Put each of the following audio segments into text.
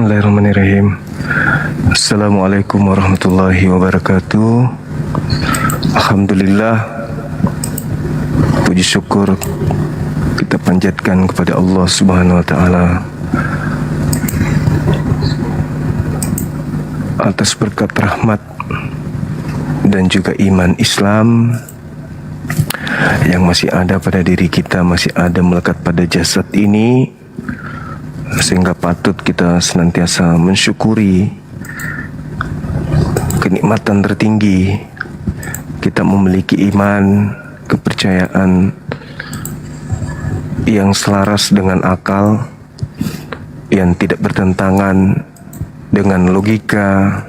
Bismillahirrahmanirrahim. Assalamualaikum warahmatullahi wabarakatuh. Alhamdulillah, puji syukur kita panjatkan kepada Allah Subhanahu wa taala atas berkat rahmat dan juga iman Islam yang masih ada pada diri kita, masih ada melekat pada jasad ini, sehingga patut kita senantiasa mensyukuri kenikmatan tertinggi kita memiliki iman, kepercayaan yang selaras dengan akal, yang tidak bertentangan dengan logika,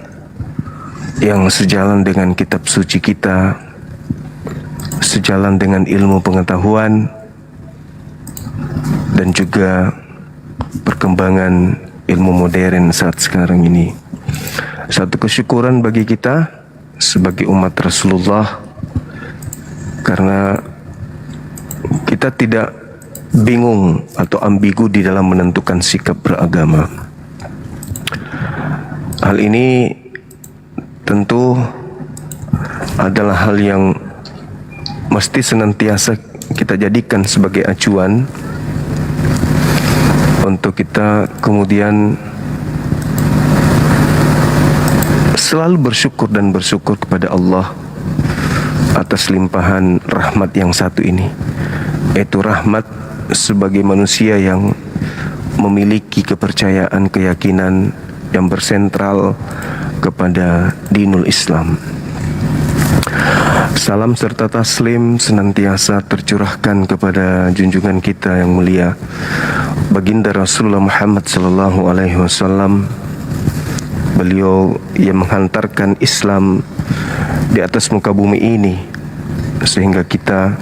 yang sejalan dengan kitab suci kita, sejalan dengan ilmu pengetahuan, dan juga perkembangan ilmu modern saat sekarang ini. Satu kesyukuran bagi kita sebagai umat Rasulullah, karena kita tidak bingung atau ambigu di dalam menentukan sikap beragama. Hal ini tentu adalah hal yang mesti senantiasa kita jadikan sebagai acuan untuk kita kemudian selalu bersyukur dan bersyukur kepada Allah atas limpahan rahmat yang satu ini, yaitu rahmat sebagai manusia yang memiliki kepercayaan, keyakinan yang bersentral kepada dinul Islam. Salam serta taslim senantiasa tercurahkan kepada junjungan kita yang mulia, baginda Rasulullah Muhammad sallallahu alaihi wasallam. Beliau yang menghantarkan Islam di atas muka bumi ini sehingga kita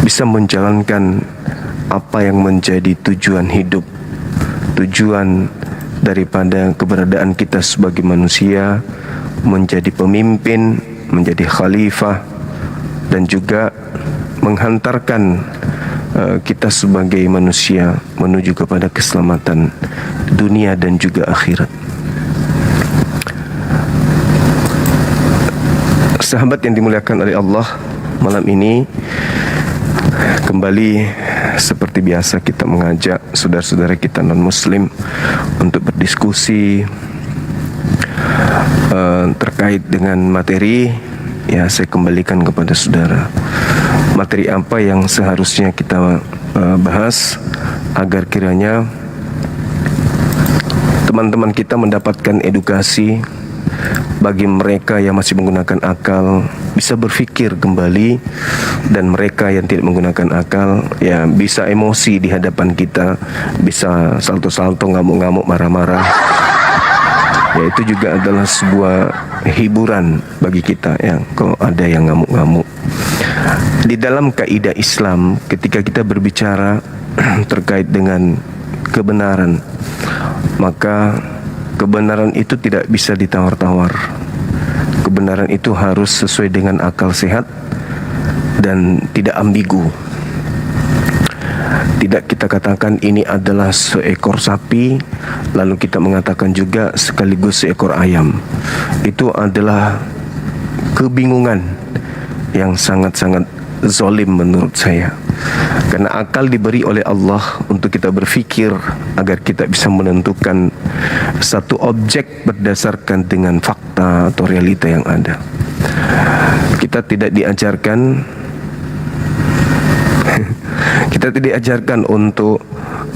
bisa menjalankan apa yang menjadi tujuan hidup, tujuan daripada keberadaan kita sebagai manusia, menjadi pemimpin, menjadi khalifah, dan juga menghantarkan kita sebagai manusia menuju kepada keselamatan dunia dan juga akhirat. Sahabat yang dimuliakan oleh Allah, malam ini kembali seperti biasa kita mengajak saudara-saudara kita non-muslim untuk berdiskusi terkait dengan materi. Ya, saya kembalikan kepada saudara, materi apa yang seharusnya kita bahas agar kiranya teman-teman kita mendapatkan edukasi. Bagi mereka yang masih menggunakan akal bisa berpikir kembali, dan mereka yang tidak menggunakan akal ya bisa emosi di hadapan kita, bisa salto-salto, ngamuk-ngamuk, marah-marah. Ya, itu juga adalah sebuah hiburan bagi kita ya, kalau ada yang ngamuk-ngamuk. Di dalam kaidah Islam, ketika kita berbicara terkait dengan kebenaran, maka kebenaran itu tidak bisa ditawar-tawar. Kebenaran itu harus sesuai dengan akal sehat dan tidak ambigu. Tidak kita katakan ini adalah seekor sapi, lalu kita mengatakan juga sekaligus seekor ayam. Itu adalah kebingungan yang sangat-sangat zalim menurut saya. Karena akal diberi oleh Allah untuk kita berfikir agar kita bisa menentukan satu objek berdasarkan dengan fakta atau realita yang ada. Kita tidak diajarkan untuk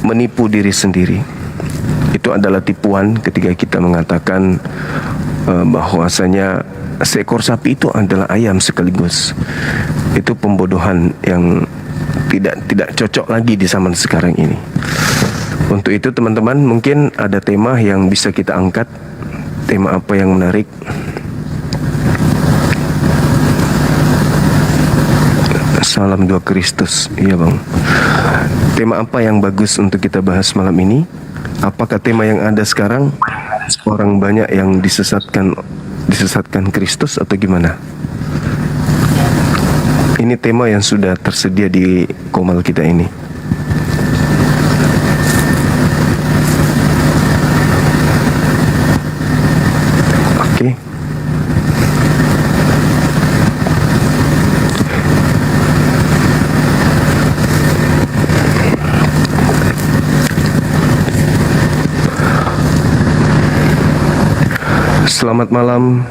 menipu diri sendiri. Itu adalah tipuan ketika kita mengatakan bahwasanya seekor sapi itu adalah ayam sekaligus. Itu pembodohan yang tidak cocok lagi di zaman sekarang ini. Untuk itu teman-teman, mungkin ada tema yang bisa kita angkat. Tema apa yang menarik? Salam dua Kristus. Iya bang. Tema apa yang bagus untuk kita bahas malam ini? Apakah tema yang ada sekarang, orang banyak yang disesatkan Kristus, atau gimana? Ini tema yang sudah tersedia di komal kita ini. Oke. Selamat malam.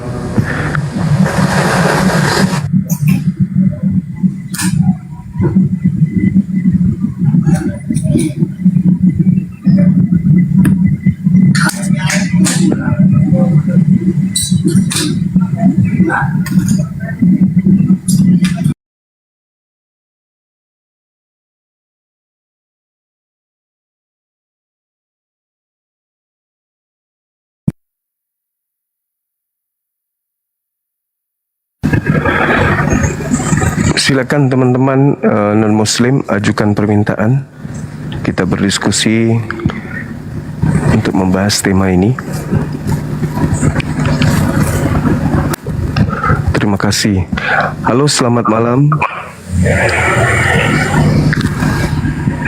Silakan teman-teman non-muslim ajukan permintaan. Kita berdiskusi untuk membahas tema ini. Terima kasih. Halo, selamat malam.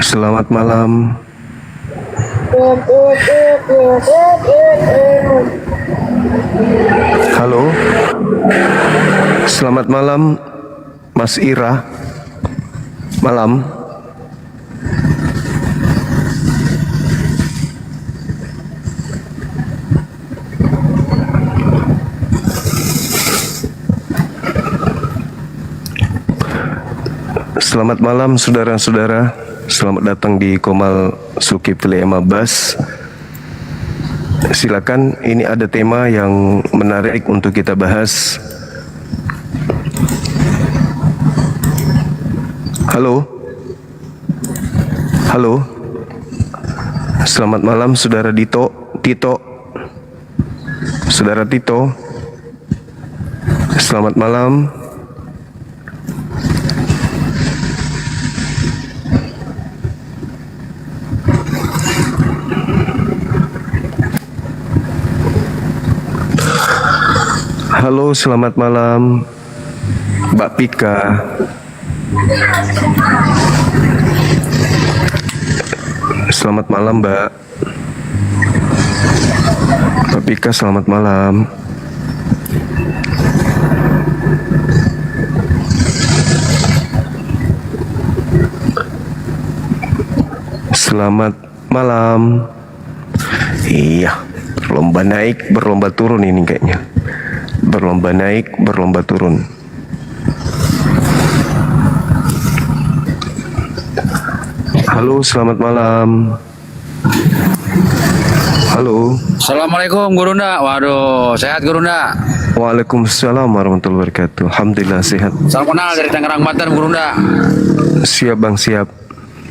Selamat malam. Halo. Selamat malam, Mas Ira. Malam. Selamat malam saudara-saudara. Selamat datang di Komal Zulkifli M. Abbas. Silakan, ini ada tema yang menarik untuk kita bahas. Halo. Halo. Selamat malam saudara Tito. Saudara Tito. Selamat malam. Halo, selamat malam, Mbak Pika. Selamat malam, Mbak. Mbak Pika, selamat malam. Selamat malam. Iya, berlomba naik, berlomba turun ini kayaknya. Berlomba naik, berlomba turun. Halo, selamat malam. Halo. Assalamualaikum Guru Nda. Waduh, sehat Guru Nda. Waalaikumsalam warahmatullahi wabarakatuh. Alhamdulillah sehat. Salam kenal dari Tangerang Banten Guru Nda. Siap Bang, siap.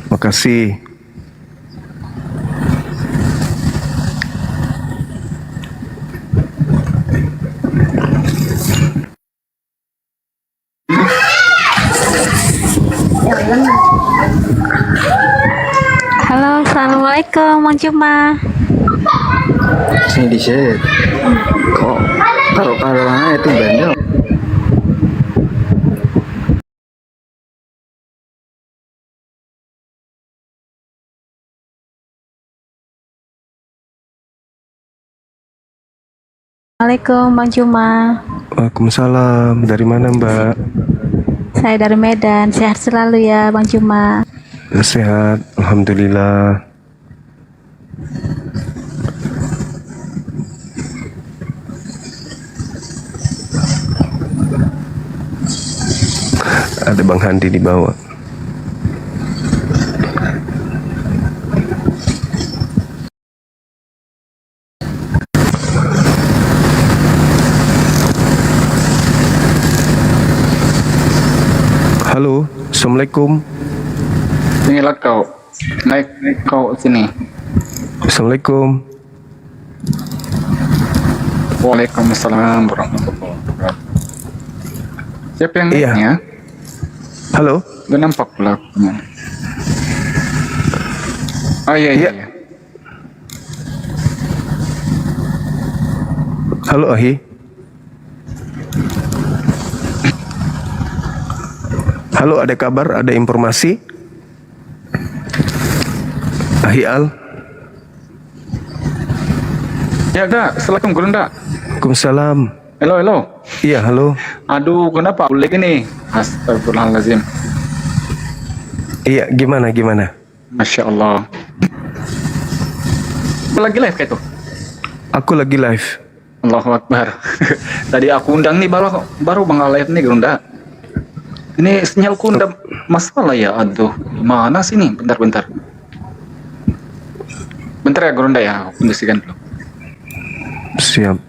Makasih. Halo, assalamualaikum, Mang Cuma. Sini di sini. Kok taruh itu bandel. Assalamualaikum, Bang Cuma. Waalaikumsalam. Dari mana Mbak? Saya dari Medan. Sehat selalu ya, Bang Cuma. Sehat, alhamdulillah. Ada Bang Handi di bawah. Halo, assalamualaikum. Inilah kau. Naik kau sini. Assalamualaikum. Waalaikumsalam warahmatullahi wabarakatuh. Siapa yang Iya. naiknya? Halo. Udah nampak pelakunya. Oh iya. Iya. Halo Ahi. Halo, ada kabar, ada informasi? Ahi Al. Ya, Assalamualaikum Guru Nda. Waalaikumsalam. Halo, halo. Iya, halo. Aduh, kenapa aku lagi nih? Astagfirullahaladzim. Iya, gimana? Masya Allah. Lagi live kayak itu. Aku lagi live. Allahu Akbar. Tadi aku undang nih baru Bang live nih Gerunda. Ini sinyalku udah masalah ya. Aduh, mana sih nih? Bentar. Bentar ya Gerunda ya. Aku kondisikan dulu. Siap.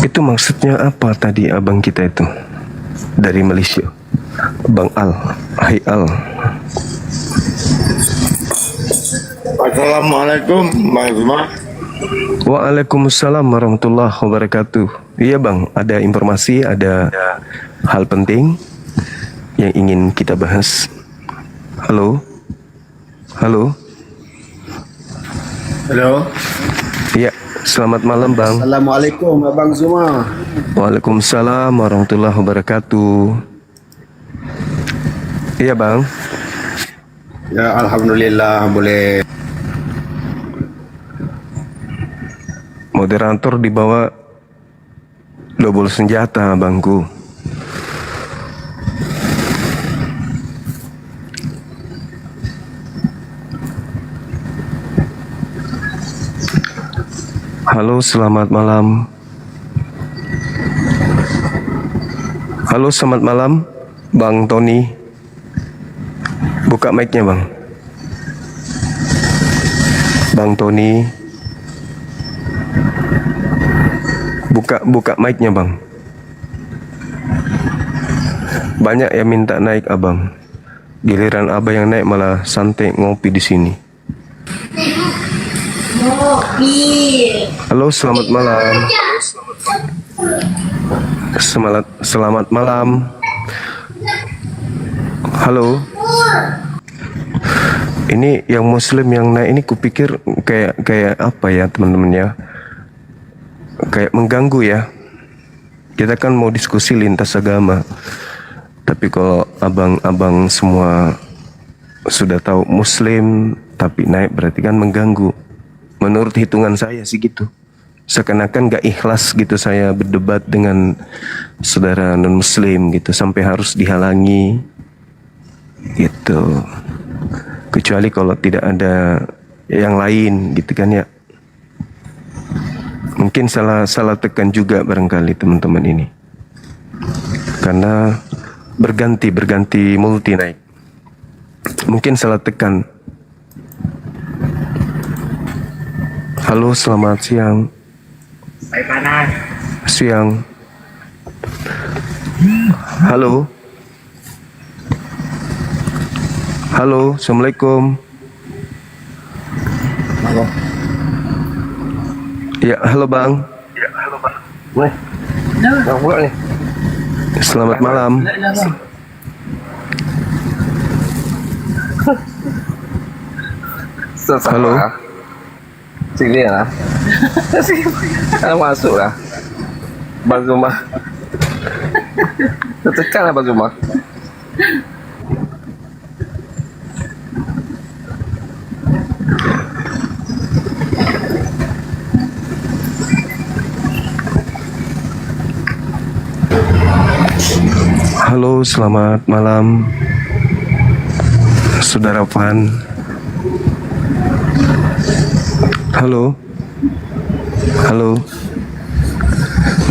Itu maksudnya apa tadi abang kita itu dari Malaysia, Bang Al, Hai Al. Assalamualaikum Bang Zuma. Waalaikumsalam warahmatullahi wabarakatuh. Iya bang, ada informasi, ada hal penting yang ingin kita bahas. Halo. Halo. Iya, selamat malam bang. Assalamualaikum Abang Zuma. Waalaikumsalam warahmatullahi wabarakatuh. Iya bang. Ya alhamdulillah boleh. Moderator dibawa double senjata bangku. Halo, selamat malam. Halo, selamat malam, Bang Tony. Buka mic-nya, Bang. Bang Tony. Buka mic-nya, Bang. Banyak yang minta naik, Abang. Giliran Abang yang naik malah santai ngopi di sini. Halo, selamat malam. Selamat malam. Halo. Ini yang muslim yang naik ini kupikir kayak apa ya teman-teman ya? Kayak mengganggu ya. Kita kan mau diskusi lintas agama. Tapi kalau abang-abang semua sudah tahu muslim tapi naik berarti kan mengganggu. Menurut hitungan saya sih gitu. Seakan-akan gak ikhlas gitu saya berdebat dengan saudara non-muslim gitu. Sampai harus dihalangi gitu. Kecuali kalau tidak ada yang lain gitu kan ya. Mungkin salah tekan juga barangkali teman-teman ini. Karena berganti multi naik. Mungkin salah tekan. Halo, selamat siang. Siang. Halo. Halo, assalamualaikum. Halo. Ya, halo bang. Selamat malam. Halo. Sini lah. Kan masuk lah. Bang Zuma. Tekan lah Bang Zuma. Halo, selamat malam. Saudara Van. Halo. Halo.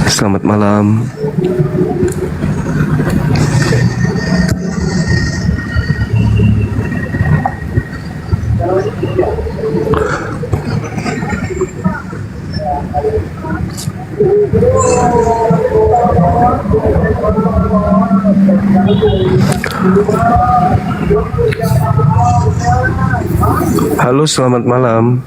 Selamat malam. Halo, selamat malam.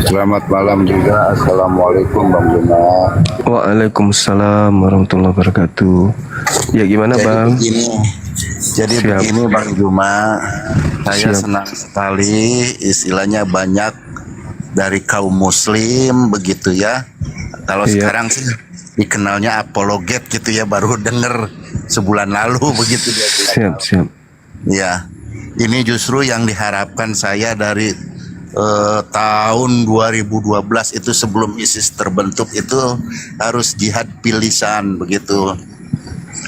Selamat malam juga. Assalamualaikum Bang Zuma. Waalaikumsalam warahmatullahi wabarakatuh. Ya gimana bang? Siap. Begini Bang Zuma, saya Siap. senang sekali istilahnya banyak dari kaum muslim begitu ya. Kalau Iya. sekarang sih dikenalnya apologet gitu ya, baru denger sebulan lalu begitu dia bilang. Siap, siap. Ya, ini justru yang diharapkan saya dari tahun 2012 itu, sebelum ISIS terbentuk itu harus jihad pilihan begitu.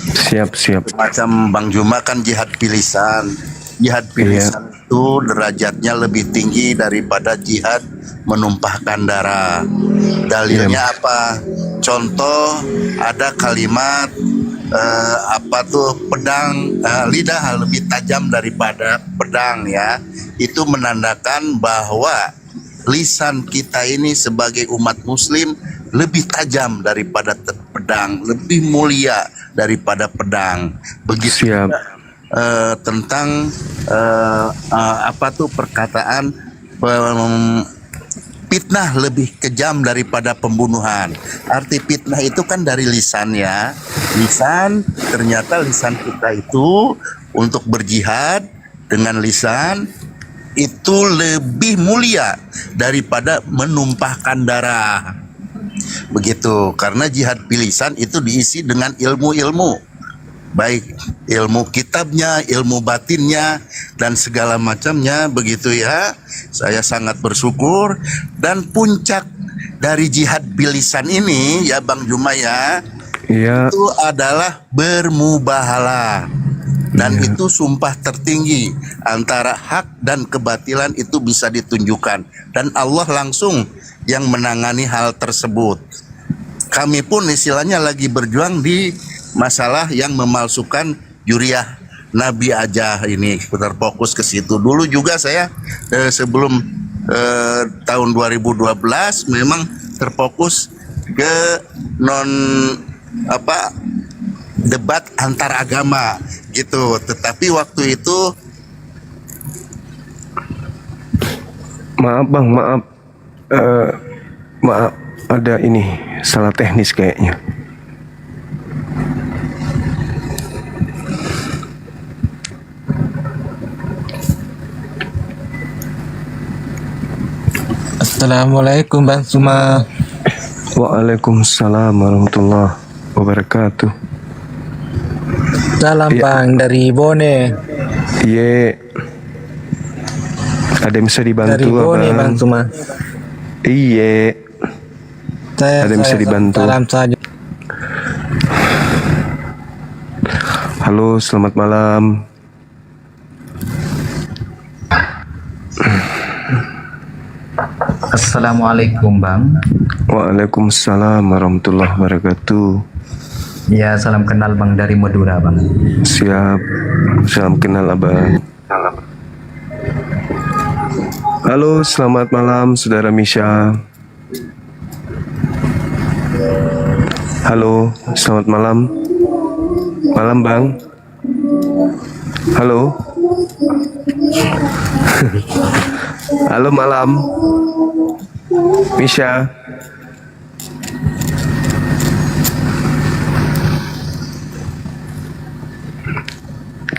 Siap, siap. Macam Bang Juma kan jihad pilihan. Jihad pilihan itu derajatnya lebih tinggi daripada jihad menumpahkan darah. Dalilnya apa? Contoh ada kalimat pedang, lidah lebih tajam daripada pedang ya. Itu menandakan bahwa lisan kita ini sebagai umat muslim lebih tajam daripada pedang, lebih mulia daripada pedang. Begitu. Siap. Tentang perkataan fitnah lebih kejam daripada pembunuhan. Arti fitnah itu kan dari lisan ya. Lisan, ternyata lisan kita itu untuk berjihad dengan lisan itu lebih mulia daripada menumpahkan darah. Begitu, karena jihad bilisan itu diisi dengan ilmu-ilmu, baik ilmu kitabnya, ilmu batinnya, dan segala macamnya begitu ya. Saya sangat bersyukur, dan puncak dari jihad bilisan ini ya Bang Juma ya, Iya. itu adalah bermubahalah. Dan itu sumpah tertinggi antara hak dan kebatilan itu bisa ditunjukkan. Dan Allah langsung yang menangani hal tersebut. Kami pun istilahnya lagi berjuang di masalah yang memalsukan juriah Nabi aja, ini terfokus ke situ. Dulu juga saya sebelum tahun 2012 memang terfokus ke debat antar agama gitu. Tetapi waktu itu Maaf Bang, maaf. Maaf, ada ini salah teknis kayaknya. Assalamualaikum Bang Suma. Waalaikumsalam warahmatullahi wabarakatuh. Salam Iya. Bang dari Bone. Iya. Ada yang bisa dibantu Dari Bone Bang Abang? Suma. Iya. Ada yang bisa dibantu? Salam saja. Halo, selamat malam. Assalamualaikum Bang. Waalaikumsalam warahmatullahi wabarakatuh. Ya, salam kenal Bang dari Madura Bang. Siap. Salam kenal Abang. Halo, selamat malam Saudara Misha. Halo, selamat malam. Malam Bang. Halo. Halo malam. Misha.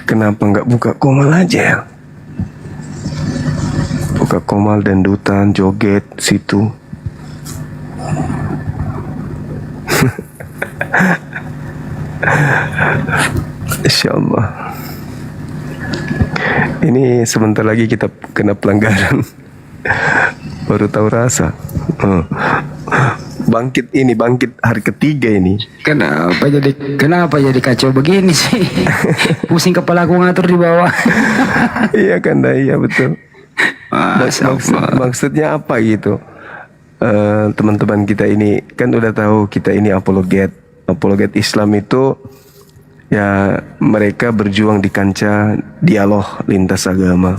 Kenapa nggak buka komal aja ya? Buka komal dan dutan joget situ. Insyaallah. Ini sebentar lagi kita kena pelanggaran. Baru tahu rasa. Bangkit hari ketiga ini. Kenapa jadi kacau begini sih? Pusing kepala aku ngatur di bawah. Iya kan, iya betul. Maksudnya apa gitu? Teman-teman kita ini kan udah tahu kita ini apologet Islam itu ya, mereka berjuang di kancah dialog lintas agama.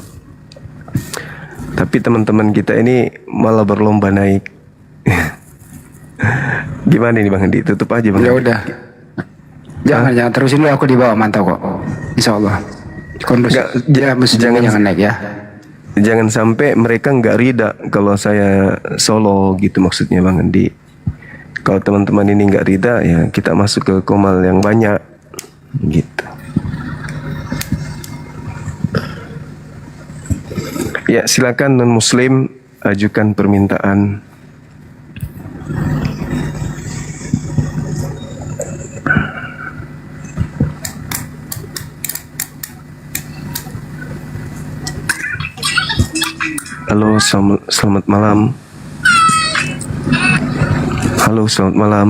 Tapi teman-teman kita ini malah berlomba naik. Gimana ini Bang Andi? Tutup aja Bang. Ya udah. Jangan terusin dulu, aku di bawah mantap kok. Insya Allah. Kondusif. Jangan naik ya. Jangan sampai mereka nggak rida kalau saya solo gitu, maksudnya Bang Andi. Kalau teman-teman ini nggak rida ya kita masuk ke komal yang banyak gitu. Ya silakan non muslim ajukan permintaan. Halo, selamat malam. Halo, selamat malam.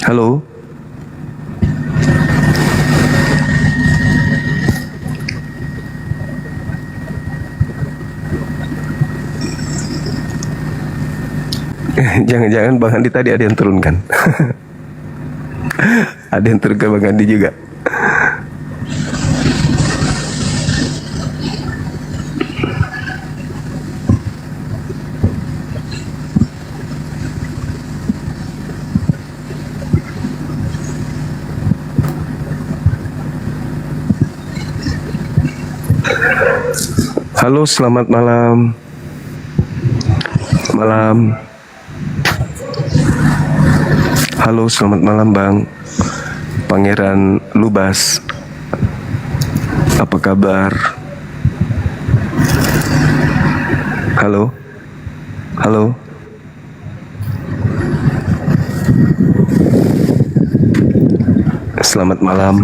Halo. Jangan-jangan Bang Andi tadi ada yang turunkan. Ada yang turunkan Bang Andi juga. Halo, selamat malam. Malam. Halo, selamat malam Bang. Pangeran Lubas. Apa kabar? Halo. Halo. Selamat malam.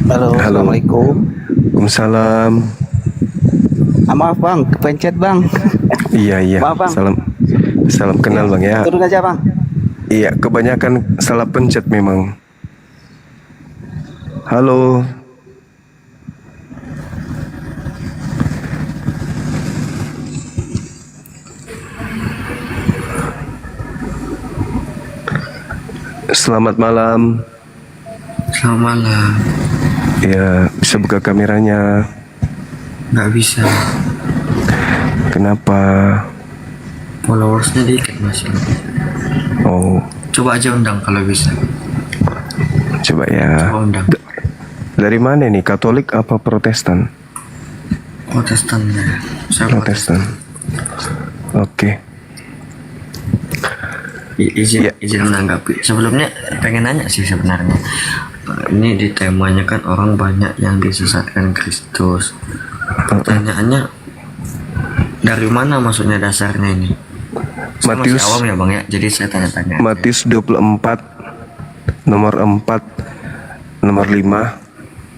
Halo, Assalamualaikum. Waalaikumsalam. Maaf bang, kepencet bang. Iya. Maaf, Bang. Salam kenal Bang ya. Turun aja bang. Iya, kebanyakan salah pencet memang. Halo. Selamat malam. Selamat malam. Ya, bisa buka kameranya. Nggak bisa. Kenapa? Followersnya dikit masih. Oh, Coba aja undang kalau bisa. coba ya. Coba undang. Dari mana nih? Katolik apa Protestan? Protestan ya. Saya Protestan. Oke. Izin Ya. izin menanggapi. Sebelumnya pengen nanya sih sebenarnya. Ini di temanya kan orang banyak yang disesatkan Kristus. Pertanyaannya dari mana maksudnya dasarnya ini? Saya masih Matius- awam ya bang ya. Jadi saya tanya-tanya. aja. Matius 24 nomor 4 nomor 5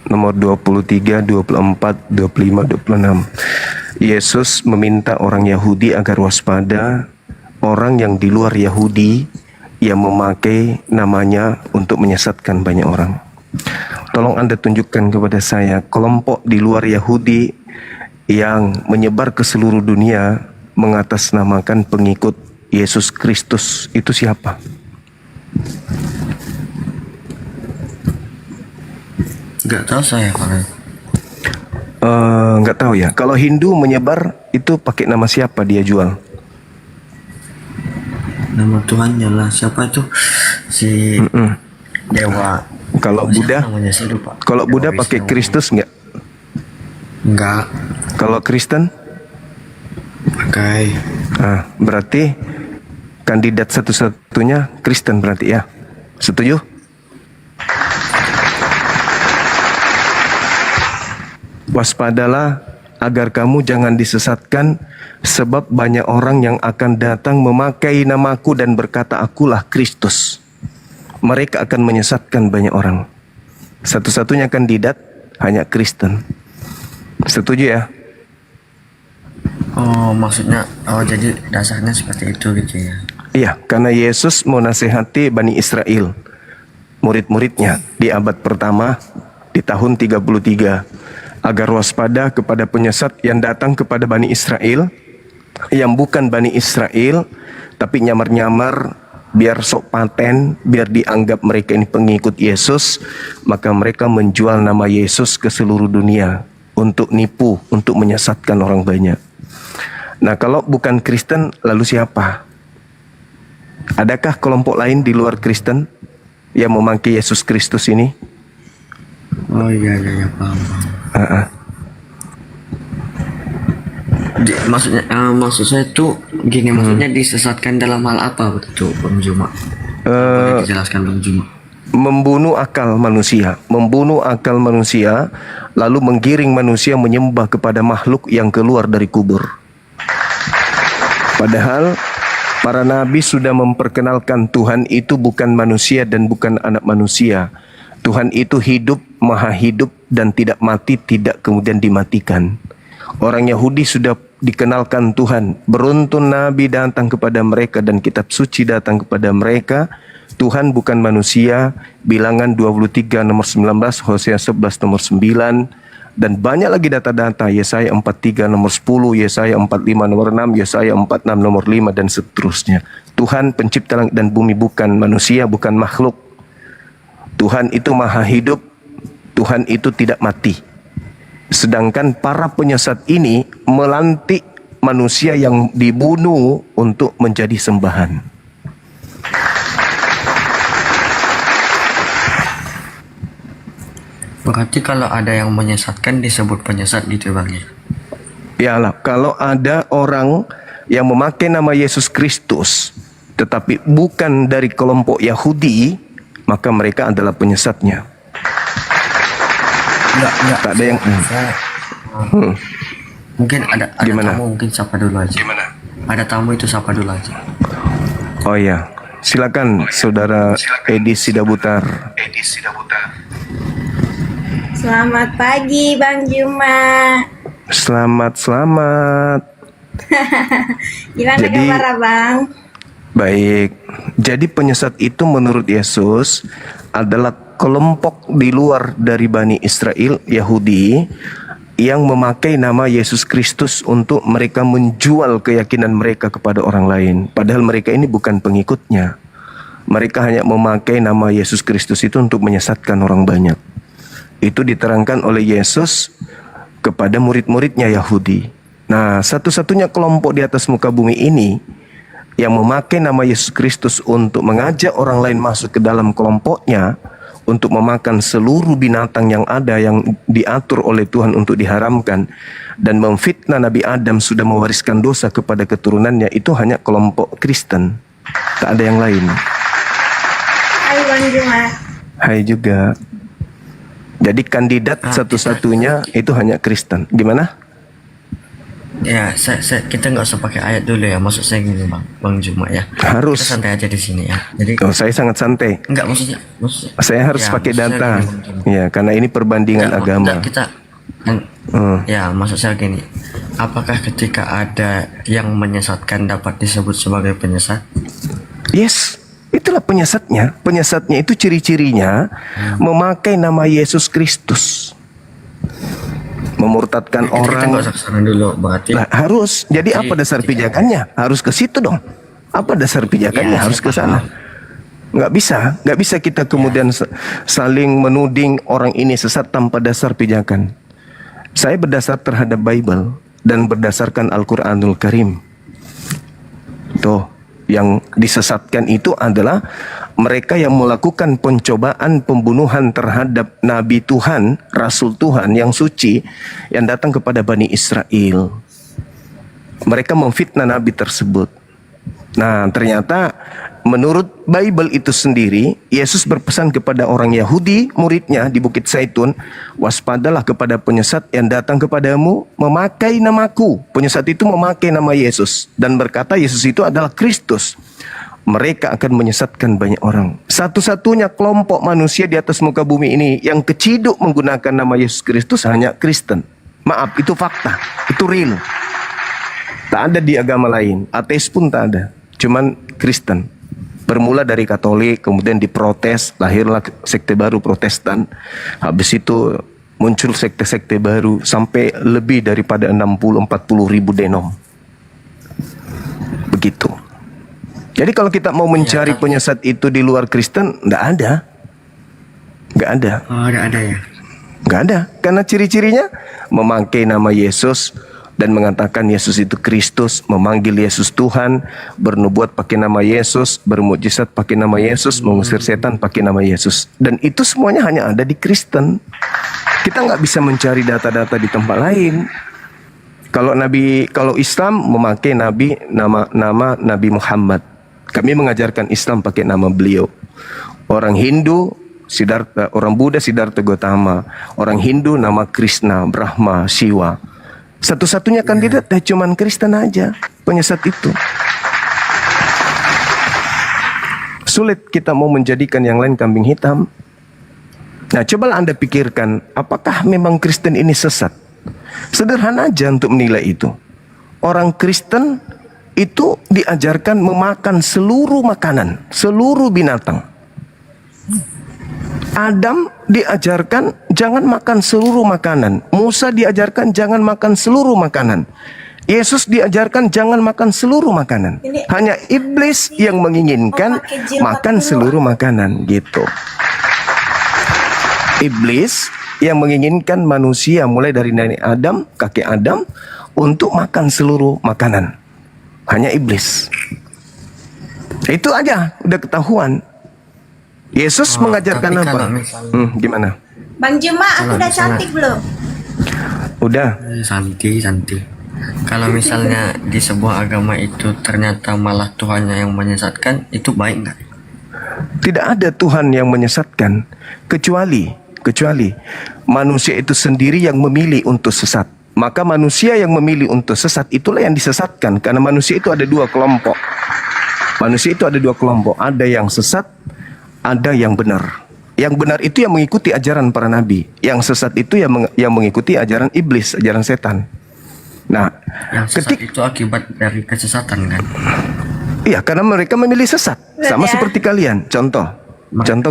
nomor 23 24 25 26. Yesus meminta orang Yahudi agar waspada orang yang di luar Yahudi yang memakai namanya untuk menyesatkan banyak orang. Tolong Anda tunjukkan kepada saya kelompok di luar Yahudi yang menyebar ke seluruh dunia mengatasnamakan pengikut Yesus Kristus itu siapa? Nggak tahu saya kalau Nggak tahu ya. Kalau Hindu menyebar itu pakai nama siapa dia jual? nama Tuhannya lah. Siapa itu si dewa? Kalau Siapa Buddha, namanya saya lupa. kalau Dewa Buddha pakai Wisnu. Kristus nggak? Enggak Kalau Kristen, pakai. berarti kandidat satu-satunya Kristen berarti ya. Setuju? Waspadalah agar kamu jangan disesatkan, sebab banyak orang yang akan datang memakai namaku dan berkata akulah Kristus. Mereka akan menyesatkan banyak orang. Satu-satunya kandidat hanya Kristen. Setuju ya? Oh maksudnya, oh jadi dasarnya seperti itu gitu ya. Iya, karena Yesus mau nasihati Bani Israel, murid-muridnya di abad pertama di tahun 33, agar waspada kepada penyesat yang datang kepada Bani Israel, yang bukan Bani Israel, tapi nyamar-nyamar biar sok paten, biar dianggap mereka ini pengikut Yesus, maka mereka menjual nama Yesus ke seluruh dunia untuk nipu, untuk menyesatkan orang banyak. Nah, kalau bukan Kristen, lalu siapa? Adakah kelompok lain di luar Kristen yang memakai Yesus Kristus ini? Oh iya paham. Maksudnya, maksud saya tuh gini, maksudnya disesatkan dalam hal apa betul Bang Juma? Boleh dijelaskan Bang Juma? Membunuh akal manusia, lalu menggiring manusia menyembah kepada makhluk yang keluar dari kubur. Padahal para nabi sudah memperkenalkan Tuhan itu bukan manusia dan bukan anak manusia. Tuhan itu hidup, maha hidup dan tidak mati, tidak kemudian dimatikan. Orang Yahudi sudah dikenalkan Tuhan. Beruntun Nabi datang kepada mereka dan kitab suci datang kepada mereka. Tuhan bukan manusia. Bilangan 23 nomor 19, Hosea 11 nomor 9. Dan banyak lagi data-data, Yesaya 43 nomor 10, Yesaya 45 nomor 6, Yesaya 46 nomor 5 dan seterusnya. Tuhan pencipta langit dan bumi, bukan manusia, bukan makhluk. Tuhan itu maha hidup, Tuhan itu tidak mati. Sedangkan para penyesat ini melantik manusia yang dibunuh untuk menjadi sembahan. Berarti kalau ada yang menyesatkan disebut penyesat gitu Bang ya? Yalah, kalau ada orang yang memakai nama Yesus Kristus tetapi bukan dari kelompok Yahudi, maka mereka adalah penyesatnya. Enggak. Tak ada yang Mungkin ada Gimana? tamu, mungkin sapa dulu aja. Gimana? Ada tamu itu sapa dulu aja. Oh ya, silakan Saudara Edi Sidabutar. Selamat pagi Bang Juma. Selamat. Gimana Jadi- kabar Abang? Baik, jadi penyesat itu menurut Yesus adalah kelompok di luar dari Bani Israel, Yahudi, yang memakai nama Yesus Kristus untuk mereka menjual keyakinan mereka kepada orang lain. Padahal mereka ini bukan pengikutnya. Mereka hanya memakai nama Yesus Kristus itu untuk menyesatkan orang banyak. Itu diterangkan oleh Yesus kepada murid-muridnya Yahudi. Nah, satu-satunya kelompok di atas muka bumi ini yang memakai nama Yesus Kristus untuk mengajak orang lain masuk ke dalam kelompoknya, untuk memakan seluruh binatang yang ada yang diatur oleh Tuhan untuk diharamkan, dan memfitnah Nabi Adam sudah mewariskan dosa kepada keturunannya, itu hanya kelompok Kristen. Tak ada yang lain. Hai Bang Juma. Hai juga. Jadi kandidat satu-satunya itu hanya Kristen. Gimana? Ya, kita nggak usah pakai ayat dulu ya. Maksud saya gini Bang Juma ya. Harus. Kita santai aja di sini ya. Jadi Oh, saya sangat santai. enggak maksudnya Saya harus ya, pakai maksud saya data. gini, Bang Juma. Ya, karena ini perbandingan Enggak, agama. kita ya maksud saya gini. Apakah ketika ada yang menyesatkan dapat disebut sebagai penyesat? Yes, itulah penyesatnya. Penyesatnya itu ciri-cirinya memakai nama Yesus Kristus, memurtadkan Kita orang. nggak usah kesana dulu berarti. Lah, harus. Jadi apa dasar pijakannya? Harus ke situ dong. Apa dasar pijakannya? Ya, Harus saya ke sana. Nggak bisa kita kemudian saling menuding orang ini sesat tanpa dasar pijakan. Saya berdasar terhadap Bible dan berdasarkan Al-Quranul Karim. Tuh, yang disesatkan itu adalah mereka yang melakukan pencobaan pembunuhan terhadap Nabi Tuhan, Rasul Tuhan yang suci, yang datang kepada Bani Israel. Mereka memfitnah Nabi tersebut. Nah, ternyata menurut Bible itu sendiri, Yesus berpesan kepada orang Yahudi, muridnya di Bukit Zaitun, waspadalah kepada penyesat yang datang kepadamu memakai namaku. Penyesat itu memakai nama Yesus dan berkata Yesus itu adalah Kristus. Mereka akan menyesatkan banyak orang. Satu-satunya kelompok manusia di atas muka bumi ini yang keciduk menggunakan nama Yesus Kristus hanya Kristen. Maaf, itu fakta, itu real. Tak ada di agama lain, ateis pun tak ada. Cuman Kristen. Bermula dari Katolik, kemudian diprotes, lahirlah sekte baru Protestan. Habis itu muncul sekte-sekte baru sampai lebih daripada 60-40 ribu denom. Begitu. Jadi kalau kita mau mencari penyesat itu di luar Kristen, enggak ada. Enggak ada. Oh, ada ya. Enggak ada. Karena ciri-cirinya memakai nama Yesus dan mengatakan Yesus itu Kristus, memanggil Yesus Tuhan, bernubuat pakai nama Yesus, bermukjizat pakai nama Yesus, mengusir setan pakai nama Yesus. Dan itu semuanya hanya ada di Kristen. Kita nggak bisa mencari data-data di tempat lain. Kalau Islam memakai nama Nabi Muhammad. Kami mengajarkan Islam pakai nama beliau. Orang Hindu Siddhartha, orang Buddha Siddhartha Gautama, orang Hindu nama Krishna, Brahma, Shiva. Satu-satunya kandidat cuman Kristen aja, penyesat itu. Sulit kita mau menjadikan yang lain kambing hitam. Nah, cobalah Anda pikirkan, apakah memang Kristen ini sesat? Sederhana aja untuk menilai itu. Orang Kristen itu diajarkan memakan seluruh makanan, seluruh binatang. Adam diajarkan jangan makan seluruh makanan. Musa diajarkan jangan makan seluruh makanan. Yesus diajarkan jangan makan seluruh makanan. Hanya iblis yang menginginkan makan seluruh makanan, gitu. Iblis yang menginginkan manusia mulai dari nenek Adam, kakek Adam, untuk makan seluruh makanan. Hanya iblis. Itu aja, udah ketahuan. Yesus mengajarkan apa? Gimana? Bang Juma, aku udah cantik belum? Udah. Santi. Kalau misalnya di sebuah agama itu ternyata malah Tuhannya yang menyesatkan, itu baik nggak? Tidak ada Tuhan yang menyesatkan, kecuali manusia itu sendiri yang memilih untuk sesat. Maka manusia yang memilih untuk sesat itulah yang disesatkan. Karena manusia itu ada dua kelompok. Ada yang sesat, ada yang benar. Yang benar itu yang mengikuti ajaran para nabi. Yang sesat itu yang mengikuti ajaran iblis, ajaran setan. Nah, Yang sesat itu akibat dari kesesatan kan? Iya, karena mereka memilih sesat. Sama seperti kalian. Contoh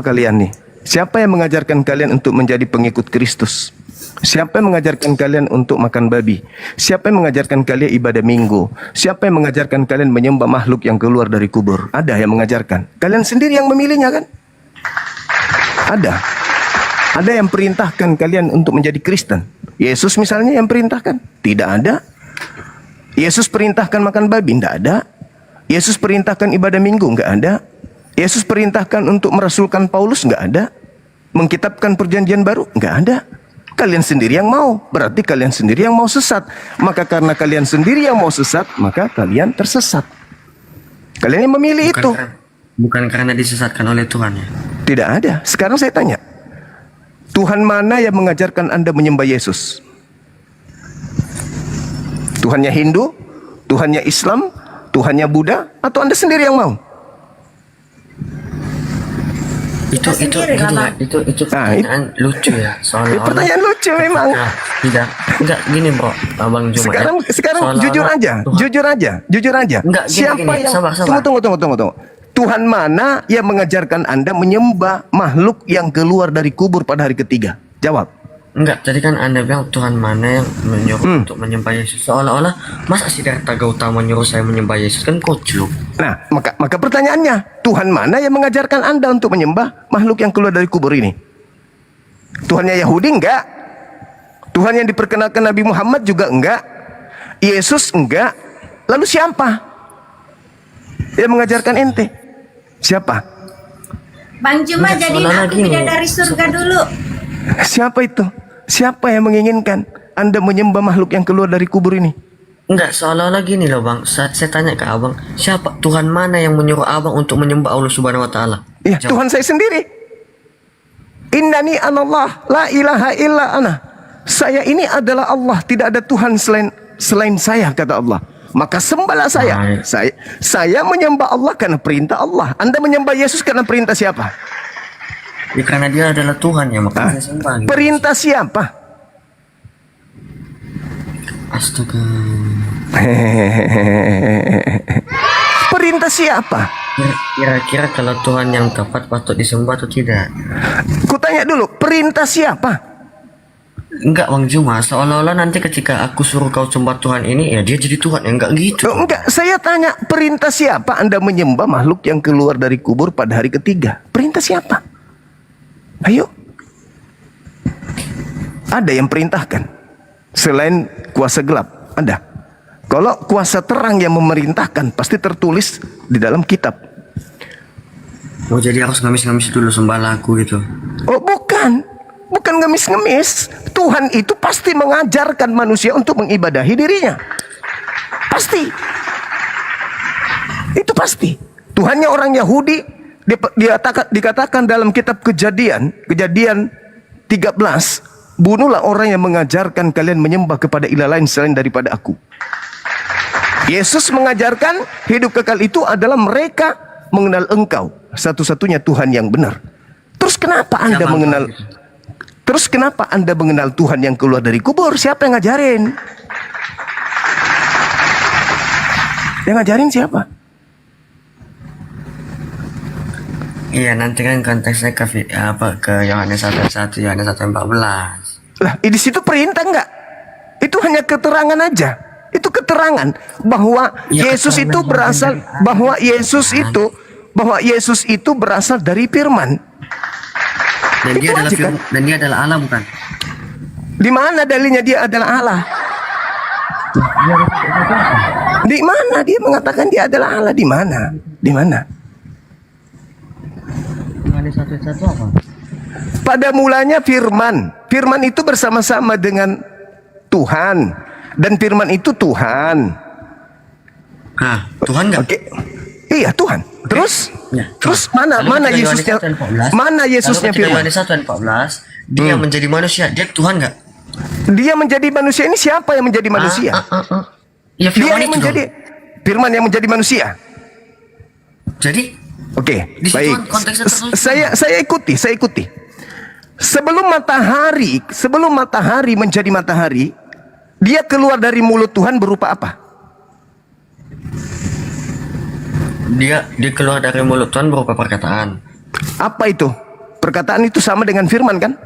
kalian nih. Siapa yang mengajarkan kalian untuk menjadi pengikut Kristus? Siapa yang mengajarkan kalian untuk makan babi? Siapa yang mengajarkan kalian ibadah minggu? Siapa yang mengajarkan kalian menyembah makhluk yang keluar dari kubur? Ada yang mengajarkan. Kalian sendiri yang memilihnya kan? Ada yang perintahkan kalian untuk menjadi Kristen. Yesus misalnya yang perintahkan? Tidak ada. Yesus perintahkan makan babi? Tidak ada. Yesus perintahkan ibadah minggu? Enggak ada. Yesus perintahkan untuk merasulkan Paulus? Enggak ada. Mengkitabkan perjanjian baru? Enggak ada. Kalian sendiri yang mau. Berarti kalian sendiri yang mau sesat. Maka karena kalian sendiri yang mau sesat, maka kalian tersesat. Kalian yang memilih itu. Bukan karena disesatkan oleh Tuhan ya? Tidak ada. Sekarang saya tanya, Tuhan mana yang mengajarkan Anda menyembah Yesus? Tuhannya Hindu? Tuhannya Islam? Tuhannya Buddha? Atau Anda sendiri yang mau? Itu pertanyaan lucu ya, soalnya pertanyaan lucu memang. Enggak gini bro, Abang Juma. Sekarang jujur aja. Enggak, Siapa gini, yang sabar. Tunggu. Tuhan mana yang mengajarkan Anda menyembah makhluk yang keluar dari kubur pada hari ketiga? Jawab. Enggak, tadi kan Anda bilang Tuhan mana yang menyuruh untuk menyembah Yesus. Seolah-olah masa Siddhartha Gautama menyuruh saya menyembah Yesus, kan kocok. Nah, maka pertanyaannya, Tuhan mana yang mengajarkan Anda untuk menyembah makhluk yang keluar dari kubur ini? Tuhannya Yahudi enggak? Tuhan yang diperkenalkan Nabi Muhammad juga enggak? Yesus enggak? Lalu siapa yang mengajarkan ente? Siapa? Bang Juma, jadiin aku bidadari surga dulu. Siapa itu? Siapa yang menginginkan Anda menyembah makhluk yang keluar dari kubur ini? Enggak, seolah-olah gini loh bang. Saat saya tanya ke abang, siapa Tuhan mana yang menyuruh abang untuk menyembah Allah Subhanahu Wa Taala? Ya, Tuhan saya sendiri. Innani anallah, la ilaha illa ana. Saya ini adalah Allah, tidak ada Tuhan selain saya, kata Allah. Maka sembahlah saya. Saya menyembah Allah karena perintah Allah. Anda menyembah Yesus karena perintah siapa? Ya, karena dia adalah Tuhan ya, makanya saya sembah. Perintah siapa? Astaga. Perintah siapa? Kira-kira kalau Tuhan yang tepat patut disembah atau tidak? Kutanya dulu, perintah siapa? Enggak Bang Juma, seolah-olah nanti ketika aku suruh kau sembah Tuhan ini, ya dia jadi Tuhan. Ya enggak gitu. Enggak, saya tanya perintah siapa Anda menyembah makhluk yang keluar dari kubur pada hari ketiga? Perintah siapa? Ayo. Ada yang perintahkan selain kuasa gelap? Ada. Kalau kuasa terang yang memerintahkan, pasti tertulis di dalam kitab. Oh, jadi harus ngemis-ngemis dulu sembah laku gitu? Oh, bukan ngemis-ngemis. Tuhan itu pasti mengajarkan manusia untuk mengibadahi dirinya. Pasti. Itu pasti. Tuhannya orang Yahudi dikatakan dalam kitab Kejadian 13, bunuhlah orang yang mengajarkan kalian menyembah kepada ilah lain selain daripada aku. Yesus mengajarkan hidup kekal itu adalah mereka mengenal engkau satu-satunya Tuhan yang benar. Terus kenapa Anda mengenal Terus kenapa Anda mengenal Tuhan yang keluar dari kubur? Siapa yang ngajarin? Yang ngajarin siapa? Iya, nanti kan konteksnya ke Yohanes 1:1, Yohanes 1:14. Lah, di situ perintah enggak? Itu hanya keterangan aja. Itu keterangan bahwa Ya, Yesus keterangan itu yang berasal dari bahwa Yesus itu berasal dari firman. Dan Itu aja kan? dan dia adalah Allah, bukan? Di mana dalilnya dia adalah Allah? Di mana dia mengatakan dia adalah Allah? Di mana? Di mana? Yohanes 1:1 apa? Pada mulanya firman. Firman itu bersama-sama dengan Tuhan. Dan firman itu Tuhan. Hah, Tuhan nggak? Oke. Iya, Tuhan. Terus? Ya, Terus Tuhan. mana Lalu ketika Yesusnya? Yohanes 1:14, Mana Yesusnya lalu ketika firman? Yohanes 1:14, dia menjadi manusia, dia Tuhan nggak? Dia menjadi manusia ini siapa yang menjadi manusia? Ya, Dia firman yang itu menjadi dong. firman yang menjadi manusia. Jadi, Oke, di situ baik. kan konteksnya tertulis. Saya ikuti. Sebelum matahari menjadi matahari, dia keluar dari mulut Tuhan berupa apa? dia keluar dari mulut Tuhan berupa perkataan. Apa itu? Perkataan itu sama dengan firman kan?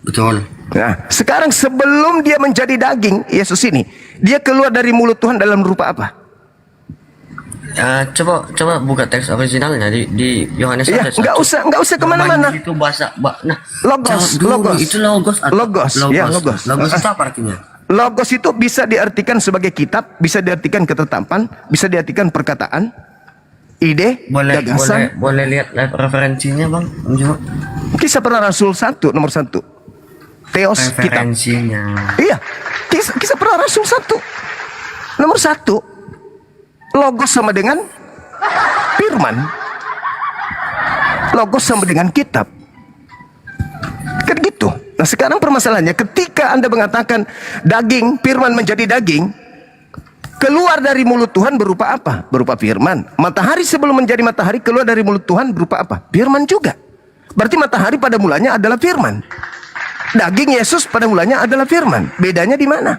Betul. Nah, sekarang sebelum dia menjadi daging, Yesus ini, dia keluar dari mulut Tuhan dalam rupa apa? Coba buka teks originalnya di Yohanes 1. Iya, nggak usah kemana-mana. Itu bahasa, nah, Logos, dulu, logos. itu logos. Logos, ya, logos. Logos itu apa artinya? Logos itu bisa diartikan sebagai kitab, bisa diartikan ketetapan, bisa diartikan perkataan, ide, gagasan. Boleh lihat referensinya, Bang. Kisah Para Rasul 1 nomor 1. Theos kitab. Referensinya. Iya, kisah Para Rasul 1 nomor 1. Logos sama dengan firman. Logos sama dengan kitab. Kan gitu. Nah, sekarang permasalahannya ketika Anda mengatakan daging, firman menjadi daging, keluar dari mulut Tuhan berupa apa? Berupa firman. Matahari sebelum menjadi matahari keluar dari mulut Tuhan berupa apa? Firman juga. Berarti matahari pada mulanya adalah firman. Daging Yesus pada mulanya adalah firman. Bedanya di mana?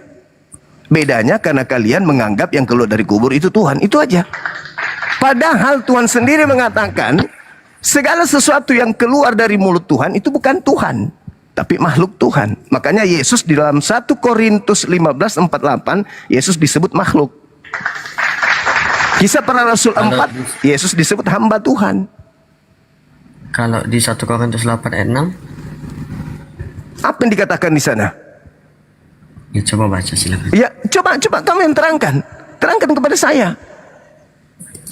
Bedanya karena kalian menganggap yang keluar dari kubur itu Tuhan. Itu aja. Padahal Tuhan sendiri mengatakan segala sesuatu yang keluar dari mulut Tuhan itu bukan Tuhan, tapi makhluk Tuhan. Makanya Yesus di dalam 1 Korintus 15:48 Yesus disebut makhluk. Kisah Para Rasul 4 Yesus disebut hamba Tuhan. Kalau di 1 Korintus 8:6, apa yang dikatakan di sana? ya coba baca silakan. Ya, coba kamu yang terangkan kepada saya.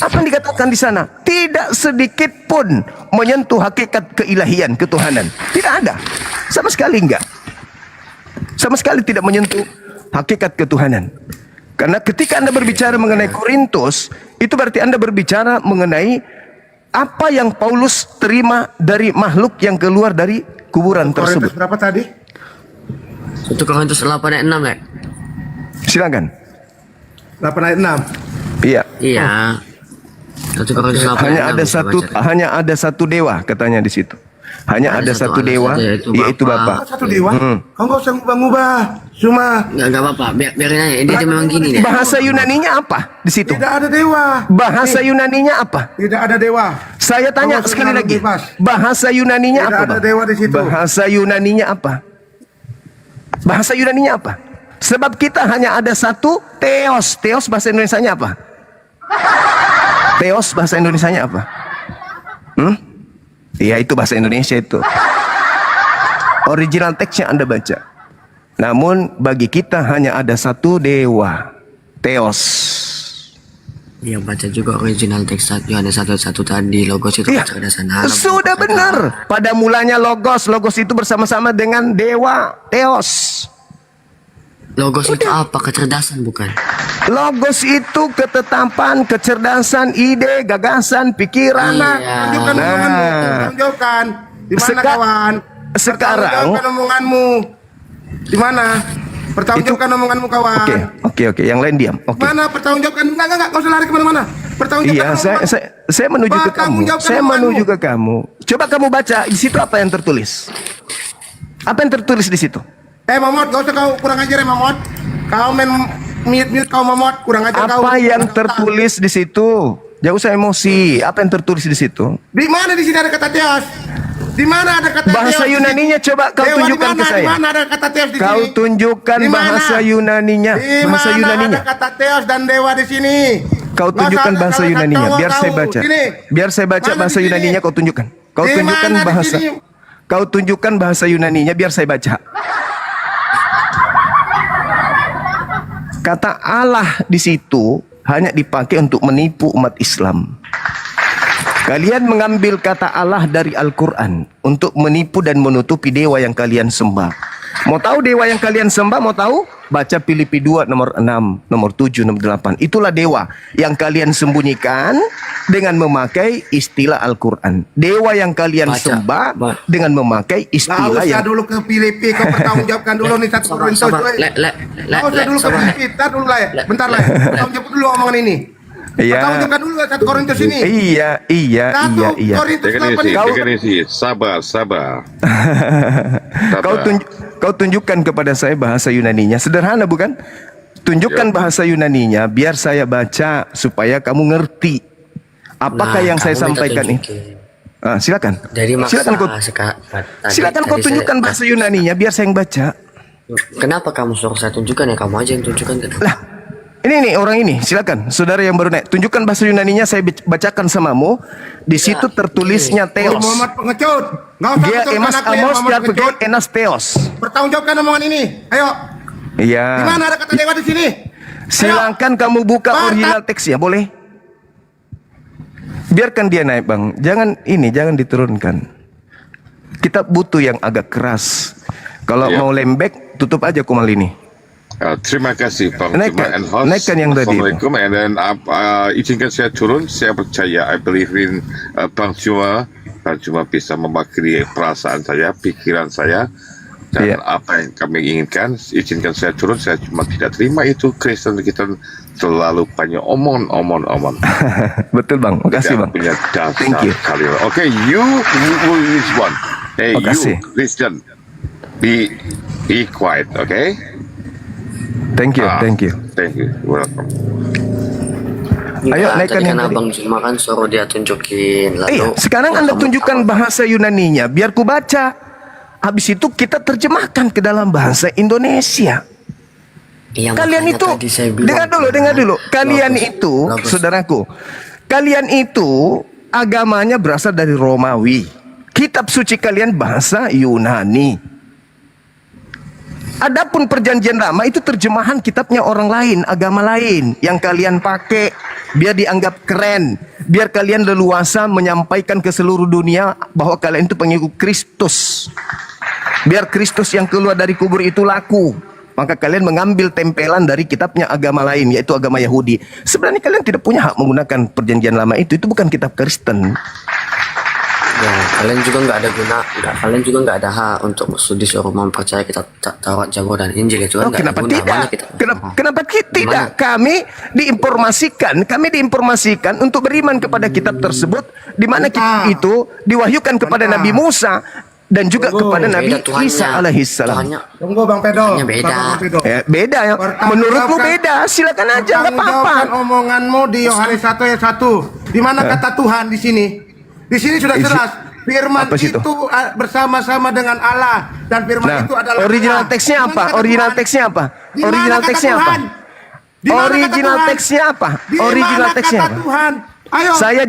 Apa yang dikatakan di sana? Tidak sedikit pun menyentuh hakikat keilahian, ketuhanan. Tidak ada. Sama sekali enggak. Sama sekali tidak menyentuh hakikat ketuhanan. Karena ketika Anda berbicara mengenai Korintus, itu berarti Anda berbicara mengenai apa yang Paulus terima dari makhluk yang keluar dari kuburan tersebut. Berapa tadi? 1 Korintus 8:6, ya? Silakan. 8 ayat 6. Iya. Iya. 1 Korintus 8:6. Hanya ada satu dewa katanya di situ. Hanya ada satu dewa, yaitu Bapa. Satu dewa. Kau nggak usah ngubah-ngubah. Cuma Nggak apa-apa, biarin aja. Dia memang gini deh. Bahasa Yunaninya apa di situ? tidak ada dewa. Bahasa Yunaninya apa? Tidak ada dewa. Saya tanya Kau sekali harus lagi. bebas. Bahasa Yunaninya Tidak apa? ada Bang? dewa di situ. Bahasa Yunaninya apa? Bahasa Yunaninya apa? Sebab kita hanya ada satu Theos. Theos bahasa Indonesianya apa? Theos bahasa Indonesianya apa? Iya, itu bahasa Indonesia itu. Original teksnya Anda baca. Namun bagi kita hanya ada satu dewa, Theos. Yang baca juga original teks Yohanes 1:1 tadi. Logos itu Iya, kecerdasan alam. sudah benar. Pada mulanya Logos itu bersama-sama dengan dewa, Theos. Logos itu apa? Kecerdasan, bukan? Logos itu ketetapan, kecerdasan, ide, gagasan, pikiran. Tunjukkan omonganmu. Tunjukkan. Di mana kawan? Sekarang. Pertanggungjawabkan omonganmu. Di mana? Pertanggungjawabkan omonganmu kawan. Oke. Yang lain diam. Oke. Mana pertanggungjawabkan? Enggak usah lari kemana-mana. Pertanggungjawabkan. Iya, saya menuju ke kamu. Saya menuju ke kamu. Coba kamu baca di situ apa yang tertulis. Apa yang tertulis di situ? Mamot, gak usah kau kurang ajar ya Mamot. Kau main mute kau Mamot, kurang ajar kau. Apa yang tertulis di situ? Jangan usah emosi. Apa yang tertulis di situ? Di mana di sini ada kata teos? Di mana ada kata Bahasa teos? Yunaninya coba kau Dewa, tunjukkan ke saya. Di mana ada kata teos di Kau sini? tunjukkan Di mana? bahasa Yunaninya. Di Bahasa mana Yunaninya. ada kata teos dan dewa di sini? Kau tunjukkan bahasa Yunaninya. Biar saya baca. Biar saya baca bahasa Yunaninya. Kau tunjukkan. Kau Di tunjukkan mana di bahasa. sini? Kau tunjukkan bahasa Yunaninya. Biar saya baca. Kata Allah di situ hanya dipakai untuk menipu umat Islam. Kalian mengambil kata Allah dari Al-Quran untuk menipu dan menutupi dewa yang kalian sembah. Mau tahu dewa yang kalian sembah? Mau tahu? Baca Filipi 2 nomor 6, nomor 7, nomor 8. Itulah dewa yang kalian sembunyikan dengan memakai istilah Al-Quran. Dewa yang kalian sembah dengan memakai istilah Usah yang... dulu ke Filipi, kau pertanggungjawabkan dulu nih 1 Korintus. Kau usah dulu ke Filipi, tar dulu lah ya. Bentar lah ya. Pertanggungjawab dulu omongan ini. Iya. Pertanggungjawabkan dulu 1 Korintus ini. Iya. Korintus 8 Sabar. Kau tunjukkan kepada saya bahasa Yunaninya. Sederhana bukan? Tunjukkan bahasa Yunaninya biar saya baca supaya kamu ngerti apakah yang saya sampaikan ini. Silakan. Silakan kau tunjukkan bahasa Yunaninya biar saya yang baca. Kenapa kamu suruh saya tunjukkan ya? Kamu aja yang tunjukkan. Lah, ini nih orang ini. Silakan, saudara yang baru naik. Tunjukkan bahasa Yunaninya, saya bacakan samamu. Di situ tertulisnya teos. Muhammad pengecut. Nggak usah Dia betulkan emas aku ya, amos Muhammad dia pengecut. pergi enas teos. Pertanggungjawabkan omongan ini. Ayo. Iya. Di mana ada kata dewa di sini? Silakan kamu buka original teksnya, boleh? Biarkan dia naik, Bang. Jangan diturunkan. Kita butuh yang agak keras. Kalau mau lembek, tutup aja kumal ini. Terima kasih Bang Naikkan, Juma and host. naikkan yang tadi. Assalamualaikum. And then izinkan saya turun. Saya percaya, I believe in Bang Juma. Bang Juma bisa mewakili perasaan saya, pikiran saya, dan apa yang kami inginkan. Izinkan saya turun. Saya cuma tidak terima itu. Kristen kita terlalu banyak omong. Betul Bang, makasih Bang. Punya dasar. Thank you. Okay, you which one? Hey, Makasih. you Christian, be quiet, okay? Thank you. Welcome. Ayo naikkan yang tadi. Abang cuma kan suruh dia tunjukin. Lalu Sekarang Anda tunjukkan bahasa Yunaninya biar ku baca. Habis itu kita terjemahkan ke dalam bahasa Indonesia. Kalian itu dengar dulu. Kalian itu, saudaraku, kalian itu agamanya berasal dari Romawi. Kitab suci kalian bahasa Yunani. Adapun perjanjian lama itu terjemahan kitabnya orang lain, agama lain yang kalian pakai biar dianggap keren, biar kalian leluasa menyampaikan ke seluruh dunia bahwa kalian itu pengikut Kristus. Biar Kristus yang keluar dari kubur itu laku, maka kalian mengambil tempelan dari kitabnya agama lain, yaitu agama Yahudi. Sebenarnya kalian tidak punya hak menggunakan perjanjian lama itu bukan kitab Kristen. Ya, kalian juga nggak ada hak untuk disuruh mempercayai kitab Taurat, Zabur dan Injil itu kan. Kenapa tidak? Kenapa tidak? Kami diinformasikan untuk beriman kepada kitab tersebut, di mana kitab itu diwahyukan kepada Nabi Musa dan juga kepada Nabi Isa alaihissalam. Tunggu Bang Pedro. Beda ya. Menurutmu beda, silakan aja, nggak apa-apa. Omonganmu di Yohanes 1 ayat 1. Di mana kata Tuhan di sini? Di sini sudah jelas. Firman itu bersama-sama dengan Allah dan firman itu adalah original teksnya apa? Original teksnya apa? Original teksnya apa? Original teksnya apa? Original teksnya apa? Ayo. Saya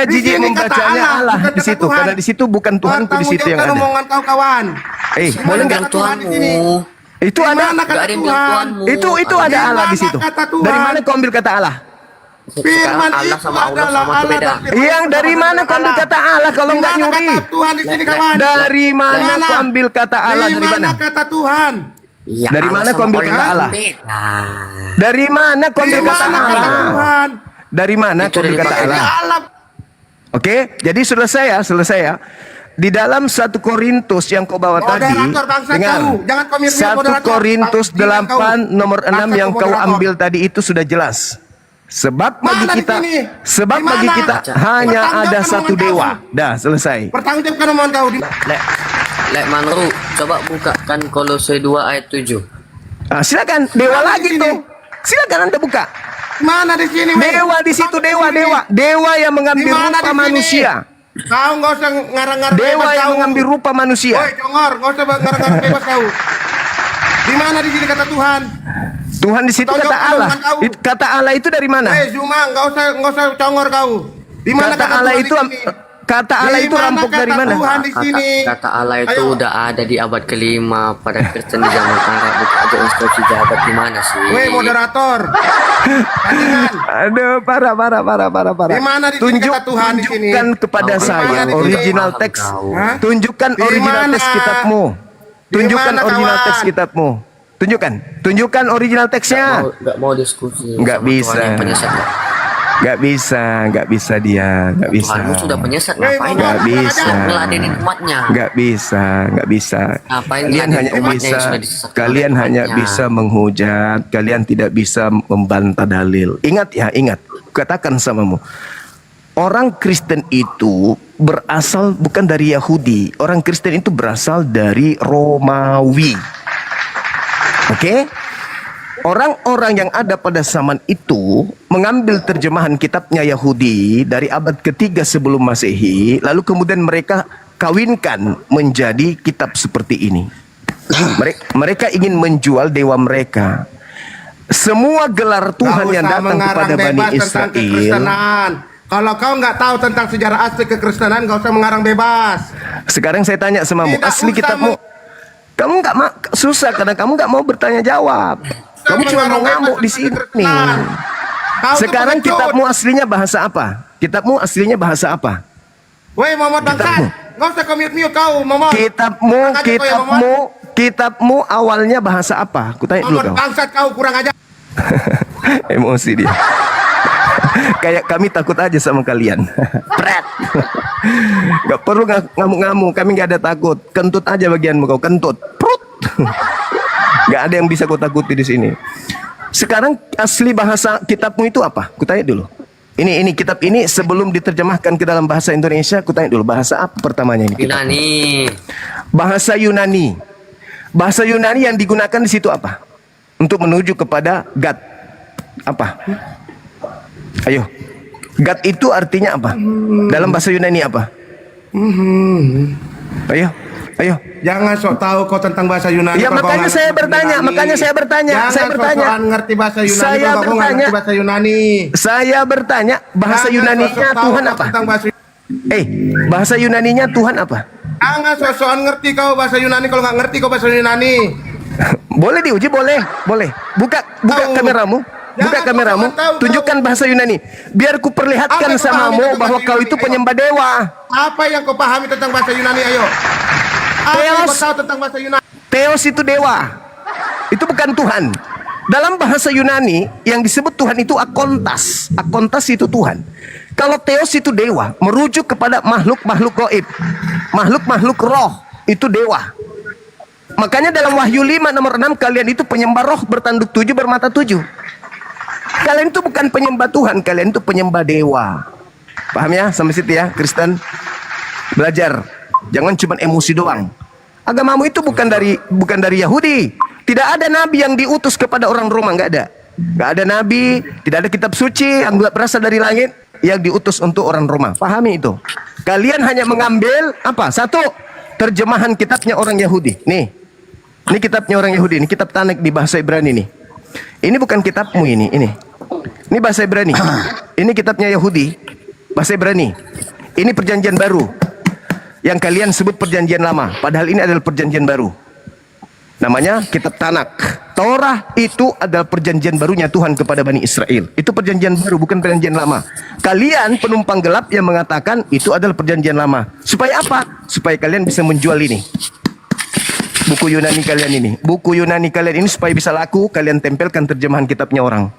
jijik membacanya Allah di situ karena di situ bukan Tuhanku di situ yang ada. Omongan kau kawan. Boleh nggak Tuhanmu? Itu ada. Itu ada Allah di situ. Dari mana kau ambil kata Allah? Firman Allah sama Allah sama beda. Yang dari mana kau ambil kata Allah kalau nggak nyuri? Tuhan di sini kawan. Dari mana kau ambil kata Allah? Dari mana? Kata Tuhan. Ya, dari mana kau ambil kata Allah? Dari mana kau ambil kata Allah? Dari mana kau ambil kata Allah? Oke, jadi selesai ya. Di dalam 1 Korintus yang kau bawa tadi, dengar, 1 Korintus 8 nomor 6 yang kau ambil tadi itu sudah jelas. Sebab bagi kita hanya ada satu dewa. Dah selesai. Pertanggungjawabkan omongan kau. Lek Manru, coba bukakan Kolose 2 ayat 7. Silakan, dewa lagi tuh. Silakan Anda buka. Mana di sini? Dewa di situ, dewa yang mengambil rupa manusia. Kau nggak usah ngarang-ngarang Dewa bebas yang kau. mengambil rupa manusia. Woi, congor, nggak usah ngarang-ngarang bebas kau. Di mana di sini kata Tuhan? Tuhan di situ kata Allah. Kata Allah itu dari mana? Zuma, nggak usah congor kau. Di mana Kata Allah itu kata Allah itu rampok dari mana? Tuhan di sini. Kata Allah itu udah ada di abad kelima pada Kristen di zaman Arab. Buka aja instruksi jabat di mana sih? Woi, moderator. Aduh, parah. Di mana di sini kata Tuhan di sini? Tunjukkan kepada saya original teks. Tunjukkan original teks kitabmu. Tunjukkan original teks kitabmu. Tunjukkan original teksnya. Nggak mau diskusi. Nggak sama bisa. Tuhan yang penyesat. Nggak bisa dia, nggak bisa. Tuhanmu sudah penyesat, ngapain? Nggak bisa. Ngeladenin umatnya. Nggak bisa. Ngapain Kalian ngeladenin hanya umatnya yang bisa, sudah disesatkan kalian oleh hanya umatnya? bisa menghujat. Kalian tidak bisa membantah dalil. Ingat, katakan samamu. Orang Kristen itu berasal bukan dari Yahudi. Orang Kristen itu berasal dari Romawi. Oke? Orang-orang yang ada pada zaman itu mengambil terjemahan kitabnya Yahudi dari abad ketiga sebelum Masehi, lalu kemudian mereka kawinkan menjadi kitab seperti ini. Mereka ingin menjual dewa mereka. Semua gelar Tuhan yang datang kepada Bani Israel. Kalau kau nggak tahu tentang sejarah asli kekristenan, nggak usah mengarang bebas. Sekarang saya tanya samamu, Tidak asli usah kitabmu. Kamu nggak susah karena kamu nggak mau bertanya jawab. Kamu cuma mau ngamuk di sini. Sekarang kitabmu aslinya bahasa apa? Kitabmu aslinya bahasa apa? Woi, Momot bangsat. Nggak usah mute kau, Momot. Kitabmu awalnya bahasa apa? Kutanya dulu Momot kau. bangsat kau, kurang aja. Emosi dia. Kayak kami takut aja sama kalian. Pret. Gak perlu ngamuk-ngamuk. Kami gak ada takut. Kentut aja bagianmu kau. Kentut. Prut. Gak ada yang bisa kau takuti di sini. Sekarang asli bahasa kitabmu itu apa? Kutanya dulu. Ini kitab ini sebelum diterjemahkan ke dalam bahasa Indonesia, kutanya dulu bahasa apa pertamanya ini? Yunani. Bahasa Yunani. Bahasa Yunani yang digunakan di situ apa? Untuk menuju kepada God. Apa? Ayo. God itu artinya apa? Dalam bahasa Yunani apa? Ayo. Jangan sok tahu kau tentang bahasa Yunani. Ya makanya saya bertanya, Jangan ngerti bahasa Yunani. Bahasa Yunani. Saya bertanya, bahasa Yunaninya Tuhan apa? Bahasa Yunaninya Tuhan apa? Jangan sok-sokan ngerti kau bahasa Yunani kalau nggak ngerti kau bahasa Yunani. Boleh diuji, boleh. Buka kameramu. Buka kameramu, tunjukkan bahasa Yunani. Biar ku perlihatkan samamu bahwa kau itu penyembah dewa. Apa yang kau pahami tentang bahasa Yunani, ayo? Apa yang kau tahu tentang bahasa Yunani? Theos itu dewa. Itu bukan Tuhan. Dalam bahasa Yunani yang disebut Tuhan itu akontas. Akontas itu Tuhan. Kalau Theos itu dewa, merujuk kepada makhluk-makhluk gaib. Makhluk-makhluk roh itu dewa. Makanya dalam Wahyu 5 nomor 6 kalian itu penyembah roh bertanduk 7 bermata 7. Kalian itu bukan penyembah Tuhan, kalian itu penyembah dewa. Paham ya sampai situ ya, Kristen? Belajar. Jangan cuma emosi doang. Agamamu itu bukan dari Yahudi. Tidak ada nabi yang diutus kepada orang Roma, enggak ada. Enggak ada nabi, tidak ada kitab suci yang berasal dari langit yang diutus untuk orang Roma. Pahami itu. Kalian hanya mengambil apa? Satu, terjemahan kitabnya orang Yahudi. Nih. Ini kitabnya orang Yahudi, ini kitab Tanak di bahasa Ibrani nih. Ini bukan kitabmu ini. Ini bahasa Ibrani. Ini kitabnya Yahudi, bahasa Ibrani. Ini perjanjian baru. Yang kalian sebut perjanjian lama, padahal ini adalah perjanjian baru. Namanya kitab Tanak. Torah itu adalah perjanjian barunya Tuhan kepada Bani Israel. Itu perjanjian baru, bukan perjanjian lama. Kalian penumpang gelap yang mengatakan itu adalah perjanjian lama. Supaya apa? Supaya kalian bisa menjual ini. Buku Yunani kalian ini. Buku Yunani kalian ini supaya bisa laku, kalian tempelkan terjemahan kitabnya orang.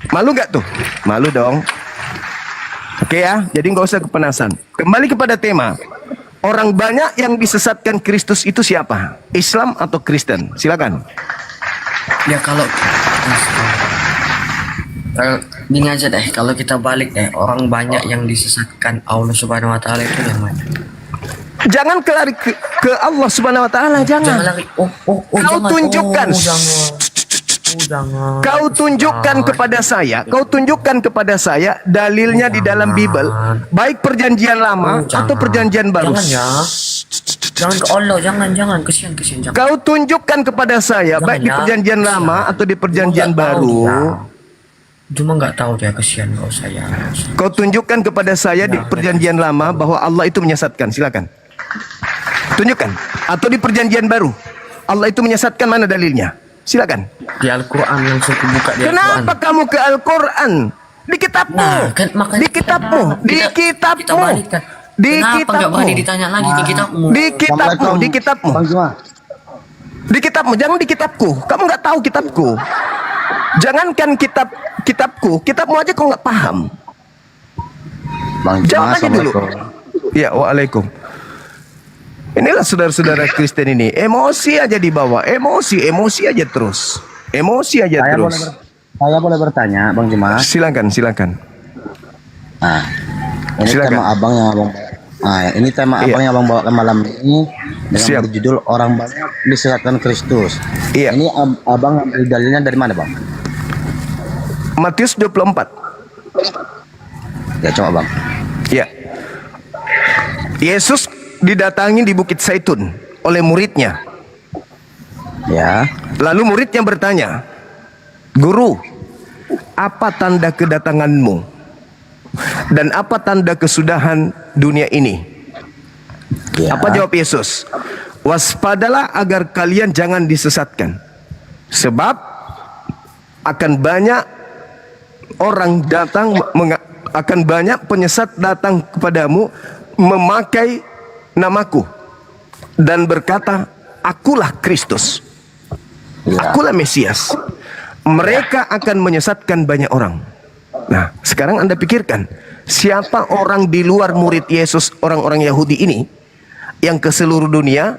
Malu gak tuh? Malu dong. Oke ya, jadi nggak usah kepanasan. Kembali kepada tema. Orang banyak yang disesatkan Kristus itu siapa? Islam atau Kristen? Silakan. Ya kalau gini aja deh, kalau kita balik deh, orang banyak yang disesatkan Allah Subhanahu wa taala itu yang mana? Jangan lari ke Allah Subhanahu wa taala, jangan. lari. Kau jangan. Tunjukkan. Jangan. Kau tunjukkan kepada saya dalilnya di dalam Bible, baik perjanjian lama atau perjanjian baru. Jangan ya. Jangan ke Allah, jangan, kesian jangan. Kau tunjukkan kepada saya Jangan baik di ya. perjanjian lama atau di perjanjian Cuma nggak tahu baru. dia. Cuma nggak tahu dia, kesian kau saya. Kau tunjukkan kepada saya di perjanjian lama bahwa Allah itu menyesatkan. Silakan. Tunjukkan. Atau di perjanjian baru Allah itu menyesatkan, mana dalilnya? Silakan. Di Al-Quran langsung buka di Kenapa Al-Quran. kamu ke Al-Quran? Di kitabmu. Nah, kan makanya Di kitabmu. Di kita kitabmu. balikan. Di Kenapa nggak kitabmu. berani ditanya lagi di kitabmu? Di kitabmu. Di kitabmu. Bang Juma. Di kitabmu, jangan di kitabku. Kamu nggak tahu kitabku. Jangankan kitabmu aja kau nggak paham. Bang Juma, Jawab aja dulu. Assalamualaikum. Ya, waalaikum. Inilah saudara-saudara Kristen ini, emosi aja dibawa, emosi aja terus, emosi aja terus. Saya boleh bertanya, Bang Juma? Silakan. Nah, ini Silakan. tema abang yang abang. Nah, ini tema Iya. abang yang abang bawakan malam ini dengan Siap. berjudul orang banyak disesatkan Kristus. Iya. Ini abang ambil dalilnya dari mana, Bang? Matius 24. Ya, coba, Bang. Ya. Yesus didatangi di Bukit Zaitun oleh muridnya. Ya. Lalu muridnya bertanya, "Guru, apa tanda kedatanganmu? Dan apa tanda kesudahan dunia ini?" Ya. Apa jawab Yesus? "Waspadalah agar kalian jangan disesatkan. Sebab akan banyak orang datang, akan banyak penyesat datang kepadamu memakai namaku dan berkata, akulah Kristus, akulah Mesias. Mereka akan menyesatkan banyak orang." Nah, sekarang Anda pikirkan, siapa orang di luar murid Yesus, orang-orang Yahudi ini, yang ke seluruh dunia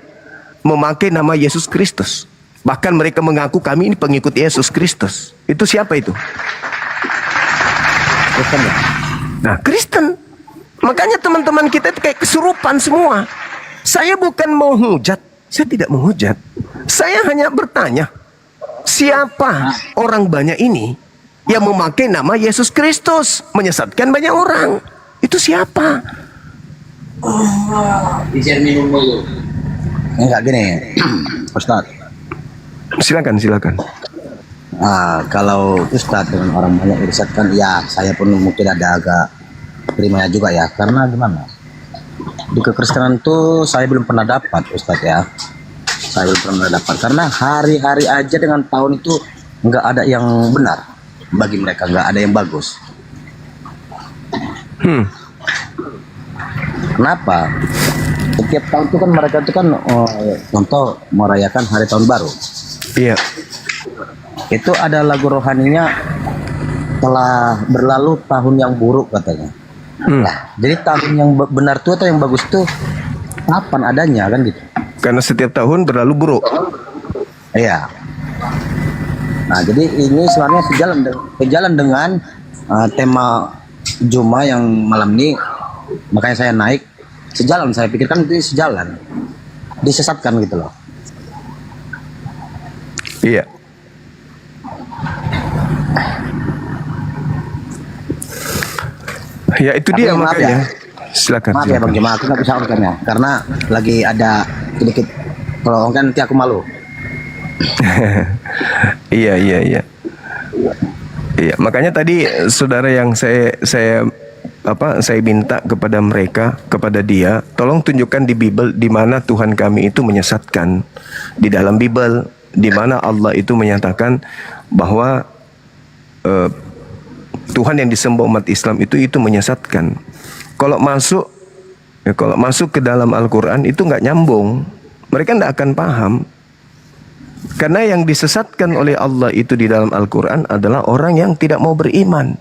memakai nama Yesus Kristus. Bahkan mereka mengaku kami ini pengikut Yesus Kristus. Itu siapa itu? Kristen, ya? Nah, Kristen. Makanya teman-teman kita itu kayak kesurupan semua. Saya bukan mau hujat, saya tidak menghujat. Saya hanya bertanya, siapa orang banyak ini yang memakai nama Yesus Kristus menyesatkan banyak orang? Itu siapa? Enggak gini, Ustaz. Silakan. Nah, kalau Ustaz dengan orang banyak disesatkan, ya saya pun mungkin ada agak terimanya juga ya. Karena gimana? Di kekristenan tuh saya belum pernah dapat, Ustaz ya. Saya belum pernah dapat karena hari-hari aja dengan tahun itu nggak ada yang benar bagi mereka, nggak ada yang bagus. Kenapa? Setiap tahun itu kan mereka itu kan contoh merayakan hari tahun baru. Iya. Itu ada lagu rohaninya, telah berlalu tahun yang buruk katanya. Nah, jadi tahun yang benar tuh atau yang bagus tuh kapan adanya kan gitu? Karena setiap tahun berlalu buruk. Iya. Nah, jadi ini sebenarnya sejalan dengan tema Juma yang malam ini, makanya saya naik. Sejalan, saya pikirkan itu sejalan. Disesatkan gitu loh. Iya. Ya itu Tapi dia maaf makanya. ya. Silakan. Maaf ya Bang Juma, aku nggak bisa urutkannya karena lagi ada sedikit, kalau kan nanti aku malu. Iya. Iya, makanya tadi saudara yang saya minta kepada mereka, kepada dia, tolong tunjukkan di Bible di mana Tuhan kami itu menyesatkan. Di dalam Bible di mana Allah itu menyatakan bahwa Tuhan yang disembah umat Islam itu menyesatkan. Kalau masuk ke dalam Al-Quran itu nggak nyambung, mereka nggak akan paham. Karena yang disesatkan oleh Allah itu di dalam Al-Quran adalah orang yang tidak mau beriman,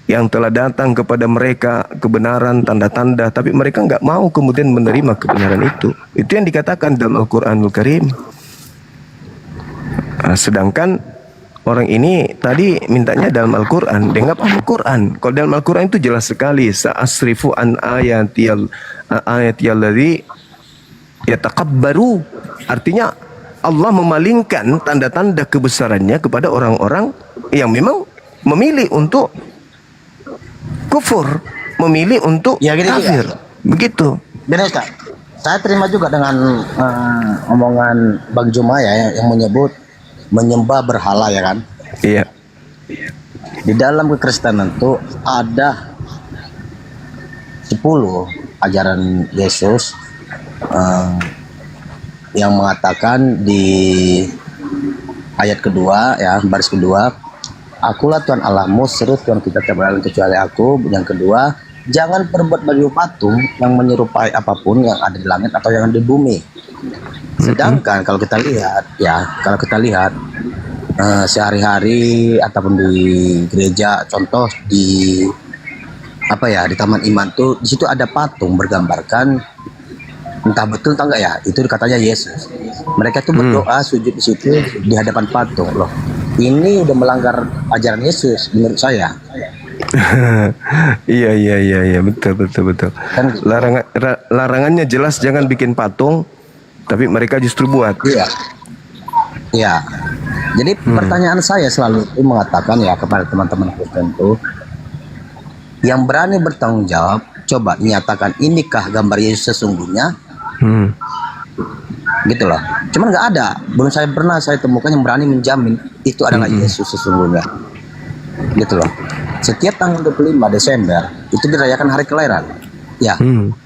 yang telah datang kepada mereka kebenaran, tanda-tanda, tapi mereka nggak mau kemudian menerima kebenaran itu. Itu yang dikatakan dalam Al-Quranul Karim. Sedangkan orang ini tadi mintanya dalam Al-Quran, dia nggak paham Al-Quran. Kalau dalam Al-Quran itu jelas sekali, sa'asrifu an ayatiyal ladzi yatakabbaru, artinya Allah memalingkan tanda-tanda kebesarannya kepada orang-orang yang memang memilih untuk kufur, memilih untuk Ya, gini, kafir. Begitu. Gini Ustaz, saya terima juga dengan omongan Bang Juma ya yang menyebut menyembah berhala ya kan. Iya. Di dalam kekristenan itu ada 10 ajaran Yesus yang mengatakan di ayat kedua ya, baris kedua, akulah Tuhan Allahmu, seru Tuhan kita tiada lain kecuali aku. Yang kedua, jangan perbuat bagi patung yang menyerupai apapun yang ada di langit atau yang ada di bumi. Sedangkan kalau kita lihat sehari-hari ataupun di gereja, contoh di di Taman Iman tuh, di situ ada patung bergambarkan, entah betul entah enggak ya, itu katanya Yesus. Mereka tuh berdoa sujud di situ di hadapan patung. Loh, ini udah melanggar ajaran Yesus menurut saya. Iya, betul. Kan, Larangannya jelas, jangan bikin patung, tapi mereka justru buat. Iya. Jadi pertanyaan saya selalu itu mengatakan ya kepada teman-teman Kristen itu, yang berani bertanggung jawab, coba nyatakan inikah gambar Yesus sesungguhnya? Gitu loh. Cuman nggak ada, belum saya temukan yang berani menjamin itu adalah Yesus sesungguhnya. Gitu loh. Setiap tanggal 25 Desember itu dirayakan hari kelahiran. Ya,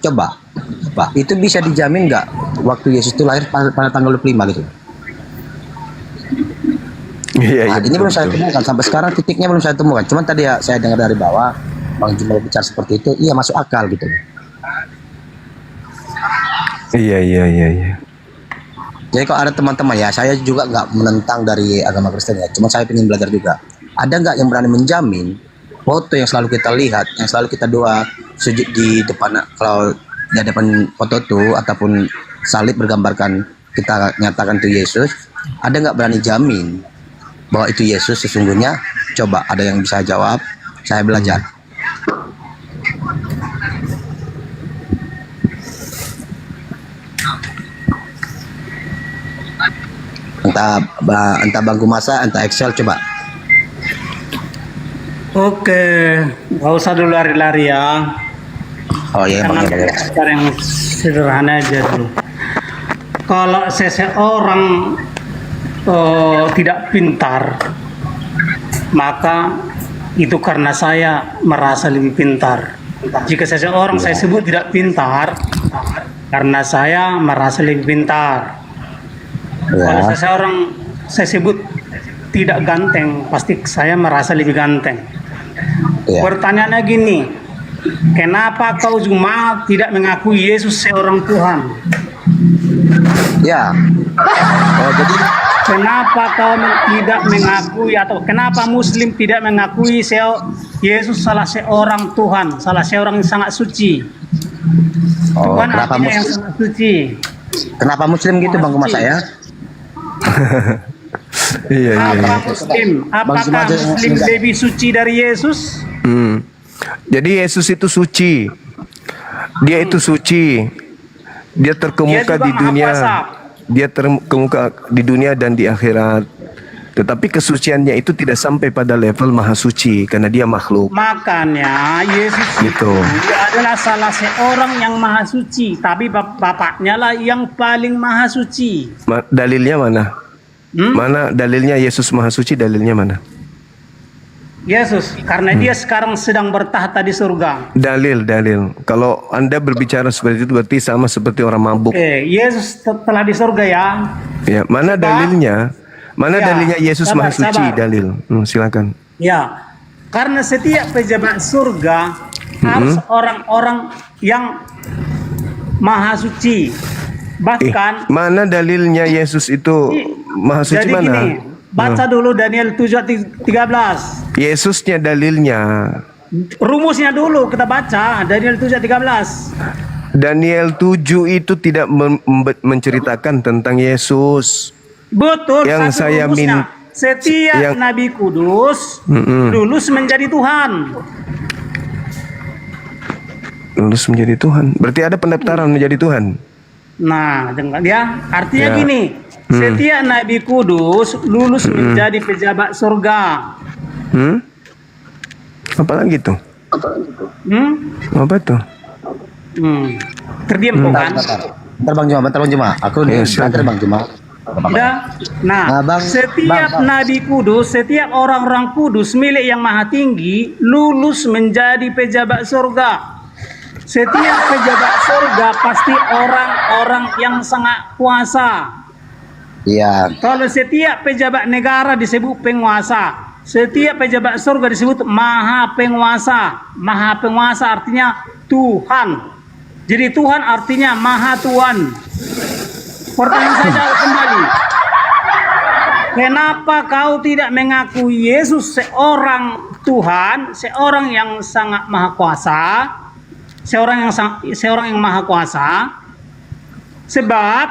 coba itu bisa dijamin nggak waktu Yesus itu lahir pada tanggal 25 gitu? Iya, ini belum saya temukan sampai sekarang, titiknya belum saya temukan. Cuman tadi ya saya dengar dari bawah Bang Juma bicara seperti itu, iya masuk akal gitu. Iya. Jadi kalau ada teman-teman ya, saya juga nggak menentang dari agama Kristen ya, cuma saya ingin belajar juga. Ada nggak yang berani menjamin foto yang selalu kita lihat, yang selalu kita doa sujud di depan, kalau di depan foto itu ataupun salib bergambarkan kita nyatakan itu Yesus, ada nggak berani jamin bahwa itu Yesus sesungguhnya? Coba ada yang bisa jawab, saya belajar. Entah Bang Gumasa, entah Excel, coba. Oke, nggak usah dulu lari-lari ya. Oh iya, Bang. Cara yang sederhana aja dulu. Kalau seseorang tidak pintar, maka itu karena saya merasa lebih pintar. Jika seseorang saya sebut tidak pintar, karena saya merasa lebih pintar. Kalau seseorang saya sebut tidak ganteng, pasti saya merasa lebih ganteng. Pertanyaannya gini, kenapa kau Juma tidak mengakui Yesus seorang Tuhan? Ya. Oh, jadi kenapa kau tidak mengakui, atau kenapa Muslim tidak mengakui Yesus salah seorang Tuhan, salah seorang yang sangat suci? Oh, Tuhan kenapa artinya yang sangat suci. Kenapa Muslim gitu Bang Gumasa ya? Iya. Apakah Muslim lebih suci dari Yesus? Jadi Yesus itu suci. Dia itu suci. Dia terkemuka di dunia. Dia terkemuka di dunia dan di akhirat. Tetapi kesuciannya itu tidak sampai pada level maha suci karena dia makhluk. Makanya Yesus itu adalah salah seorang yang maha suci, tapi bapaknya lah yang paling maha suci. Dalilnya mana? Mana dalilnya Yesus maha suci? Dalilnya mana? Yesus, karena dia sekarang sedang bertahta di surga. Dalil. Kalau Anda berbicara seperti itu berarti sama seperti orang mabuk. Yesus telah di surga ya. Ya, mana dalilnya? Mana dalilnya Yesus maha suci? Dalil. Silakan. Ya, karena setiap pejabat surga harus orang-orang yang maha suci. Bahkan mana dalilnya Yesus itu maha suci? jadi mana? Gini, baca dulu Daniel 7:13. Yesusnya dalilnya. Rumusnya dulu kita baca Daniel 7:13. Daniel 7 itu tidak menceritakan tentang Yesus. Betul. Yang saya minta, setiap nabi kudus lulus menjadi Tuhan. Lulus menjadi Tuhan. Berarti ada pendaftaran menjadi Tuhan. Nah, dengar ya. Artinya Ya. gini, setiap nabi kudus lulus menjadi pejabat surga. Apa lagi tuh? Apa tuh? Terdiam kok kan? Bentar Bang Juma. Aku bentar Bang Juma. Udah. Nah, setiap nabi kudus, setiap orang-orang kudus milik yang maha tinggi lulus menjadi pejabat surga. Setiap pejabat surga pasti orang-orang yang sangat kuasa. Iya. Kalau setiap pejabat negara disebut penguasa, setiap pejabat surga disebut maha penguasa. Maha penguasa artinya Tuhan. Jadi Tuhan artinya maha Tuhan. Pertanyaan saya jawab kembali. Kenapa kau tidak mengakui Yesus seorang Tuhan, seorang yang sangat maha kuasa, seorang yang maha kuasa? Sebab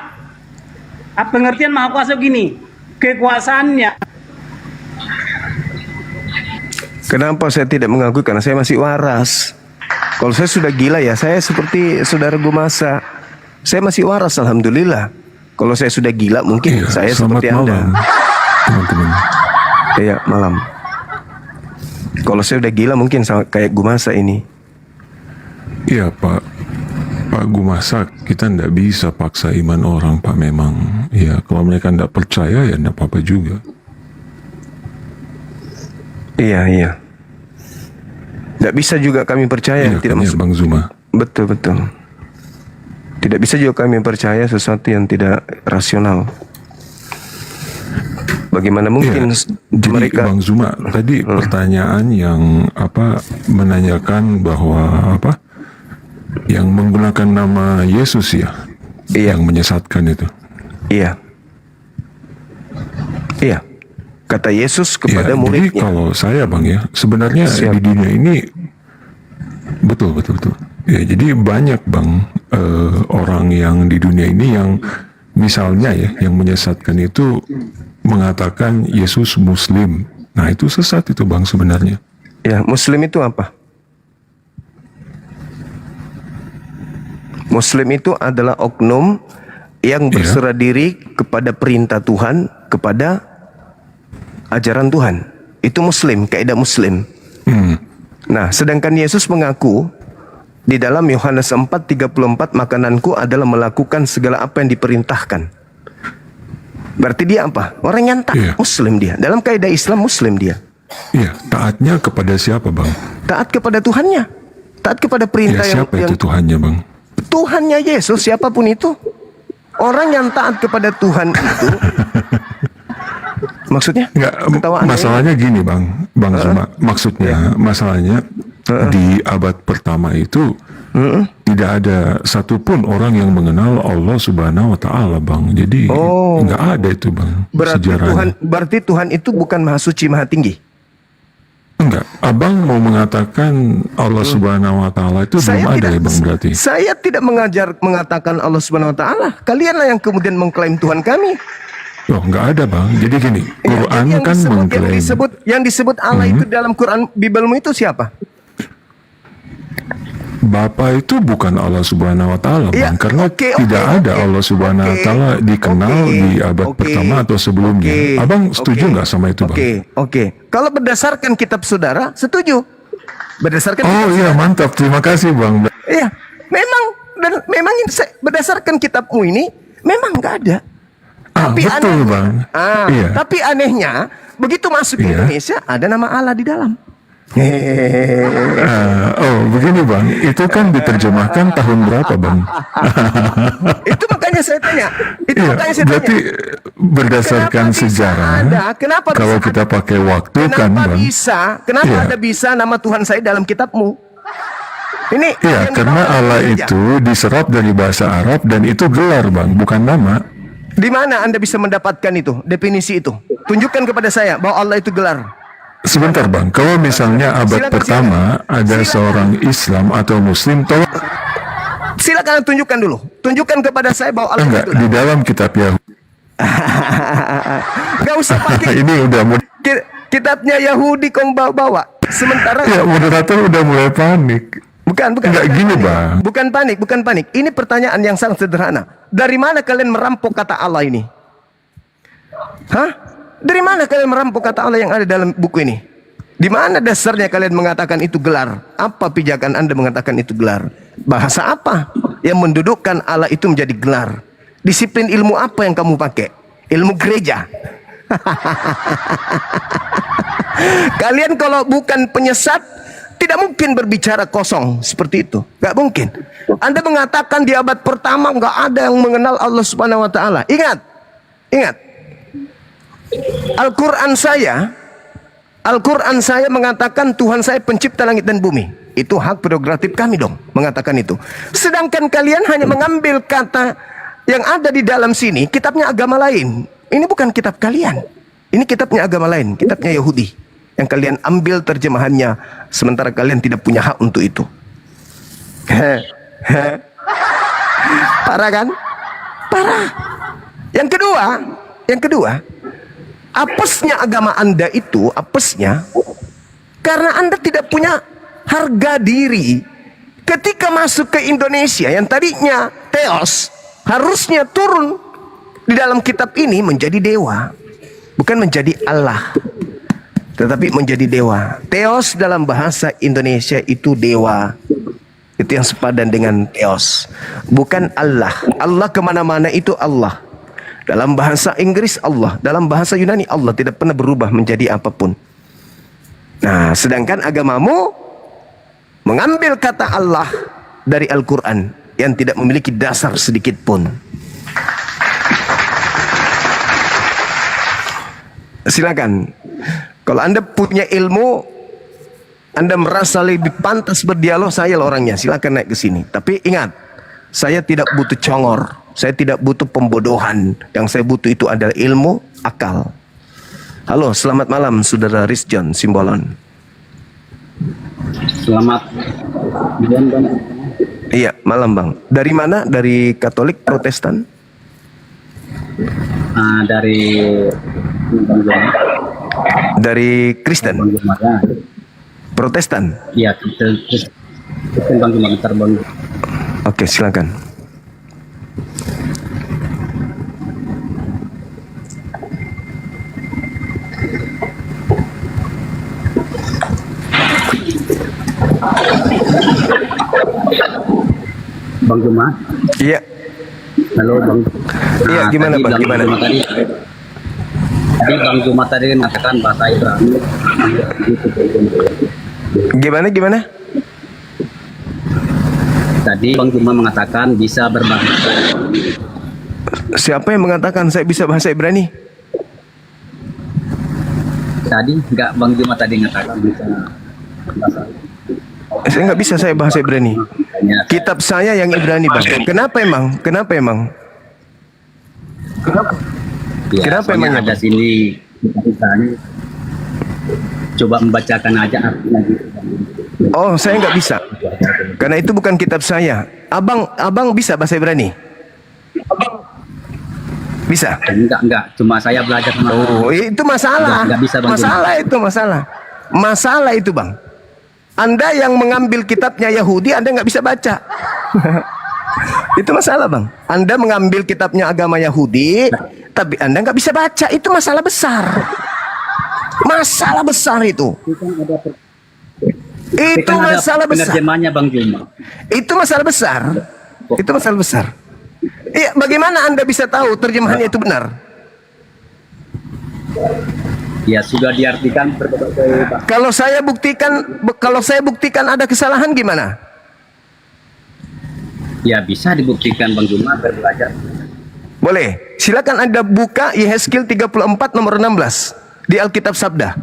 pengertian maha kuasa begini, kekuasaannya. Kenapa saya tidak mengakui? Karena saya masih waras. Kalau saya sudah gila ya, saya seperti saudara Gumasa. Saya masih waras, alhamdulillah. Kalau saya sudah gila, mungkin saya seperti Anda. Teman-teman. Iya, malam. Kalau saya udah gila, mungkin kayak Gumasa ini. Iya Pak Gumasa, kita ndak bisa paksa iman orang Pak. Memang ya, kalau mereka ndak percaya ya ndak apa-apa juga. Iya. Tidak bisa juga kami percaya. Iya, tidak masuk. Bang Zuma. Betul. Tidak bisa juga kami percaya sesuatu yang tidak rasional. Bagaimana mungkin Jadi mereka? Bang Zuma, tadi pertanyaan yang menanyakan bahwa yang menggunakan nama Yesus ya, yang menyesatkan itu. Iya. Kata Yesus kepada Ya, muridnya. jadi kalau saya Bang ya, sebenarnya di dunia ini betul. Ya, jadi banyak Bang orang yang di dunia ini yang misalnya ya, yang menyesatkan itu mengatakan Yesus Muslim. Nah itu sesat itu Bang sebenarnya. Ya, Muslim itu apa? Muslim itu adalah oknum yang berserah diri kepada perintah Tuhan, kepada ajaran Tuhan. Itu Muslim, kaidah Muslim. Nah, sedangkan Yesus mengaku di dalam Yohanes 4:34, makananku adalah melakukan segala apa yang diperintahkan. Berarti dia apa? Orang yang taat, Muslim dia. Dalam kaidah Islam, Muslim dia. Iya, taatnya kepada siapa Bang? Taat kepada Tuhannya. Taat kepada perintah Siapa itu Tuhannya Bang? Tuhannya Yesus, siapapun itu. Orang yang taat kepada Tuhan itu maksudnya? Masalahnya gini Bang Zuma. Maksudnya masalahnya di abad pertama itu tidak ada satupun orang yang mengenal Allah Subhanahu Wa Taala Bang. Jadi nggak ada itu Bang. Berarti Tuhan itu bukan maha suci, maha tinggi. Enggak, Abang mau mengatakan Allah Subhanahu Wa Taala itu belum ada ya Bang berarti? Saya tidak mengatakan Allah Subhanahu Wa Taala. Kalianlah yang kemudian mengklaim Tuhan kami. Loh, nggak ada Bang. Jadi gini, Quran kan mengklaim. Yang disebut Allah itu dalam Quran Bibelmu itu siapa? Bapa itu bukan Allah Subhanahu Wa Taala Bang, karena tidak ada Allah Subhanahu Wa Taala dikenal di abad pertama atau sebelumnya. Abang setuju nggak sama itu Bang? Oke. Kalau berdasarkan kitab saudara, setuju. Berdasarkan iya mantap, terima kasih Bang. Iya, memang berdasarkan kitabmu ini memang nggak ada. Tapi betul Bang. Iya. Tapi anehnya begitu masuk ke Indonesia ada nama Allah di dalam. Begini Bang, itu kan diterjemahkan tahun berapa Bang? Itu makanya saya tanya. Berarti berdasarkan sejarah. Kalau kita pakai waktu kan Bang. Kenapa ada bisa nama Tuhan saya dalam kitabmu? Ini. Iya, karena Allah itu diserap dari bahasa Arab dan itu gelar Bang, bukan nama. Di mana Anda bisa mendapatkan itu, definisi itu? Tunjukkan kepada saya bahwa Allah itu gelar. Sebentar Bang, kalau misalnya abad pertama ada seorang Islam atau Muslim, tolong. Silakan tunjukkan dulu. Tunjukkan kepada saya bahwa Allah itu di dalam kitab Yahudi. Gak usah pakai. Ini udah kitabnya Yahudi kau bawa. Sementara ya moderator udah mulai panik. Bukan. Enggak gini, Bang. Bukan panik. Ini pertanyaan yang sangat sederhana. Dari mana kalian merampok kata Allah ini? Hah? Dari mana kalian merampok kata Allah yang ada dalam buku ini? Di mana dasarnya kalian mengatakan itu gelar? Apa pijakan Anda mengatakan itu gelar? Bahasa apa yang mendudukkan Allah itu menjadi gelar? Disiplin ilmu apa yang kamu pakai? Ilmu gereja. Kalian kalau bukan penyesat, tidak mungkin berbicara kosong seperti itu. Gak mungkin. Anda mengatakan di abad pertama gak ada yang mengenal Allah Subhanahu Wa Taala. Ingat. Al-Quran saya mengatakan Tuhan saya pencipta langit dan bumi. Itu hak prerogatif kami dong mengatakan itu. Sedangkan kalian hanya mengambil kata yang ada di dalam sini, kitabnya agama lain. Ini bukan kitab kalian. Ini kitabnya agama lain, kitabnya Yahudi. Yang kalian ambil terjemahannya, sementara kalian tidak punya hak untuk itu. Parah kan? Parah. Yang kedua, apesnya agama Anda itu, apesnya karena Anda tidak punya harga diri. Ketika masuk ke Indonesia yang tadinya teos, harusnya turun di dalam kitab ini menjadi dewa, bukan menjadi Allah, tetapi menjadi dewa. Theos dalam bahasa Indonesia itu dewa. Itu yang sepadan dengan theos, bukan Allah. Allah kemana-mana itu Allah. Dalam bahasa Inggris Allah, dalam bahasa Yunani Allah, tidak pernah berubah menjadi apapun. Nah, sedangkan agamamu mengambil kata Allah dari Al-Quran yang tidak memiliki dasar sedikit pun. Silakan. Kalau Anda punya ilmu, Anda merasa lebih pantas berdialog, saya lah orangnya. Silakan naik ke sini. Tapi ingat, saya tidak butuh congor, saya tidak butuh pembodohan. Yang saya butuh itu adalah ilmu, akal. Halo, selamat malam, Saudara Rizjon Simbolon. Selamat malam, Bang. Iya, malam Bang. Dari mana? Dari Katolik, Protestan? Dari Kristen, Protestan. Iya, Kristen Bang Bang. Oke, silakan. Bang Juma. Iya. Halo Bang. Iya, gimana Bang? Gimana? Tadi Bang Juma tadi mengatakan bahasa Ibrani. Gimana? Tadi Bang Juma mengatakan bisa berbahasa. Siapa yang mengatakan saya bisa bahasa Ibrani? Tadi enggak, Bang Juma tadi mengatakan bisa bahasa. Saya nggak bisa saya bahasa Ibrani. Kitab saya yang Ibrani Bang. Kenapa emang? Ya, Kenapa emangnya? Ada sini kita coba membacakan aja artinya gitu. Oh, saya nggak bisa. Karena itu bukan kitab saya. Abang bisa bahasa Ibrani? Bisa? Enggak. Cuma saya belajar. Oh, itu masalah. Enggak bisa, Bang. Masalah itu Bang. Anda yang mengambil kitabnya Yahudi, Anda nggak bisa baca. Itu masalah Bang. Anda mengambil kitabnya agama Yahudi, tapi Anda nggak bisa baca. Itu masalah besar. Masalah besar itu. Itu masalah besar. Penerjemahnya Bang Juma. Itu masalah besar. Itu masalah besar. Iya, bagaimana Anda bisa tahu terjemahannya itu benar? Ya sudah diartikan berbagai. Kalau saya buktikan ada kesalahan gimana? Ya bisa dibuktikan Bang Juma belajar. Boleh. Silakan Anda buka Yehezkiel 34 nomor 16 di Alkitab Sabda.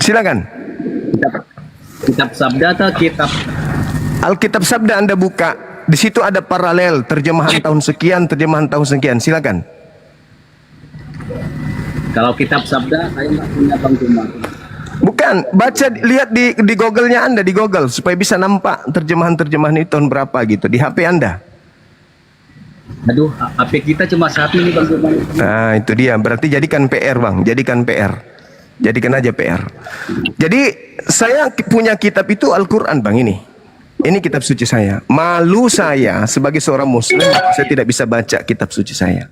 Silakan. Kitab Sabda atau kitab Alkitab Sabda Anda buka. Di situ ada paralel terjemahan tahun sekian, terjemahan tahun sekian. Silakan. Kalau kitab Sabda saya nggak punya Bang Juma. Bukan, baca, lihat di Google-nya Anda, di Google, supaya bisa nampak terjemahan-terjemahan itu tahun berapa gitu, di HP Anda. Aduh, HP kita cuma satu nih Bang Juma. Nah, itu dia, berarti jadikan PR Bang, jadikan PR. Jadikan aja PR. Jadi saya punya kitab itu Al-Quran bang ini. Ini kitab suci saya. Malu saya sebagai seorang muslim, saya tidak bisa baca kitab suci saya.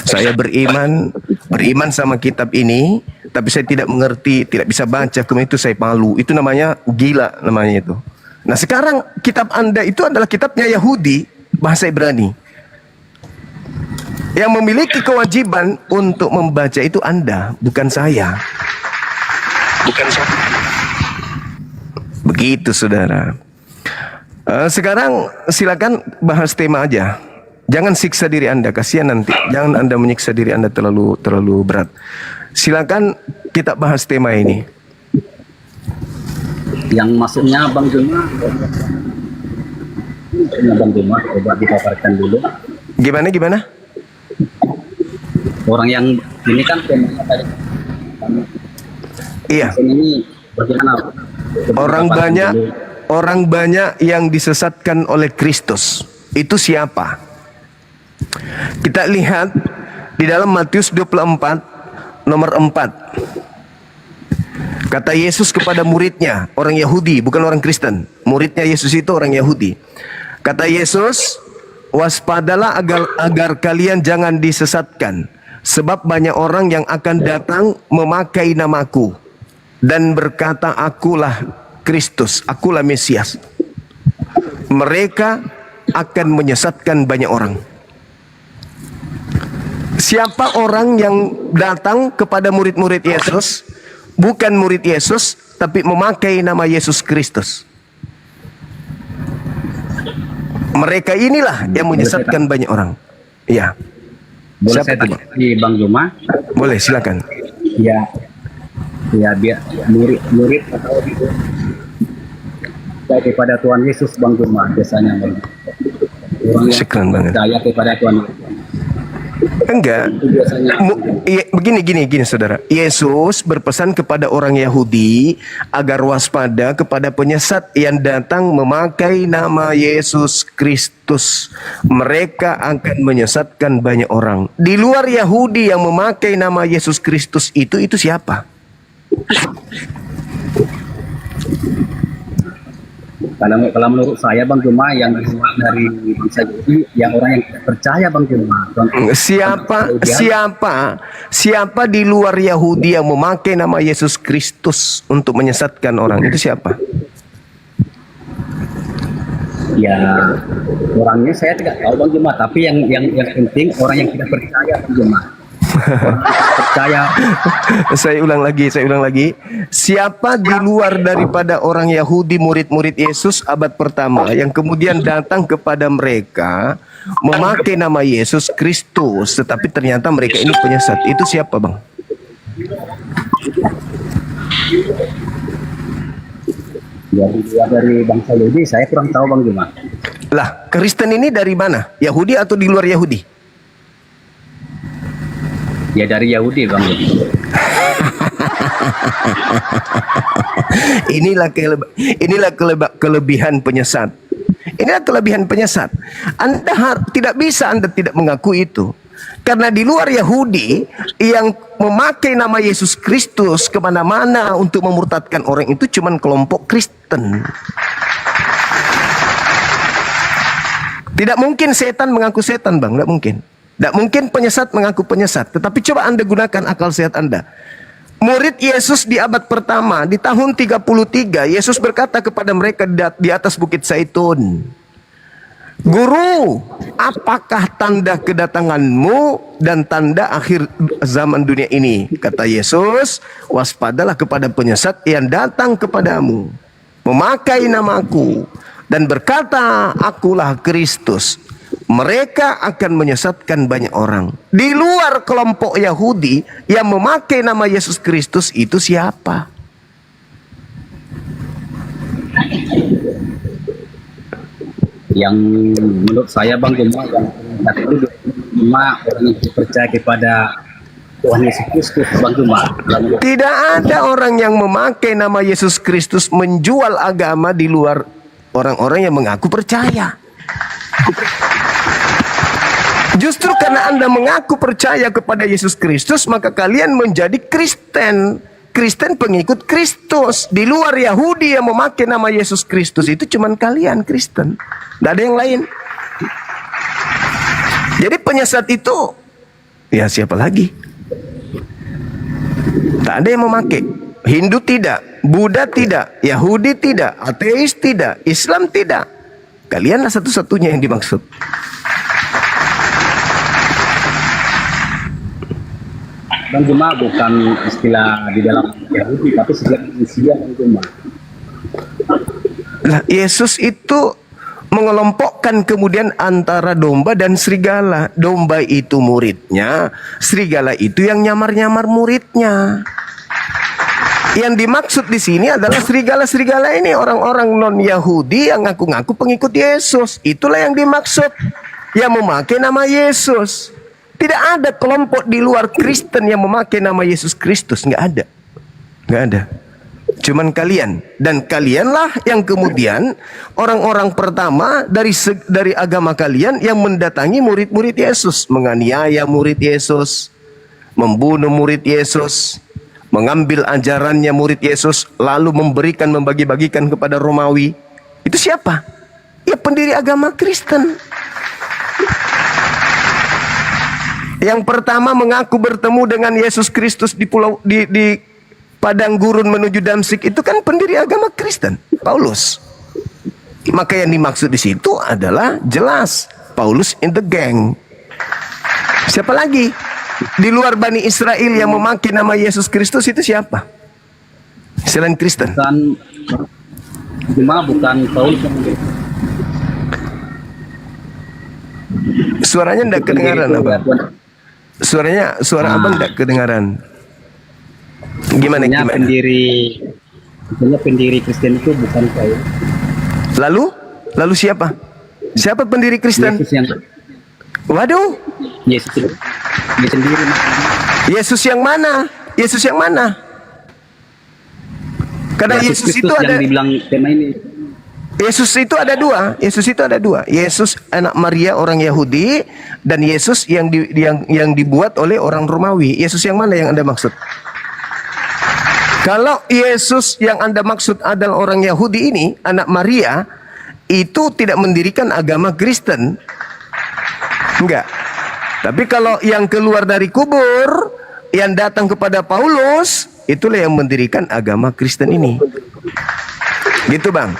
Saya beriman sama kitab ini, tapi saya tidak mengerti, tidak bisa baca, kemudian itu saya malu. Itu namanya gila namanya itu. Nah sekarang kitab Anda itu adalah kitabnya Yahudi, bahasa Ibrani. Yang memiliki kewajiban untuk membaca itu Anda, bukan saya. Bukan saya. Begitu saudara. Sekarang silakan bahas tema aja. Jangan siksa diri Anda, kasihan nanti. Jangan Anda menyiksa diri Anda terlalu berat. Silakan kita bahas tema ini. Yang masuknya Bang Juma, coba dipaparkan dulu. Gimana? Orang yang ini kan temanya tadi. Iya. Ini bagaimana? Orang banyak yang disesatkan oleh Kristus. Itu siapa? Kita lihat di dalam Matius 24 nomor 4. Kata Yesus kepada muridnya, orang Yahudi, bukan orang Kristen. Muridnya Yesus itu orang Yahudi. Kata Yesus, waspadalah agar kalian jangan disesatkan. Sebab banyak orang yang akan datang memakai namaku dan berkata, akulah Kristus, akulah Mesias. Mereka akan menyesatkan banyak orang. Siapa orang yang datang kepada murid-murid Yesus, bukan murid Yesus, tapi memakai nama Yesus Kristus? Mereka inilah yang menyesatkan banyak orang. Ya. Boleh Siapa saya itu, tanya di Bang Juma? Boleh, silakan. Ya biar murid atau itu kepada Tuhan Yesus Bang Juma biasanya orang yang percaya kepada Tuhan Yesus. Enggak. Begini saudara. Yesus berpesan kepada orang Yahudi agar waspada kepada penyesat yang datang memakai nama Yesus Kristus. Mereka akan menyesatkan banyak orang. Di luar Yahudi yang memakai nama Yesus Kristus itu siapa? Kalau menurut saya Bang Juma yang dari bangsa Yahudi, yang orang yang percaya Bang Juma. Siapa di luar Yahudi yang memakai nama Yesus Kristus untuk menyesatkan orang? Itu siapa? Ya orangnya saya tidak tahu Bang Juma, tapi yang penting orang yang tidak percaya Bang Juma. Percaya. Saya ulang lagi. Siapa di luar daripada orang Yahudi murid-murid Yesus abad pertama yang kemudian datang kepada mereka memakai nama Yesus Kristus, tetapi ternyata mereka ini penyesat? Itu siapa bang? Dari bangsa Yahudi saya kurang tahu Bang Juma. Lah, Kristen ini dari mana? Yahudi atau di luar Yahudi? Ya dari Yahudi Bang. Inilah kelebihan penyesat. Inilah kelebihan penyesat. Anda tidak bisa tidak mengaku itu. Karena di luar Yahudi yang memakai nama Yesus Kristus kemana-mana untuk memurtadkan orang itu cuman kelompok Kristen. Tidak mungkin setan mengaku setan bang, tidak mungkin. Tidak mungkin penyesat mengaku penyesat. Tetapi coba Anda gunakan akal sehat Anda. Murid Yesus di abad pertama, di tahun 33, Yesus berkata kepada mereka di atas Bukit Zaitun, Guru, apakah tanda kedatanganmu dan tanda akhir zaman dunia ini? Kata Yesus, waspadalah kepada penyesat yang datang kepadamu, memakai namaku, dan berkata, akulah Kristus. Mereka akan menyesatkan banyak orang. Di luar kelompok Yahudi yang memakai nama Yesus Kristus itu siapa? Yang menurut saya Bang Juma yang itu cuma orang yang percaya kepada Tuhan Yesus Kristus Bang Juma. Tidak ada orang yang memakai nama Yesus Kristus menjual agama di luar orang-orang yang mengaku percaya. Justru karena Anda mengaku percaya kepada Yesus Kristus, maka kalian menjadi Kristen. Kristen pengikut Kristus. Di luar Yahudi yang memakai nama Yesus Kristus itu cuman kalian Kristen. Tidak ada yang lain. Jadi penyesat itu ya siapa lagi? Tak ada yang memakai. Hindu tidak, Buddha tidak, Yahudi tidak, ateis tidak, Islam tidak. Kalianlah satu-satunya yang dimaksud. Bang Juma bukan istilah di dalam Yahudi, tapi istilah manusia Bang Juma. Lah, Yesus itu mengelompokkan kemudian antara domba dan serigala. Domba itu muridnya, serigala itu yang nyamar-nyamar muridnya. Yang dimaksud di sini adalah serigala-serigala ini orang-orang non-Yahudi yang ngaku-ngaku pengikut Yesus. Itulah yang dimaksud, yang memakai nama Yesus. Tidak ada kelompok di luar Kristen yang memakai nama Yesus Kristus. Nggak ada. Nggak ada. Cuman kalian. Dan kalianlah yang kemudian orang-orang pertama dari agama kalian yang mendatangi murid-murid Yesus. Menganiaya murid Yesus. Membunuh murid Yesus. Mengambil ajarannya murid Yesus. Lalu membagi-bagikan kepada Romawi. Itu siapa? Ya pendiri agama Kristen. Yang pertama mengaku bertemu dengan Yesus Kristus di padang gurun menuju Damsik itu kan pendiri agama Kristen, Paulus. Maka yang dimaksud di situ adalah jelas Paulus in the gang. Siapa lagi? Di luar Bani Israel yang memakai nama Yesus Kristus itu siapa? Selain Kristen. Bukan Paulus. Suaranya tidak kedengaran apa? Suara abang tidak kedengaran. Gimana? Pendiri Kristen itu bukan saya. Lalu siapa? Siapa pendiri Kristen? Yesus yang. Waduh. Yesus sendiri. Yesus yang mana? Yesus yang mana? Karena Yesus itu ada. Yang dibilang tema ini. Yesus itu ada dua. Yesus anak Maria orang Yahudi dan Yesus yang dibuat oleh orang Romawi. Yesus yang mana yang Anda maksud? Kalau Yesus yang Anda maksud adalah orang Yahudi ini, anak Maria, itu tidak mendirikan agama Kristen. Enggak. Tapi kalau yang keluar dari kubur, yang datang kepada Paulus, itulah yang mendirikan agama Kristen ini. Gitu, Bang.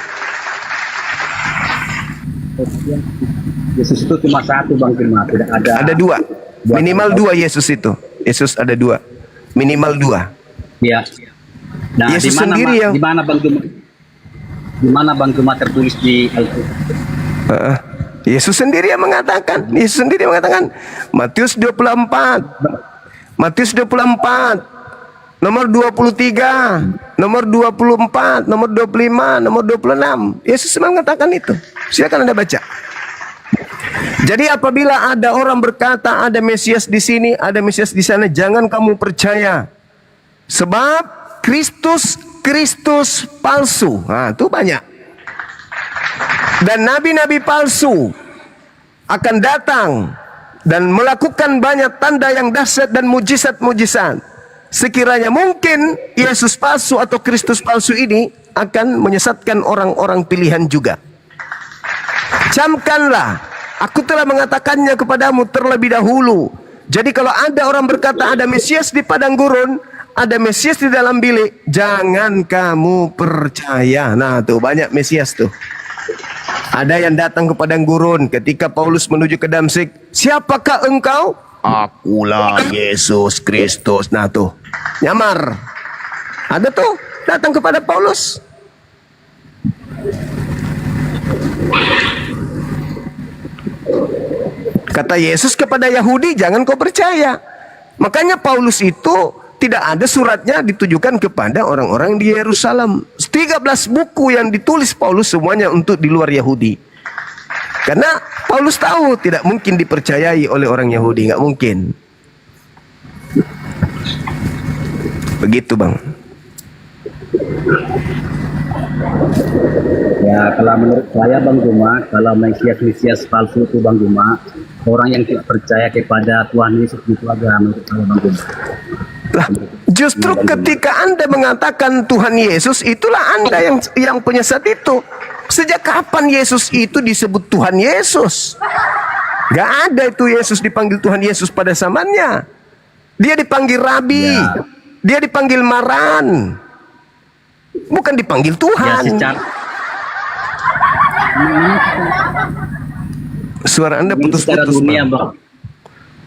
Yesus itu cuma satu Bang Firman, tidak ada. Ada dua, minimal dua Yesus itu. Yesus ada dua, minimal dua. Ya. Nah, Yesus sendiri yang. Di mana Bang Juma tertulis di Alkitab? Yesus sendiri yang mengatakan. Matius 24. Nomor 23, nomor 24, nomor 25, nomor 26. Yesus mengatakan itu. Silakan Anda baca. Jadi apabila ada orang berkata ada Mesias di sini, ada Mesias di sana, jangan kamu percaya. Sebab Kristus palsu. Nah, itu banyak. Dan nabi-nabi palsu akan datang dan melakukan banyak tanda yang dahsyat dan mujizat-mujizat. Sekiranya mungkin Yesus palsu atau Kristus palsu ini akan menyesatkan orang-orang pilihan juga. Camkanlah, aku telah mengatakannya kepadamu terlebih dahulu. Jadi kalau ada orang berkata ada Mesias di padang gurun, ada Mesias di dalam bilik, jangan kamu percaya. Nah tuh banyak Mesias tuh. Ada yang datang ke padang gurun ketika Paulus menuju ke Damsik. Siapakah engkau? Akulah Yesus Kristus. Nah tuh, nyamar. Ada tuh, datang kepada Paulus. Kata Yesus kepada Yahudi, jangan kau percaya. Makanya Paulus itu tidak ada suratnya ditujukan kepada orang-orang di Yerusalem. 13 buku yang ditulis Paulus semuanya untuk di luar Yahudi. Karena Paulus tahu tidak mungkin dipercayai oleh orang Yahudi, nggak mungkin. Begitu Bang. Ya kalau menurut saya Bang Juma, kalau Mesias palsu itu Bang Juma, orang yang tidak percaya kepada Tuhan Yesus itu agama menurut saya Bang Juma. Lah, Justru ketika Anda mengatakan Tuhan Yesus, itulah Anda yang penyesat itu. Sejak kapan Yesus itu disebut Tuhan Yesus? Gak ada itu Yesus dipanggil Tuhan Yesus pada zamannya. Dia dipanggil Rabi, dia dipanggil Maran, bukan dipanggil Tuhan. Suara Anda putus-putus.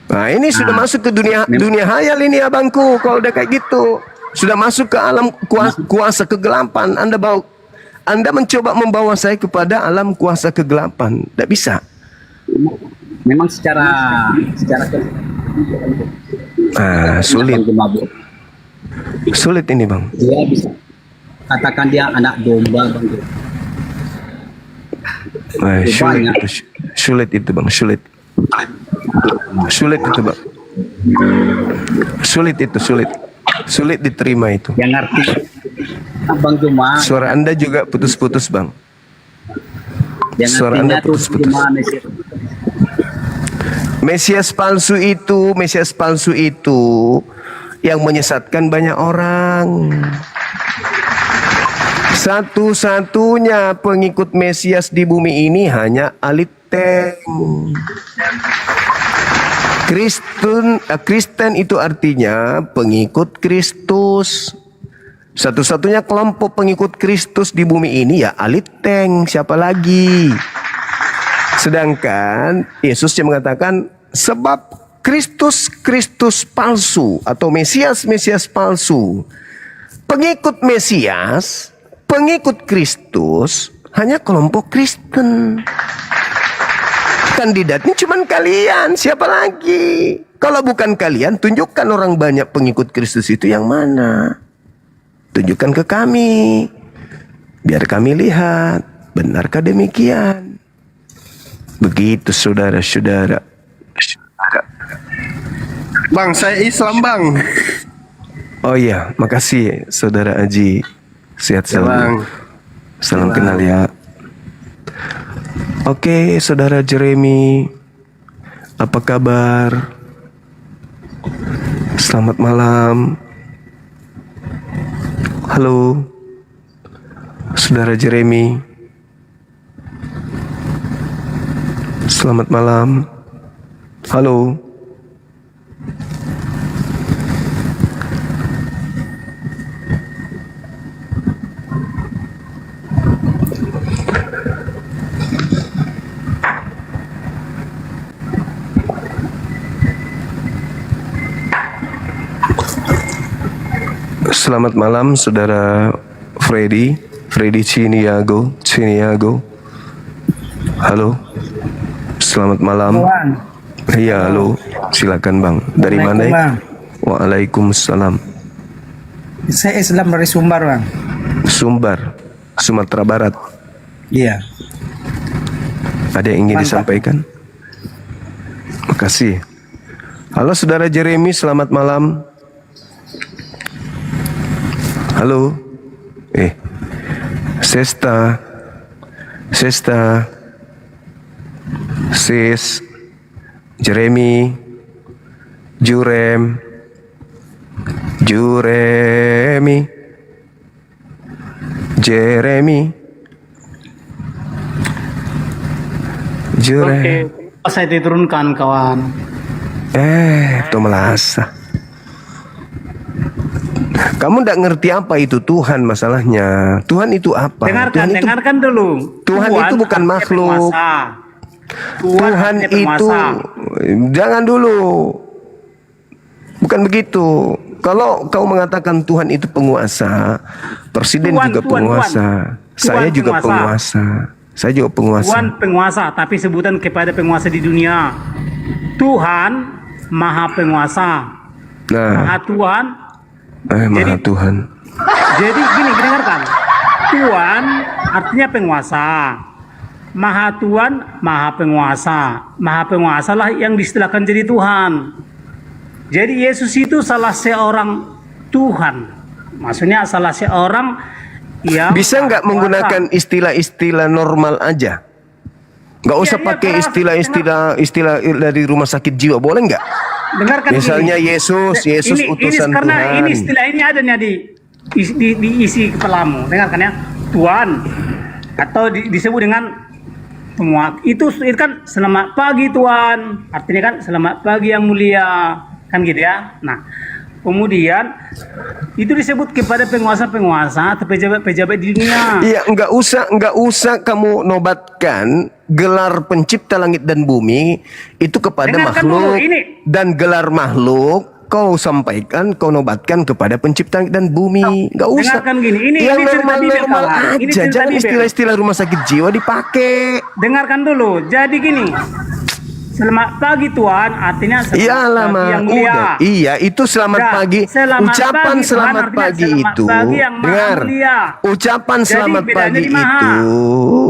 Nah, ini sudah masuk ke dunia hayal ini abangku. Kalau udah kayak gitu, sudah masuk ke alam kuasa kegelapan. Anda mencoba membawa saya kepada alam kuasa kegelapan. Tidak bisa. Memang secara sulit ini bang. Dia bisa katakan dia anak domba bang. Sulit itu bang, sulit itu bang, sulit diterima itu. Yang ngerti Bang Juma. Suara Anda juga putus-putus bang. Suara Anda putus-putus. Mesias palsu itu yang menyesatkan banyak orang. Satu-satunya pengikut Mesias di bumi ini hanya Aliteng. Kristen itu artinya pengikut Kristus. Satu-satunya kelompok pengikut Kristus di bumi ini ya Aliteng, siapa lagi? Sedangkan Yesus yang mengatakan sebab Kristus palsu atau Mesias palsu. Pengikut Mesias, pengikut Kristus hanya kelompok Kristen. Kandidatnya cuma kalian, siapa lagi? Kalau bukan kalian, tunjukkan orang banyak pengikut Kristus itu yang mana. Tunjukkan ke kami, biar kami lihat, benarkah demikian? Begitu saudara-saudara. Bang, saya Islam bang. Oh iya, makasih saudara Aji. Sehat selalu. Bang. Salam kenal ya. Oke, saudara Jeremy, apa kabar? Selamat malam. Halo, saudara Jeremy. Selamat malam. Halo. Selamat malam saudara Freddy Ciniago. Halo. Selamat malam. Iya, halo. Silakan bang. Dari mana? Bang. Waalaikumsalam. Saya Islam dari Sumbar bang. Sumbar, Sumatera Barat. Iya. Ada yang ingin disampaikan? Makasih. Halo saudara Jeremy, selamat malam. Halo. Sesta. Sis. Jeremy. Juremi. Oke, saya diturunkan kawan. Itu melasa. Kamu tidak ngerti apa itu Tuhan masalahnya. Tuhan itu apa? Dengarkan dulu. Tuhan itu bukan makhluk. Tuhan itu jangan dulu. Bukan begitu. Kalau kau mengatakan Tuhan itu penguasa, presiden juga penguasa. Saya juga penguasa. Saya juga penguasa. Tuhan penguasa, tapi sebutan kepada penguasa di dunia. Tuhan Maha Penguasa. Nah, Maha Tuhan. Maha Tuhan. Jadi gini, dengarkan. Tuhan artinya penguasa. Maha Tuhan, Maha Penguasa. Maha Penguasa lah yang distilahkan jadi Tuhan. Jadi Yesus itu salah seorang Tuhan. Maksudnya salah seorang yang bisa nggak menggunakan istilah-istilah normal aja? Nggak usah pakai istilah dari rumah sakit jiwa, boleh nggak? dengarkan Misalnya begini. Yesus utusan ini, karena Tuhan. ini istilah ini ada nih di isi kepalamu. Dengarkan ya, Tuhan atau disebut dengan semua itu kan selamat pagi Tuhan, artinya kan selamat pagi yang mulia, kan gitu ya. Nah, kemudian itu disebut kepada penguasa-penguasa atau pejabat-pejabat di dunia. Iya, enggak usah kamu nobatkan gelar pencipta langit dan bumi itu kepada Dengarkan makhluk dulu, ini. dan gelar makhluk kau sampaikan, kau nobatkan kepada pencipta langit dan bumi. Enggak usah. Dengarkan gini, ini yang cerita Bibel, normal-normal kawan. Ini aja, cerita jangan Bibel. istilah-istilah rumah sakit jiwa dipakai. Dengarkan dulu. Jadi gini. Selamat pagi Tuhan, artinya selamat Iyalah, pagi yang Ma. mulia. Udah. Iya, itu selamat Udah. pagi. Selamat Ucapan pagi, Tuhan, selamat artinya pagi selamat itu. pagi yang maha Dengar. mulia. Ucapan Jadi selamat bedanya pagi di maha. itu.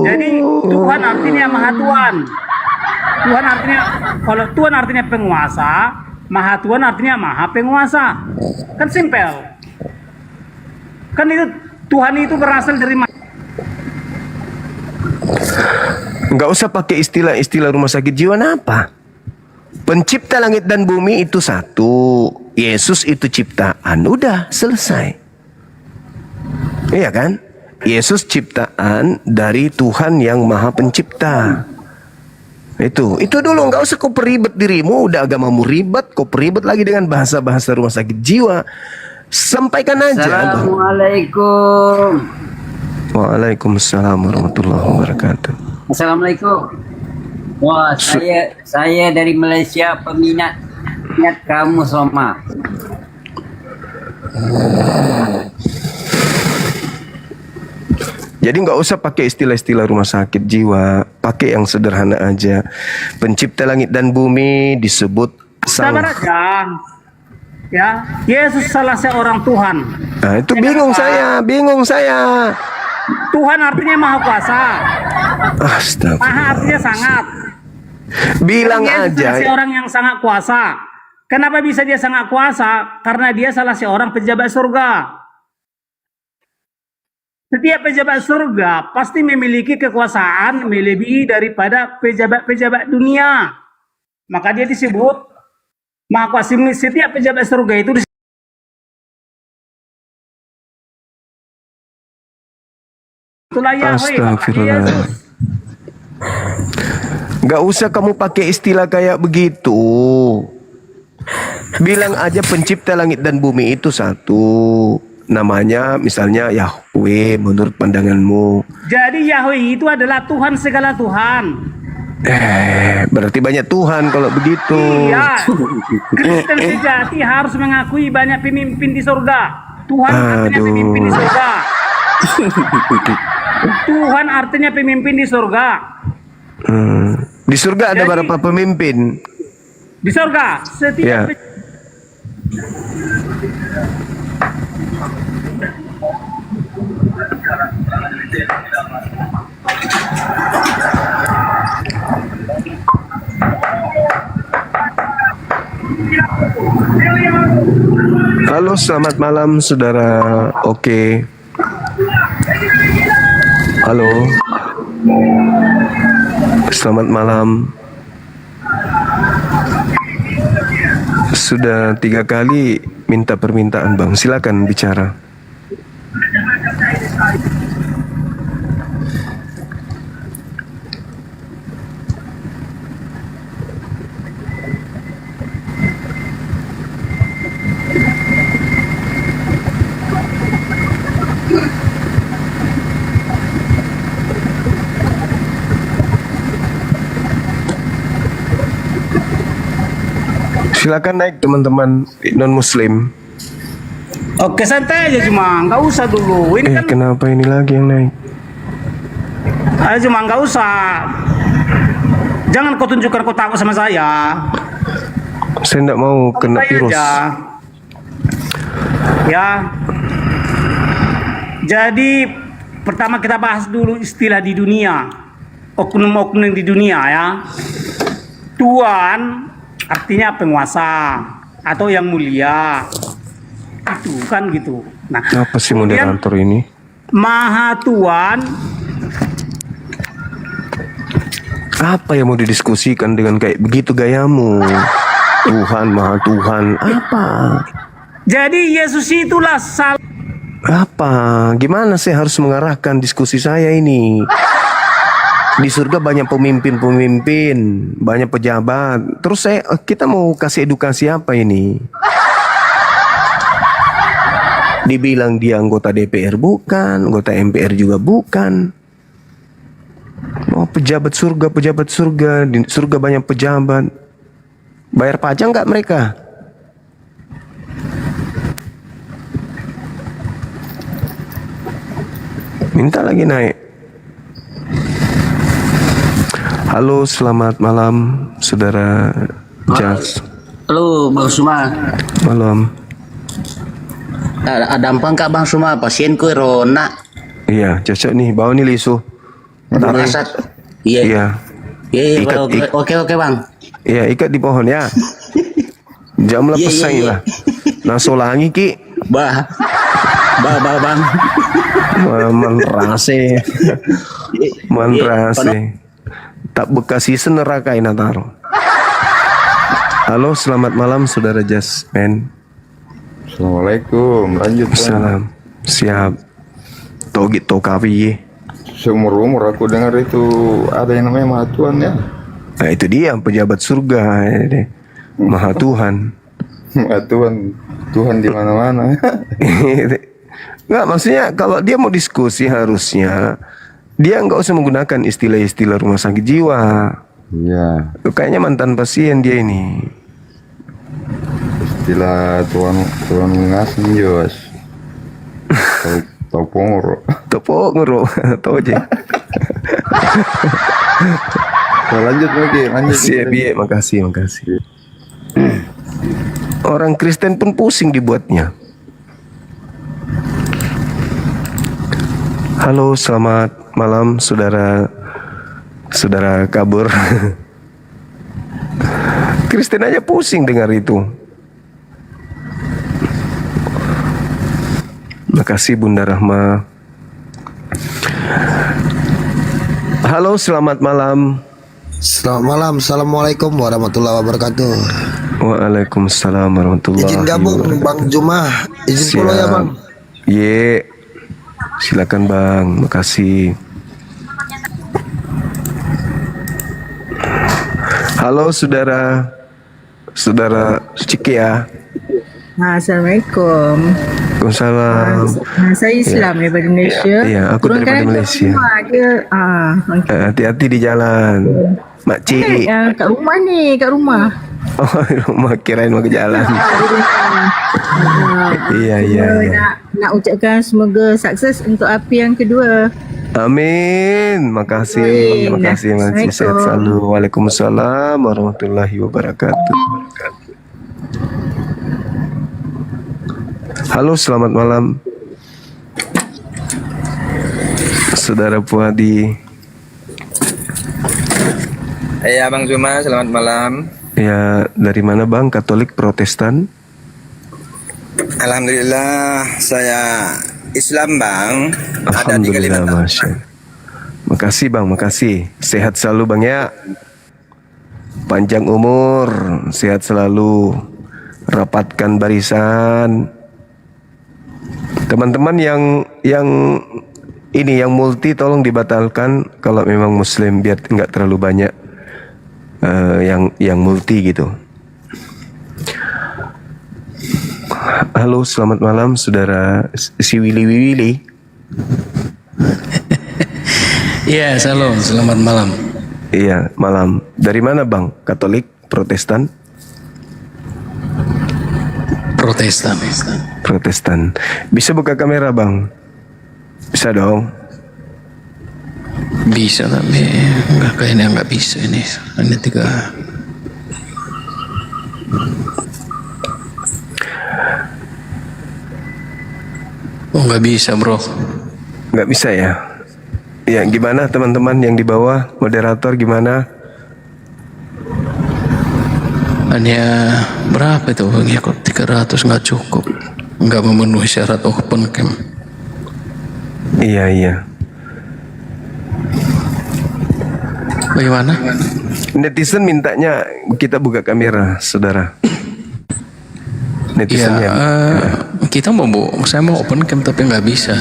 Jadi Tuhan artinya maha Tuhan. Tuhan artinya, kalau Tuhan artinya penguasa, maha Tuhan artinya maha penguasa. Kan simpel. Kan itu Tuhan itu berasal dari mana? Enggak usah pakai istilah-istilah rumah sakit jiwa apa? Pencipta langit dan bumi itu satu. Yesus itu ciptaan. Udah, selesai. Iya kan? Yesus ciptaan dari Tuhan yang Maha Pencipta. Itu dulu, nggak usah kau peribet dirimu. Udah agamamu ribet, kau peribet lagi dengan bahasa-bahasa rumah sakit jiwa. Sampaikan aja. Assalamualaikum. Waalaikumsalam warahmatullahi wabarakatuh. Assalamualaikum. Wah, saya dari Malaysia, peminat kamu Soma. Jadi nggak usah pakai istilah-istilah rumah sakit jiwa, pakai yang sederhana aja. Pencipta langit dan bumi disebut Sabar aja. Ya, Yesus salah seorang Tuhan. Nah, itu bingung saya. Tuhan artinya maha kuasa. Astagfirullah. Maha artinya sangat. Bilang Yesus aja. adalah seorang yang sangat kuasa. Kenapa bisa dia sangat kuasa? Karena dia salah seorang pejabat surga. Setiap pejabat surga pasti memiliki kekuasaan melebihi daripada pejabat-pejabat dunia. Maka dia disebut maha kuasa. Setiap pejabat surga itu itulah Yahweh. Astagfirullah. Gak usah kamu pakai istilah kayak begitu. Bilang aja pencipta langit dan bumi itu satu. Namanya misalnya Yahweh menurut pandanganmu. Jadi Yahweh itu adalah Tuhan segala Tuhan. Berarti banyak Tuhan kalau begitu. Iya. Kristen sejati harus mengakui banyak pemimpin di surga. Tuhan artinya pemimpin di surga. Tuhan artinya pemimpin di surga. Di surga ada berapa pemimpin? Di surga setiap Halo, selamat malam saudara. Oke. Halo. Selamat malam. Sudah 3 kali minta permintaan bang. Silakan bicara. Silakan naik teman-teman non muslim. Oke, santai aja cuma, nggak usah dulu. Ini kan Kenapa ini lagi yang naik? cuma nggak usah. Jangan kau tunjukkan kau takut sama saya. Saya tidak mau kena Santai virus. aja. Ya. Jadi pertama kita bahas dulu istilah di dunia. Oknum-oknum di dunia ya. Tuhan artinya penguasa atau yang mulia. Itu kan gitu. Nah, Apa sih kemudian moderator ini? Maha Tuhan. Apa yang mau didiskusikan dengan kayak begitu gayamu? Tuhan, Maha Tuhan. Apa? Jadi Yesus itulah Apa? Gimana saya harus mengarahkan diskusi saya ini? Di surga banyak pemimpin-pemimpin, banyak pejabat. Terus kita mau kasih edukasi apa ini? Dibilang dia anggota DPR bukan, anggota MPR juga bukan. Oh, pejabat surga. Di surga banyak pejabat. Bayar pajak nggak mereka? Minta lagi naik. Halo, selamat malam, saudara Jas. Halo, Bang Suma. Malam. Ada ampang kak Bang Suma, pasienku Rona. Iya, cocok nih. Bawa nih lisu. Asat. Iya. Oke Bang. Iya, ikat di pohon ya. Jam lah pesai lah. Nah, solangi ki. Bang. Manrase. Tak bekasi neraka inataro. Halo, selamat malam saudara Jasmine. Assalamualaikum, lanjut. Salam. Siap. Togi tokawi. Seumur umur aku dengar itu ada yang namanya Maha Tuhan ya. Nah, itu dia pejabat surga ini. Maha Tuhan. Maha Tuhan di mana-mana. Nggak, maksudnya kalau dia mau diskusi harusnya dia nggak usah menggunakan istilah-istilah rumah sakit jiwa. Iya. Kayaknya mantan pasien dia ini. Istilah Tuhan ngasih Jos. Topongro. Tahu aja. Lanjut. Siap, makasih. Orang Kristen pun pusing dibuatnya. Halo, selamat malam saudara kabur. Kristen aja pusing dengar itu. Makasih Bunda Rahma. Halo, selamat malam. Selamat malam. Assalamualaikum warahmatullahi wabarakatuh. Waalaikumsalam warahmatullahi Izin gabung Bang Juma. Izin follow ya Bang. Ye. Silakan Bang, makasih. Halo saudara Ciki ya. Assalamualaikum. Waalaikumsalam. Saya Islam daripada Malaysia. Iya, aku daripada Malaysia. Hati-hati di jalan, Makcik. Kat rumah ni, kat rumah. Oh, rumah, kirain mau ke jalan. Iya. Nak ucapkan semoga sukses untuk api yang kedua. Amin. Makasih Makcik. Sehat selalu. Waalaikumsalam warahmatullahi wabarakatuh. Halo, selamat malam saudara Puadi. Ya Bang Zuma, selamat malam. Ya, dari mana Bang? Katolik, Protestan? Alhamdulillah, saya Islam Bang. Alhamdulillah, Masya. Makasih Bang, makasih. Sehat selalu Bang ya. Panjang umur, sehat selalu. Rapatkan barisan. Teman-teman yang multi tolong dibatalkan kalau memang Muslim, biar nggak terlalu banyak yang multi gitu. Halo, selamat malam saudara si Willy. Iya, selamat malam. Iya, malam. Dari mana Bang? Katolik, Protestan? Protestan. Bisa buka kamera Bang? Bisa dong. Bisa tapi kayaknya nggak bisa ini. Hanya 3. Oh, nggak bisa bro. Nggak bisa ya? Ya gimana teman-teman yang di bawah, moderator gimana? Hanya berapa itu Bang ya? Kok 300 nggak cukup, nggak memenuhi syarat open cam. Iya. Bagaimana? Netizen mintanya kita buka kamera, saudara. Ya, Netizennya. kita saya mau open cam tapi nggak bisa.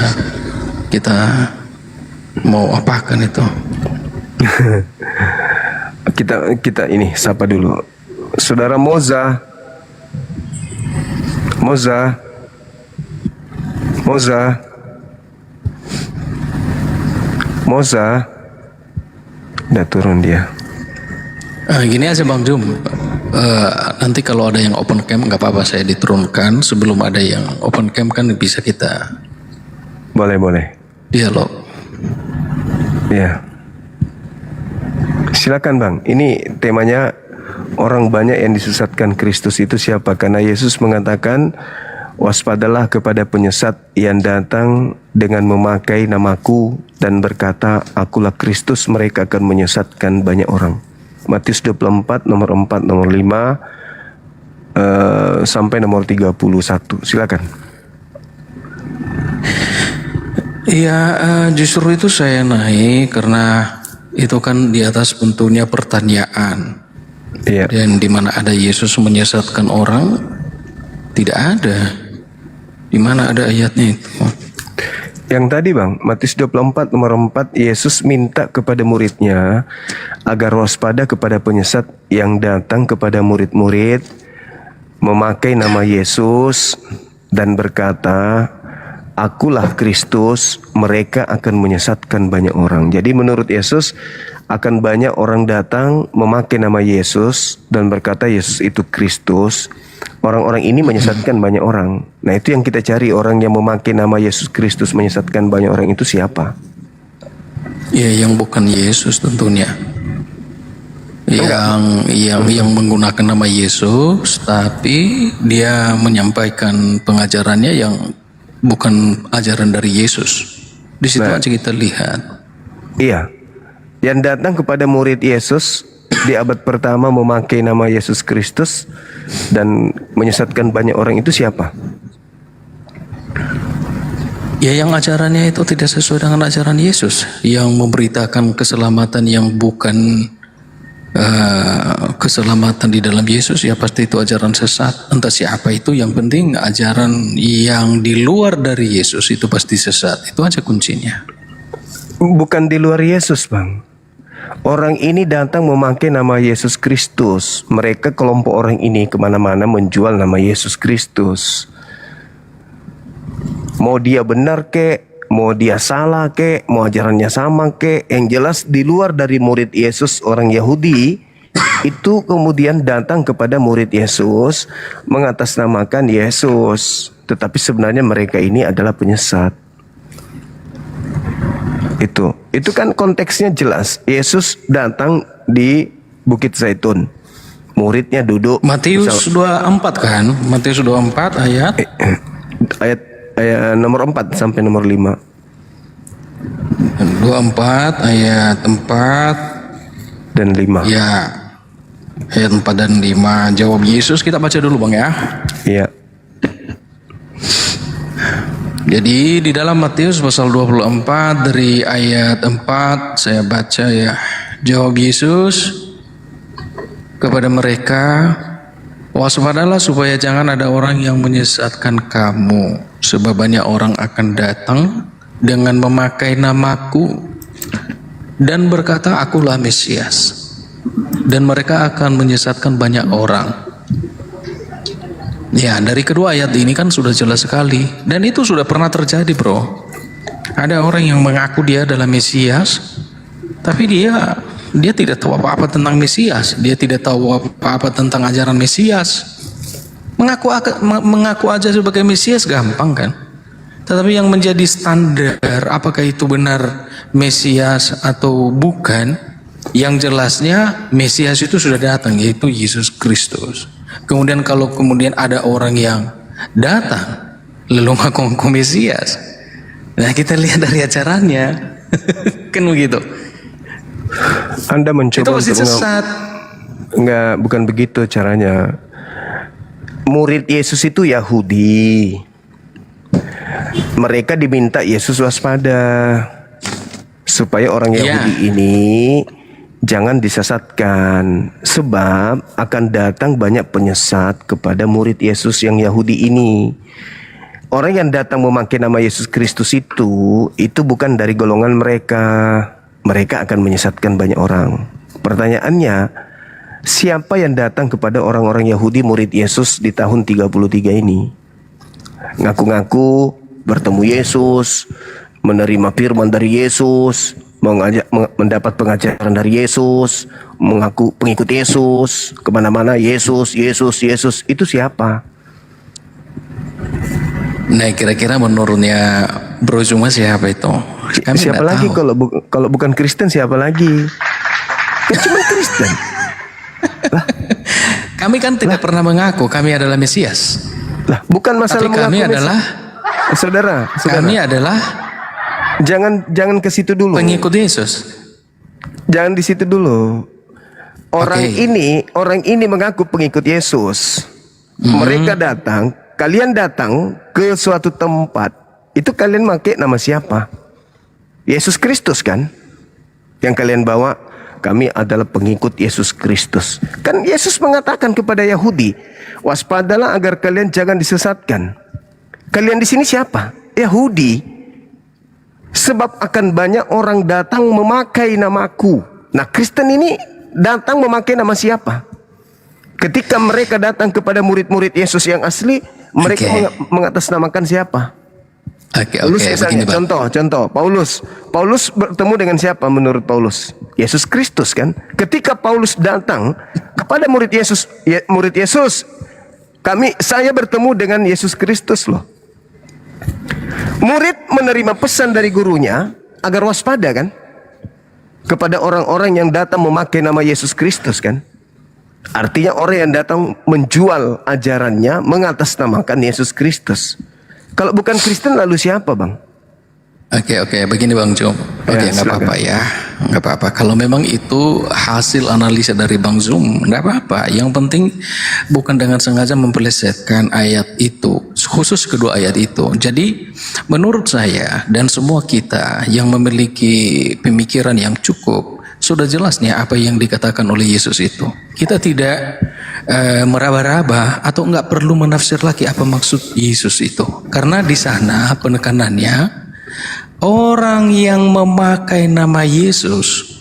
Kita mau apakan itu? kita ini sapa dulu. Saudara Moza. Udah turun dia. Gini aja Bang Jum, nanti kalau ada yang open cam nggak apa-apa, saya diturunkan. Sebelum ada yang open cam kan bisa kita boleh dialog. Ya, silakan Bang. Ini temanya orang banyak yang disesatkan Kristus itu siapa? Karena Yesus mengatakan, waspadalah kepada penyesat yang datang dengan memakai namaku dan berkata, akulah Kristus, mereka akan menyesatkan banyak orang. Matius 24 nomor 4 nomor 5 sampai nomor 31. Silakan. Iya, justru itu saya naik karena itu kan di atas bentuknya pertanyaan. Iya. Dan di mana ada Yesus menyesatkan orang, tidak ada. Di mana ada ayatnya itu? Yang tadi Bang, Matius 24 nomor 4, Yesus minta kepada muridnya agar waspada kepada penyesat yang datang kepada murid-murid memakai nama Yesus dan berkata, akulah Kristus, mereka akan menyesatkan banyak orang. Jadi menurut Yesus akan banyak orang datang memakai nama Yesus dan berkata Yesus itu Kristus. Orang-orang ini menyesatkan banyak orang. Nah itu yang kita cari, orang yang memakai nama Yesus Kristus menyesatkan banyak orang itu siapa? Ya yang bukan Yesus tentunya. Yang menggunakan nama Yesus tapi dia menyampaikan pengajarannya yang bukan ajaran dari Yesus. Di situ aja kita lihat. Iya. Yang datang kepada murid Yesus di abad pertama memakai nama Yesus Kristus dan menyesatkan banyak orang itu siapa? Ya yang ajarannya itu tidak sesuai dengan ajaran Yesus, yang memberitakan keselamatan yang bukan keselamatan di dalam Yesus, ya pasti itu ajaran sesat. Entah siapa itu, yang penting ajaran yang di luar dari Yesus itu pasti sesat. Itu aja kuncinya. Bukan di luar Yesus Bang. Orang ini datang memakai nama Yesus Kristus. Mereka kelompok orang ini kemana-mana menjual nama Yesus Kristus. Mau dia benar kek, mau dia salah kek, mau ajarannya sama kek, yang jelas di luar dari murid Yesus orang Yahudi itu kemudian datang kepada murid Yesus mengatasnamakan Yesus, tetapi sebenarnya mereka ini adalah penyesat. Itu kan konteksnya jelas. Yesus datang di Bukit Zaitun, muridnya duduk. Matius 24 kan? Matius 24 ayat nomor 4 sampai nomor 5. 24 ayat 4 dan 5. Ya. Ayat 4 dan 5. Jawab Yesus, kita baca dulu Bang ya. Iya. Jadi di dalam Matius pasal 24 dari ayat 4 saya baca ya. Jawab Yesus kepada mereka, waspadalah supaya jangan ada orang yang menyesatkan kamu, sebab banyak orang akan datang dengan memakai namaku dan berkata akulah Mesias, dan mereka akan menyesatkan banyak orang. Ya, dari kedua ayat ini kan sudah jelas sekali, dan itu sudah pernah terjadi bro. Ada orang yang mengaku dia adalah Mesias, tapi dia tidak tahu apa-apa tentang Mesias, dia tidak tahu apa-apa tentang ajaran Mesias. Mengaku aja sebagai Mesias gampang kan, tetapi yang menjadi standar apakah itu benar Mesias atau bukan, yang jelasnya Mesias itu sudah datang, yaitu Yesus Kristus. Kemudian kalau kemudian ada orang yang datang lalu ngaku Mesias, nah kita lihat dari ajarannya kan begitu. Anda mencoba itu pasti sesat. Enggak, bukan begitu caranya. Murid Yesus itu Yahudi. Mereka diminta Yesus waspada supaya orang Yahudi ini jangan disesatkan, sebab akan datang banyak penyesat kepada murid Yesus yang Yahudi ini. Orang yang datang memakai nama Yesus Kristus itu bukan dari golongan mereka. Mereka akan menyesatkan banyak orang. Pertanyaannya, siapa yang datang kepada orang-orang Yahudi murid Yesus di tahun 33 ini? Ngaku-ngaku bertemu Yesus, menerima firman dari Yesus, mendapat pengajaran dari Yesus, mengaku pengikut Yesus, kemana-mana Yesus. Itu siapa? Nah, kira-kira menurutnya Bro Zuma siapa itu? Kami Siapa nggak lagi tahu. kalau bukan Kristen siapa lagi? Kan cuma Kristen. Kami kan tidak pernah mengaku kami adalah Mesias. Lah, bukan masalah Tapi kami mengaku adalah saudara. kami adalah jangan ke situ dulu. pengikut Yesus. Jangan di situ dulu. Orang Oke. ini mengaku pengikut Yesus. Mereka datang, kalian datang ke suatu tempat. Itu kalian pakai nama siapa? Yesus Kristus kan? Yang kalian bawa, kami adalah pengikut Yesus Kristus. Kan Yesus mengatakan kepada Yahudi, waspadalah agar kalian jangan disesatkan. Kalian di sini siapa? Yahudi. Sebab akan banyak orang datang memakai namaku. Nah, Kristen ini datang memakai nama siapa? Ketika mereka datang kepada murid-murid Yesus yang asli, mereka mengatasnamakan siapa? Paulus misalnya, contoh Paulus bertemu dengan siapa menurut Paulus? Yesus Kristus kan? Ketika Paulus datang kepada murid Yesus, saya bertemu dengan Yesus Kristus loh. Murid menerima pesan dari gurunya agar waspada kan? Kepada orang-orang yang datang memakai nama Yesus Kristus kan? Artinya orang yang datang menjual ajarannya mengatasnamakan Yesus Kristus. Kalau bukan Kristen lalu siapa, Bang? Oke, begini Bang Zum. Oke, nggak apa-apa ya, nggak apa-apa. Kalau memang itu hasil analisa dari Bang Zum, nggak apa-apa. Yang penting bukan dengan sengaja mempelesetkan ayat itu, khusus kedua ayat itu. Jadi menurut saya dan semua kita yang memiliki pemikiran yang cukup, sudah jelasnya apa yang dikatakan oleh Yesus itu. Kita tidak meraba-raba atau nggak perlu menafsir lagi apa maksud Yesus itu. Karena di sana penekanannya, orang yang memakai nama Yesus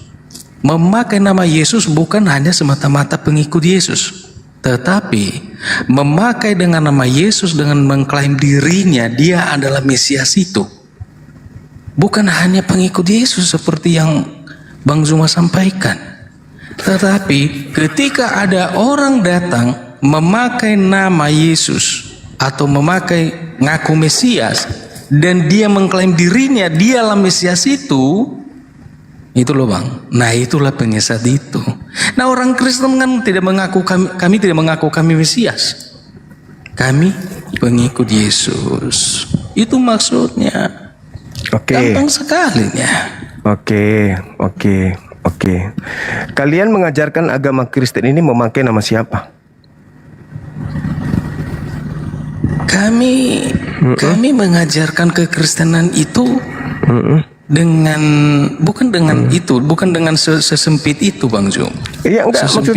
bukan hanya semata-mata pengikut Yesus, tetapi memakai dengan nama Yesus dengan mengklaim dirinya dia adalah Mesias itu. Bukan hanya pengikut Yesus seperti yang Bang Zuma sampaikan. Tetapi ketika ada orang datang memakai nama Yesus atau memakai ngaku Mesias dan dia mengklaim dirinya dialah Mesias itu loh Bang. Nah, itulah penyesat itu. Nah, orang Kristen kan tidak mengaku kami tidak mengaku kami Mesias. Kami pengikut Yesus. Itu maksudnya. Gampang sekali ya. Oke. Kalian mengajarkan agama Kristen ini memakai nama siapa? Kami mengajarkan kekristenan itu bukan dengan sesempit itu Bang Zum. Iya enggak, maksud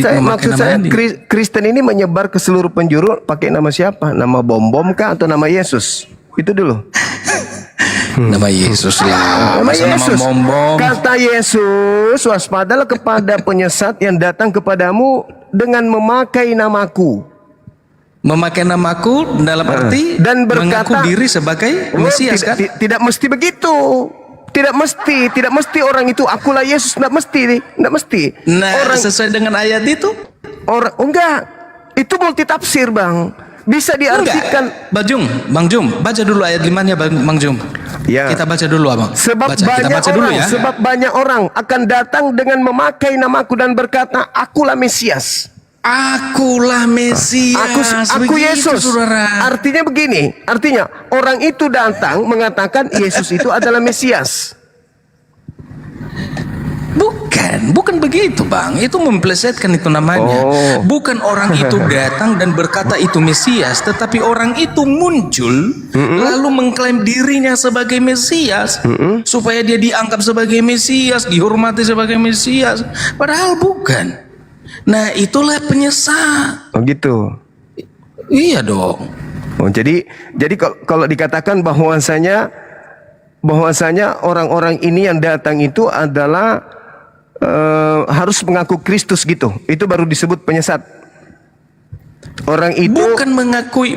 saya Kristen ini menyebar ke seluruh penjuru pakai nama siapa? Nama bom kah atau nama Yesus? Itu dulu. Nama Yesus lah. Nama Yesus. Nama Kata Yesus, waspadalah kepada penyesat yang datang kepadamu dengan memakai namaku. Memakai namaku dalam arti dan berkata, mengaku diri sebagai Mesias kan? Tidak mesti begitu. Tidak mesti orang itu akulah Yesus, tidak mesti. Nah, orang sesuai dengan ayat itu? Enggak. Itu multi tafsir, Bang. Bisa diartikan. Bang Jum, baca dulu ayat 5-nya Bang Jum. Ya. Kita baca dulu Abang. Sebab Sebab banyak orang akan datang dengan memakai namaku dan berkata, akulah Mesias. Akulah Mesias. Aku Yesus. Saudara. Artinya begini. Artinya orang itu datang mengatakan Yesus itu adalah Mesias. Bukan. bukan begitu Bang. Itu memplesetkan itu namanya. Bukan orang itu datang dan berkata itu Mesias, tetapi orang itu muncul lalu mengklaim dirinya sebagai Mesias supaya dia dianggap sebagai Mesias, dihormati sebagai Mesias, padahal bukan. Nah, itulah penyesat. Oh gitu. Iya dong. Oh, jadi kalau dikatakan bahwasanya orang-orang ini yang datang itu adalah harus mengaku Kristus gitu, itu baru disebut penyesat. Orang itu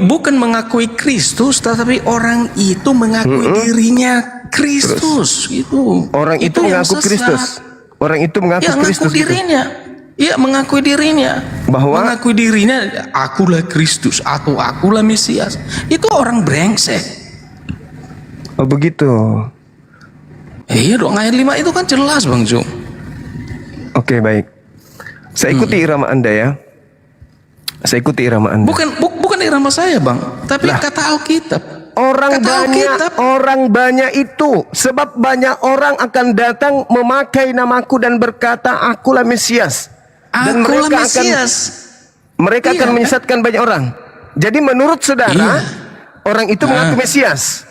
bukan mengakui Kristus, tetapi orang itu mengakui dirinya Kristus. Itu orang itu mengaku Kristus. Orang itu mengaku Kristus. Dirinya. Iya, mengakui dirinya. Bahwa mengakui dirinya, akulah Kristus atau akulah Mesias. Itu orang brengsek. Oh begitu. Iya dong, ayat 5 itu kan jelas Bang Jum. Oke, baik. Saya ikuti irama Anda ya. Saya ikuti irama Anda. Bukan irama saya Bang, tapi kata Alkitab. Orang banyak itu, sebab banyak orang akan datang memakai namaku dan berkata akulah Mesias. Dan mereka akan menyesatkan banyak orang. Jadi menurut saudara, orang itu mengaku Mesias.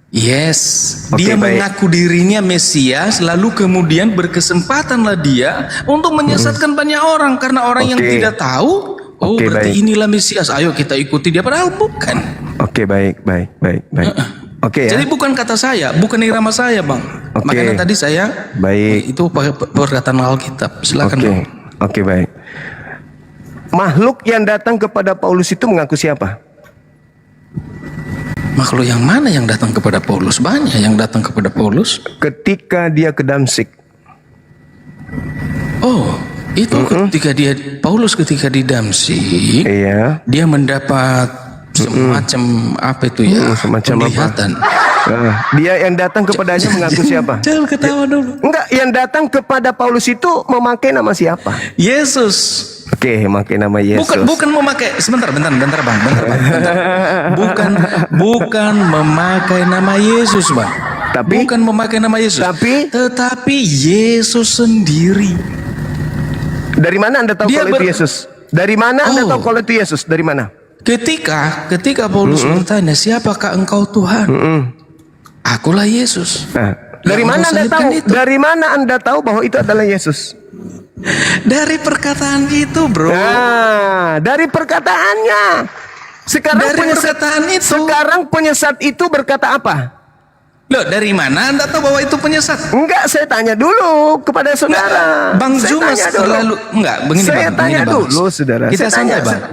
Yes, dia mengaku dirinya Mesias, lalu kemudian berkesempatanlah dia untuk menyesatkan banyak orang karena orang yang tidak tahu. Berarti inilah Mesias. Ayo kita ikuti dia, padahal bukan. Oke, baik. Oke ya. Jadi bukan kata saya, bukan irama saya Bang. Makanya tadi saya itu perkataan Alkitab. Silakan Bang. Oke, baik. Makhluk yang datang kepada Paulus itu mengaku siapa? Makhluk yang mana yang datang kepada Paulus? Banyak yang datang kepada Paulus. Ketika dia ke Damsik. Oh, itu ketika Paulus ketika di Damsik, dia mendapat semacam apa itu ya? Semacam penglihatan. Dia yang datang kepadanya mengaku siapa? Jangan ketawa dulu. Enggak, yang datang kepada Paulus itu memakai nama siapa? Yesus. Oke, memakai nama Yesus. Bukan memakai. Sebentar Bang. Bukan memakai nama Yesus Bang. Bukan memakai nama Yesus. Tetapi Yesus sendiri. Dari mana Anda tahu kalau itu Yesus? Dari mana Anda tahu kalau itu Yesus? Dari mana? Ketika Paulus bertanya, siapakah engkau Tuhan? Akulah Yesus. Dari mana Anda tahu? Dari mana Anda tahu bahwa itu adalah Yesus? Dari perkataan itu, bro. Dari perkataannya. Sekarang penyesat itu berkata apa? Loh, dari mana Anda tahu bahwa itu penyesat? Enggak, saya tanya dulu kepada saudara. Bang Juma selalu begini saya tanya dulu, saudara. Kita santai, Bang.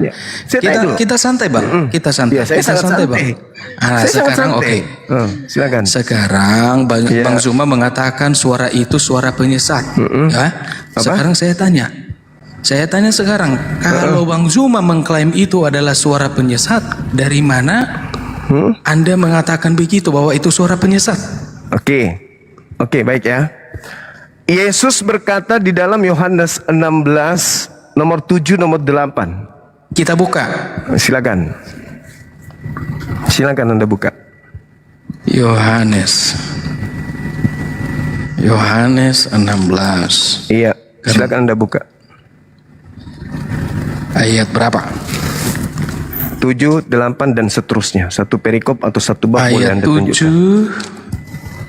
Kita santai, Bang. Kita santai. Kita santai, Bang. Sekarang oke. Silakan. Sekarang Bang Zuma mengatakan suara itu suara penyesat. Ya. Sekarang saya tanya. Sekarang, kalau Bang Zuma mengklaim itu adalah suara penyesat, dari mana Anda mengatakan begitu bahwa itu suara penyesat? Oke, baik ya. Yesus berkata di dalam Yohanes 16 nomor 7 nomor 8. Kita buka. Silakan Anda buka. Yohanes 16. Iya, silakan Anda buka. Ayat berapa? 7, 8 dan seterusnya. Satu perikop atau satu bab boleh Anda tunjukkan.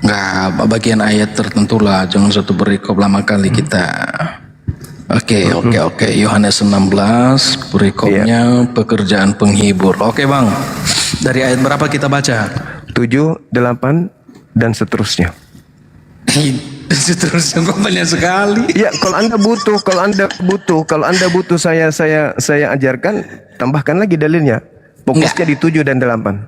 Enggak, bagian ayat tertentu lah, jangan satu perikop lama kali kita. Oke. Yohanes 16 perikopnya pekerjaan penghibur. Oke, Bang. Dari ayat berapa kita baca? 7, 8 dan seterusnya. Seterusnya kok banyak sekali. Ya, kalau Anda butuh saya ajarkan, tambahkan lagi dalilnya. Fokusnya di 7 dan 8.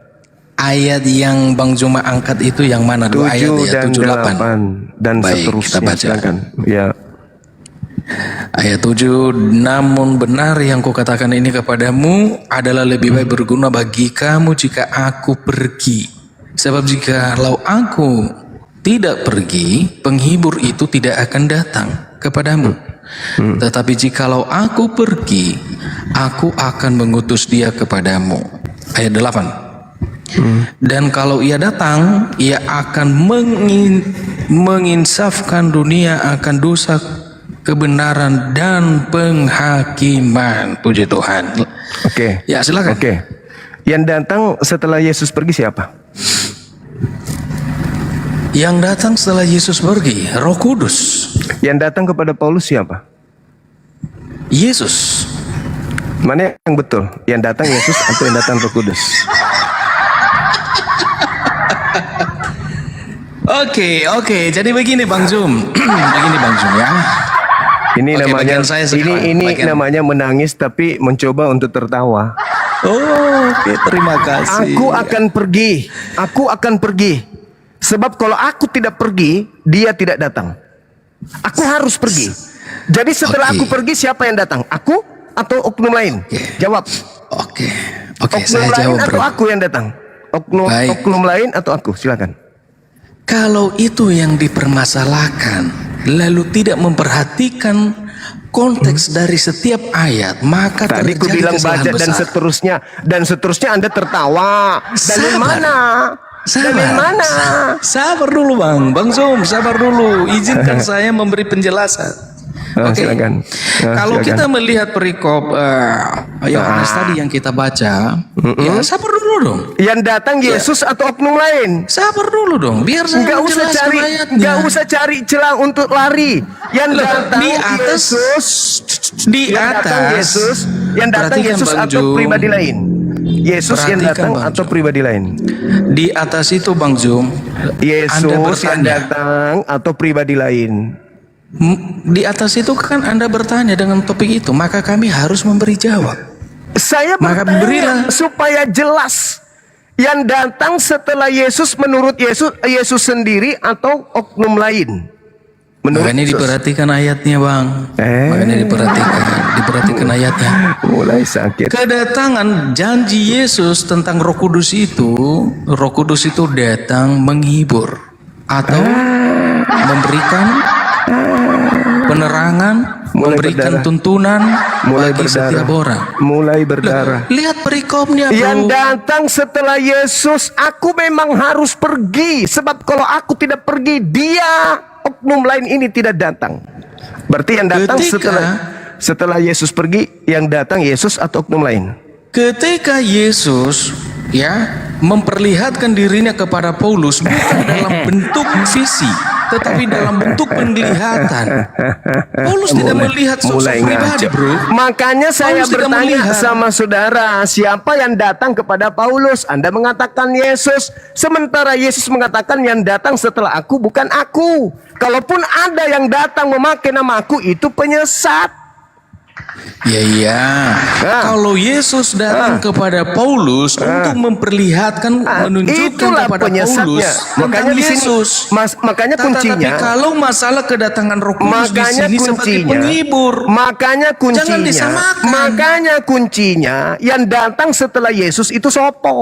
Ayat yang Bang Juma angkat itu yang mana? 7 ayat ya, dan 7, 8 dan baik, seterusnya. Kita baca. Silakan. Ya. Ayat 7, namun benar yang kukatakan ini kepadamu adalah lebih baik berguna bagi kamu jika aku pergi. Sebab jikalau aku tidak pergi, penghibur itu tidak akan datang kepadamu. Tetapi jikalau aku pergi, aku akan mengutus dia kepadamu. Ayat 8. Dan kalau ia datang, ia akan menginsafkan dunia akan dosa, kebenaran dan penghakiman. Puji Tuhan. Oke. Ya, silakan. Oke. Yang datang setelah Yesus pergi siapa? Yang datang setelah Yesus pergi, Roh Kudus. Yang datang kepada Paulus siapa? Yesus. Mana yang betul? Yang datang Yesus atau yang datang Roh Kudus? Oke. Jadi begini Bang Zum. Begini Bang Zum ya. Ini Oke, namanya bagian saya sekarang. ini Bagian- namanya menangis tapi mencoba untuk tertawa. Oke, terima kasih. Aku akan pergi. Aku akan pergi. Sebab kalau aku tidak pergi, dia tidak datang. Aku harus pergi. Jadi setelah aku pergi, siapa yang datang? Aku atau oknum lain? Jawab. Oke, Oknum saya lain jawab. atau Bro. aku yang datang? Oknum lain atau aku? Silakan. Kalau itu yang dipermasalahkan, lalu tidak memperhatikan konteks dari setiap ayat, maka Tadi aku terjadi bilang kesalahan baca besar. dan seterusnya Anda tertawa. Dari Sabar. mana? Dari mana? Sabar dulu Bang Zum, sabar dulu. Izinkan saya memberi penjelasan. Oke. Silakan. Kalau Silakan. kita melihat perikop Yohanes tadi yang kita baca, ya sabar dulu dong. Yang datang Yesus atau oknum lain? Sabar dulu dong, biar saya Nggak usah menjelaskan cari, ayatnya. nggak usah cari celah untuk lari. Yang Loh, datang di atas, Yesus, di yang datang atas. Yesus, yang datang Perhatikan, Yesus Bang atau Jum. pribadi lain? Yesus yang Perhatikan, datang Bang atau pribadi lain? Di atas itu Bang Zum, Yesus Anda yang bertanya. datang atau pribadi lain? Di atas itu kan Anda bertanya dengan topik itu, maka kami harus memberi jawab. Saya Maka bertanya berilah. supaya jelas. Yang datang setelah Yesus menurut Yesus sendiri atau oknum lain? Menurut Makanya Yesus. diperhatikan ayatnya Bang. Makanya diperhatikan ayatnya. Mulai sakit. Kedatangan janji Yesus tentang Roh Kudus itu datang menghibur atau memberikan penerangan, memberikan berdarah. tuntunan bagi setiap orang. Mulai berdarah. Lihat perikopnya, Yang bro. datang setelah Yesus, aku memang harus pergi. Sebab kalau aku tidak pergi, dia oknum lain ini tidak datang. Berarti yang datang setelah Yesus pergi, yang datang Yesus atau oknum lain? Ketika Yesus memperlihatkan dirinya kepada Paulus bukan dalam bentuk visi, tetapi dalam bentuk penglihatan. Paulus tidak melihat sosok pribadi, bro. Makanya saya Paulus tidak bertanya melihat. sama saudara, siapa yang datang kepada Paulus? Anda mengatakan Yesus, sementara Yesus mengatakan yang datang setelah aku bukan aku. Kalaupun ada yang datang memakai nama aku, itu penyesat. Ya. Kalau Yesus datang kepada Paulus untuk memperlihatkan, menunjukkan itulah kepada penyesatnya. Paulus Makanya tentang di sini, Yesus. makanya Tetapi kuncinya. kalau masalah kedatangan Roh Kudus di Makanya sini sebagai kuncinya, penghibur, makanya jangan kuncinya, disamakan. makanya kuncinya yang datang setelah Yesus itu sopo?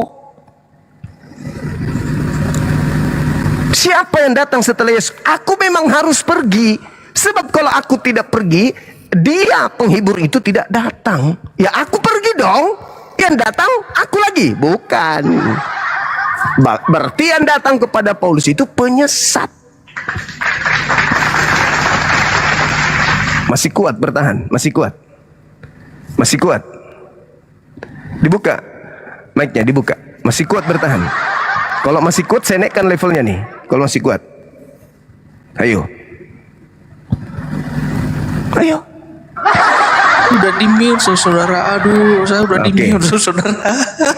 Siapa yang datang setelah Yesus? Aku memang harus pergi. Sebab kalau aku tidak pergi, dia penghibur itu tidak datang. Ya aku pergi dong. Yang datang aku lagi. Bukan. Berarti yang datang kepada Paulus itu penyesat. Masih kuat bertahan. Masih kuat. Masih kuat. Dibuka. Mic-nya dibuka. Masih kuat bertahan. Kalau masih kuat saya naikkan levelnya nih. Kalau masih kuat. Ayo. Ayo. Udah di mute saudara. Aduh, saya udah di mute saudara.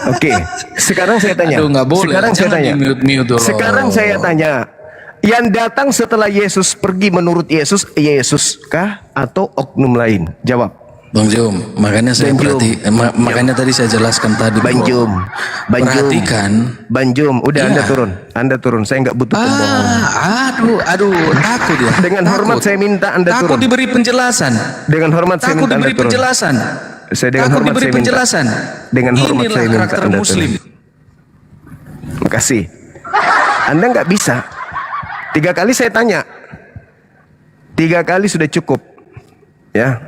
Oke. Sekarang saya tanya. Aduh, nggak boleh. Sekarang saya Jangan tanya. di-mute dulu. Sekarang saya tanya. Yang datang setelah Yesus pergi menurut Yesus, Yesus kah atau oknum lain? Jawab. Bang Jum, makanya saya makanya tadi saya jelaskan tadi. Bang Jum, perhatikan. Bang Jum, udah Iya. Anda turun. Saya nggak butuh pembohongan. Aduh, takut ya. Dengan hormat saya minta Anda turun. Takut diberi penjelasan. Dengan hormat saya Takut minta Anda diberi turun. penjelasan. Saya dengan Takut hormat diberi saya minta. penjelasan. Dengan hormat Inilah saya minta karakter Anda Muslim. turun. Makasih. Anda nggak bisa. 3 kali saya tanya. 3 kali sudah cukup. Ya.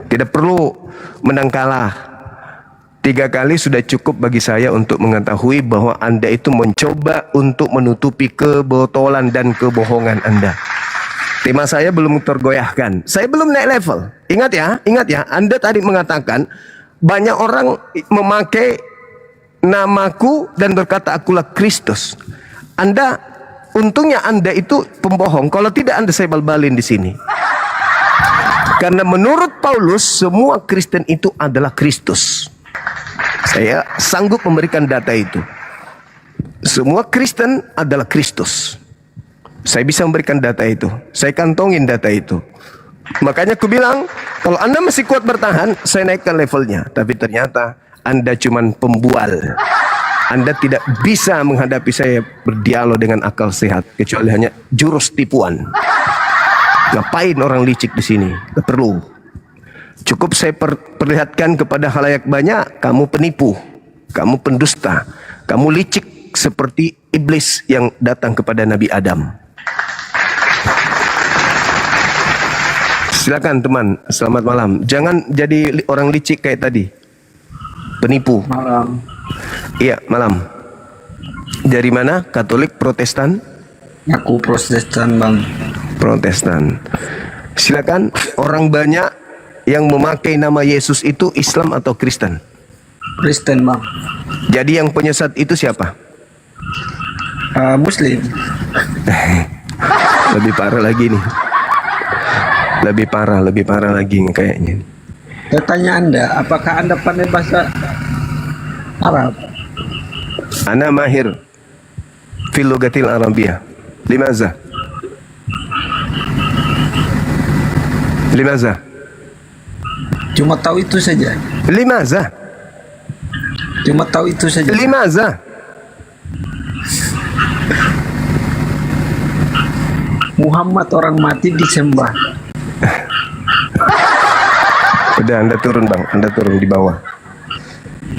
Tidak perlu menang kalah. 3 kali sudah cukup bagi saya untuk mengetahui bahwa Anda itu mencoba untuk menutupi kebotolan dan kebohongan Anda. Tema saya belum tergoyahkan. Saya belum naik level. Ingat ya. Anda tadi mengatakan banyak orang memakai namaku dan berkata akulah Kristus. Untungnya Anda itu pembohong. Kalau tidak Anda saya bal-balin di sini. Karena menurut Paulus semua Kristen itu adalah Kristus. Saya sanggup memberikan data itu. Semua Kristen adalah Kristus. Saya bisa memberikan data itu. Saya kantongin data itu. Makanya aku bilang, kalau Anda masih kuat bertahan, saya naikkan levelnya. Tapi ternyata Anda cuman pembual. Anda tidak bisa menghadapi saya berdialog dengan akal sehat, kecuali hanya jurus tipuan. Ngapain orang licik di sini? Tidak perlu. Cukup saya perlihatkan kepada khalayak banyak, kamu penipu, kamu pendusta, kamu licik seperti iblis yang datang kepada Nabi Adam. Silakan teman, selamat malam. Jangan jadi orang licik kayak tadi. Penipu. Malam. Iya, malam. Dari mana? Katolik, Protestan? Aku Protestan, Bang. Protestan. Silakan, orang banyak yang memakai nama Yesus itu Islam atau Kristen? Kristen, Bang. Jadi yang penyesat itu siapa? Muslim. Lebih parah lagi nih. Lebih parah lagi kayaknya. Saya tanya Anda, apakah Anda pandai bahasa Arab? Ana mahir fil lugatil Arabiyah. Limaza? Cuma tahu itu saja. Limaza? Cuma tahu itu saja. Limaza? Muhammad orang mati disembah. Udah, Anda turun Bang, Anda turun di bawah.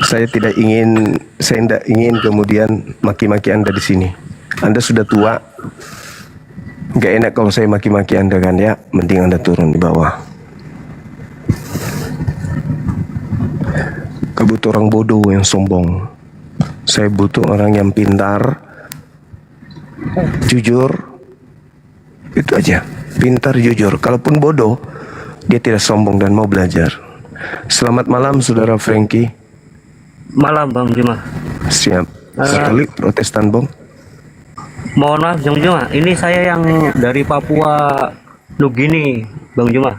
Saya tidak ingin kemudian maki-maki Anda di sini. Anda sudah tua. Gak enak kalau saya maki-maki Anda kan ya. Mending Anda turun di bawah. Gak butuh orang bodoh yang sombong. Saya butuh orang yang pintar, jujur. Itu aja. Pintar, jujur. Kalaupun bodoh, dia tidak sombong dan mau belajar. Selamat malam Saudara Frankie. Malam Bang Juma. Siap. Katolik, Protestan Bang? Mohon maaf Bang Juma, ini saya yang dari Papua Nugini Bang Juma.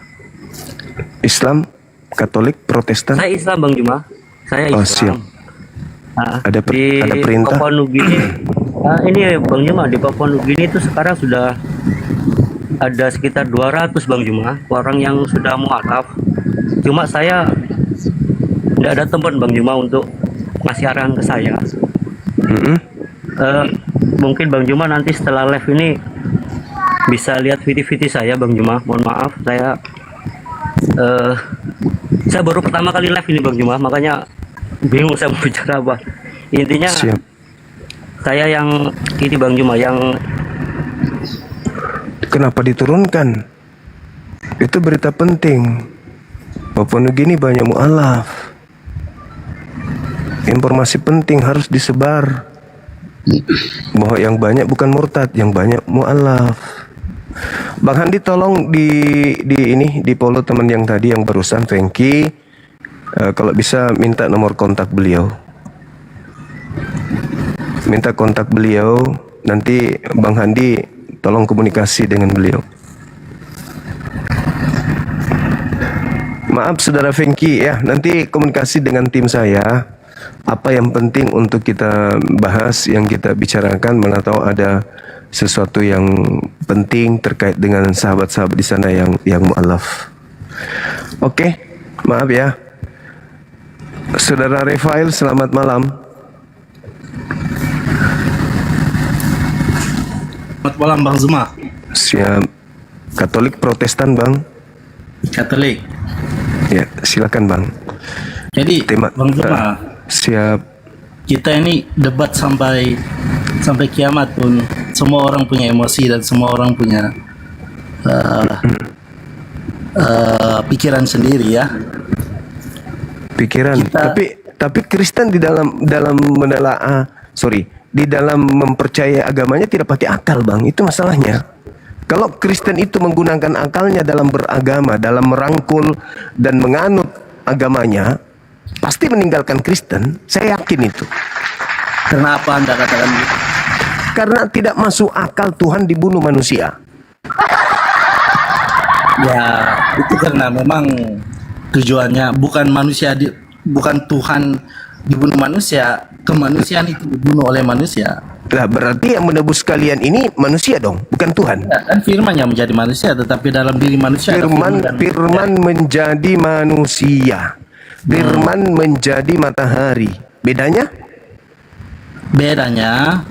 Islam, Katolik, Protestan? Saya Islam Bang Juma. Saya Islam. Oh siap. Ada perintah? Papua Nugini. Ini Bang Juma, di Papua Nugini itu sekarang sudah ada sekitar 200 Bang Juma orang yang sudah mualaf. Cuma saya tidak ada teman Bang Juma untuk ngasih arahan ke saya. Mungkin Bang Juma nanti setelah live ini bisa lihat video-video saya Bang Juma. Mohon maaf saya baru pertama kali live ini Bang Juma, makanya bingung saya mau bicara apa. Intinya siap. Saya yang ini Bang Juma yang kenapa diturunkan? Itu berita penting. Papua Nugini banyak mualaf. Informasi penting harus disebar. Bahwa yang banyak bukan murtad, yang banyak mualaf. Bang Handi tolong di follow teman yang tadi yang barusan Frankie. Kalau bisa minta nomor kontak beliau. Minta kontak beliau, nanti Bang Handi tolong komunikasi dengan beliau. Maaf Saudara Frankie ya, nanti komunikasi dengan tim saya. Apa yang penting untuk kita bahas, yang kita bicarakan, mana tahu ada sesuatu yang penting terkait dengan sahabat-sahabat di sana yang mualaf. Oke, maaf ya. Saudara Refail, selamat malam. Selamat malam Bang Zuma. Siap. Katolik, Protestan Bang? Katolik. Ya, silakan Bang. Jadi Bang Zuma, siap. Kita ini debat sampai kiamat pun semua orang punya emosi dan semua orang punya pikiran sendiri ya. Pikiran. Tapi Kristen di dalam di dalam mempercayai agamanya tidak pakai akal, Bang. Itu masalahnya. Kalau Kristen itu menggunakan akalnya dalam beragama, dalam merangkul dan menganut agamanya, pasti meninggalkan Kristen. Saya yakin itu. Kenapa Anda katakan gitu? Karena tidak masuk akal Tuhan dibunuh manusia. Ya, itu karena memang tujuannya bukan bukan Tuhan dibunuh manusia, kemanusiaan itu dibunuh oleh manusia. Lah berarti yang menebus kalian ini manusia dong, bukan Tuhan. Ya, kan firman yang menjadi manusia, tetapi dalam diri manusia Firman menjadi manusia. Firman menjadi matahari. Bedanya? Bedanya,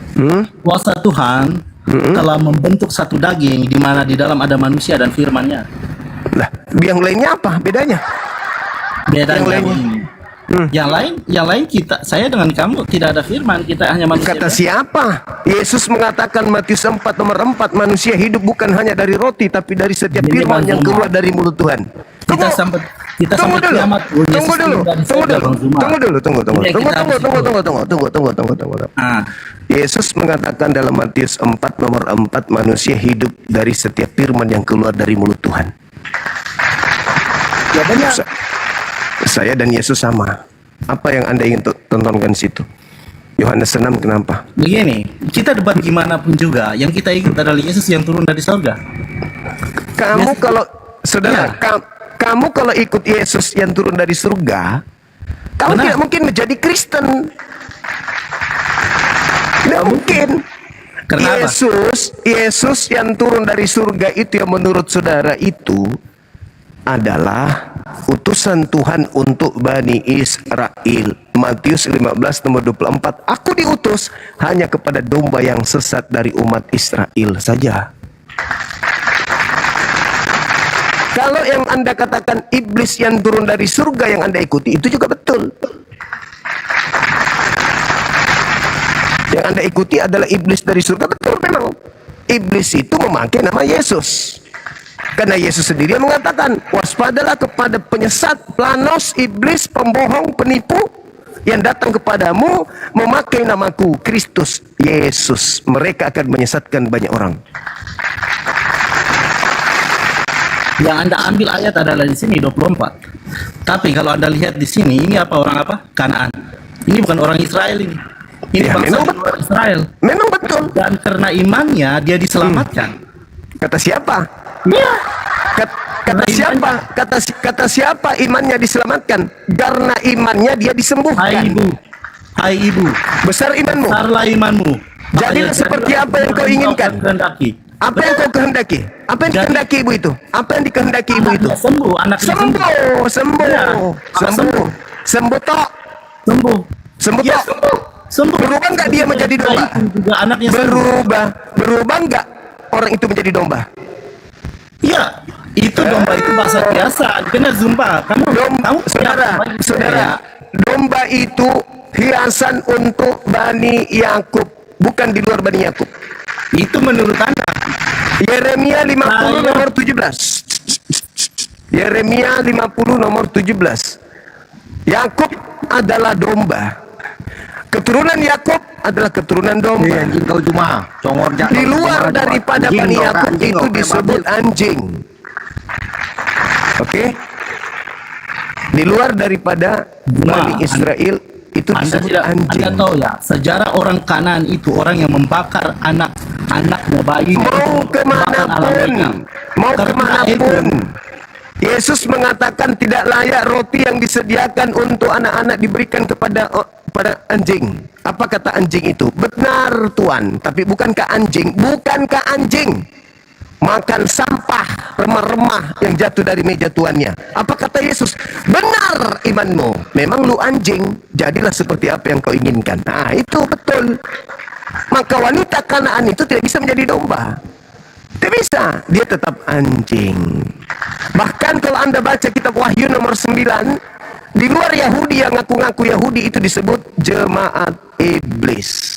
kuasa Tuhan telah membentuk satu daging di mana di dalam ada manusia dan firman-Nya. Lah, yang lainnya apa bedanya? Bedanya yang lain saya dengan kamu tidak ada firman, kita hanya manusia. Kata siapa? Yesus mengatakan Matius 4 nomor 4, manusia hidup bukan hanya dari roti tapi dari setiap firman yang keluar dari mulut Tuhan. Kita sampai kiamat. Tunggu. Yesus mengatakan dalam Matius 4 nomor 4, manusia hidup dari setiap firman yang keluar dari mulut Tuhan. Ya benar. Saya dan Yesus sama. Apa yang Anda ingin tontonkan situ? Yohanes 6 kenapa? Begini, kita debat gimana pun juga, yang kita ikut adalah Yesus yang turun dari surga. Kamu kalau saudara, kamu kalau ikut Yesus yang turun dari surga, kamu tidak mungkin menjadi Kristen. Tidak mungkin. Kenapa? Yesus yang turun dari surga itu yang menurut saudara itu adalah utusan Tuhan untuk Bani Israel. Matius 15 nomor 24. Aku diutus hanya kepada domba yang sesat dari umat Israel saja. Kalau yang Anda katakan iblis yang turun dari surga yang Anda ikuti, itu juga betul. Yang Anda ikuti adalah iblis dari surga, betul memang. Iblis itu memakai nama Yesus. Karena Yesus sendiri yang mengatakan, waspadalah kepada penyesat, planos, iblis, pembohong, penipu yang datang kepadamu memakai namaku, Kristus Yesus. Mereka akan menyesatkan banyak orang. Yang Anda ambil ayat adalah di sini 24. Tapi kalau Anda lihat di sini, ini apa orang apa? Kanaan. Ini bukan orang Israel ini. Ini bangsa di luar Israel. Memang betul. Dan karena imannya dia diselamatkan. Kata siapa? Ya. Kata siapa imannya diselamatkan? Karena imannya dia disembuhkan. Hai ibu. Besar imanmu. Besarlah imanmu. Jadilah seperti apa yang kau inginkan. Apa yang kau kehendaki? Apa yang dikehendaki ibu itu? Apa yang dikehendaki ibu itu? Sembuh, anak sembuh. Sembuh tok. Sembuh. Berubah enggak dia menjadi domba? Berubah enggak orang itu menjadi domba? Iya, itu domba itu bahasa biasa. Kena zumba. Saudara, domba itu hiasan untuk Bani Yakub, bukan di luar Bani Yakub. Itu menurut Anda. Yeremia 50 nomor 17. Yeremia 50 nomor 17. Yakub adalah domba. Keturunan Yakub adalah keturunan domba. Di luar daripada Bani Yakub itu disebut anjing. Oke? Di luar daripada Bani Israel itu disebut anjing. Anda tahu ya, sejarah orang Kanaan itu orang yang membakar anak-anaknya bayi. Mau kemanapun. Yesus mengatakan tidak layak roti yang disediakan untuk anak-anak diberikan kepada anjing. Apa kata anjing itu? Benar Tuhan, tapi bukankah anjing makan sampah remah-remah yang jatuh dari meja tuannya? Apa kata Yesus? Benar imanmu, memang lu anjing, jadilah seperti apa yang kau inginkan. Nah itu betul. Maka wanita Kanaan itu tidak bisa menjadi domba. Tidak bisa, dia tetap anjing. Bahkan kalau Anda baca kitab Wahyu nomor 9, di luar Yahudi yang ngaku-ngaku Yahudi itu disebut jemaat iblis.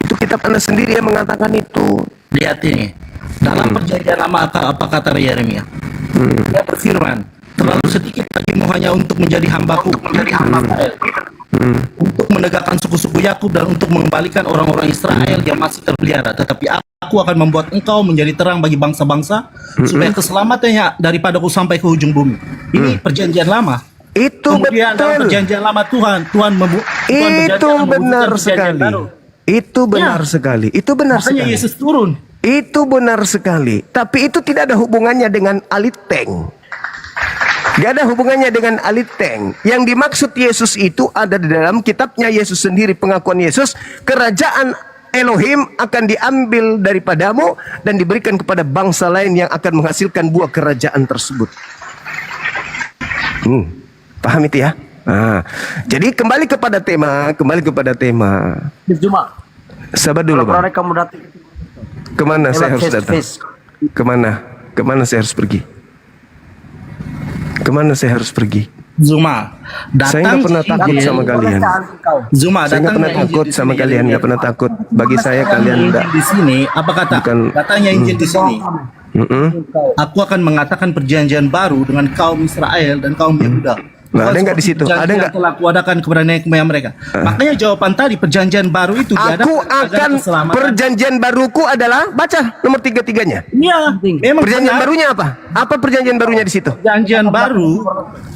Itu kitab Anda sendiri yang mengatakan itu. Lihat ini. Dalam perjanjian lama apa kata Yeremia? Dia berfirman, terlalu sedikit bagimu hanya untuk menjadi hambaku, untuk menegakkan suku-suku Yakub dan untuk mengembalikan orang-orang Israel yang masih terpelihara. Tetapi aku akan membuat engkau menjadi terang bagi bangsa-bangsa, supaya keselamatannya daripadaku sampai ke ujung bumi. Ini perjanjian lama. Itu Kemudian dalam betul. perjanjian lama Tuhan berjanji Itu akan benar mewujudkan perjanjian sekali. baru. Itu benar Ya. sekali. Itu benar Makanya sekali. Yesus turun. Itu benar sekali. Tapi itu tidak ada hubungannya dengan aliteng. Gak ada hubungannya dengan aliteng. Yang dimaksud Yesus itu ada di dalam kitabnya Yesus sendiri, pengakuan Yesus, kerajaan Elohim akan diambil daripadamu dan diberikan kepada bangsa lain yang akan menghasilkan buah kerajaan tersebut. Paham itu ya? Nah, jadi kembali kepada tema. Cuma Sabar dulu, Bang. kamu datang Kemana saya harus face to datang? face. Kemana saya harus pergi? Kemana saya harus pergi? Zuma, Saya nggak pernah takut sama kalian. Zuma, Saya nggak pernah takut sama kalian, nggak pernah takut. Bagi saya kalian nggak. di sini, apa kata? Katanya Injil di sini. Aku akan mengatakan perjanjian baru dengan kaum Israel dan kaum Yehuda. Nah, ada nggak di situ? Ada nggak? Telah kuadakan kepada nenek moyang mereka. Makanya jawaban tadi perjanjian baru itu Aku akan perjanjian baruku adalah baca nomor 33-nya. Iya, memang Perjanjian benar. barunya apa? Apa perjanjian barunya di situ? Perjanjian baru.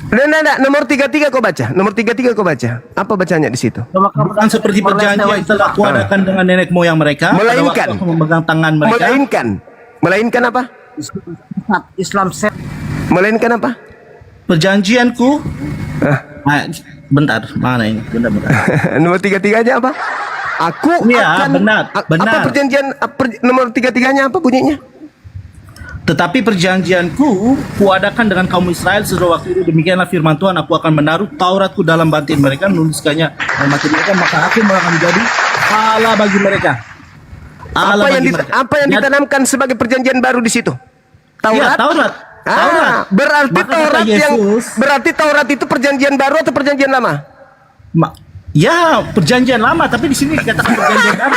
Nah, nomor 33 kau baca. Nomor 33 kau baca. Apa bacanya di situ? Bukan seperti perjanjian yang telah kuadakan dengan nenek moyang mereka. pada Melainkan. waktu aku memegang tangan mereka. Melainkan apa? Islam set. Melainkan apa? Perjanjianku. Bentar, mana ini? Bentar. Nomor 33-nya apa? Aku Iya, akan benar. Apa perjanjian nomor 33-nya apa bunyinya? Tetapi perjanjianku kuadakan dengan kaum Israel sesudah waktu itu, demikianlah firman Tuhan, aku akan menaruh Tauratku dalam batin mereka, menuliskannya dalam batin mereka, maka aku akan menjadi Allah bagi mereka. Apa yang ditanamkan sebagai perjanjian baru di situ? Iya, Taurat. Berarti Maka Taurat kata yang Yesus, berarti Taurat itu perjanjian baru atau perjanjian lama? Ya, perjanjian lama, tapi di sini dikatakan perjanjian baru.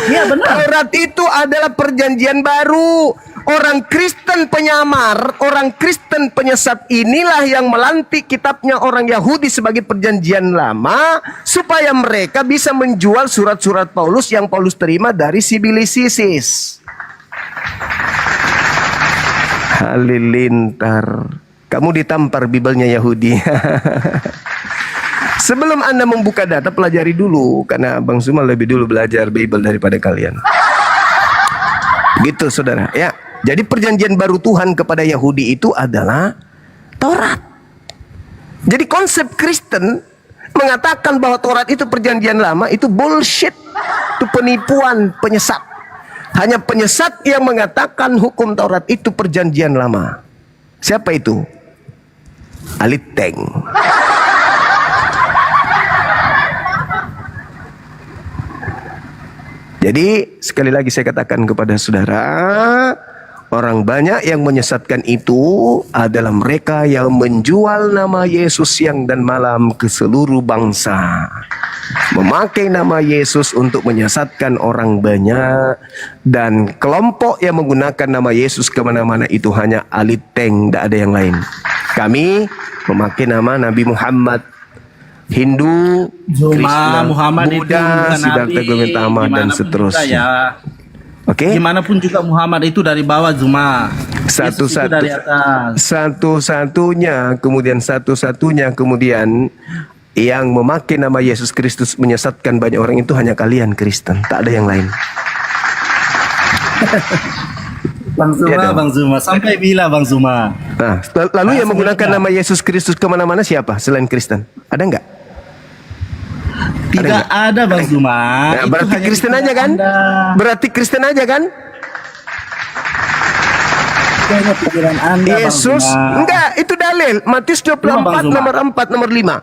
Iya, benar. Taurat itu adalah perjanjian baru. Orang Kristen penyamar, orang Kristen penyesat inilah yang melantik kitabnya orang Yahudi sebagai perjanjian lama supaya mereka bisa menjual surat-surat Paulus yang Paulus terima dari Sibilisis. Halilintar. Kamu ditampar Bibelnya Yahudi. Sebelum Anda membuka data, pelajari dulu. Karena Bang Zuma lebih dulu belajar Bible daripada kalian. Gitu saudara. Ya. Jadi perjanjian baru Tuhan kepada Yahudi itu adalah Taurat. Jadi konsep Kristen mengatakan bahwa Taurat itu perjanjian lama, itu bullshit. Itu penipuan, penyesat. Hanya penyesat yang mengatakan hukum Taurat itu perjanjian lama. Siapa itu? Aliteng. Jadi sekali lagi saya katakan kepada saudara, orang banyak yang menyesatkan itu adalah mereka yang menjual nama Yesus siang dan malam ke seluruh bangsa. Memakai nama Yesus untuk menyesatkan orang banyak. Dan kelompok yang menggunakan nama Yesus kemana-mana itu hanya aliteng, tidak ada yang lain. Kami memakai nama Nabi Muhammad, Hindu, Kristen, Muhammad itu Buddha, bukan Siddhartha nabi, Gautama dan dimanapun seterusnya. juga ya. Oke. Dimanapun juga Muhammad itu dari bawah Zuma. Satu-satunya kemudian yang memakai nama Yesus Kristus menyesatkan banyak orang itu hanya kalian Kristen, tak ada yang lain. Bang Zuma, Ya dong. Bang Zuma, sampai bila Bang Zuma? Nah, lalu yang menggunakan nama Yesus Kristus kemana-mana siapa selain Kristen? Ada nggak? Tidak ada Bang Zuma. Nah, Itu berarti hanya Kristen pikiran aja kan? Anda. Berarti Kristen aja kan? Itu hanya pikiran Anda, Yesus, Bang Zuma. enggak, itu dalil. Matius 24 nomor 4 nomor 5.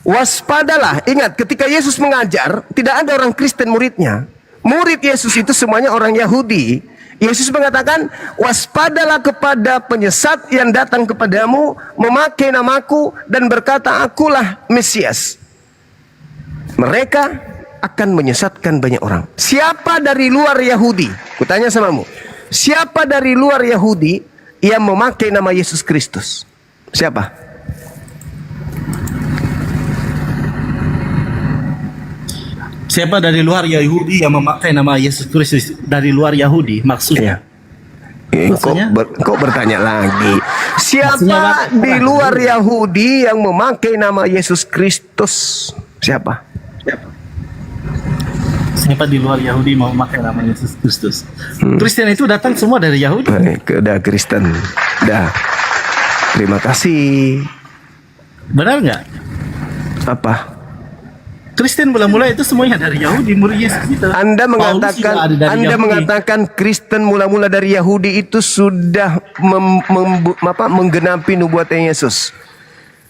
Waspadalah, ingat ketika Yesus mengajar, tidak ada orang Kristen muridnya. Murid Yesus itu semuanya orang Yahudi. Yesus mengatakan, waspadalah kepada penyesat yang datang kepadamu, memakai namaku dan berkata, akulah Mesias. Mereka akan menyesatkan banyak orang. Siapa dari luar Yahudi? Kutanya samamu. Siapa dari luar Yahudi yang memakai nama Yesus Kristus? Siapa? Siapa dari luar Yahudi yang memakai nama Yesus Kristus? Dari luar Yahudi maksudnya? Kok bertanya lagi? Siapa Maksudnya di luar Yahudi yang memakai nama Yesus Kristus? Siapa? Siapa di luar Yahudi mau memakai nama Yesus Kristus? Kristen itu datang semua dari Yahudi. Udah Kristen. Dah. Terima kasih. Benar nggak? Apa? Kristen mula-mula itu semuanya dari Yahudi, murid Yesus itu. Anda Paulus juga ada dari Yahudi. mengatakan Kristen mula-mula dari Yahudi itu sudah menggenapi nubuatan Yesus.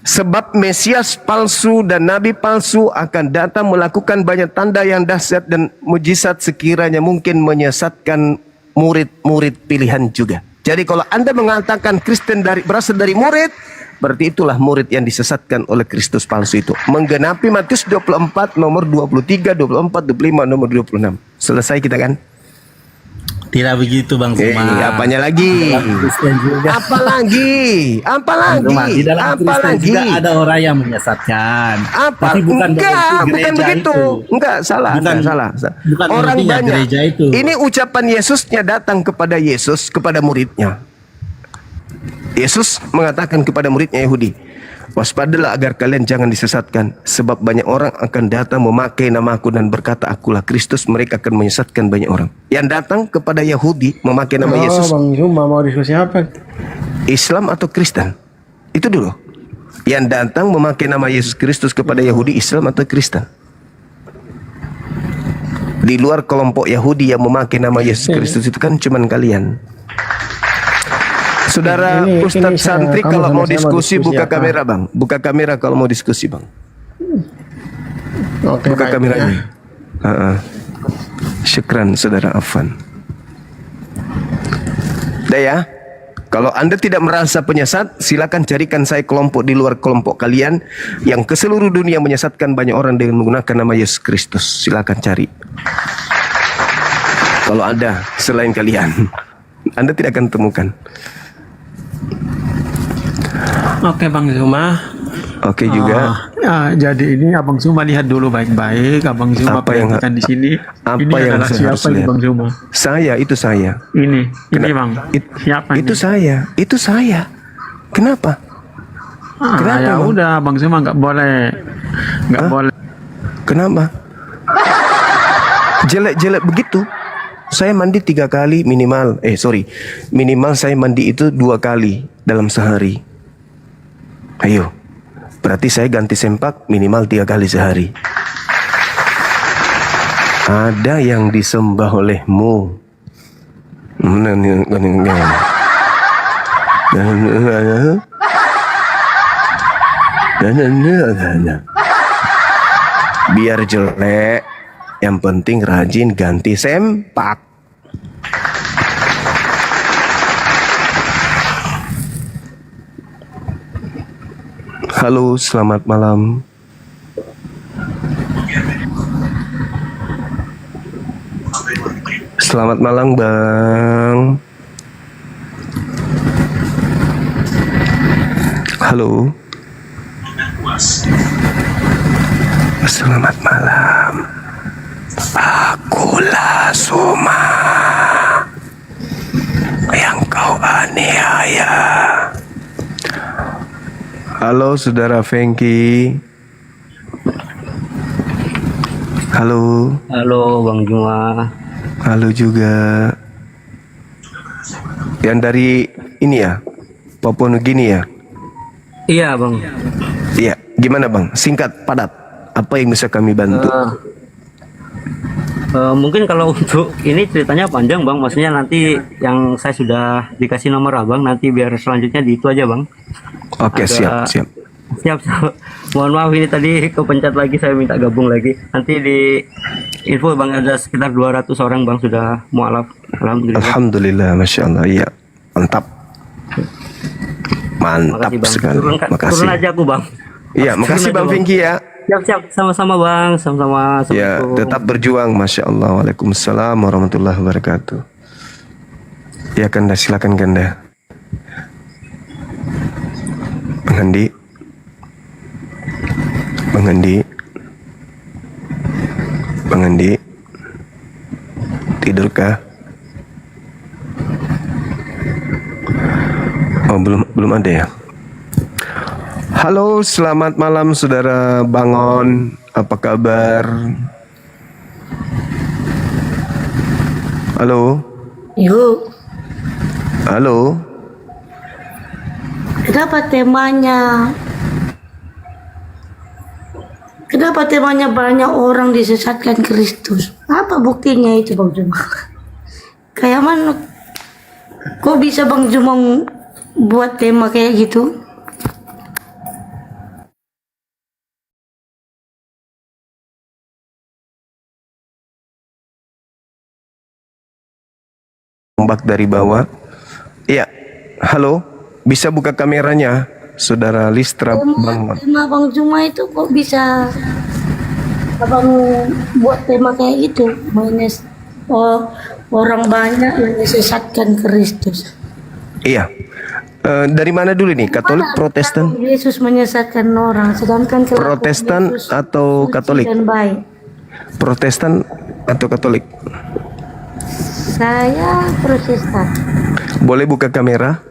Sebab Mesias palsu dan nabi palsu akan datang melakukan banyak tanda yang dahsyat dan mujizat sekiranya mungkin menyesatkan murid-murid pilihan juga. Jadi kalau Anda mengatakan Kristen berasal dari murid, berarti itulah murid yang disesatkan oleh Kristus palsu itu. Menggenapi Matius 24 nomor 23, 24, 25, nomor 26. Selesai kita kan? Tidak begitu Bang Zuma. Apanya lagi? Kristen juga. Apalagi? Di dalam Kristen juga ada orang yang menyesatkan. Apa? Tapi bukan Bukan begitu. Enggak, salah. Salah. Bukan Orang artinya banyak. gereja itu. Ini ucapan Yesusnya datang kepada Yesus, kepada muridnya. Yesus mengatakan kepada muridnya Yahudi, waspadalah agar kalian jangan disesatkan, sebab banyak orang akan datang memakai namaku dan berkata akulah Kristus, mereka akan menyesatkan banyak orang. Yang datang kepada Yahudi memakai nama Yesus. Bang Zuma mau diskusi apa? Islam atau Kristen? Itu dulu. Yang datang memakai nama Yesus Kristus kepada Yahudi, Islam atau Kristen? Di luar kelompok Yahudi yang memakai nama Yesus Kristus itu kan cuman kalian. Saudara Ustadz Santri kalau mau diskusi buka kamera bang. Buka kamera kalau mau diskusi bang. Buka kameranya. Syukran saudara Afan. Dah ya. Kalau Anda tidak merasa penyesat, silakan carikan saya kelompok di luar kelompok kalian yang ke seluruh dunia menyesatkan banyak orang dengan menggunakan nama Yesus Kristus. Silakan cari. Kalau ada selain kalian, Anda tidak akan temukan. Oke Bang Zuma. Oke juga. Jadi ini Abang Zuma lihat dulu baik-baik. Abang Zuma perhatikan di sini. Ini adalah siapa ini Bang Zuma? Itu saya. Ini Bang. Siapa itu ini? Itu saya. Kenapa? Kenapa? Ya udah Bang Zuma nggak boleh. Kenapa? Jelek-jelek begitu. Saya mandi 3 kali minimal. Minimal saya mandi itu 2 kali dalam sehari. Ayo, berarti saya ganti sempak minimal 3 kali sehari. Ada yang disembah olehmu. Biar jelek, yang penting rajin ganti sempak. Halo, selamat malam. Selamat malam, Bang. Halo. Selamat malam. Akulah Soma yang kau aniaya. Halo saudara Fengki. Halo. Halo Bang Juma. Halo juga. Yang dari ini ya, Papua Nugini ya? Iya Bang. Iya, gimana Bang? Singkat, padat. Apa yang bisa kami bantu? Mungkin kalau untuk ini ceritanya panjang Bang, maksudnya nanti yang saya sudah dikasih nomor Abang, nanti biar selanjutnya di itu aja Bang. Oke, siap. Mohon maaf ini tadi kepencet lagi, saya minta gabung lagi. Nanti di info Bang ada sekitar 200 orang Bang sudah mualaf. Alhamdulillah, Masya Allah. Iya, mantap. Mantap sekali. Makasih. Turun aja aku Bang. Iya, makasih Bang Fengki ya. Siap, sama-sama Bang, sama-sama. Ya, tetap berjuang, Masya Allah. Waalaikumsalam warahmatullahi wabarakatuh. Ya Kanda, silakan Kanda. Bang Andi. Bang Andi. Bang Andi. Tidurkah? Oh, belum ada ya. Halo, selamat malam saudara Bangon. Apa kabar? Halo. Yuk. Halo. Kenapa temanya banyak orang disesatkan Kristus? Apa buktinya itu Bang Juma? Kayak mana? Kok bisa Bang Juma buat tema kayak gitu? Ombak dari bawah. Iya. Halo. Bisa buka kameranya, saudara Listra Bangun. Tema Bang Juma itu kok bisa Abang buat tema kayak gitu? Orang banyak yang disesatkan Kristus. Iya. Dari mana dulu nih? Katolik, Protestan? Yesus menyesatkan orang, sedangkan Protestan atau Katolik? Dan baik. Protestan atau Katolik? Saya Protestan. Boleh buka kamera?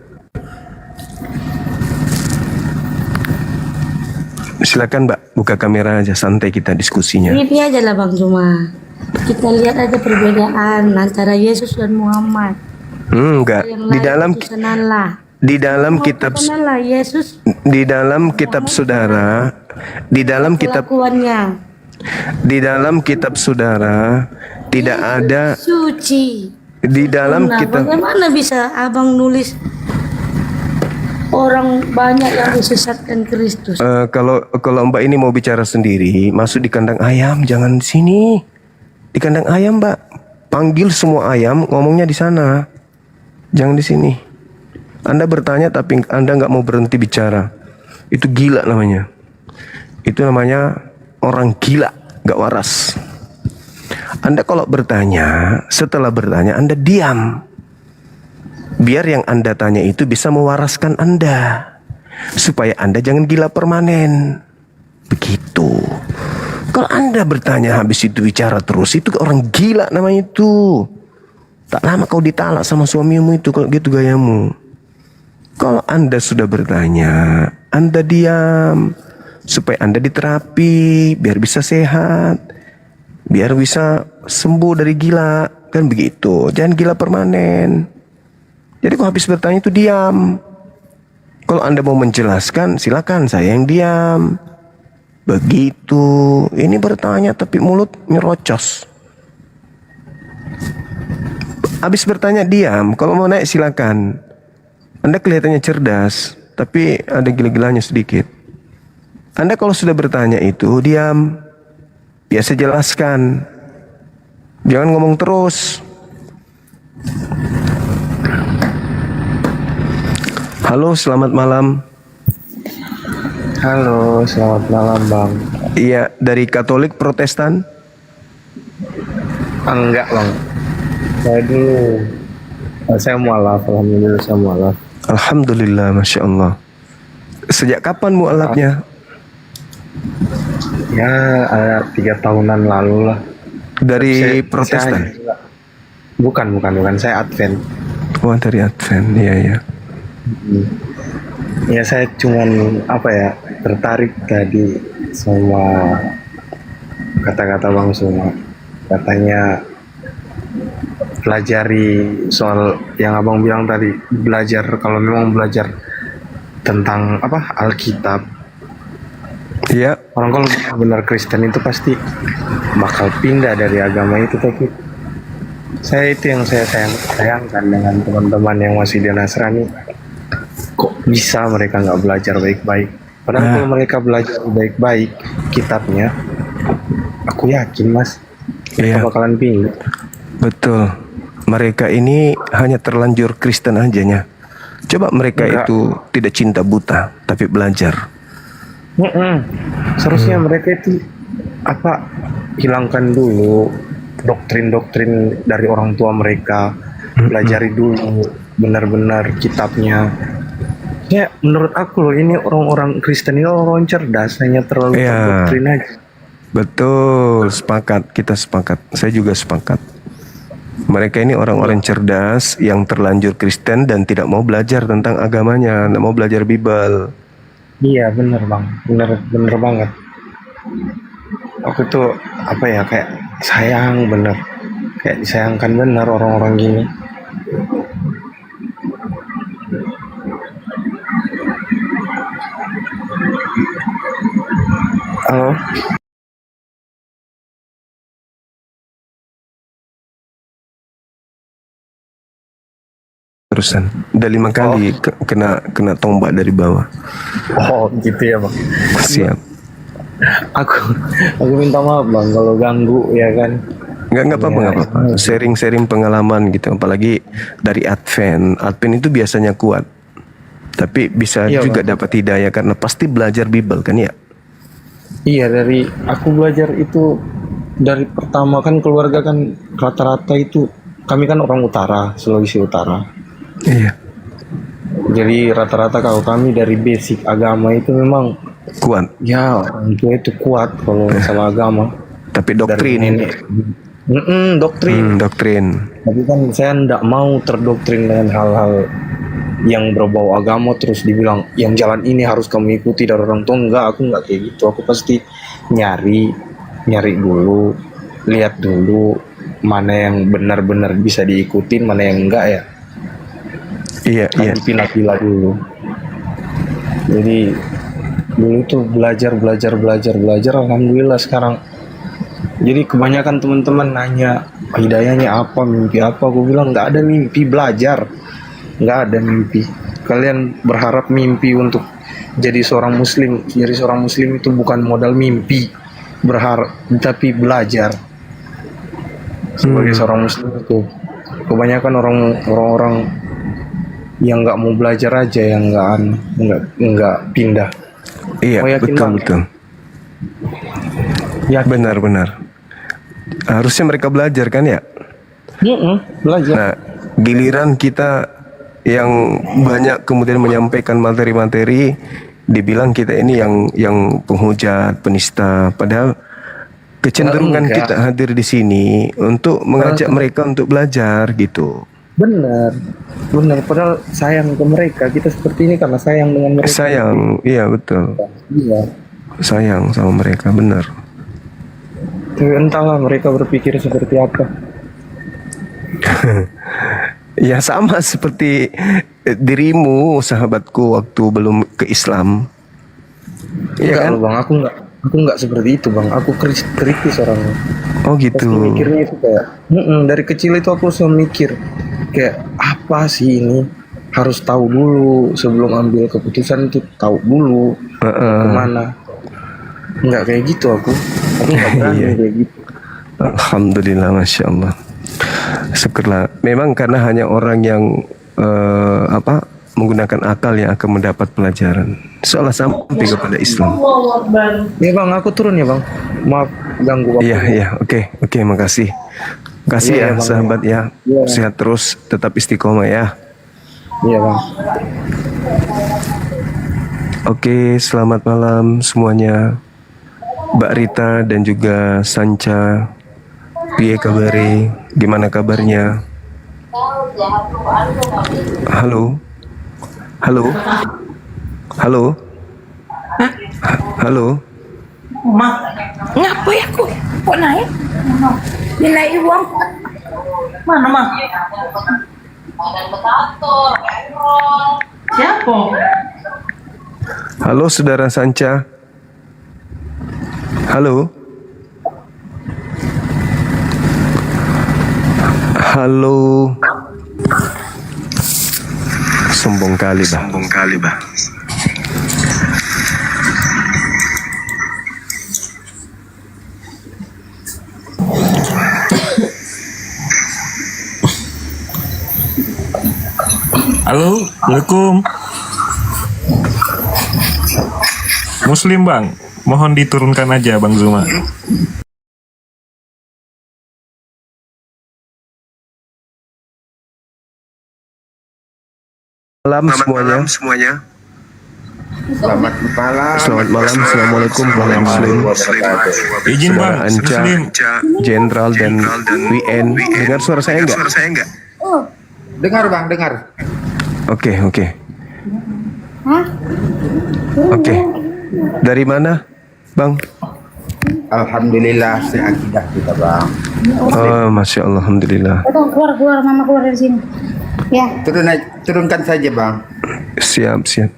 Silakan Mbak, buka kamera aja, santai kita diskusinya. Ini aja lah Bang Juma. Kita lihat aja perbedaan antara Yesus dan Muhammad. Enggak. Di dalam kitab Yesus, di dalam kitab saudara, di dalam kitab saudara tidak ada suci. Di dalam kitab. Bagaimana bisa Abang nulis orang banyak yang disesatkan Kristus? Kalau Mbak ini mau bicara sendiri, masuk di kandang ayam, jangan di sini. Di kandang ayam, Mbak. Panggil semua ayam, ngomongnya di sana. Jangan di sini. Anda bertanya tapi Anda nggak mau berhenti bicara. Itu gila namanya. Itu namanya orang gila, nggak waras. Anda kalau bertanya, setelah bertanya Anda diam. Biar yang Anda tanya itu bisa mewaraskan Anda. Supaya Anda jangan gila permanen. Begitu. Kalau Anda bertanya habis itu bicara terus, itu orang gila namanya itu. Tak lama kau ditalak sama suamimu itu kalau gitu gayamu. Kalau Anda sudah bertanya, Anda diam. Supaya Anda diterapi, biar bisa sehat. Biar bisa sembuh dari gila. Kan begitu. Jangan gila permanen. Jadi kalau habis bertanya itu diam. Kalau Anda mau menjelaskan, silakan, saya yang diam. Begitu. Ini bertanya tapi mulut nyerocos. Habis bertanya diam. Kalau mau naik silakan. Anda kelihatannya cerdas, tapi ada gila-gilanya sedikit. Anda kalau sudah bertanya itu diam. Biasa jelaskan. Jangan ngomong terus. Halo, selamat malam. Halo, selamat malam Bang. Iya, dari Katolik Protestan? Enggak Bang. Saya mualaf, alhamdulillah saya mualaf. Alhamdulillah, Masya Allah. Sejak kapan mualafnya? Ya, ada 3 tahunan lalu lah. Dari Protestan? Bukan, saya Advent. Oh, dari Advent, iya ya. Ya saya cuman tertarik tadi sama kata-kata Bang Suma. Katanya pelajari soal yang Abang bilang tadi, belajar kalau memang belajar tentang Alkitab. Iya. Orang kalau benar Kristen itu pasti bakal pindah dari agama itu, tapi itu yang saya sayangkan dengan teman-teman yang masih di Nasrani. Kok bisa mereka nggak belajar baik-baik? Padahal kalau mereka belajar baik-baik kitabnya, aku yakin Mas, mereka bakalan pindah. Betul. Mereka ini hanya terlanjur Kristen ajanya. Coba mereka itu tidak cinta buta, tapi belajar. Seharusnya mereka itu hilangkan dulu doktrin-doktrin dari orang tua mereka, pelajari dulu benar-benar kitabnya. Ya, menurut aku loh ini orang-orang Kristen ini orang cerdas, hanya terlalu Iya. doktrin aja. Betul, sepakat. Kita sepakat. Saya juga sepakat. Mereka ini orang-orang cerdas yang terlanjur Kristen dan tidak mau belajar tentang agamanya, tidak mau belajar Bible. Iya, bener bang, bener banget. Aku tuh apa ya, kayak sayang bener, kayak disayangkan bener orang-orang gini. Halo. Terusan udah 5 kali kena tombak dari bawah. Oh gitu ya bang. Siap. Aku minta maaf bang kalau ganggu ya kan. Nggak apa-apa. Sharing pengalaman gitu. Apalagi dari Advent itu biasanya kuat. Tapi bisa Iya, juga Bang. dapat hidayah karena pasti belajar Bible kan ya. Iya, dari aku belajar itu dari pertama kan keluarga kan rata-rata itu kami kan orang utara, Sulawesi Utara. Iya. Jadi rata-rata kalau kami dari basic agama itu memang kuat. Ya, orang tua itu kuat kalau masalah agama. Tapi doktrin. Dari nenek. Doktrin. Doktrin. Tapi kan saya tidak mau terdoktrin dengan hal-hal yang berbau agama terus dibilang yang jalan ini harus kamu ikuti dari orang tua. Enggak, aku enggak kayak gitu. Aku pasti nyari dulu, lihat dulu mana yang benar-benar bisa diikutin, mana yang enggak ya. Iya. Dipilah-pilah dulu. Jadi dulu tuh belajar. Alhamdulillah sekarang. Jadi kebanyakan teman-teman nanya hidayahnya apa, mimpi apa. Aku bilang nggak ada mimpi, belajar. Nggak ada mimpi. Kalian berharap mimpi untuk jadi seorang muslim. Jadi seorang muslim itu bukan modal mimpi, berharap, tapi belajar. Sebagai seorang muslim itu kebanyakan orang-orang yang nggak mau belajar aja, yang nggak pindah. Iya, betul. Ya, benar. Harusnya mereka belajar kan ya. Belajar. Nah, giliran kita yang banyak kemudian menyampaikan materi-materi, dibilang kita ini yang penghujat, penista. Padahal kecenderungan Enggak. kita hadir di sini untuk mengajak mereka untuk belajar gitu. Benar. Padahal sayang ke mereka. Kita seperti ini karena sayang dengan mereka. Sayang, iya betul. Iya. Sayang sama mereka, benar. Tapi entahlah mereka berpikir seperti apa. Ya sama seperti dirimu, sahabatku, waktu belum ke Islam. Iya kan? Loh, bang, aku nggak seperti itu bang. Aku kritis orangnya. Oh gitu. Pasti mikirnya itu kayak, dari kecil itu aku selalu mikir kayak apa sih ini, harus tahu dulu sebelum ambil keputusan itu, tahu dulu kemana. Nggak kayak gitu aku nggak berani kayak gitu. Alhamdulillah, masya Allah. Syukurlah. Memang karena hanya orang yang menggunakan akal yang akan mendapat pelajaran. Seolah sampai kepada Islam. Ya bang, aku turun ya bang. Maaf ganggu. Iya. Oke, makasih. Makasih Iya, ya, Bang. sahabat ya. Iya. Sehat terus, tetap istiqomah ya. Iya bang. Oke, selamat malam semuanya. Mbak Rita dan juga Sanca. Piye kabare? Gimana kabarnya? Halo. Ma, ngapa ya kok? Kok naik? Naik uang? Mana mah? Siapa? Halo saudara Sanca. Halo. Sombong kali bah. Halo, Assalamualaikum. Muslim bang, mohon diturunkan aja Bang Zuma. Malam semuanya. Selamat malam. Selamat malam. Assalamualaikum warahmatullahi wabarakatuh. Izin bang, Saudara Anca, Muslim. Jenderal dan WN. Dengar suara saya enggak? Dengar bang, dengar. Oke. Oke. Dari mana, Bang? Alhamdulillah seakidah kita bang. Oh, Masya Allah, Alhamdulillah. Keluar, mama keluar dari sini. Ya. Turunkan saja bang. Siap.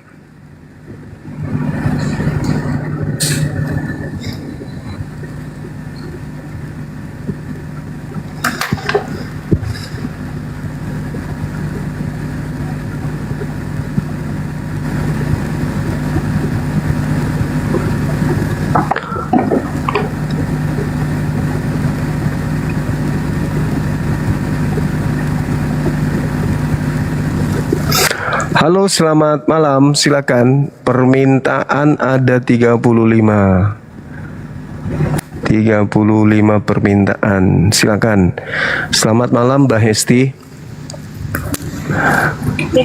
Halo, selamat malam. Silakan. Permintaan ada 35 permintaan. Silakan. Selamat malam, Mbak Hesti.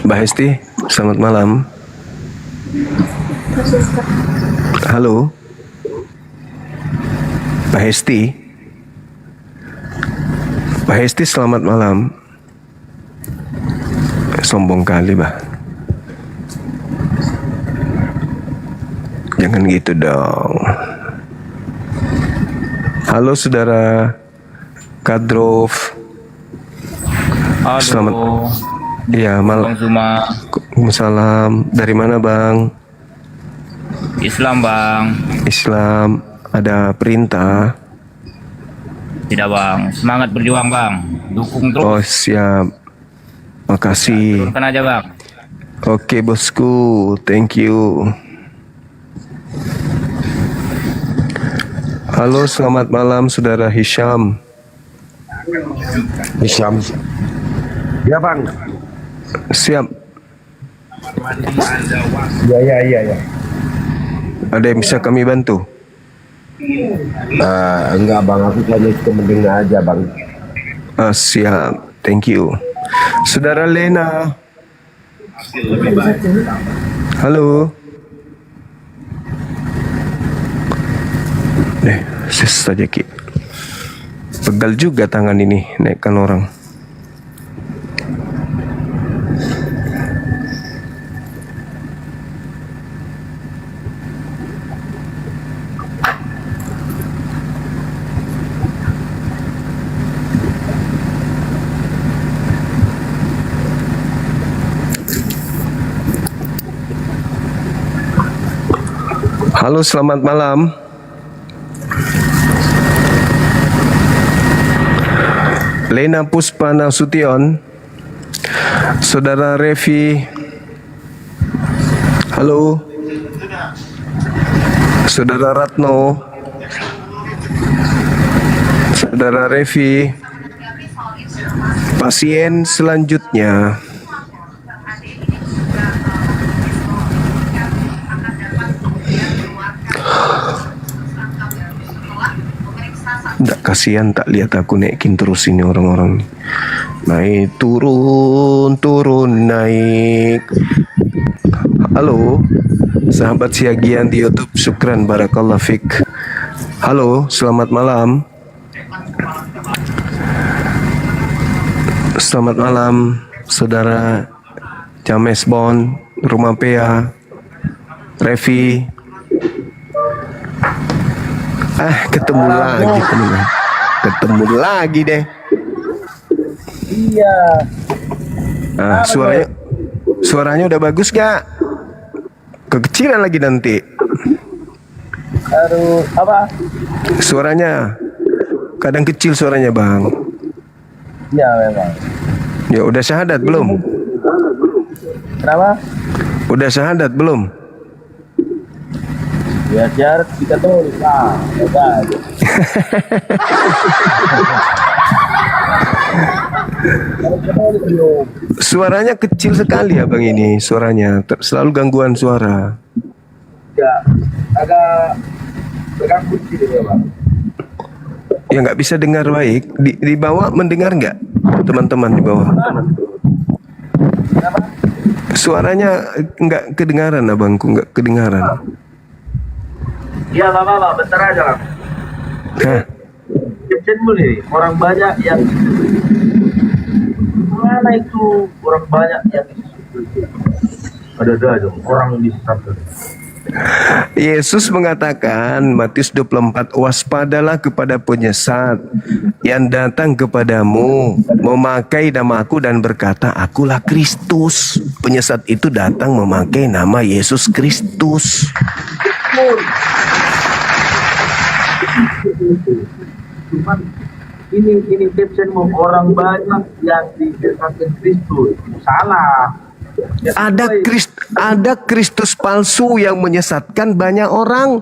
Mbak Hesti, selamat malam. Halo. Mbak Hesti. Mbak Hesti, selamat malam. Sombong kali, Mbak. Jangan gitu dong. Halo saudara Kadrov. Halo. Selamat. Ya, Bang Zuma. Waalaikumsalam. Dari mana, Bang? Islam, Bang. Islam. Ada perintah? Tidak, Bang. Semangat berjuang, Bang. Dukung terus. Oh, siap. Makasih. Turunkan aja, Bang. Oke, bosku. Thank you. Halo, selamat malam saudara Hisham. Ya bang. Siap. Ya. Ada yang bisa kami bantu? Enggak bang, aku hanya cuma mendengar aja bang. Siap. Thank you. Saudara Lena. Halo. Sis saja Ki. Pegal juga tangan ini naikkan orang. Halo, selamat malam. Lena Puspa Nasution, Saudara Revi. Halo. Saudara Ratno. Saudara Revi. Pasien selanjutnya. Nggak, kasihan tak lihat aku naikin terus ini orang-orang. Naik turun naik. Halo sahabat Siagian di YouTube, syukran barakallah fik. Halo, selamat malam. Selamat malam saudara James Bon, Rumah Pea, Revi. Ketemu lagi deh. Iya. Suaranya udah bagus gak? Kekecilan lagi nanti. Aduh, apa? Suaranya kadang kecil suaranya, Bang. Iya, memang. Ya, udah syahadat belum? Kenapa? Udah syahadat belum? Ya, jarak kita tulis. Udah aja. Suaranya kecil sekali ya, Bang, ini suaranya. Selalu gangguan suara. Ya, agak terganggu sih ya, Bang. Ya, nggak bisa dengar baik. Di bawah mendengar nggak? Teman-teman di bawah. Kenapa? Suaranya nggak kedengaran abangku, nggak kedengaran. Iya Bapak, bentar aja Bang. Hah? Captionmu nih, orang banyak yang mana itu orang banyak yang ada dong orang di sana. Yesus mengatakan Matius 24, waspadalah kepada penyesat yang datang kepadamu memakai nama aku dan berkata akulah Kristus. Penyesat itu datang memakai nama Yesus Kristus. Cuman ini captionmu orang banyak yang dikatakan Kristus. Salah. Ada Kristus palsu yang menyesatkan banyak orang.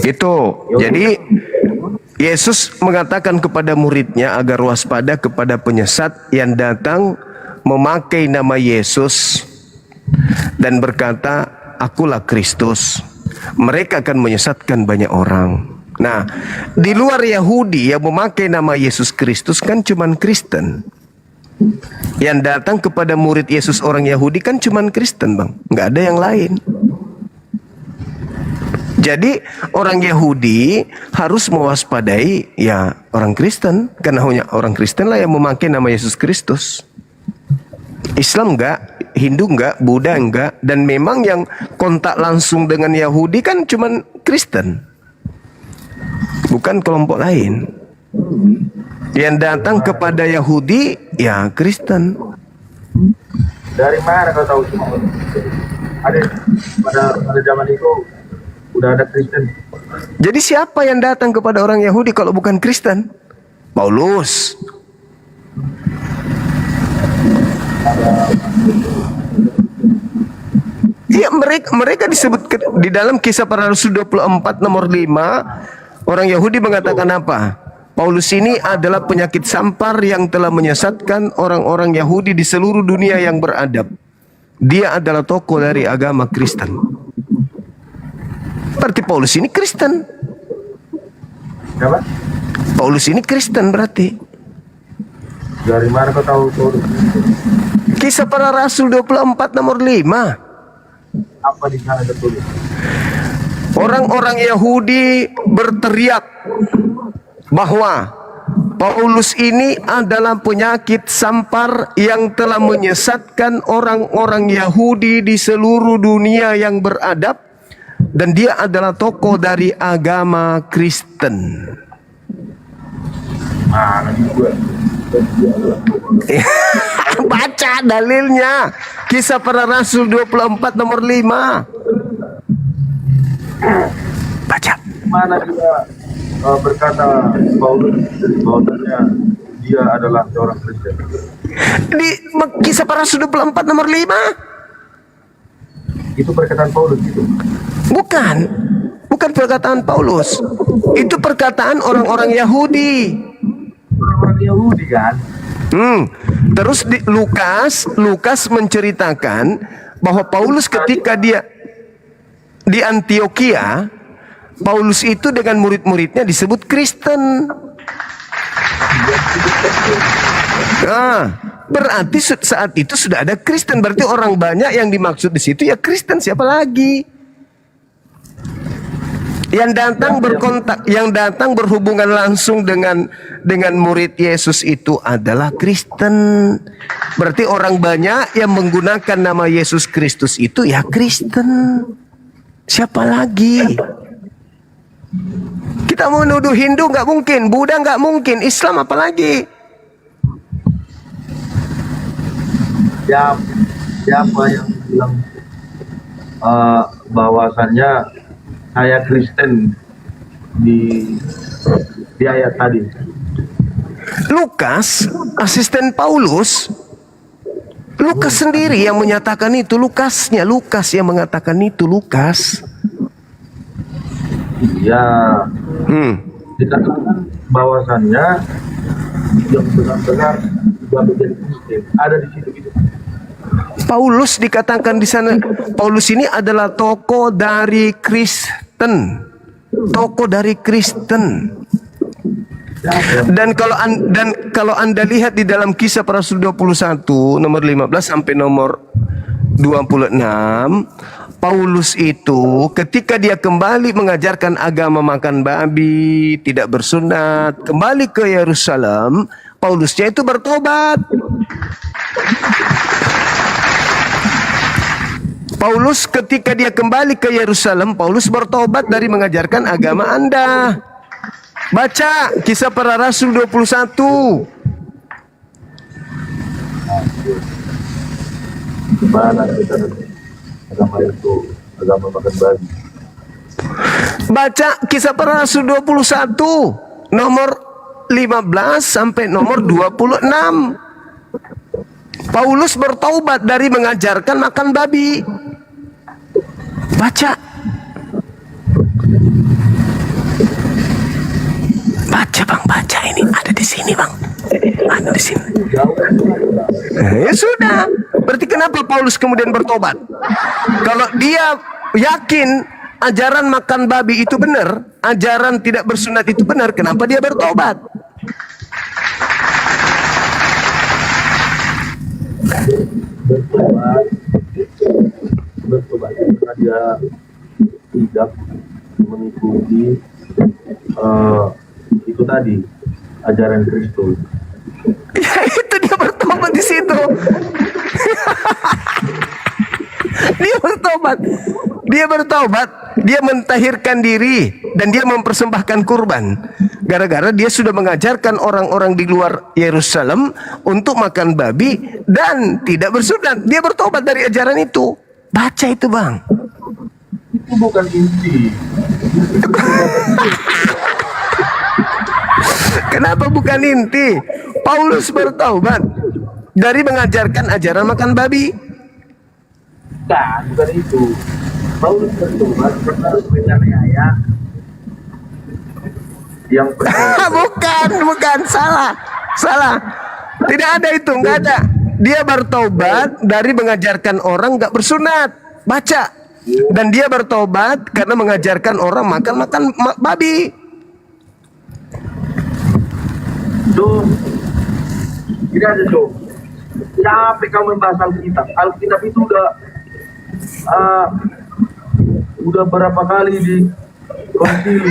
Itu. Jadi Yesus mengatakan kepada muridnya agar waspada kepada penyesat yang datang memakai nama Yesus dan berkata, "Akulah Kristus." Mereka akan menyesatkan banyak orang. Nah, di luar Yahudi yang memakai nama Yesus Kristus kan cuman Kristen. Yang datang kepada murid Yesus orang Yahudi kan cuman Kristen, Bang. Nggak ada yang lain. Jadi orang Yahudi harus mewaspadai ya orang Kristen, karena hanya orang Kristen lah yang memakai nama Yesus Kristus. Islam enggak, Hindu enggak, Buddha enggak, dan memang yang kontak langsung dengan Yahudi kan cuman Kristen, bukan kelompok lain. Yang datang kepada Yahudi ya Kristen. Dari mana kau tahu semua? Ada pada zaman itu udah ada Kristen. Jadi siapa yang datang kepada orang Yahudi kalau bukan Kristen? Paulus. Iya, mereka disebut di dalam Kisah Para Rasul 24 nomor 5, orang Yahudi mengatakan apa? Paulus ini adalah penyakit sampar yang telah menyesatkan orang-orang Yahudi di seluruh dunia yang beradab. Dia adalah tokoh dari agama Kristen. Berarti Paulus ini Kristen. Siapa? Paulus ini Kristen berarti. Dari mana kau tahu Paulus? Kisah Para Rasul 24 nomor 5. Apa di sana tertulis? Orang-orang Yahudi berteriak bahwa Paulus ini adalah penyakit sampar yang telah menyesatkan orang-orang Yahudi di seluruh dunia yang beradab, dan dia adalah tokoh dari agama Kristen. Baca dalilnya, Kisah Para Rasul 24 nomor 5. Baca. Mana dia berkata Paulus bahwasanya dia adalah seorang Kristen? Di Kisah Para Rasul 24 nomor 5. Itu perkataan Paulus itu. Bukan perkataan Paulus. Itu perkataan orang-orang Yahudi. Orang Yahudi kan? Terus di Lukas menceritakan bahwa Paulus ketika dia di Antioquia, Paulus itu dengan murid-muridnya disebut Kristen. Nah, berarti saat itu sudah ada Kristen. Berarti orang banyak yang dimaksud di situ ya Kristen, siapa lagi? Yang datang berkontak, yang datang berhubungan langsung dengan murid Yesus itu adalah Kristen. Berarti orang banyak yang menggunakan nama Yesus Kristus itu ya Kristen. Siapa lagi? Kita mau nuduh Hindu nggak mungkin, Buddha nggak mungkin, Islam apalagi? Siapa yang bilang bahwasannya saya Kristen di ayat tadi? Lukas, asisten Paulus. Lukas sendiri yang menyatakan itu. Lukas yang mengatakan itu. Lukas. Ya, dikatakan bahwasannya yang benar-benar juga menjadi Kristen ada di situ gitu. Paulus dikatakan di sana, Paulus ini adalah tokoh dari Kristen. Tokoh dari Kristen. Dan kalau Anda lihat di dalam Kisah Para Rasul 21 nomor 15 sampai nomor 26, Paulus itu ketika dia kembali mengajarkan agama makan babi, tidak bersunat, kembali ke Yerusalem, Paulusnya itu bertobat. Paulus ketika dia kembali ke Yerusalem, Paulus bertobat dari mengajarkan agama Anda. Baca Kisah Para Rasul 21. Mana kita agama itu agama makan babi? Baca Kisah Para Rasul 21 nomor 15 sampai nomor 26. Paulus bertaubat dari mengajarkan makan babi. Baca. Baca bang, baca ini ada di sini bang, ada di sini. Ya sudah, berarti kenapa Paulus kemudian bertobat? Kalau dia yakin ajaran makan babi itu benar, ajaran tidak bersunat itu benar, kenapa dia bertobat? Bertobat karena dia tidak mengikuti itu tadi ajaran Kristus. Ya itu dia bertobat di situ. Dia bertobat, dia mentahirkan diri dan dia mempersembahkan kurban. Gara-gara dia sudah mengajarkan orang-orang di luar Yerusalem untuk makan babi dan tidak bersunat. Dia bertobat dari ajaran itu. Baca itu bang. Itu bukan inti. Kenapa bukan inti? Paulus bertobat dari mengajarkan ajaran makan babi. Nah, bukan itu. Paulus bertobat karena menganiaya yang bukan, salah. Tidak ada itu, nggak ada. Dia bertobat dari mengajarkan orang nggak bersunat. Baca. Dan dia bertobat karena mengajarkan orang makan babi. Dong, tidak ada dong. Capek kamu membahas Alkitab. Alkitab itu udah berapa kali di konsili.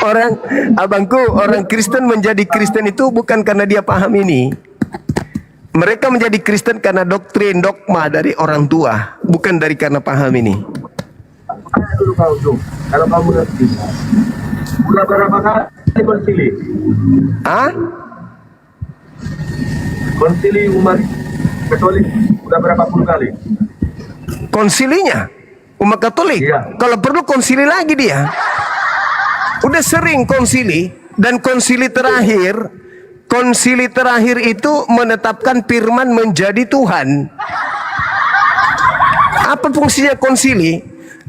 Orang Kristen menjadi Kristen itu bukan karena dia paham ini. Mereka menjadi Kristen karena doktrin, dogma dari orang tua, bukan dari karena paham ini. Tanya dulu kau dong, kalau kamu ngerti. Udah berapa kali konsili? Konsili umat Katolik udah berapa puluh kali? Konsilinya umat Katolik? Iya. Kalau perlu konsili lagi dia. Udah sering konsili, dan konsili terakhir itu menetapkan firman menjadi Tuhan. Apa fungsinya konsili?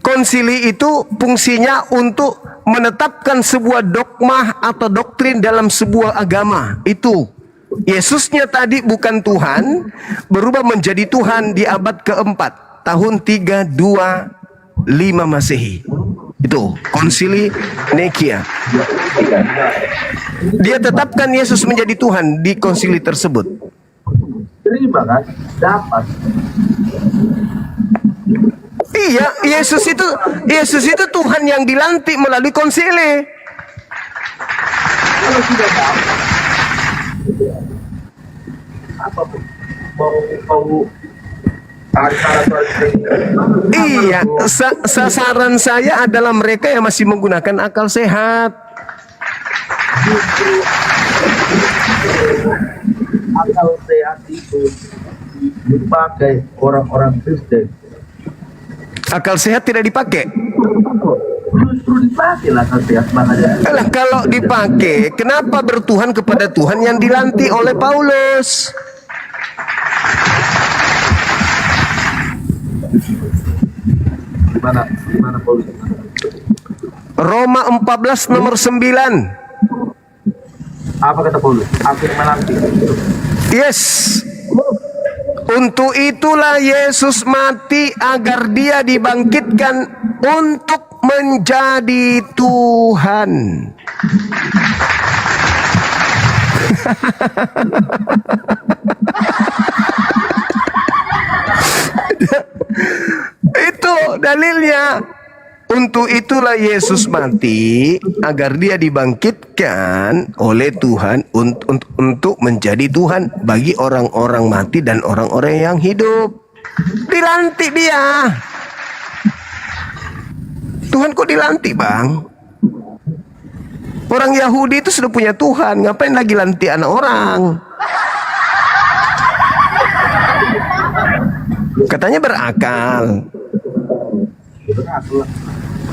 Konsili itu fungsinya untuk menetapkan sebuah dogma atau doktrin dalam sebuah agama. Itu Yesusnya tadi bukan Tuhan, berubah menjadi Tuhan di abad keempat, tahun 325 Masehi. Itu konsili Nikia. Dia tetapkan Yesus menjadi Tuhan di konsili tersebut. Terima kan? Dapat. Iya, Yesus itu Tuhan yang dilantik melalui konsili. Kalau sudah dapat, apa pun mau iya, sasaran saya adalah mereka yang masih menggunakan akal sehat. Akal sehat itu dipakai orang-orang Kristen. Akal sehat tidak dipakai. Justru dipakai lah akal sehat makanya. Kalau dipakai, kenapa bertuhan kepada Tuhan yang dilantik oleh Paulus? Gimana Paulus? Roma 14 nomor 9. Apa kata Paulus? Aku melantik. Yes. Untuk itulah Yesus mati agar dia dibangkitkan untuk menjadi Tuhan. Itu dalilnya. Untuk itulah Yesus mati agar dia dibangkitkan oleh Tuhan untuk menjadi Tuhan bagi orang-orang mati dan orang-orang yang hidup. Dilantik dia. Tuhan kok dilantik bang? Orang Yahudi itu sudah punya Tuhan, ngapain lagi lantik anak orang? Katanya berakal.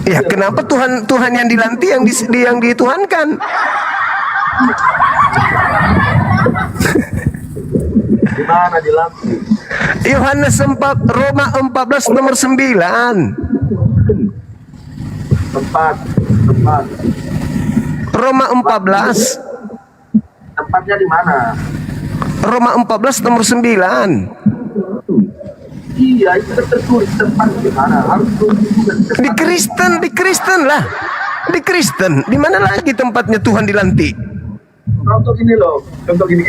Ya kenapa Tuhan yang dilantik yang dituhankan? Di mana dilantik? Yohanes 4, Roma 14 nomor 9. Tempat tempat. Roma 14. Tempatnya di mana? Roma 14 nomor 9. Iya, itu tertulis tempat di mana. Harus Di Kristen lah. Di Kristen. Di mana lagi tempatnya Tuhan dilantik? Contoh gini loh, contoh gini.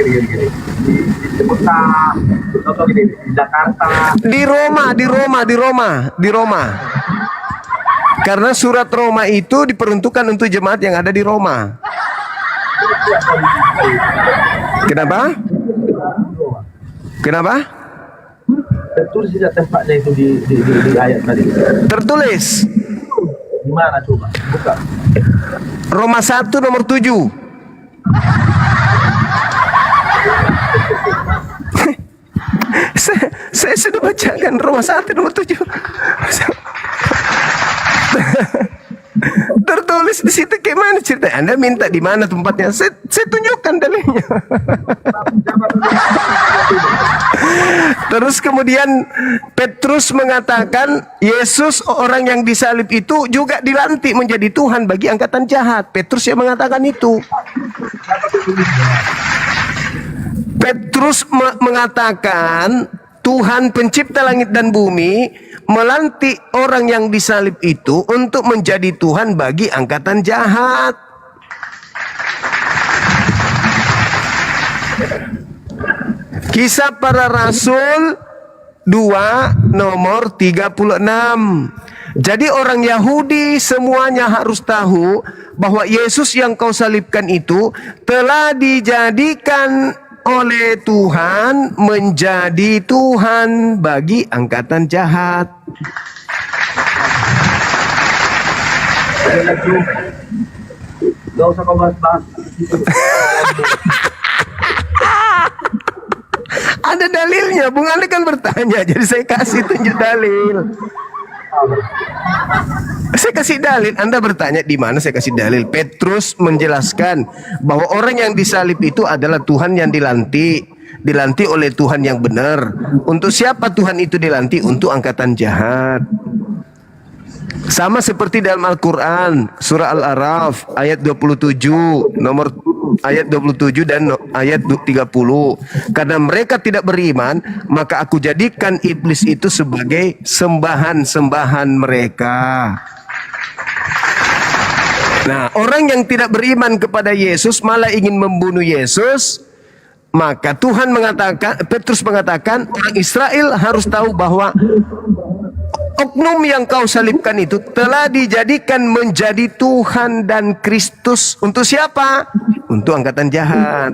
Disebutkan, contoh gini, di Jakarta. Di Roma. Karena surat Roma itu diperuntukkan untuk jemaat yang ada di Roma. Kenapa? Tertulis tidak tempatnya itu di ayat tadi. Tertulis. Di mana coba? Buka. Roma 1 nomor 7. saya sudah bacakan Roma 1 nomor 7. Tertulis di situ. Gimana cerita? Anda minta di mana tempatnya? Saya tunjukkan dalilnya. Terus kemudian Petrus mengatakan Yesus orang yang disalib itu juga dilantik menjadi Tuhan bagi angkatan jahat. Petrus yang mengatakan itu. Petrus mengatakan Tuhan pencipta langit dan bumi melantik orang yang disalib itu untuk menjadi Tuhan bagi angkatan jahat. Kisah Para Rasul 2 nomor 36. Jadi orang Yahudi semuanya harus tahu bahwa Yesus yang kau salibkan itu telah dijadikan oleh Tuhan menjadi Tuhan bagi angkatan jahat. Gak usah kau bahas-bahas. Ada dalilnya, Bung Anda kan bertanya, jadi saya kasih tunjuk dalil. Saya kasih dalil, Anda bertanya di mana, saya kasih dalil. Petrus menjelaskan bahwa orang yang disalib itu adalah Tuhan yang dilantik oleh Tuhan yang benar. Untuk siapa Tuhan itu dilantik? Untuk angkatan jahat. Sama seperti dalam Al-Quran, surah Al-Araf ayat 27, nomor ayat 27 dan ayat 30. Karena mereka tidak beriman, maka aku jadikan iblis itu sebagai sembahan-sembahan mereka. Nah, orang yang tidak beriman kepada Yesus malah ingin membunuh Yesus, maka Tuhan mengatakan, Petrus mengatakan, orang Israel harus tahu bahwa oknum yang kau salibkan itu telah dijadikan menjadi Tuhan dan Kristus. Untuk siapa? Untuk angkatan jahat.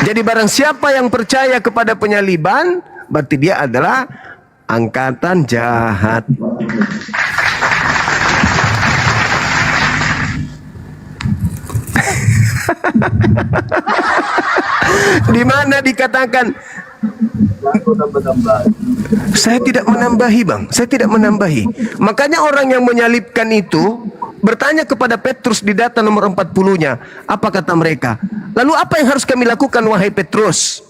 Jadi barang siapa yang percaya kepada penyaliban, berarti dia adalah angkatan jahat. Di mana dikatakan? Saya tidak menambahi, Bang. Saya tidak menambahi. Makanya orang yang menyalibkan itu bertanya kepada Petrus di data nomor 40-nya. Apa kata mereka? Lalu apa yang harus kami lakukan, wahai Petrus?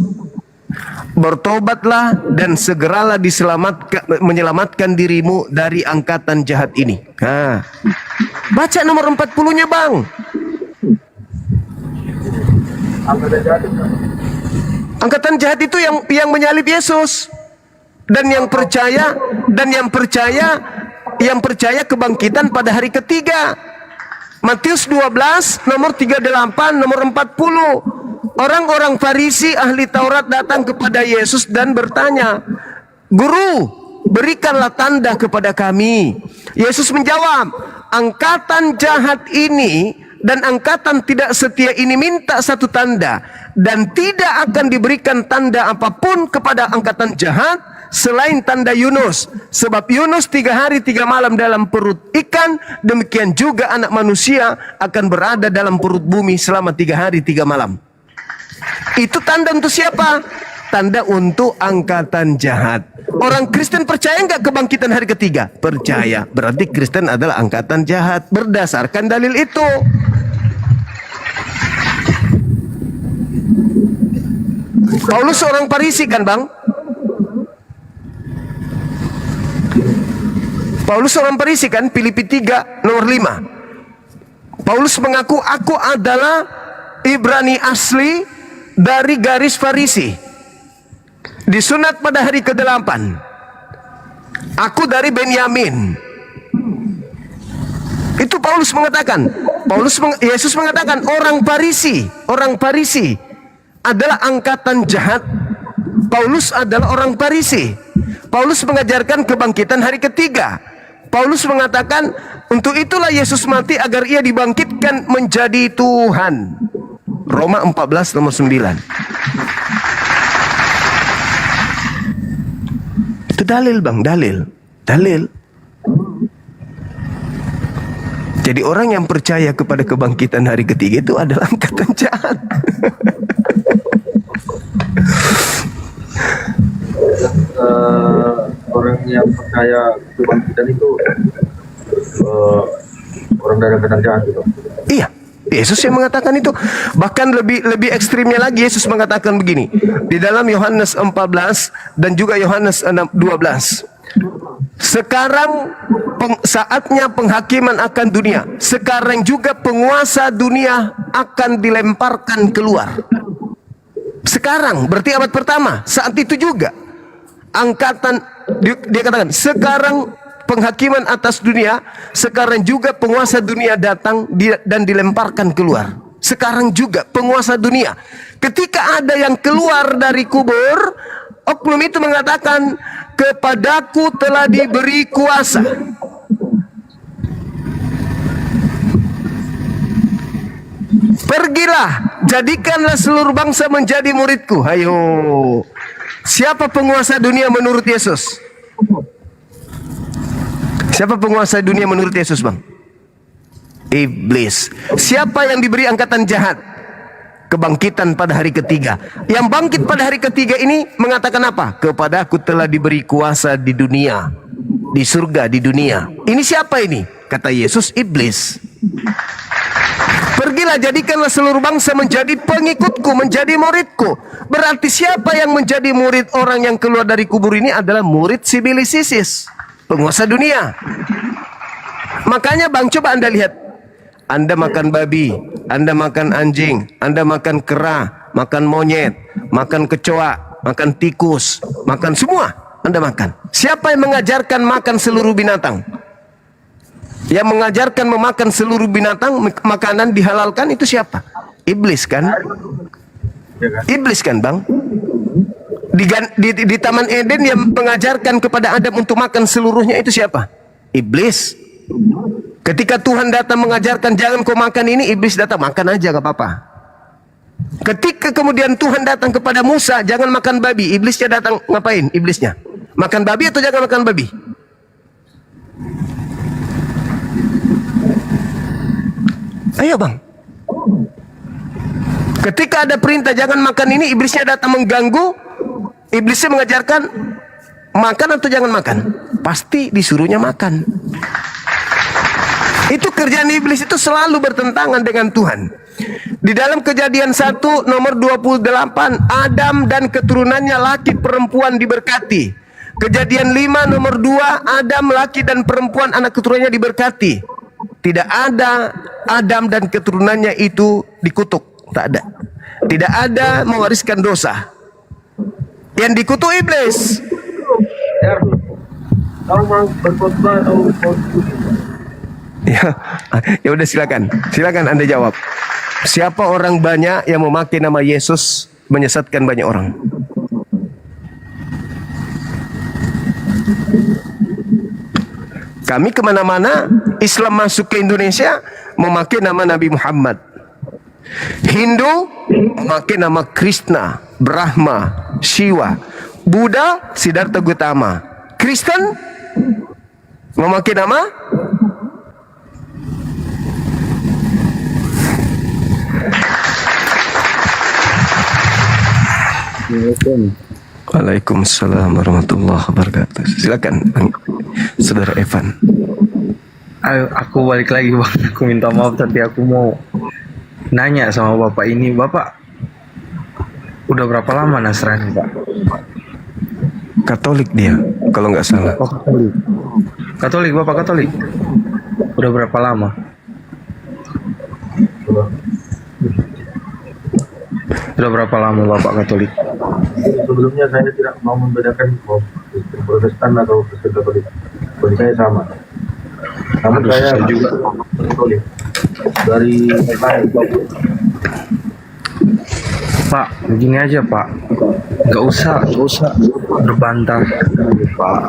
Bertobatlah dan segeralah menyelamatkan dirimu dari angkatan jahat ini. Nah, baca nomor 40-nya, Bang. Angkatan jahat itu yang menyalib Yesus dan yang percaya kebangkitan pada hari ketiga. Matius 12 nomor 38 nomor 40. Orang-orang Farisi ahli Taurat datang kepada Yesus dan bertanya, "Guru, berikanlah tanda kepada kami." Yesus menjawab, "Angkatan jahat ini dan angkatan tidak setia ini minta satu tanda, dan tidak akan diberikan tanda apapun kepada angkatan jahat selain tanda Yunus. Sebab Yunus 3 hari 3 malam dalam perut ikan, demikian juga anak manusia akan berada dalam perut bumi selama 3 hari 3 malam. Itu tanda untuk siapa? Tanda untuk angkatan jahat. Orang Kristen percaya nggak kebangkitan hari ketiga? Percaya. Berarti Kristen adalah angkatan jahat berdasarkan dalil itu. Paulus seorang Farisi kan, Bang? Paulus orang Farisi kan, Filipi 3 nomor 5. Paulus mengaku, aku adalah Ibrani asli dari garis Farisi, disunat pada hari ke-8. Aku dari Benyamin. Itu Paulus mengatakan. Yesus mengatakan orang Farisi adalah angkatan jahat. Paulus adalah orang Farisi. Paulus mengajarkan kebangkitan hari ketiga. Paulus mengatakan untuk itulah Yesus mati agar ia dibangkitkan menjadi Tuhan. Roma 14 nomor 9. Itu dalil bang, dalil. Jadi orang yang percaya kepada kebangkitan hari ketiga itu adalah angkatan jahat. Orang yang percaya kebangkitan itu orang dari angkatan jahat gitu. Iya, Yesus yang mengatakan itu. Bahkan lebih ekstrimnya lagi, Yesus mengatakan begini di dalam Yohanes 14 dan juga Yohanes 12. Sekarang saatnya penghakiman akan dunia. Sekarang juga penguasa dunia akan dilemparkan keluar. Sekarang berarti abad pertama. Saat itu juga angkatan, dia katakan sekarang penghakiman atas dunia. Sekarang juga penguasa dunia datang dan dilemparkan keluar. Sekarang juga penguasa dunia. Ketika ada yang keluar dari kubur, oknum itu mengatakan, kepadaku telah diberi kuasa. Pergilah, jadikanlah seluruh bangsa menjadi muridku. Ayo. Siapa penguasa dunia menurut Yesus? Siapa penguasa dunia menurut Yesus, bang? Iblis. Siapa yang diberi angkatan jahat? Kebangkitan pada hari ketiga. Yang bangkit pada hari ketiga ini mengatakan apa? Kepadaku telah diberi kuasa di dunia, di surga, di dunia. Ini siapa ini? Kata Yesus, iblis. Pergilah, jadikanlah seluruh bangsa menjadi pengikutku, menjadi muridku. Berarti siapa yang menjadi murid orang yang keluar dari kubur ini adalah murid si Iblis Isis, penguasa dunia. Makanya bang, coba Anda lihat. Anda makan babi, Anda makan anjing, Anda makan kera, makan monyet, makan kecoa, makan tikus, makan semua. Anda makan. Siapa yang mengajarkan makan seluruh binatang? Yang mengajarkan memakan seluruh binatang, makanan dihalalkan itu siapa? Iblis kan? Iblis kan bang? Di Taman Eden yang mengajarkan kepada Adam untuk makan seluruhnya itu siapa? Iblis. Ketika Tuhan datang mengajarkan jangan kau makan ini, iblis datang, makan aja gak apa-apa. Ketika kemudian Tuhan datang kepada Musa, jangan makan babi, iblisnya datang, ngapain iblisnya? Makan babi atau jangan makan babi? Ayo bang. Ketika ada perintah jangan makan ini, iblisnya datang mengganggu, iblisnya mengajarkan makan atau jangan makan? Pasti disuruhnya makan. Itu kerjaan iblis, itu selalu bertentangan dengan Tuhan. Di dalam Kejadian 1 nomor 28, Adam dan keturunannya laki perempuan diberkati. Kejadian 5 nomor 2, Adam laki dan perempuan anak keturunannya diberkati. Tidak ada Adam dan keturunannya itu dikutuk, tak ada. Tidak ada mewariskan dosa. Yang dikutuk iblis. Ya udah silakan Anda jawab. Siapa orang banyak yang memakai nama Yesus menyesatkan banyak orang? Kami kemana-mana, Islam masuk ke Indonesia memakai nama Nabi Muhammad. Hindu memakai nama Krishna, Brahma, Shiva. Buddha Siddhartha Gautama. Kristen memakai nama Waalaikumsalam warahmatullahi wabarakatuh. Silakan Saudara Evan. Aku balik lagi bang. Aku minta maaf tapi aku mau nanya sama bapak ini. Bapak udah berapa lama Nasrani pak? Katolik dia kalau nggak salah. Oh, Katolik. Katolik, Bapak Katolik. Udah berapa lama? Sudah berapa lama Bapak Katolik? Sebelumnya saya tidak mau membedakan Kristen Protestan atau Kristen Katolik. Bagi saya sama. Namun Aduh, saya susah juga. Katolik dari lahir. Pak, begini aja Pak, nggak usah berbantah, Pak,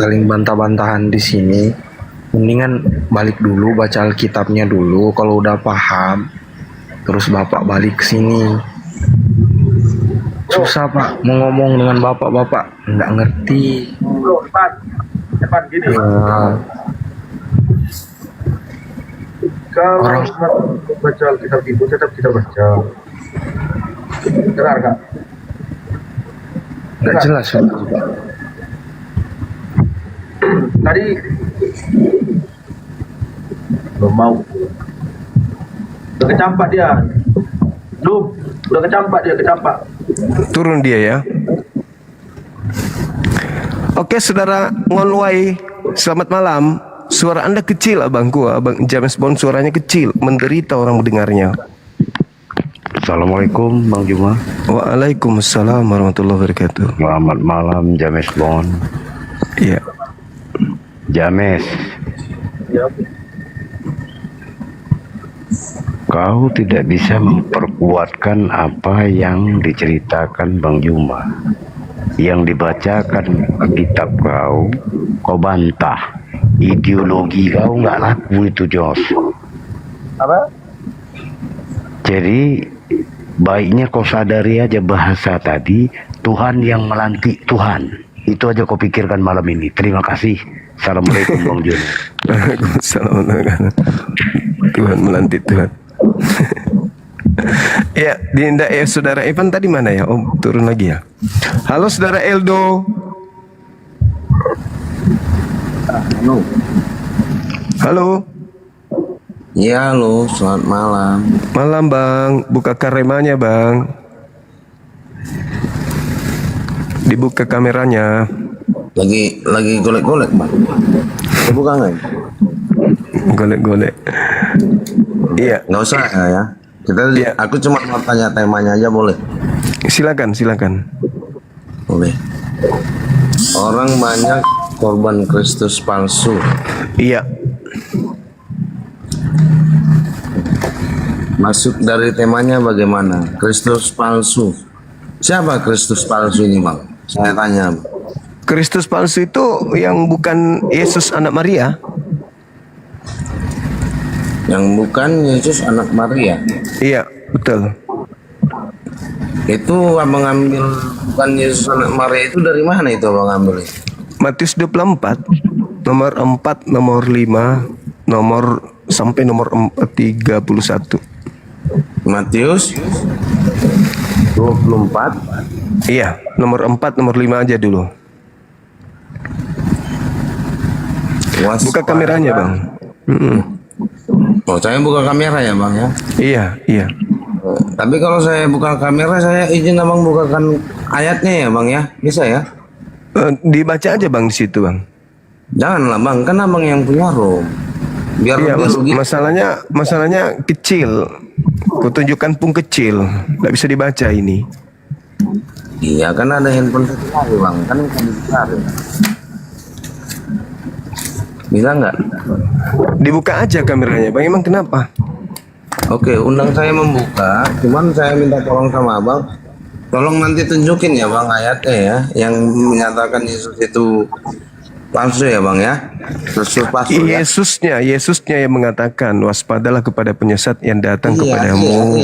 saling bantah-bantahan di sini. Mendingan balik dulu, baca Alkitabnya dulu. Kalau udah paham, terus Bapak balik ke sini. Susah Pak, mau ngomong dengan Bapak nggak ngerti. Bro, depan gini. Ya, Kalau baca Alkitab itu tetap kita baca. Dengar nggak? nggak jelas Pak. Tadi belum mau. Udah kecampak dia. Udah kecampak. Turun dia ya. Oke, saudara Ngonwai, selamat malam. Suara Anda kecil, abangku. Abang James Bond suaranya kecil, menderita orang mendengarnya. Assalamualaikum Bang Juma. Waalaikumsalam warahmatullahi wabarakatuh. Selamat malam James Bond. Iya. James, kau tidak bisa memperkuatkan apa yang diceritakan Bang Juma. Yang dibacakan kitab kau bantah. Ideologi kau nggak laku itu, Jos. Apa? Jadi baiknya kau sadari aja bahasa tadi, Tuhan yang melantik Tuhan. Itu aja kau pikirkan malam ini. Terima kasih. Assalamualaikum Bang Jun. Waalaikumsalam. Tuhan melantik Tuhan. Ya, Dinda saudara Evan tadi mana ya? Oh, turun lagi ya. Halo saudara Eldo. Halo. Iya, halo, selamat malam. Malam Bang, buka karemanya Bang. Dibuka kameranya. Lagi golek-golek Bang. Buka nggak? Golek-golek. Iya. Nggak usah ya. Aku cuma mau tanya temanya aja boleh? Silakan. Boleh. Orang banyak korban Kristus palsu. Iya. Masuk dari temanya bagaimana? Kristus palsu. Siapa Kristus palsu ini Bang? Saya tanya. Kristus palsu itu yang bukan Yesus anak Maria. Yang bukan Yesus anak Maria. Iya, betul. Itu abang ambil bukan Yesus anak Maria itu dari mana itu abang ambil? Matius 24 nomor 4, nomor 5, nomor sampai nomor 31. Matius 24. Iya, nomor 4, nomor 5 aja dulu. Buka kameranya Bang. Oh, saya buka kamera ya Bang ya? Iya. Tapi kalau saya buka kamera, saya izin abang bukakan ayatnya ya Bang ya? Bisa ya? Dibaca aja Bang di situ Bang. Janganlah Bang, kan abang yang punya room. Biar iya, lebih masalahnya kecil. Kutunjukkan pun kecil, nggak bisa dibaca ini. Iya, kan ada handphone satu lagi Bang, kan bisa dicari. Bisa nggak? Dibuka aja kameranya Bang, emang kenapa? Oke, undang saya membuka, cuman saya minta tolong sama abang, tolong nanti tunjukin ya Bang ayatnya ya, yang menyatakan Yesus itu palsu ya Bang ya. Yesus palsu ya. Yesusnya yang mengatakan, waspadalah kepada penyesat yang datang kepadamu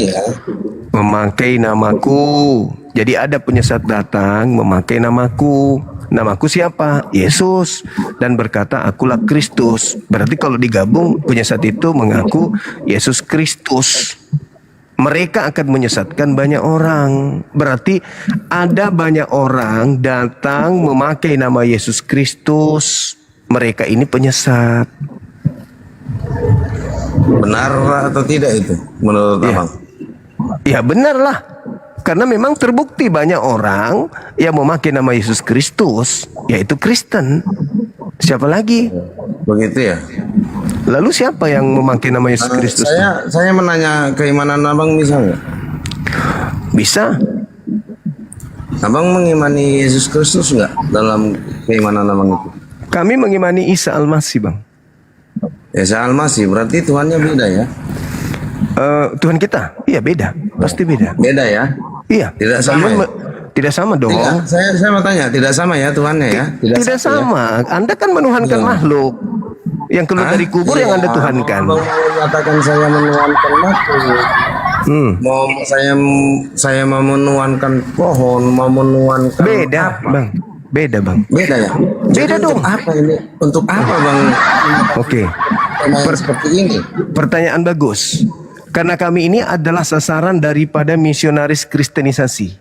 memakai namaku. Jadi ada penyesat datang memakai namaku. Namaku siapa? Yesus. Dan berkata, akulah Kristus. Berarti kalau digabung, penyesat itu mengaku Yesus Kristus. Mereka akan menyesatkan banyak orang. Berarti ada banyak orang datang memakai nama Yesus Kristus. Mereka ini penyesat. Benar atau tidak itu menurut abang? Ya benarlah. Karena memang terbukti banyak orang yang memakai nama Yesus Kristus, yaitu Kristen. Siapa lagi? Begitu ya. Lalu siapa yang memakai nama Yesus Kristus? Saya menanya keimanan abang bisa nggak? Bisa. Abang mengimani Yesus Kristus nggak dalam keimanan abang itu? Kami mengimani Isa Al-Masih, Bang. Isa Al-Masih berarti Tuhannya beda ya? Tuhan kita? Iya beda, pasti beda. Beda ya? Iya. Tidak sama. Tidak sama dong. Tidak, saya mau tanya, tidak sama ya Tuhannya ya? Tidak sama. Ya? Anda kan menuhankan makhluk. Yang keluar dari kubur yang Anda tuhankan. Abang mau mengatakan saya menuhankan makhluk. Mau saya mau menuhankan pohon, mau menuhankan beda, apa? Bang. Beda, Bang. Beda ya? Beda jadi dong. Untuk apa ini? Untuk apa, Bang? Oke. Seperti ini. Pertanyaan bagus. Karena kami ini adalah sasaran daripada misionaris kristenisasi.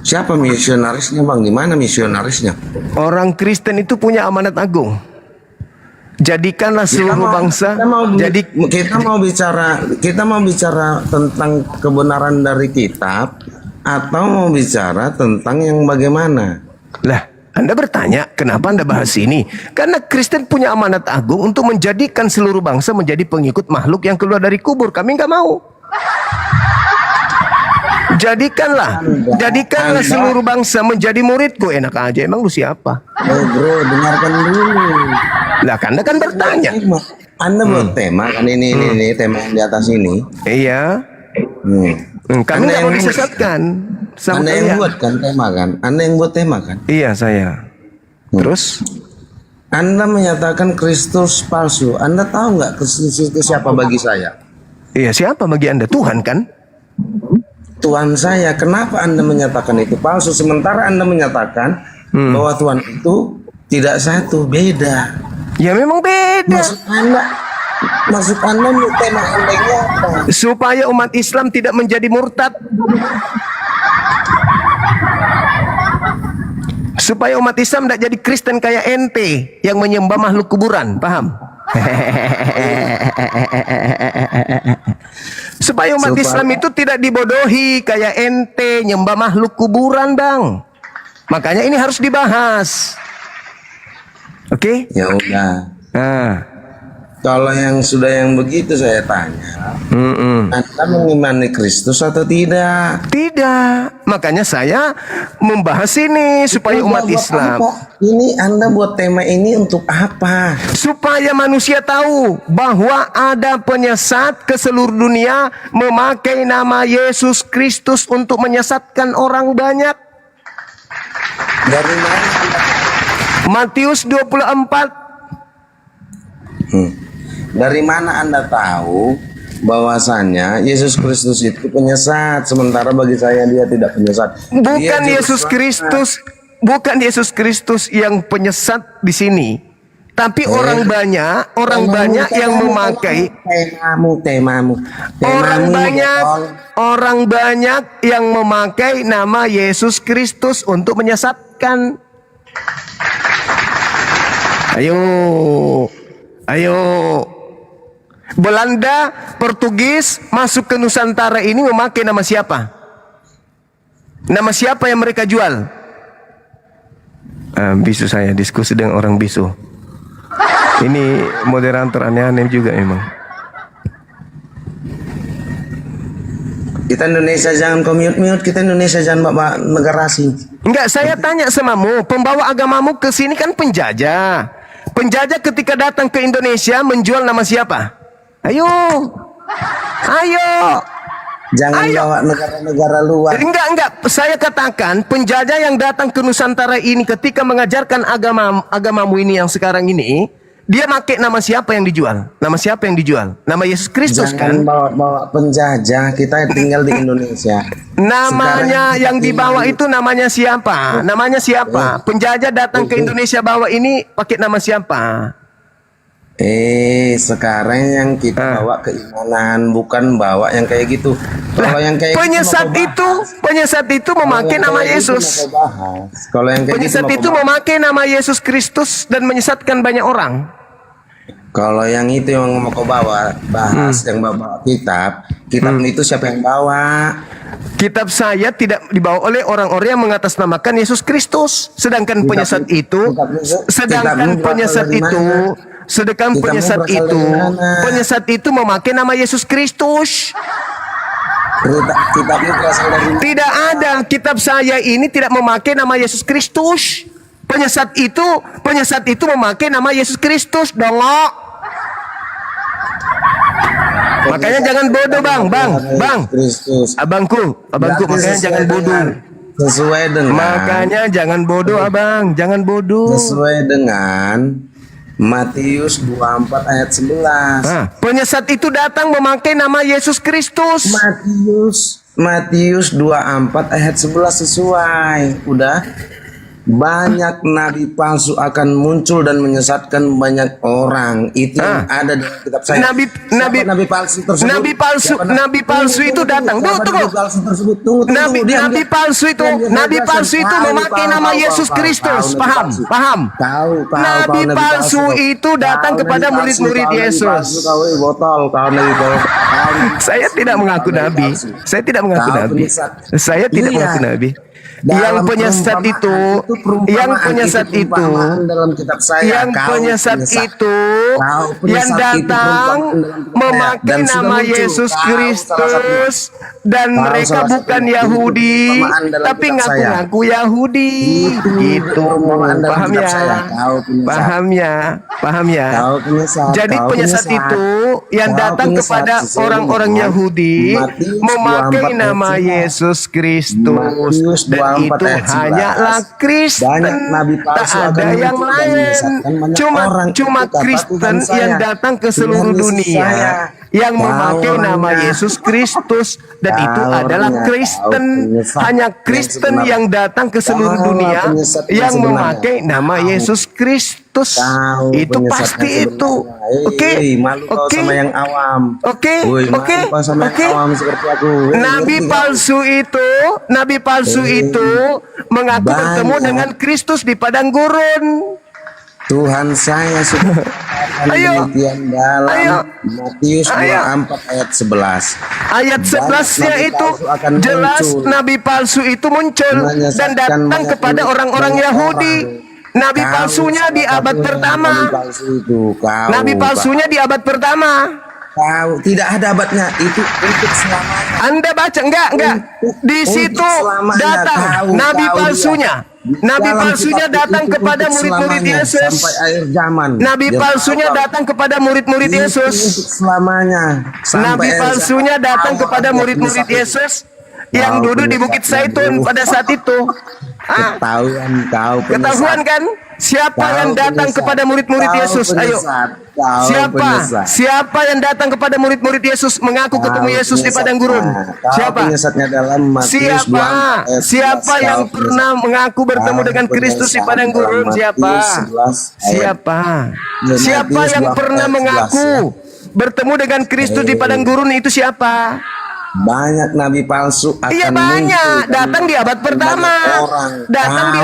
Siapa misionarisnya, Bang? Di mana misionarisnya? Orang Kristen itu punya amanat agung. Jadikanlah seluruh bangsa. Kita mau bicara tentang kebenaran dari kitab atau mau bicara tentang yang bagaimana? Lah, Anda bertanya kenapa Anda bahas ini? Karena Kristen punya amanat agung untuk menjadikan seluruh bangsa menjadi pengikut makhluk yang keluar dari kubur. Kami nggak mau. Jadikanlah seluruh bangsa menjadi muridku. Enak aja, emang lu siapa? Bro, dengarkan dulu. Lah, Anda kan bertanya. Anda buat tema kan ini tema yang di atas ini. Iya. Kami nggak mau disesatkan. Anda yang buat kan tema kan? Anda yang buat tema kan? Iya, saya. Terus? Anda menyatakan Kristus palsu. Anda tahu nggak Kristus itu siapa bagi saya? Iya, siapa bagi Anda? Tuhan kan? Tuhan saya. Kenapa Anda menyatakan itu palsu? Sementara Anda menyatakan bahwa Tuhan itu tidak satu, beda. Ya memang beda. Maksud Anda tema Anda ini apa? Supaya umat Islam tidak menjadi murtad. Supaya umat Islam tidak jadi Kristen kayak ente yang menyembah makhluk kuburan, paham? Supaya umat Islam itu tidak dibodohi kayak ente nyembah makhluk kuburan, Bang. Makanya ini harus dibahas. Oke? Ya udah. Kalau yang begitu saya tanya, Anda mengimani Kristus atau tidak? Tidak. Makanya saya membahas ini supaya umat Islam. Ini Anda buat tema ini untuk apa? Supaya manusia tahu bahwa ada penyesat ke seluruh dunia memakai nama Yesus Kristus untuk menyesatkan orang banyak. Dari mana? Matius 24. Dari mana Anda tahu bahwasanya Yesus Kristus itu penyesat, sementara bagi saya dia tidak penyesat? Bukan Yesus Kristus yang penyesat di sini, tapi orang banyak yang memakai temamu. Orang banyak yang memakai nama Yesus Kristus untuk menyesatkan. Ayo. Belanda, Portugis masuk ke Nusantara ini memakai nama siapa? Nama siapa yang mereka jual? Bisu saya diskusi dengan orang bisu. Ini moderator aneh-aneh juga emang. Kita Indonesia jangan mute, kita Indonesia jangan bawa negara asing. Enggak, saya tanya samamu, pembawa agamamu ke sini kan penjajah. Penjajah ketika datang ke Indonesia menjual nama siapa? Ayo. Jangan bawa negara-negara luar. Enggak. Saya katakan penjajah yang datang ke Nusantara ini ketika mengajarkan agamamu ini yang sekarang ini, dia pakai nama siapa yang dijual? Nama siapa yang dijual? Nama Yesus Kristus kan? Jangan bawa penjajah, kita tinggal di Indonesia. Namanya yang dibawa itu namanya siapa? Namanya siapa? Penjajah datang ke Indonesia bawa ini pakai nama siapa? Sekarang yang kita bawa keimanan, bukan bawa yang kayak gitu. Kalau yang kayak penyesat itu memakai nama Yesus. Kalau yang kayak penyesat itu memakai nama Yesus Kristus dan menyesatkan banyak orang. Kalau yang itu yang mau kau bawa bahas yang bawa kitab itu siapa yang bawa? Kitab saya tidak dibawa oleh orang-orang yang mengatasnamakan Yesus Kristus. Sedangkan penyesat itu, penyesat itu memakai nama Yesus Kristus. Kitabnya berasal dari mana? Tidak ada, kitab saya ini tidak memakai nama Yesus Kristus. Penyesat itu memakai nama Yesus Kristus, dongok. Makanya jangan bodoh, bang. Abangku, makanya jangan bodoh. Sesuai dengan. Makanya jangan bodoh, abang, jangan bodoh. Sesuai dengan Matius 24 ayat 11. Penyesat itu datang memakai nama Yesus Kristus. Matius 24 ayat 11 sesuai. Udah. Banyak nabi palsu akan muncul dan menyesatkan banyak orang. Itu yang ada di kitab saya. Nabi palsu tersebut. Nabi palsu itu datang. Tunggu. Nabi palsu itu memakai nama Yesus Kristus. Paham? Nabi palsu itu datang kepada murid-murid Yesus. Saya tidak mengaku nabi. Saya tidak mengaku nabi. Yang penyesat itu yang datang memakai nama Yesus Kristus dan mereka bukan Yahudi tapi ngaku-ngaku Yahudi gitu. Paham ya? Jadi penyesat itu yang datang kepada orang-orang Yahudi memakai nama Yesus Kristus dan itu hanyalah Kristen, tak ada yang lain. Cuma Kristen yang datang ke seluruh dunia yang memakai nama Yesus Kristus dan itu adalah Kristen. Hanya Kristen yang datang ke seluruh dunia yang memakai nama Yesus Kristus. Itu pasti itu. Oke. Nabi palsu itu mengaku bertemu dengan Kristus di padang gurun. Tuhan saya sudah demikian dalam Matius 24 ayat 11. Ayat 11-nya itu jelas nabi palsu itu muncul dan datang kepada orang-orang Yahudi. Nabi palsunya di abad pertama. Nabi palsunya di abad pertama. Tidak ada abadnya, itu untuk selamanya. Anda baca enggak? Di situ datang nabi palsunya. Nabi palsunya datang kepada murid-murid Yesus. Sampai akhir zaman. Nabi palsunya datang kepada murid-murid Yesus. Selamanya. Nabi palsunya datang kepada murid-murid Yesus yang duduk di Bukit Zaitun pada saat itu. Ketahuan kan? Siapa yang datang kepada murid-murid Yesus? Ayo. Siapa yang datang kepada murid-murid Yesus mengaku ketemu Yesus di padang gurun? Siapa yang pernah mengaku bertemu dengan Kristus di padang gurun? Siapa yang pernah mengaku bertemu dengan Kristus di padang gurun itu siapa? Banyak nabi palsu akan banyak. Datang di abad pertama. Datang di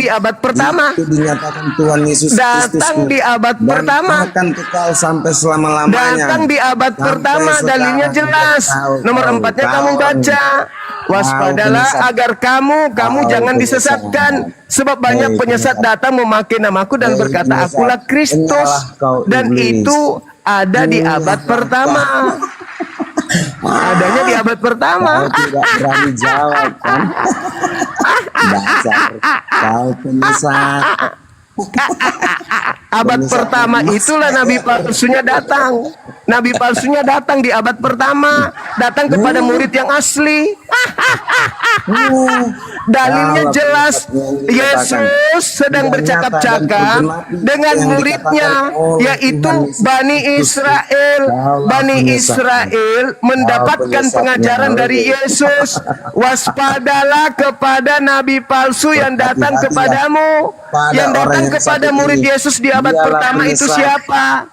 abad pertama. Itu dinyatakan Tuhan Yesus Kristus. Datang di abad pertama. Akan kekal sampai selama-lamanya. Datang di abad pertama, dalilnya jelas. Nomor 4-nya kamu baca. Waspadalah agar kamu jangan disesatkan, sebab banyak penyesat datang memakai namaku dan berkata akulah Kristus, dan itu ada di abad pertama. Adanya di abad pertama. Kau tidak berani jawab kan? Dasar kau penyesat. Abad pertama itulah nabi palsunya datang. Nabi palsunya datang di abad pertama, datang kepada murid yang asli. Dalilnya jelas, Yesus sedang bercakap-cakap dengan muridnya, yaitu Bani Israel. Bani Israel mendapatkan pengajaran dari Yesus. Waspadalah kepada nabi palsu yang datang kepadamu. Yang datang kepada murid Yesus di abad pertama itu siapa?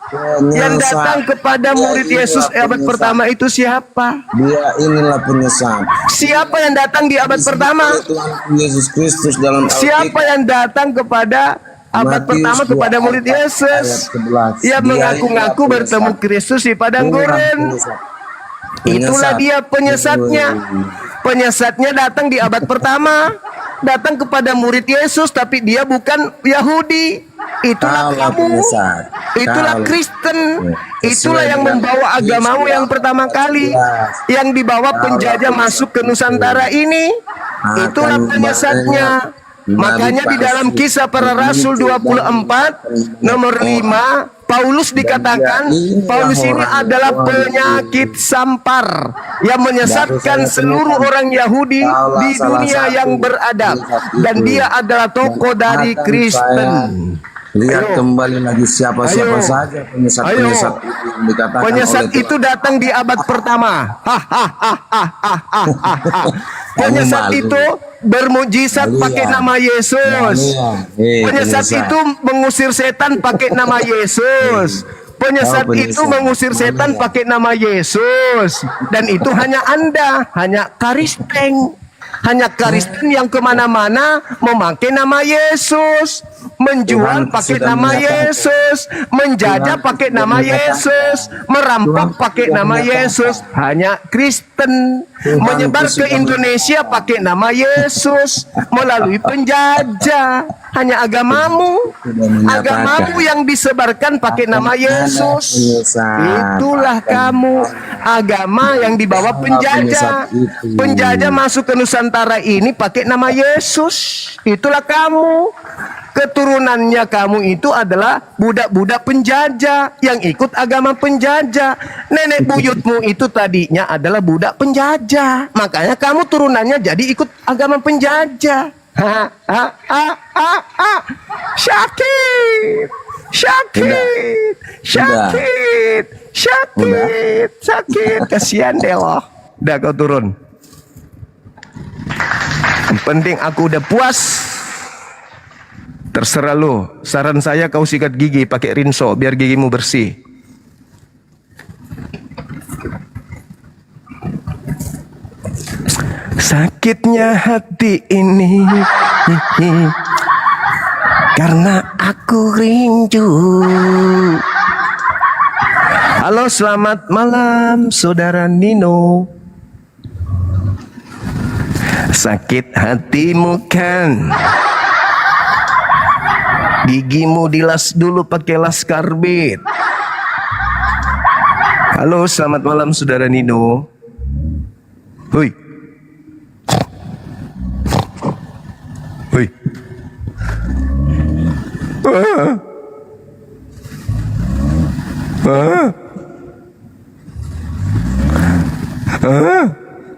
Yang datang kepada murid Yesus di abad pertama itu siapa? Dia inilah penyesat. Siapa yang datang di abad pertama? Yesus Kristus dalam Alkitab. Siapa yang datang kepada abad pertama kepada murid Yesus. Ia mengaku-ngaku bertemu Kristus di padang gurun. Itulah dia penyesatnya. Penyesatnya datang di abad pertama, datang kepada murid Yesus, tapi dia bukan Yahudi. Itulah kamu, itulah Kristen, itulah yang membawa agamamu yang pertama kali, yang dibawa penjajah masuk ke Nusantara ini. Itulah penyesatnya. Makanya di dalam Kisah Para Rasul 24 nomor 5, Paulus dikatakan, Paulus ini adalah penyakit sampar yang menyesatkan seluruh orang Yahudi di dunia yang beradab, dan dia adalah tokoh dari Kristen. Lihat kembali lagi siapa-siapa saja penyesat-penyesat yang dikatakan penyesat itu datang di abad pertama. Penyesat itu bermujizat pakai nama Yesus. Penyesat itu mengusir setan pakai nama Yesus. Penyesat itu mengusir setan pakai nama Yesus. Dan itu hanya Anda, hanya Kristen. Hanya Kristen yang kemana-mana memakai nama Yesus, menjual pakai nama Yesus, menjajah pakai nama Yesus, merampok pakai nama Yesus. Hanya Kristen menyebar ke Indonesia pakai nama Yesus melalui penjajah. Hanya agamamu yang disebarkan pakai nama Yesus. Itulah kamu, agama yang dibawa penjajah. Penjajah masuk ke Nusantara ini pakai nama Yesus. Itulah kamu. Keturunannya kamu itu adalah budak-budak penjajah yang ikut agama penjajah. Nenek buyutmu itu tadinya adalah budak penjajah. Makanya kamu turunannya jadi ikut agama penjajah. Sakit. Kasihan deh loh. Udah kau turun. Yang penting aku udah puas. Terserah lo. Saran saya kau sikat gigi pakai rinso biar gigimu bersih. Sakitnya hati ini karena aku rindu. Halo, selamat malam saudara Nino. Sakit hatimu kan? Gigimu dilas dulu pakai las karbit. Halo, selamat malam saudara Nino. Hui. Hui.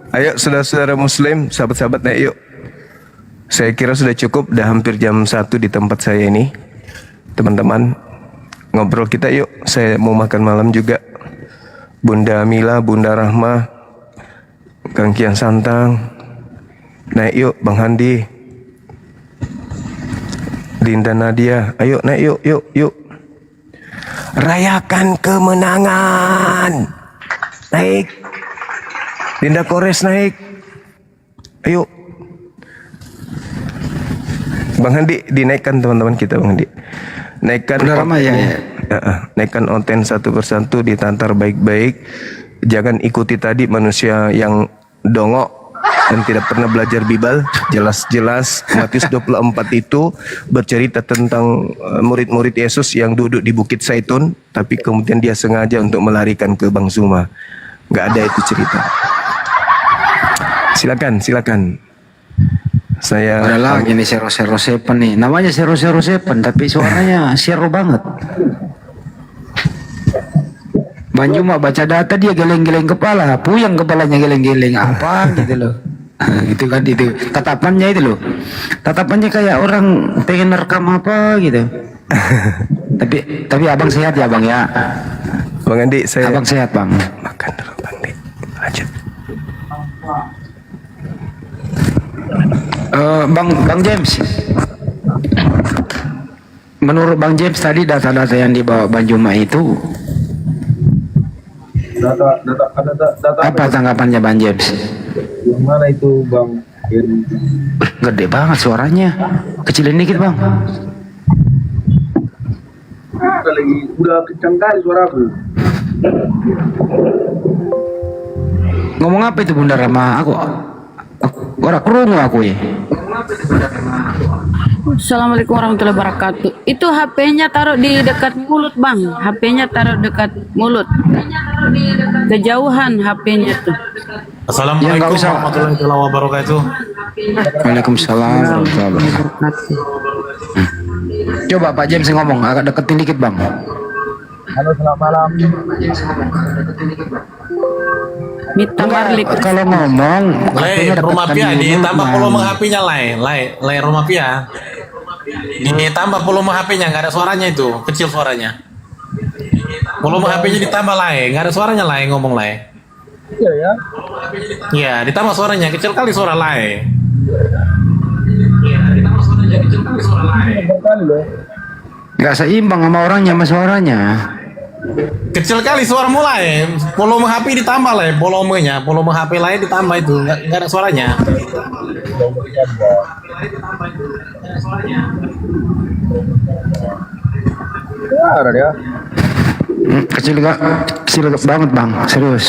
Ayo saudara-saudara muslim, sahabat-sahabat, naik yuk. Saya kira sudah cukup, dah hampir jam 1 di tempat saya ini. Teman-teman, ngobrol kita yuk. Saya mau makan malam juga. Bunda Mila, Bunda Rahma, Kang Kian Santang. Naik yuk, Bang Handi, Dinda Nadia. Ayo naik yuk. Rayakan kemenangan. Naik. Dinda Kores naik. Ayo. Bang Handi, dinaikkan teman-teman kita, Bang Handi. Naikkan naikkan onten satu persatu, ditantar baik-baik. Jangan ikuti tadi manusia yang dongok dan tidak pernah belajar Bible. Jelas-jelas Matius 24 itu bercerita tentang murid-murid Yesus yang duduk di Bukit Zaitun, tapi kemudian dia sengaja untuk melarikan ke Bang Zuma. Nggak ada itu cerita. Silakan. Saya ada lagi nih 007 nih. Namanya 007 tapi suaranya zero banget. Bang Juma baca data dia geleng-geleng kepala, puyeng kepalanya geleng-geleng apa gitu loh. Itu kan itu tatapannya itu loh. Tatapannya kayak orang pengen rekam apa gitu. tapi abang sehat ya bang ya. Bang Andi, abang sehat bang. Makan dulu Bang Andi. Lanjut. Bang James, menurut Bang James tadi data-data yang dibawa Bang Juma itu data apa tanggapannya Bang James? Yang mana itu Bang? Gede banget suaranya, kecilin dikit Bang. ada lagi. Udah kencang kali suara aku. Ngomong apa itu Bunda Rama? Aku orang kerungu aku ya. Assalamualaikum warahmatullahi wabarakatuh. Itu HP-nya taruh di dekat mulut bang. HP-nya taruh dekat mulut. Kejauhan HP-nya tuh. Assalamualaikum warahmatullahi wabarakatuh. Waalaikumsalam warahmatullahi wabarakatuh. Coba Pak James ngomong agak deketin dikit bang. Halo, selamat malam. Mita Marlik. Kalau ngomong Rumah Pia ditambah volume HP-nya Lai Rumah Pia. Ditambah volume HP-nya, nggak ada suaranya itu, kecil suaranya. Volume HP-nya ditambah Lai, nggak ada suaranya Lai, ngomong Lai. Iya ya. Iya, ditambah suaranya, kecil kali suara Lai. nggak seimbang sama orangnya sama suaranya. Kecil kali suara mulai, volume HP ditambah Lai, volumenya, volume HP lain ditambah itu, nggak ada suaranya. Ada dia. Kecil banget bang, serius.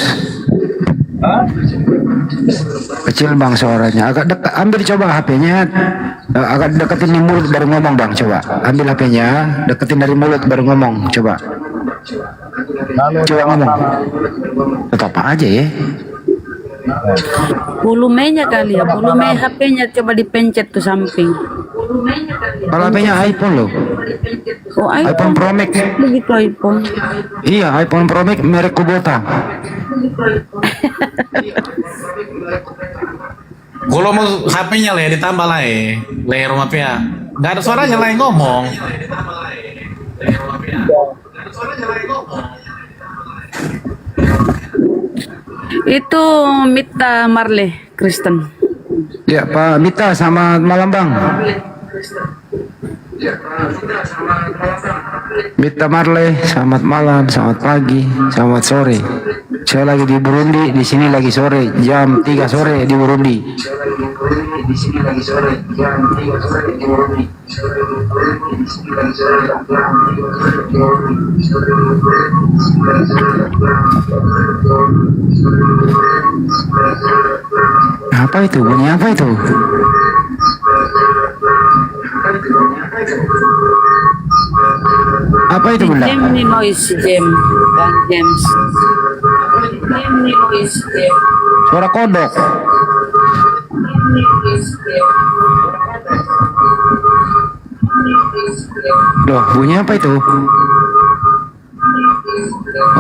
Kecil bang suaranya, agak dekat. Ambil coba HP-nya, agak deketin di mulut baru ngomong bang. Coba ambil HP-nya, deketin dari mulut baru ngomong. Coba ngomong. Tetap aja ya. Volumenya kali ya, volume HP-nya coba dipencet tuh samping. Kalau HP-nya iPhone loh. Oh, iPhone Pro Max. Begitu iPhone. Iya, iPhone Pro Max merek Kubota. Volume HP-nya Lai ditambah Lai Rumah Pia. Nggak ada suaranya Lai ngomong. Itu Mita Marley Kristen. Ya Pak Mita, selamat malam bang. Mita Marley, selamat malam, selamat pagi, selamat sore. Saya lagi di Burundi, di sini lagi sore, jam 3 sore di Burundi. Di sini lagi sore, jam 3 sore di Burundi. Apa itu? Bunyi apa itu? Apa itu Bunda? Gemini noise Bang James. Gemini noise Suara kodok. Loh, bunyi apa itu?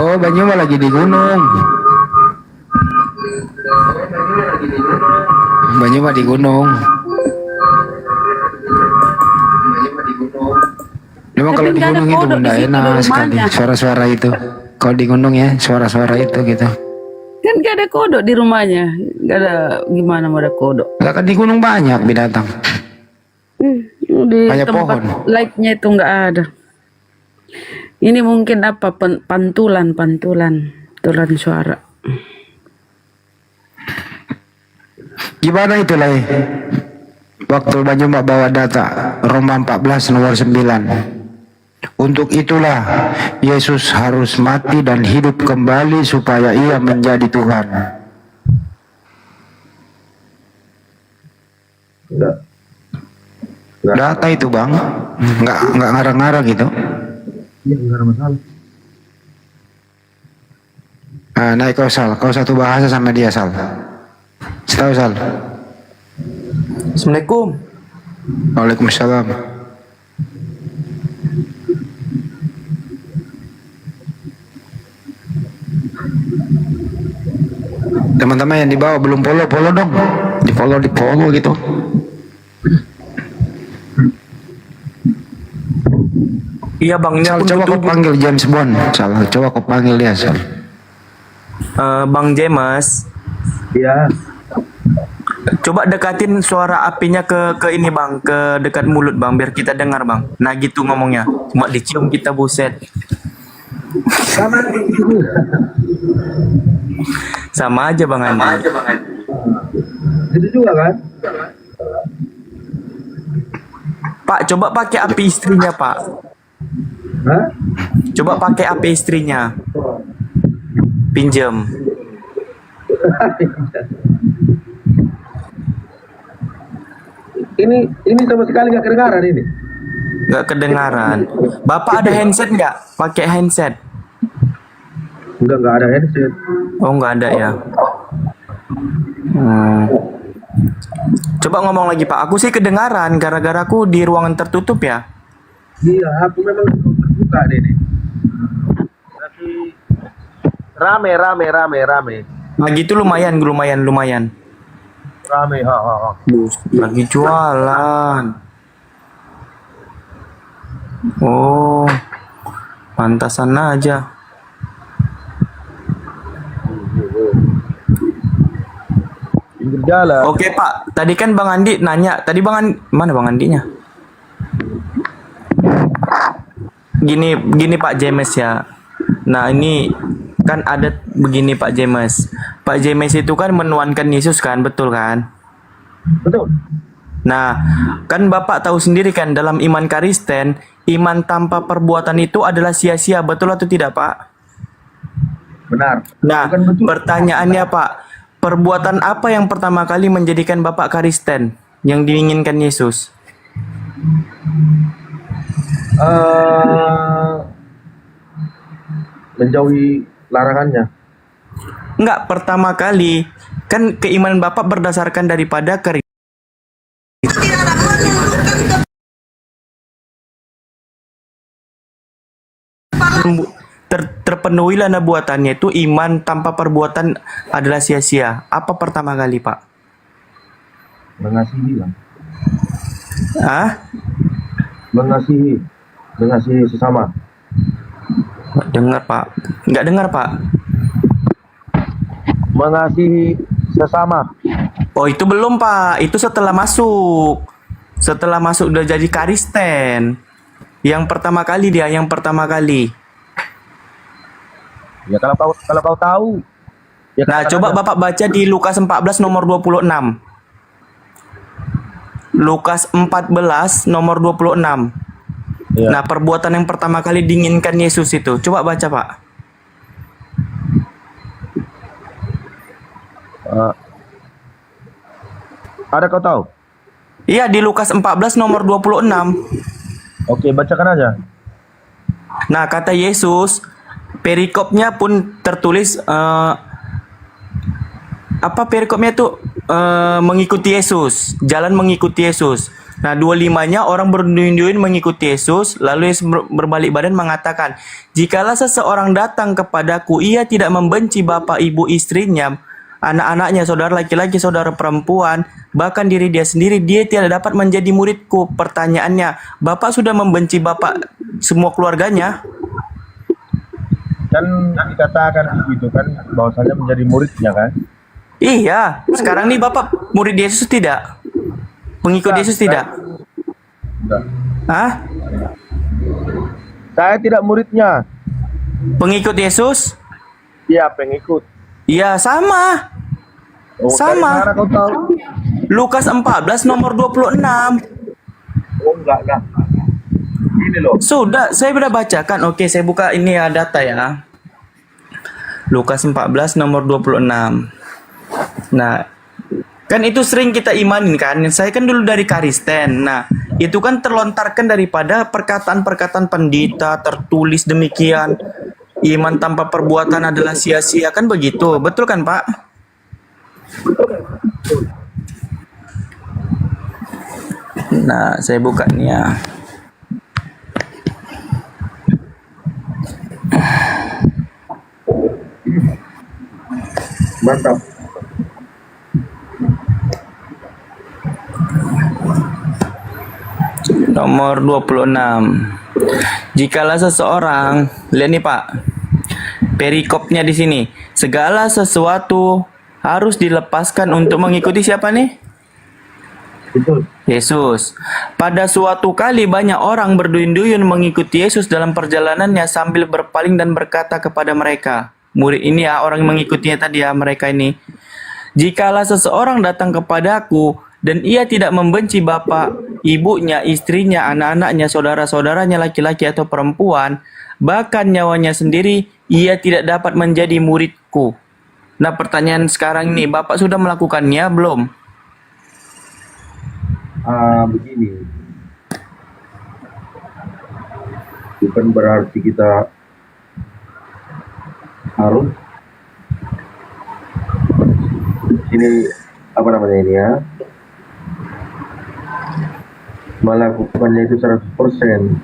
Oh, Banyuma lagi di gunung. Banyuma di gunung. Memang kalau di gunung itu Bunda enak sekali suara-suara itu. Kalau di gunung ya suara-suara itu gitu. Kan gak ada kodok di rumahnya. Gak ada, gimana mau ada kodok? Gak kan di gunung banyak binatang. Di Banyak tempat pohon. like-nya itu nggak ada. Ini mungkin apa pantulan suara. Gimana itu lah? Waktu Banyuma bawa data Roma 14 nomor 9. Untuk itulah Yesus harus mati dan hidup kembali supaya ia menjadi Tuhan. Data itu bang, nggak ngarang-ngarang gitu. Iya, nggak ada masalah. Naik kau satu bahasa sama dia Sal. Setahu Sal. Assalamualaikum. Waalaikumsalam. Teman-teman yang di bawah belum follow dong. Di follow gitu. Iya bang, Sal, coba kau panggil James Bond. Sal, coba kau panggil dia Sal. Bang James. Iya. Coba dekatin suara apinya ke ini bang, ke dekat mulut bang, biar kita dengar bang. Nah gitu ngomongnya, cuma dicium kita buset. Sama aja bang Andi. Itu juga kan? Pak, coba pakai api istrinya pak. Hah? Coba pakai HP istrinya. Pinjam. ini sama sekali nggak kedengaran ini. Nggak kedengaran. Bapak ada handset nggak? Pakai handset? Nggak ada headset. Oh, nggak ada ya. Coba ngomong lagi Pak. Aku sih kedengaran gara-gara aku di ruangan tertutup ya. Iya, aku memang buka deh ini. Tapi rame. Nah gitu lumayan. Rame, Lagi jualan. Oh, pantasan aja. Pinggir jalan. Oke Pak, tadi kan Bang Andi nanya. Tadi mana Bang Andinya? Gini Pak James ya. Nah ini kan ada begini Pak James. Pak James itu kan menuankan Yesus kan, betul kan? Betul. Nah, kan Bapak tahu sendiri kan dalam iman Kristen, iman tanpa perbuatan itu adalah sia-sia, betul atau tidak Pak? Benar. Nah, pertanyaannya Pak, perbuatan apa yang pertama kali menjadikan Bapak Kristen yang diinginkan Yesus? Menjauhi larangannya. Enggak, pertama kali kan keimanan Bapak berdasarkan daripada terpenuhilah nubuatannya itu iman tanpa perbuatan adalah sia-sia. Apa pertama kali Pak? Mengasihi lah. Hah? Mengasihi sesama. Nggak dengar Pak. Mengasihi sesama. Oh itu belum Pak, itu setelah masuk udah jadi Kristen. Yang pertama kali. Ya kalau kau tahu. Ya, nah coba Bapak baca di Lukas 14 nomor 26. Lukas 14 nomor 26. Ya. Nah perbuatan yang pertama kali diinginkan Yesus itu, coba baca Pak. Ada kau tahu? Iya di Lukas 14 nomor 26. Oke, bacakan aja. Nah kata Yesus, perikopnya pun tertulis apa perikopnya itu mengikuti Yesus, jalan mengikuti Yesus. Nah 25-nya orang berduyun-duyun mengikuti Yesus. Lalu Yesus berbalik badan mengatakan, jikalau seseorang datang kepadaku, ia tidak membenci bapak ibu istrinya, anak-anaknya, saudara laki-laki, saudara perempuan, bahkan diri dia sendiri, dia tidak dapat menjadi muridku. Pertanyaannya, Bapak sudah membenci Bapak semua keluarganya? Kan dikatakan begitu kan, bahwasanya menjadi muridnya kan? Iya, sekarang nih Bapak murid Yesus tidak? Pengikut Yesus tidak? Enggak. Hah? Saya tidak muridnya. Pengikut Yesus? Iya, pengikut. Iya, sama. Oh, sama. Kau tahu? Lukas 14 nomor 26. Oh, enggak. Ini loh. Sudah, saya sudah bacakan. Oke, saya buka ini ya data ya. Lukas 14 nomor 26. Nah, kan itu sering kita imanin kan. Saya kan dulu dari Kristen. Nah, itu kan terlontarkan daripada perkataan-perkataan pendeta tertulis demikian. Iman tanpa perbuatan adalah sia-sia, kan begitu. Betul kan, Pak? Nah, saya buka nih ya. Mantap. Nomor 26. Jikalau seseorang, lihat nih Pak, perikopnya di sini. Segala sesuatu harus dilepaskan untuk mengikuti siapa nih? Yesus. Pada suatu kali banyak orang berduyun-duyun mengikuti Yesus dalam perjalanannya sambil berpaling dan berkata kepada mereka, murid ini ya, orang yang mengikutinya tadi ya, mereka ini. Jikalau seseorang datang kepadaku, dan ia tidak membenci bapak, ibunya, istrinya, anak-anaknya, saudara-saudaranya laki-laki atau perempuan, bahkan nyawanya sendiri, ia tidak dapat menjadi muridku. Nah, pertanyaan sekarang ini, Bapak sudah melakukannya belum? Begini, bukan berarti kita harus ini apa namanya ini ya, melakukannya itu 100%.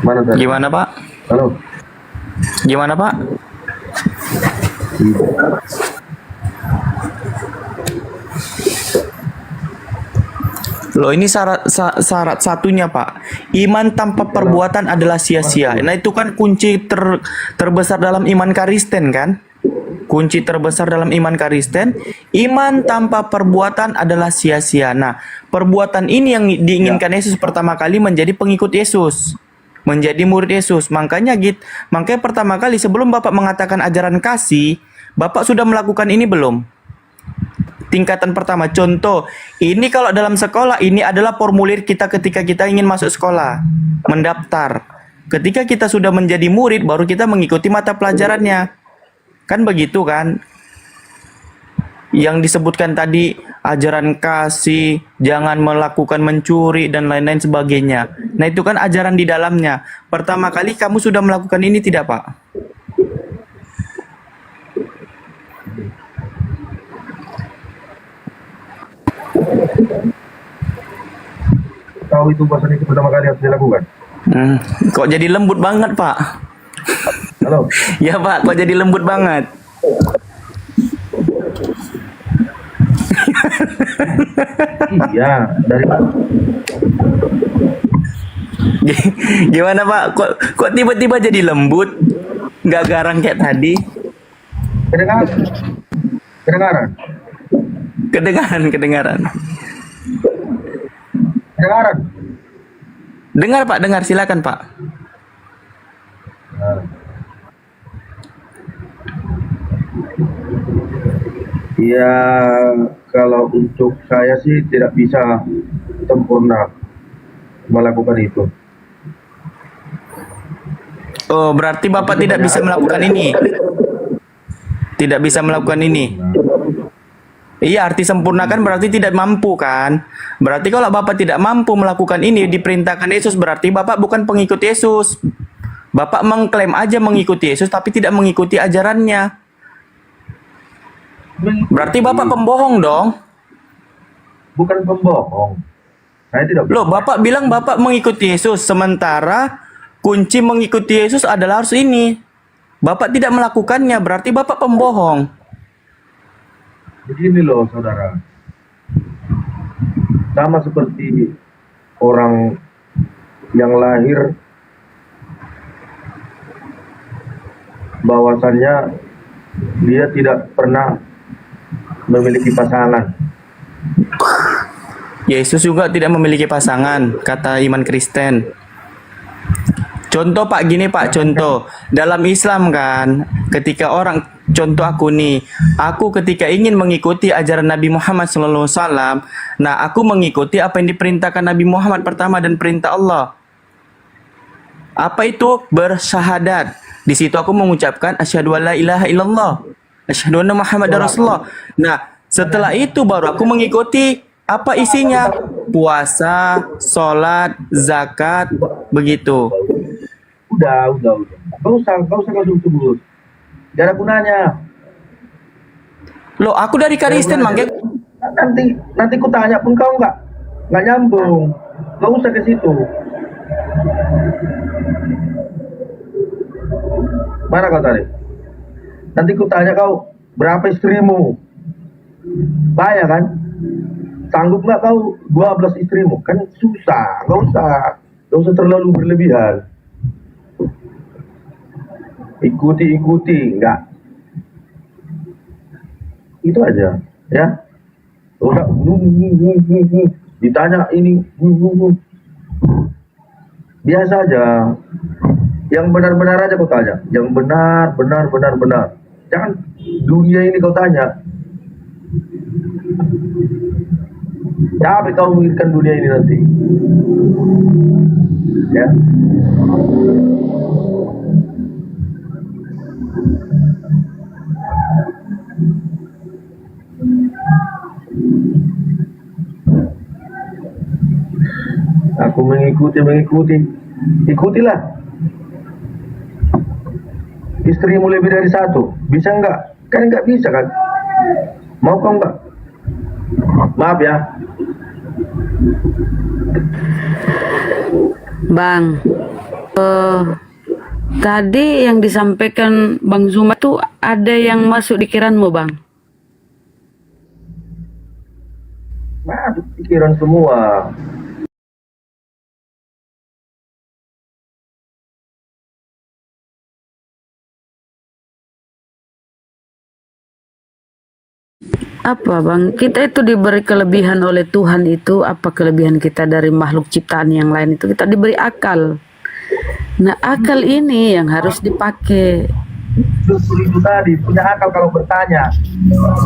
Mana tadi? Gimana, Pak? Halo. Gimana, Pak? Loh, ini syarat satunya, Pak. Iman tanpa perbuatan adalah sia-sia. Nah, itu kan kunci terbesar dalam iman Kristen kan? Kunci terbesar dalam iman Kristen, iman tanpa perbuatan adalah sia-sia. Nah, perbuatan ini yang diinginkan Yesus pertama kali menjadi pengikut Yesus, menjadi murid Yesus. Makanya pertama kali sebelum Bapak mengatakan ajaran kasih, Bapak sudah melakukan ini belum? Tingkatan pertama, contoh, ini kalau dalam sekolah, ini adalah formulir kita ketika kita ingin masuk sekolah, mendaftar. Ketika kita sudah menjadi murid, baru kita mengikuti mata pelajarannya. Kan begitu kan? Yang disebutkan tadi, ajaran kasih, jangan melakukan mencuri, dan lain-lain sebagainya. Nah, itu kan ajaran di dalamnya. Pertama kali kamu sudah melakukan ini tidak, Pak? Tahu itu bahasa itu pertama kali harus dilakukan. Kok jadi lembut banget, Pak? Halo. Ya, Pak, kok jadi lembut banget? Iya, dari Gimana, Pak? Kok tiba-tiba jadi lembut? Nggak garang kayak tadi? Kedengaran. Dengar, Pak, dengar. Silakan, Pak. Ya, kalau untuk saya sih tidak bisa sempurna melakukan itu. Oh, berarti Bapak tidak bisa melakukan ini. Tidak bisa melakukan ini. Iya, arti sempurnakan berarti tidak mampu kan? Berarti kalau Bapak tidak mampu melakukan ini, diperintahkan Yesus, berarti Bapak bukan pengikut Yesus. Bapak mengklaim aja mengikuti Yesus, tapi tidak mengikuti ajarannya. Berarti Bapak pembohong dong? Bukan pembohong. Saya tidak. Loh, Bapak bilang Bapak mengikuti Yesus, sementara kunci mengikuti Yesus adalah harus ini. Bapak tidak melakukannya, berarti Bapak pembohong. Begini loh, saudara. Sama seperti orang yang lahir bahwasannya dia tidak pernah memiliki pasangan. Yesus juga tidak memiliki pasangan, kata iman Kristen. Contoh, Pak, gini, Pak, contoh. Dalam Islam kan, ketika contoh aku nih, aku ketika ingin mengikuti ajaran Nabi Muhammad SAW, nah aku mengikuti apa yang diperintahkan Nabi Muhammad pertama dan perintah Allah. Apa itu? Bersyahadat. Di situ aku mengucapkan asyhadu alla ilaha illallah, asyhadu anna Muhammadar Rasulullah. Nah, setelah itu baru aku mengikuti apa isinya? Puasa, sholat, zakat, begitu. Udah. Gak usah sebut. Gak ada gunanya. Loh, aku dari Kristen, makanya nanti ku tanya pun kau nggak nyambung. Gak usah ke situ. Mana kau tadi? Nanti ku tanya kau berapa istrimu? Bahaya kan? Sanggup nggak kau 12 istrimu? Kan susah. Gak usah terlalu berlebihan. Ikuti, enggak. Itu aja, ya. Udah, ditanya ini, biasa aja. Yang benar-benar aja kau tanya. Yang benar. Jangan dunia ini kau tanya. Capek kau memikirkan dunia ini nanti. Ya. Aku mengikuti. Ikutilah. Istrimu lebih dari satu, bisa enggak? Kan enggak bisa kan? Mau kau enggak? Maaf ya. Bang, tadi yang disampaikan Bang Zuma tuh ada yang masuk di pikiranmu, Bang? Masuk pikiran semua. Apa Bang? Kita itu diberi kelebihan oleh Tuhan itu, apa kelebihan kita dari makhluk ciptaan yang lain itu? Kita diberi akal. Nah, akal ini yang harus dipakai. Justru itu tadi, punya akal kalau bertanya.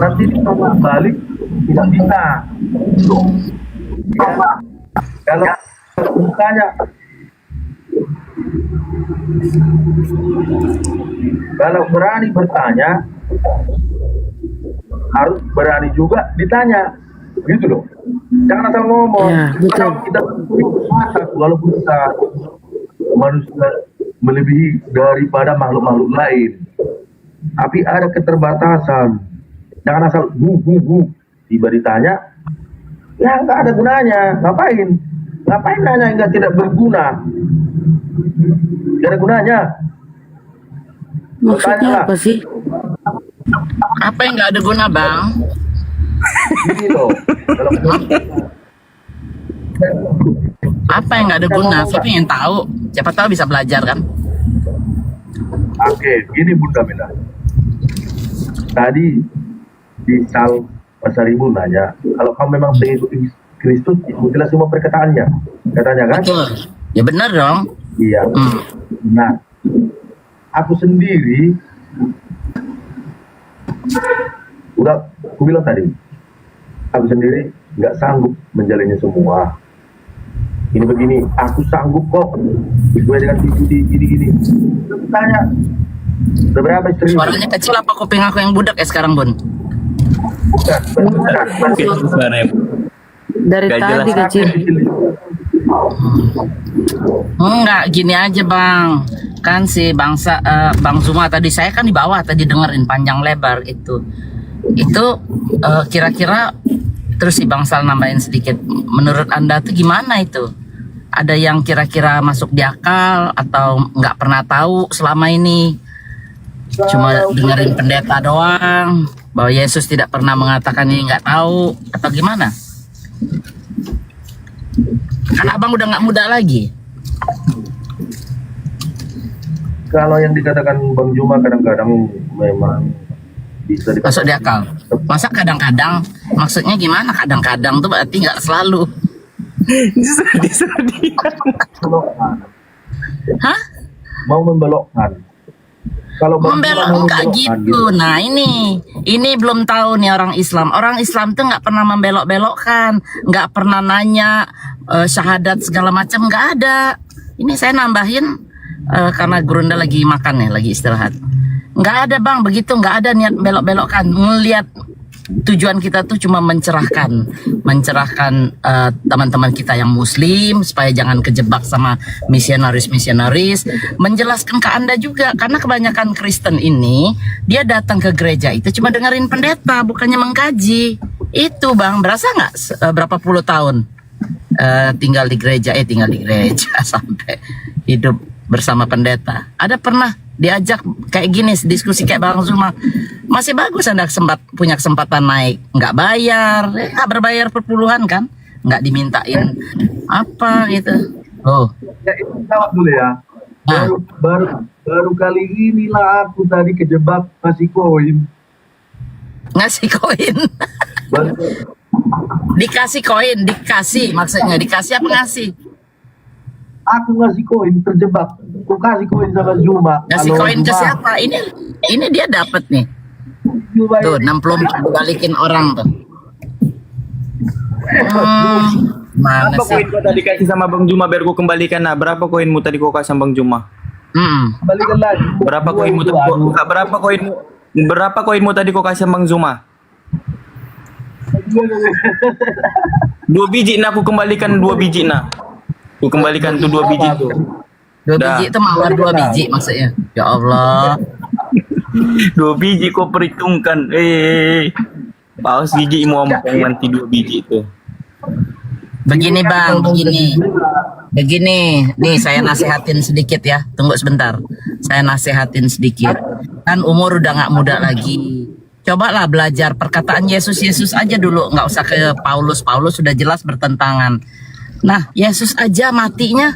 Nanti ditolak balik, tidak bisa. Ya. Kalau bertanya, kalau berani bertanya, harus berani juga ditanya, gitu loh. Jangan asal ngomong. Ya, betul. Kalau kita atas, walaupun kita manusia melebihi daripada makhluk-makhluk lain, tapi ada keterbatasan. Jangan asal tiba ditanya, ya nggak ada gunanya. Ngapain nanya yang tidak berguna? Tidak ada gunanya. Maksudnya apa sih? Apa yang nggak ada guna, Bang? Gini loh. Apa yang nggak ada guna? Saya pengen tahu. Siapa tahu bisa belajar kan? Oke, gini Bunda Mila. Tadi di Sal Pasar Ibu nanya, kalau kamu memang pengikut Kristus, ikutilah semua perkataannya. Katanya kan? Betul. Ya benar dong. Iya. Nah, aku sendiri udah aku bilang tadi, aku sendiri nggak sanggup menjalani semua. Ini begini, aku sanggup kok sesuai dengan gini. Tanya, berapa istri? Suaranya kecil apa kuping aku yang budak ya sekarang, Bun? Bukan. Dari tadi kecil. Enggak, gini aja Bang. Kan si Bang Zuma tadi, saya kan di bawah tadi dengerin panjang lebar itu. Itu kira-kira terus si Bang Sal nambahin sedikit. Menurut Anda tuh gimana itu? Ada yang kira-kira masuk di akal atau nggak pernah tahu selama ini? Cuma dengerin pendeta doang bahwa Yesus tidak pernah mengatakan ini, nggak tahu atau gimana? Kan abang udah nggak muda lagi. Kalau yang dikatakan Bang Juma kadang-kadang memang bisa masuk di akal. Masa kadang-kadang? Maksudnya gimana? Kadang-kadang tuh berarti nggak selalu. Hah? Mau membelokkan. Kalau membelok enggak gitu. Nah ini belum tahu nih orang Islam. Orang Islam tuh nggak pernah membelok-belokkan, nggak pernah nanya syahadat segala macam, nggak ada. Ini saya nambahin karena Gurunda lagi makan ya, lagi istirahat. Nggak ada Bang, begitu nggak ada niat belok-belokkan. Ngelihat tujuan kita tuh cuma mencerahkan teman-teman kita yang Muslim supaya jangan kejebak sama misionaris, menjelaskan ke Anda juga karena kebanyakan Kristen ini dia datang ke gereja itu cuma dengerin pendeta, bukannya mengkaji. Itu Bang, berasa nggak berapa puluh tahun tinggal di gereja sampai hidup bersama pendeta. Ada pernah diajak kayak gini, diskusi kayak Bang Zuma, masih bagus Anda punya kesempatan naik, nggak bayar, berbayar perpuluhan kan, nggak dimintain apa gitu. Oh, ya itu jawab dulu ya. Baru kali inilah aku tadi kejebak ngasih koin. Dikasih koin, maksudnya dikasih apa ngasih? Aku ngasih koin, terjebak. Aku kasih koin sama Zuma. Ngasih koin ke siapa? Ini dia dapat nih. Tuh 60 balikin orang tuh. Mana Berapa sih? koin kau tadi kasih sama Bang Juma biar gua kembalikan? Nah, berapa koinmu tadi kau kasih sama Bang Juma? Kembalikan lagi. Berapa koinmu tadi? Berapa koinmu tadi kau kasih sama Bang Zuma? 2 biji nak aku kembalikan 2 biji nak. Aku kembalikan tuh 2 biji tuh. 2 biji itu mawar 2 biji maksudnya. Ya Allah. 2 biji kau perhitungkan. Paus gigi mau nanti 2 biji itu. Begini Bang, begini. Nih saya nasihatin sedikit ya. Tunggu sebentar. Saya nasihatin sedikit. Kan umur udah nggak muda lagi. Cobalah belajar perkataan Yesus aja dulu. Nggak usah ke Paulus. Paulus sudah jelas bertentangan. Nah, Yesus aja matinya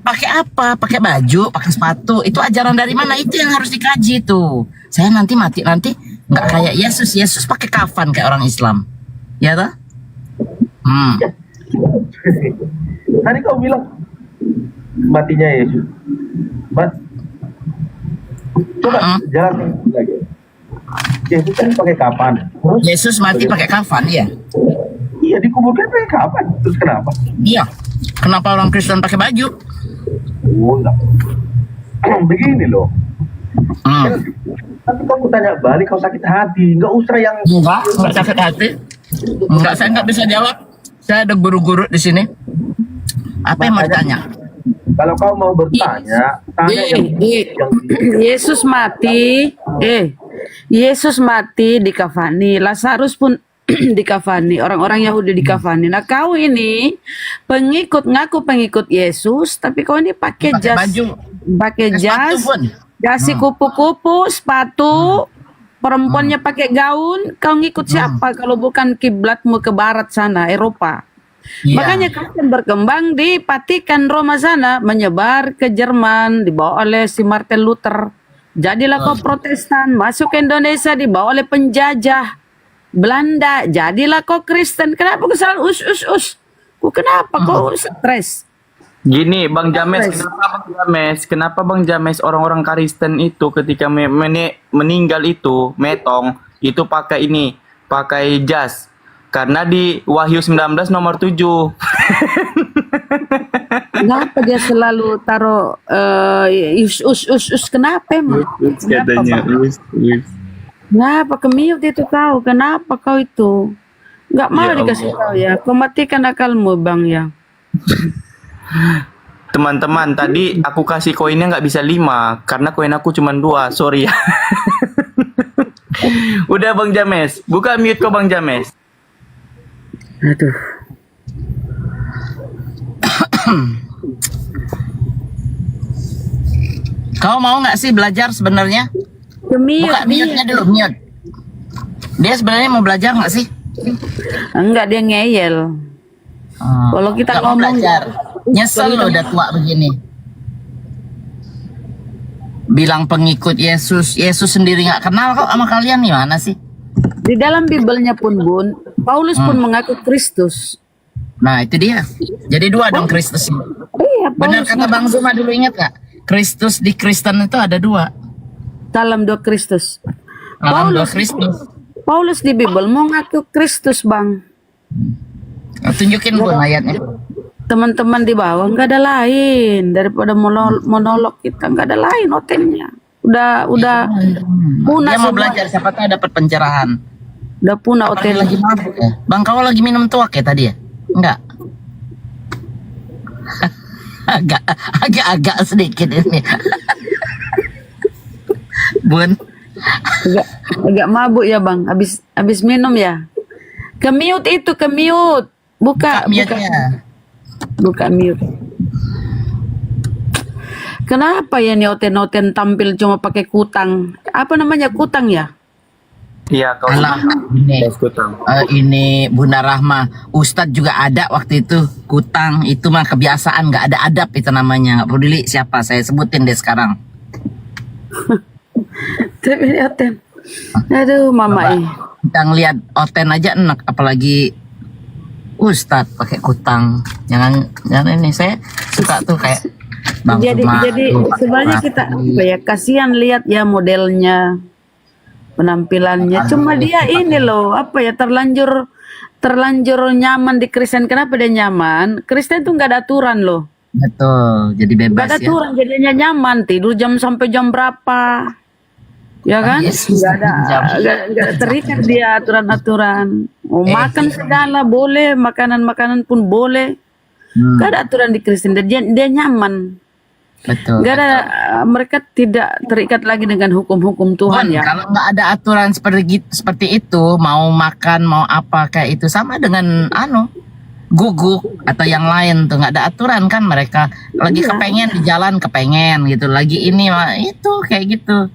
pakai apa? Pakai baju, pakai sepatu. Itu ajaran dari mana? Itu yang harus dikaji tuh. Saya nanti mati nggak kayak Yesus. Yesus pakai kafan kayak orang Islam. Ya toh? Tadi kau bilang matinya Yesus. Coba jelasin lagi. Yesus kan pakai kapan? Yesus mati pakai kafan, ya? Iya, dikuburkan pakai kapan? Terus kenapa? Iya. Kenapa orang Kristen pakai baju? Oh, enggak. Begini loh. Tapi kamu tanya balik, kau sakit hati. Enggak usah yang... Enggak sakit hati. Enggak, saya enggak bisa jawab. Saya ada guru-guru di sini. Apa yang mau ditanya? Kalau kau mau bertanya, tanya Yesus mati. Yesus mati dikafani. Lazarus pun dikafani. Orang-orang Yahudi dikafani. Nah, kau ini ngaku pengikut Yesus, tapi kau ini pakai jas, pakai jas, kasih kupu-kupu, sepatu. Perempuannya pakai gaun, kau ngikut siapa kalau bukan kiblatmu ke barat sana, Eropa? Makanya Kristen berkembang di Vatikan Roma sana, menyebar ke Jerman, dibawa oleh si Martin Luther. Jadilah kau Protestan, masuk ke Indonesia, dibawa oleh penjajah Belanda. Jadilah kau Kristen. Kenapa kau selalu Kenapa kau stres? Gini, Bang James, kenapa Bang James orang-orang Kristen itu ketika meninggal itu, metong, itu pakai jas. Karena di Wahyu 19 nomor 7. Kenapa dia selalu taruh kenapa emang? Katanya Kenapa kemiut itu kau? Kenapa kau itu? Nggak mau dikasih tahu ya. Kau matikan akalmu Bang ya. Teman-teman, tadi aku kasih koinnya nggak bisa 5 karena koin aku cuma 2, sorry ya. Udah Bang James, buka mute kok Bang James. Aduh. Kau mau nggak sih belajar sebenarnya? Buka mute-nya dulu, mute. Dia sebenarnya mau belajar nggak sih? Enggak, dia ngeyel. Kalau kita ngomong belajar, nyesel lo udah tua begini. Bilang pengikut Yesus sendiri nggak kenal kok sama kalian, nih mana sih? Di dalam Bibelnya pun Bun, Paulus pun mengaku Kristus. Nah itu dia. Jadi 2 dong Kristus. Iya, benar kata Bang Zuma dulu, ingat gak? Kristus di Kristen itu ada 2. Dalam 2 Kristus. Dalam 2 Kristus. Paulus di Bibel mau ngaku Kristus Bang. Tunjukin Bun ayatnya. Teman-teman di bawah nggak ada lain daripada monolog kita, nggak ada lain otennya. Udah punah. Dia mau belajar, siapa tahu dapat pencerahan. Udah punah oten. Lagi mabuk ya? Bang, kau lagi minum tuak ya tadi ya? Enggak. agak sedikit ini. Bun. Agak mabuk ya Bang. Habis minum ya. Kemiut itu kemiut. Buka mute. Kenapa ya nih oten-oten tampil cuma pakai kutang? Apa namanya, kutang ya? Iya, kau. Ini Bunda Rahma, Ustadz juga ada waktu itu kutang. Itu mah kebiasaan, nggak ada adab itu namanya. Nggak peduli siapa, saya sebutin deh sekarang. Tapi oten. Aduh, mama Kita ngeliat oten aja enak, apalagi Ustadz pakai kutang. Jangan ini, saya suka tuh kayak Bang jadi sebenarnya kita kasihan lihat ya modelnya, penampilannya. Cuma dia ini loh, terlanjur terlanjur nyaman di Kristen. Kenapa dia nyaman? Kristen tuh nggak ada aturan loh. Betul, jadi Nggak bebas ada ya. aturan, jadinya nyaman. Tidur jam sampai jam berapa? Ya kan? Nggak terikat dia aturan-aturan. Mau makan segala boleh, makanan-makanan pun boleh. Nggak ada aturan di Kristen. Dia nyaman. Betul. Nggak ada, mereka tidak terikat lagi dengan hukum-hukum Tuhan ya. Kalau nggak ada aturan seperti itu, mau makan mau apa kayak itu sama dengan guguk atau yang lain tuh nggak ada aturan kan, mereka lagi kepengen di jalan kepengen gitu, lagi ini itu kayak gitu.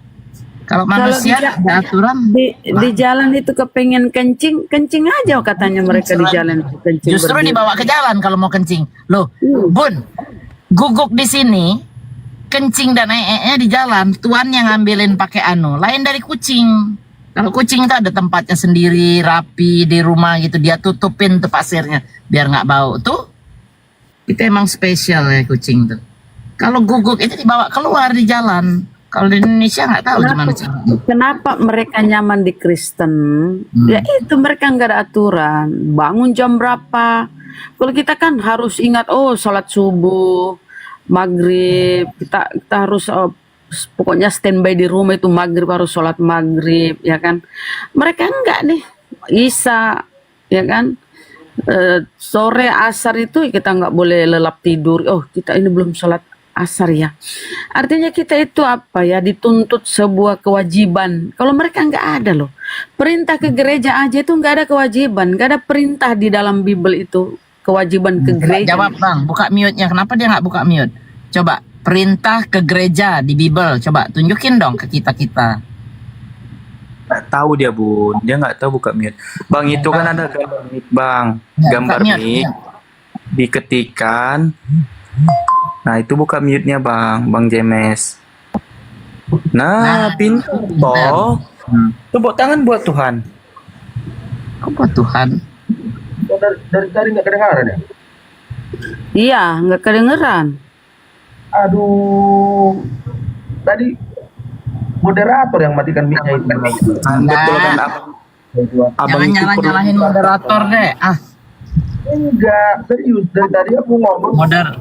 Kalau manusia ada aturan di jalan itu kepengen kencing aja katanya mereka di jalan kencing. Justru dibawa ke jalan kalau mau kencing. Loh, Bun, guguk di sini kencing dan di jalan, tuan yang ngambilin pakai lain dari kucing. Kalau kucing itu ada tempatnya sendiri, rapi di rumah gitu, dia tutupin tuh pasirnya biar nggak bau. Tuh, itu emang spesial ya kucing tuh. Kalau guguk itu dibawa keluar di jalan. Kalau di Indonesia nggak tahu gimana caranya. Kenapa mereka nyaman di Kristen? Ya itu mereka nggak ada aturan. Bangun jam berapa? Kalau kita kan harus ingat, sholat subuh, maghrib, kita harus pokoknya standby di rumah itu maghrib harus sholat maghrib, ya kan? Mereka enggak nih, Isya, ya kan? Sore asar itu kita nggak boleh lelap tidur. Oh, kita ini belum sholat asar ya. Artinya kita itu apa ya, dituntut sebuah kewajiban. Kalau mereka nggak ada loh. Perintah ke gereja aja itu nggak ada kewajiban, nggak ada perintah di dalam Bible itu. Kewajiban ke gereja. Jawab Bang, buka mute-nya. Kenapa dia nggak buka mute? Coba, perintah ke gereja di Bible. Coba tunjukin dong ke kita-kita. Nggak tahu dia, Bun. Dia nggak tahu buka mute. Bang, itu kan ada gambar mic, Bang. Gambar mic. Diketikkan. Nah, itu buka mute-nya, Bang James. Nah, pintu toh. Tepuk tangan buat Tuhan. Kok buat Tuhan? Dari tadi nggak kedengaran ya? Iya, nggak kedengeran. Aduh, tadi moderator yang matikan mic-nya itu. Betul kan, Abang itu Nyalahin moderator deh. Enggak, serius. Dari tadi aku ngomong.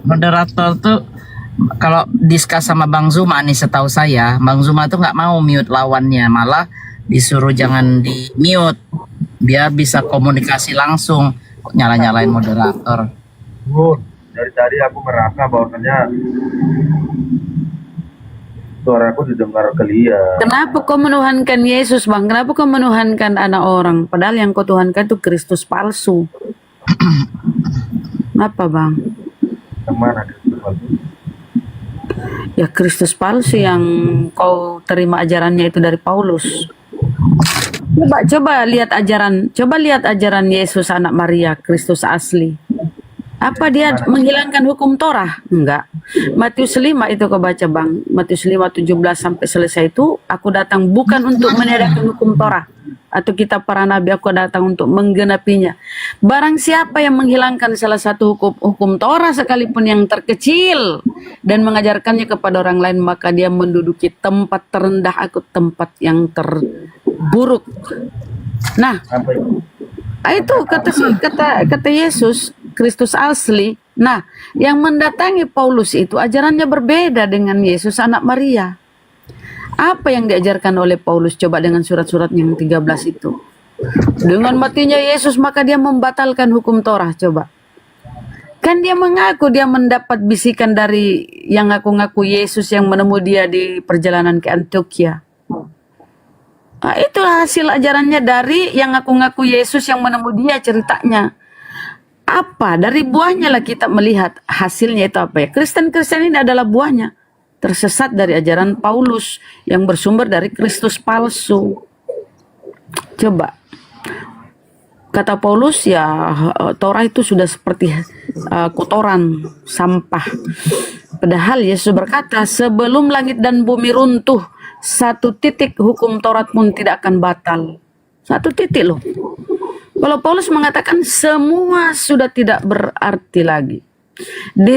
Moderator tuh kalau diskus sama Bang Zuma nih, setahu saya, Bang Zuma tuh nggak mau mute lawannya, malah disuruh jangan di mute, biar bisa komunikasi langsung. Nyalain moderator. Dari tadi aku merasa bahwasannya suaraku didengar kalian. Kenapa kau menuhankan Yesus, Bang? Kenapa kau menuhankan anak orang? Padahal yang kau tuhankan itu Kristus palsu. Kenapa, Bang? Yang mana Kristus palsu? Ya Kristus palsu yang kau terima ajarannya itu dari Paulus. Coba lihat ajaran Yesus anak Maria, Kristus asli. Apa dia menghilangkan hukum Torah? Enggak. Matius 5 itu kau baca, Bang. Matius 5 17 sampai selesai itu, aku datang bukan untuk meniadakan hukum Torah atau kitab para nabi, aku datang untuk menggenapinya. Barang siapa yang menghilangkan salah satu hukum Torah sekalipun yang terkecil dan mengajarkannya kepada orang lain, maka dia menduduki tempat terendah, aku tempat yang terburuk. Nah, itu kata Yesus, Kristus asli. Nah, yang mendatangi Paulus itu ajarannya berbeda dengan Yesus anak Maria. Apa yang diajarkan oleh Paulus? Coba dengan surat-surat yang 13 itu. Dengan matinya Yesus maka dia membatalkan hukum Torah. Coba. Kan dia mengaku dia mendapat bisikan dari yang ngaku-ngaku Yesus yang menemui dia di perjalanan ke Antioquia. Nah, itu hasil ajarannya dari yang ngaku-ngaku Yesus yang menemui dia ceritanya. Apa? Dari buahnya lah kita melihat hasilnya itu apa ya. Kristen-Kristen ini adalah buahnya. Tersesat dari ajaran Paulus yang bersumber dari Kristus palsu. Coba. Kata Paulus ya Torah itu sudah seperti kotoran, sampah. Padahal Yesus berkata sebelum langit dan bumi runtuh, satu titik hukum Taurat pun tidak akan batal. Satu titik loh. Kalau Paulus mengatakan semua sudah tidak berarti lagi. Di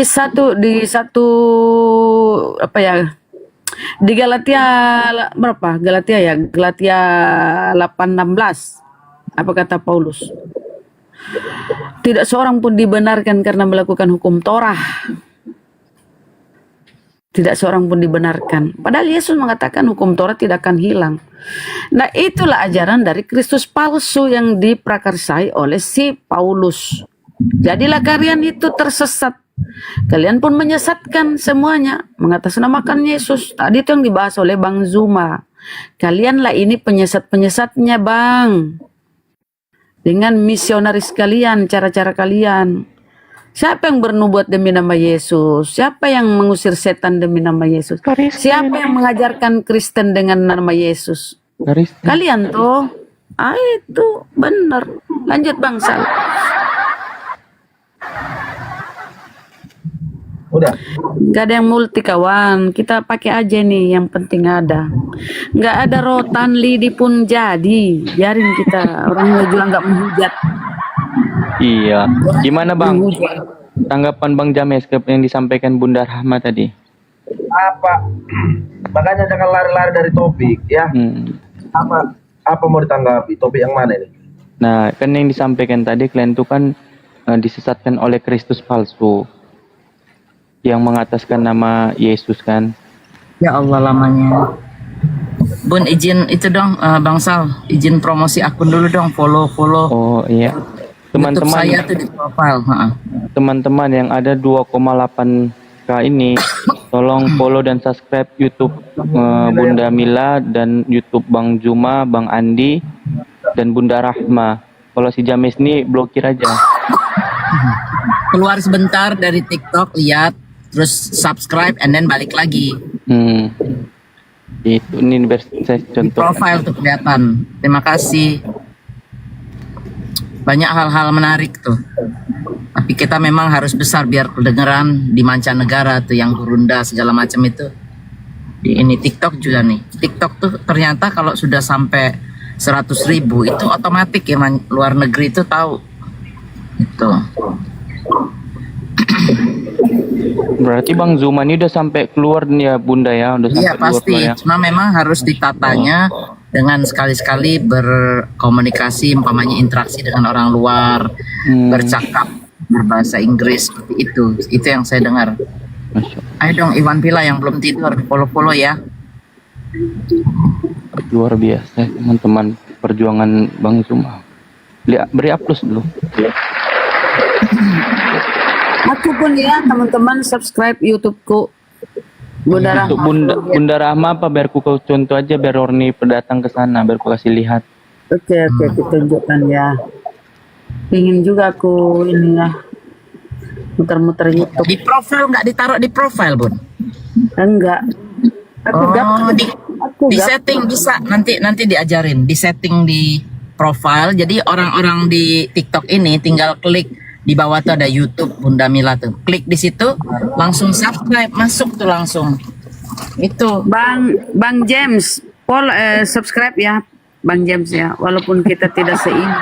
Galatia berapa? Galatia 8:16. Apa kata Paulus? Tidak seorang pun dibenarkan karena melakukan hukum Torah. Tidak seorang pun dibenarkan. Padahal Yesus mengatakan hukum Torah tidak akan hilang. Nah, itulah ajaran dari Kristus palsu yang diprakarsai oleh si Paulus. Jadilah kalian itu tersesat. Kalian pun menyesatkan semuanya, mengatasnamakan Yesus. Tadi itu yang dibahas oleh Bang Zuma. Kalianlah ini penyesat-penyesatnya, Bang. Dengan misionaris kalian, cara-cara kalian. Siapa yang bernubuat demi nama Yesus? Siapa yang mengusir setan demi nama Yesus? Siapa yang mengajarkan Kristen dengan nama Yesus? Kalian tuh. Ah, itu benar. Lanjut Bang Sal. Udah. Gak ada yang multi kawan. Kita pakai aja nih yang penting ada. Gak ada rotan lidi pun jadi. Biarin kita. Orangnya juga gak menghujat. Iya. Gimana Bang? Tanggapan Bang James ke yang disampaikan Bunda Rahma tadi? Apa? Makanya jangan lari-lari dari topik ya. Apa mau ditanggapi? Topik yang mana ini? Nah, kan yang disampaikan tadi kalian tuh kan disesatkan oleh Kristus palsu yang mengataskan nama Yesus kan? Ya Allah lamanya. Bun izin itu dong Bang Sal, izin promosi akun dulu dong, follow. Oh iya. Teman-teman saya tuh di profile. Teman-teman yang ada 2,8K ini tolong follow dan subscribe YouTube Bunda Mila dan YouTube Bang Juma, Bang Andi dan Bunda Rahma. Kalau si James ini blokir aja. Keluar sebentar dari TikTok, lihat, terus subscribe and then balik lagi. Itu ini saya contoh. Profile tuh kelihatan. Terima kasih. Banyak hal-hal menarik tuh. Tapi kita memang harus besar biar kedengeran di mancanegara tuh yang Burunda segala macam itu. Di ini TikTok juga nih. TikTok tuh ternyata kalau sudah sampai 100.000 itu otomatis ya luar negeri itu tahu. Itu. Berarti Bang Zuma ini udah sampai keluar nih ya Bunda ya, udah sampai iya pasti. keluar ya. Cuma memang harus ditatanya dengan sekali-sekali berkomunikasi, umpamanya interaksi dengan orang luar, bercakap berbahasa Inggris seperti itu. Itu yang saya dengar. Ayo dong Iwan Pila yang belum tidur, follow ya. Luar biasa teman-teman perjuangan Bang Zuma. Beri aplaus dulu. Aku pun ya teman-teman subscribe YouTubeku Bunda Untuk Rahma. Bunda Rahma apa biar ku kau contoh aja biar Orni datang ke sana biar ku kasih lihat. Oke, aku tunjukkan ya. Ingin juga aku ini ya muter-muter YouTube. Di profile nggak ditaruh di profile Bun? Enggak. Di setting bisa nanti diajarin di setting di profile. Jadi orang-orang di TikTok ini tinggal klik di bawah tuh ada YouTube Bunda Mila tuh. Klik di situ langsung subscribe, masuk tuh langsung. Itu Bang James, subscribe ya Bang James ya, walaupun kita tidak seiman.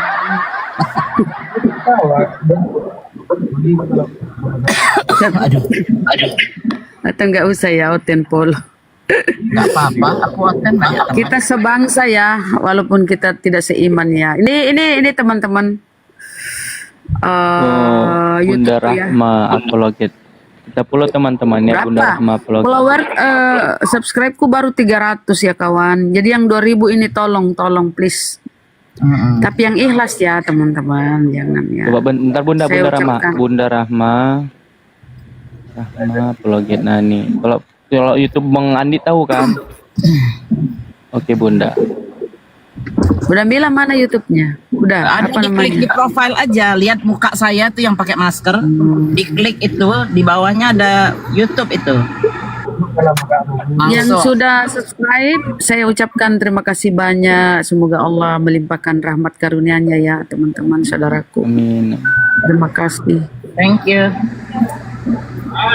aduh. Atau enggak usah ya Oten Pol. Enggak apa-apa, aku Oten banyak teman. Kita sebangsa ya, walaupun kita tidak seiman ya. Ini teman-teman. Bunda YouTube ya. Rahma apologet. Kita follow teman-teman ya Bunda Rahma apologet. Follower subscribe-ku baru 300 ya kawan. Jadi yang 2000 ini tolong please. Tapi yang ikhlas ya teman-teman, jangan ya. Coba bentar Bunda Rahma. Bunda Rahma apologet Nani. Kalau YouTube Bang Andi tahu kan? Oke Bunda. Udah bilang mana YouTube-nya? Udah, ada apa diklik namanya? di profile aja, lihat muka saya tuh yang pakai masker. Diklik itu, di bawahnya ada YouTube itu. Yang sudah subscribe, saya ucapkan terima kasih banyak. Semoga Allah melimpahkan rahmat karunia-Nya ya teman-teman saudaraku. Amin. Terima kasih. Thank you.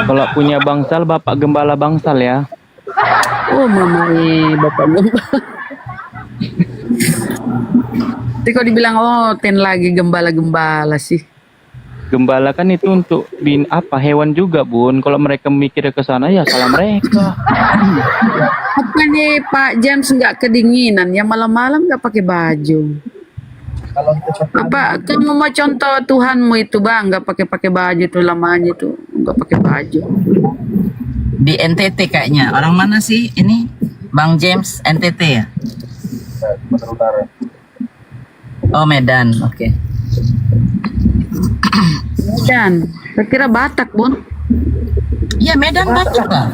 Kalau punya Bangsal, Bapak Gembala Bangsal ya. Oh mamai, Bapak Gembala. Tapi kok dibilang lagi gembala-gembala sih. Gembala kan itu untuk hewan juga Bun. Kalau mereka mikir ke sana ya salah mereka. Apa nih Pak James nggak kedinginan ya malam-malam nggak pakai baju? Apa kamu mau contoh Tuhanmu itu bang? Nggak pakai baju tuh lamanya tuh, nggak pakai baju. Di NTT kayaknya. Orang mana sih ini? Bang James NTT ya? Sumatera Utara. Oh Medan, oke. Medan, saya kira Batak bun. Iya Medan Batak lah.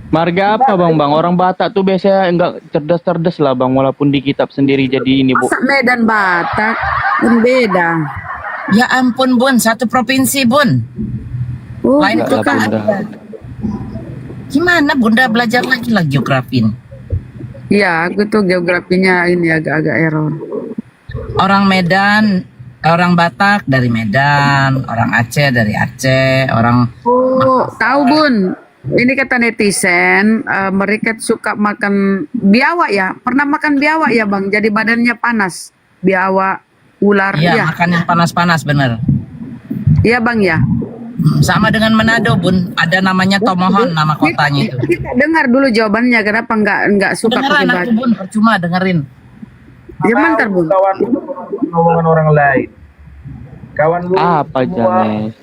Marga apa bang? Orang Batak tuh biasanya enggak cerdas-cerdas lah bang, walaupun di kitab sendiri jadi ini bu. Masa Medan Batak kan beda. Ya ampun bun, satu provinsi bun. Oh, Lain enggak lah, kota. Bunda. Gimana Bunda belajar lagi lah geografi? Iya, aku tuh geografinya ini agak-agak error. Orang Medan, orang Batak dari Medan, orang Aceh dari Aceh, orang Oh, tahu bun. Ini kata netizen, mereka suka makan biawak ya. Pernah makan biawak ya bang? Jadi badannya panas. Biawak, ular. Iya, makan yang panas-panas bener. Iya bang ya. Sama dengan Manado bun, ada namanya Tomohon nama kotanya itu. Kita dengar dulu jawabannya. Kenapa nggak suka pakai Dengeran aku baju? bun, percuma dengerin. Ya mantar bun. Kawan lu ngomongan orang lain. Kawan lu Apa James?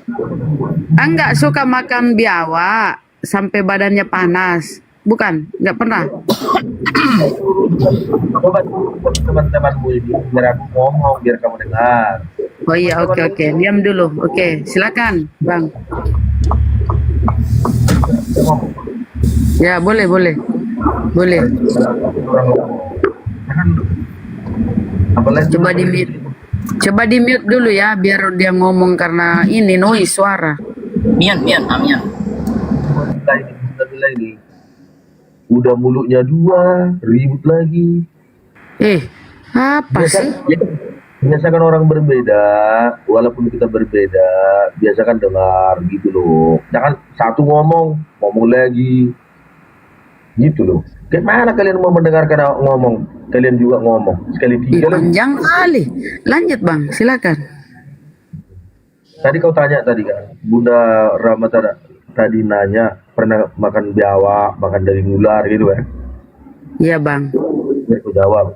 Enggak suka makan biawak sampai badannya panas. Bukan, nggak pernah. coba teman-temanmu ini biar aku ngomong biar kamu dengar. Oh iya, oke. Diam dulu. Oke, silakan, Bang. Ya, boleh. Boleh. Coba di mute dulu ya, biar dia ngomong karena ini noise suara. Mian. Ini. Udah mulutnya dua, ribut lagi. Apa sih? Biasakan orang berbeda, walaupun kita berbeda, biasakan dengar gitu loh. Jangan satu ngomong lagi. Gitu loh. Gimana kalian mau mendengarkan ngomong? Kalian juga ngomong. Sekali tiga lagi. Panjang kali. Lanjut bang, silakan. Tadi kau tanya tadi kan, Bunda Rama tadi nanya pernah makan biawak, makan daging ular gitu kan? Iya bang. Biar aku jawab.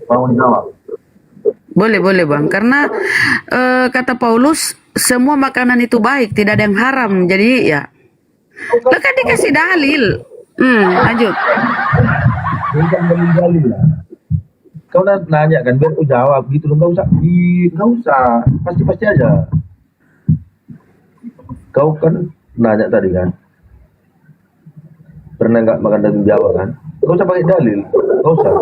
Mau dijawab? Boleh bang, karena kata Paulus semua makanan itu baik, tidak ada yang haram. Jadi ya, lah kan dikasih dalil. Lanjut. Bukan dalil lah. Kau nanya kan, biar aku jawab gitu loh, nggak usah, pasti aja. Kau kan nanya tadi kan, pernah nggak makan daging biawak kan? Nggak usah pakai dalil, nggak usah.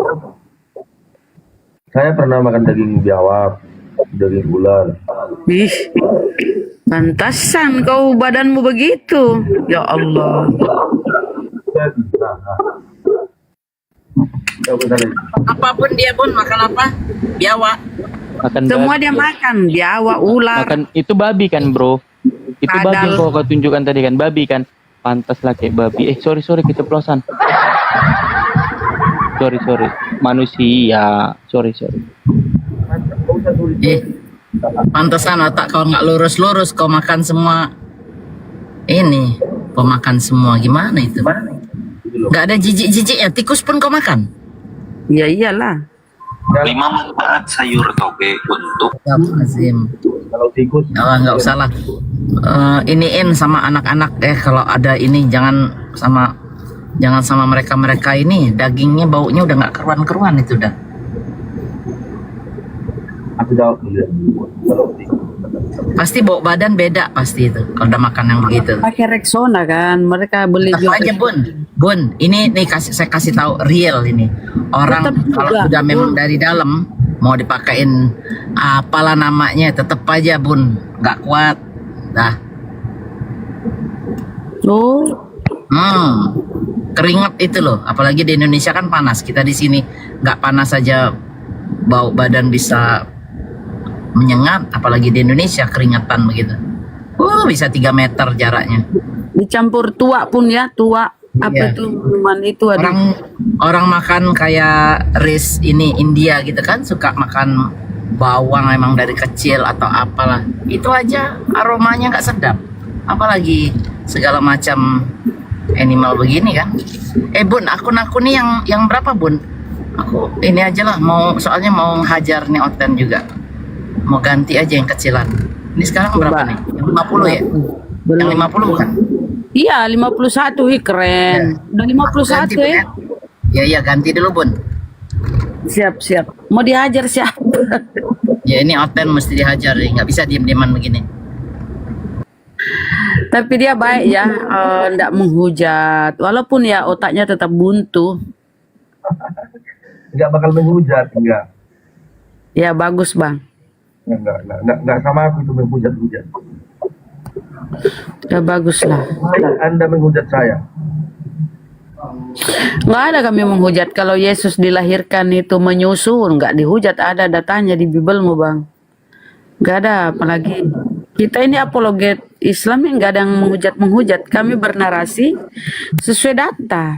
Saya pernah makan daging biawak, daging ular. Ih, pantasan kau badanmu begitu. Ya Allah. Apapun dia pun makan apa? Biawak. Makan Semua babi. dia makan, biawak, ular. Makan itu babi kan bro? Itu babi yang kau tunjukkan tadi kan, babi kan? Pantas lah kayak babi. Sorry keceplosan. Sorry. Manusia. Sorry. Pantesan otak kau nggak lurus, kau makan semua ini. Kau makan semua gimana itu? Nggak ada jijik ya, tikus pun kau makan? Ya iyalah. 5 manfaat sayur toge untuk kalau tikus nggak usah lah. Iniin sama anak-anak kalau ada ini jangan sama mereka ini, dagingnya baunya udah nggak keruan itu udah. Aku jawab dulu ya. Pasti bau badan beda pasti itu kalau udah makan yang begitu. Pakai Rexona kan, mereka beli Tetap aja Bun, ini nih saya kasih tahu real ini. Orang kalau sudah memang dari dalam mau dipakein apalah namanya, tetap aja Bun, nggak kuat. Dah. Keringat itu loh, apalagi di Indonesia kan panas. Kita di sini nggak panas aja bau badan bisa menyengat, apalagi di Indonesia keringatan begitu. Bisa 3 meter jaraknya. Dicampur tua pun ya, tua. Apa itu minuman itu ada. Orang makan kayak rice ini India gitu kan, suka makan bawang emang dari kecil atau apalah. Itu aja aromanya nggak sedap. Apalagi segala macam animal begini kan. Bun, akun nih yang berapa Bun? Aku ini aja lah, soalnya mau hajar nih Oten juga. Mau ganti aja yang kecilan. Ini sekarang berapa nih? Yang 50 ya? Yang 50 kan? Iya, 51. Ih, keren. Udah 51 ya? Iya, ganti dulu Bun. Siap. Mau dihajar siapa? Ya ini Oten mesti dihajar, nggak bisa diem-dieman begini. Tapi dia baik ya, nggak menghujat. Walaupun ya otaknya tetap buntu. Nggak bakal menghujat, enggak. Ya bagus Bang. Nggak sama aku itu menghujat-hujat. Ya bagus lah. Anda menghujat saya. Nggak ada kami menghujat. Kalau Yesus dilahirkan itu menyusul, nggak dihujat. Ada datanya di Bibelmu Bang. Nggak ada, apalagi kita ini apologet Islam yang nggak ada yang menghujat. Kami bernarasi sesuai data.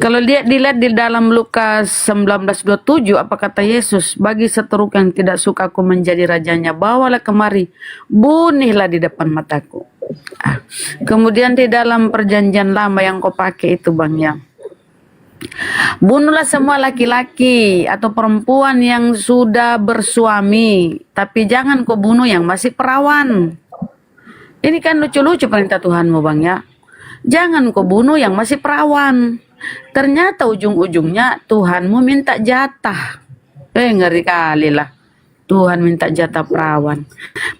Kalau dilihat di dalam Lukas 19:27, apa kata Yesus? Bagi seteruk yang tidak suka aku menjadi rajanya, bawalah kemari, bunihlah di depan mataku. Kemudian di dalam perjanjian lama yang kau pakai itu Bang ya, bunuhlah semua laki-laki atau perempuan yang sudah bersuami, tapi jangan kau bunuh yang masih perawan. Ini kan lucu-lucu perintah Tuhanmu Bang ya. Jangan kau bunuh yang masih perawan. Ternyata ujung-ujungnya Tuhanmu minta jatah. Ngeri kali lah. Tuhan minta jatah perawan.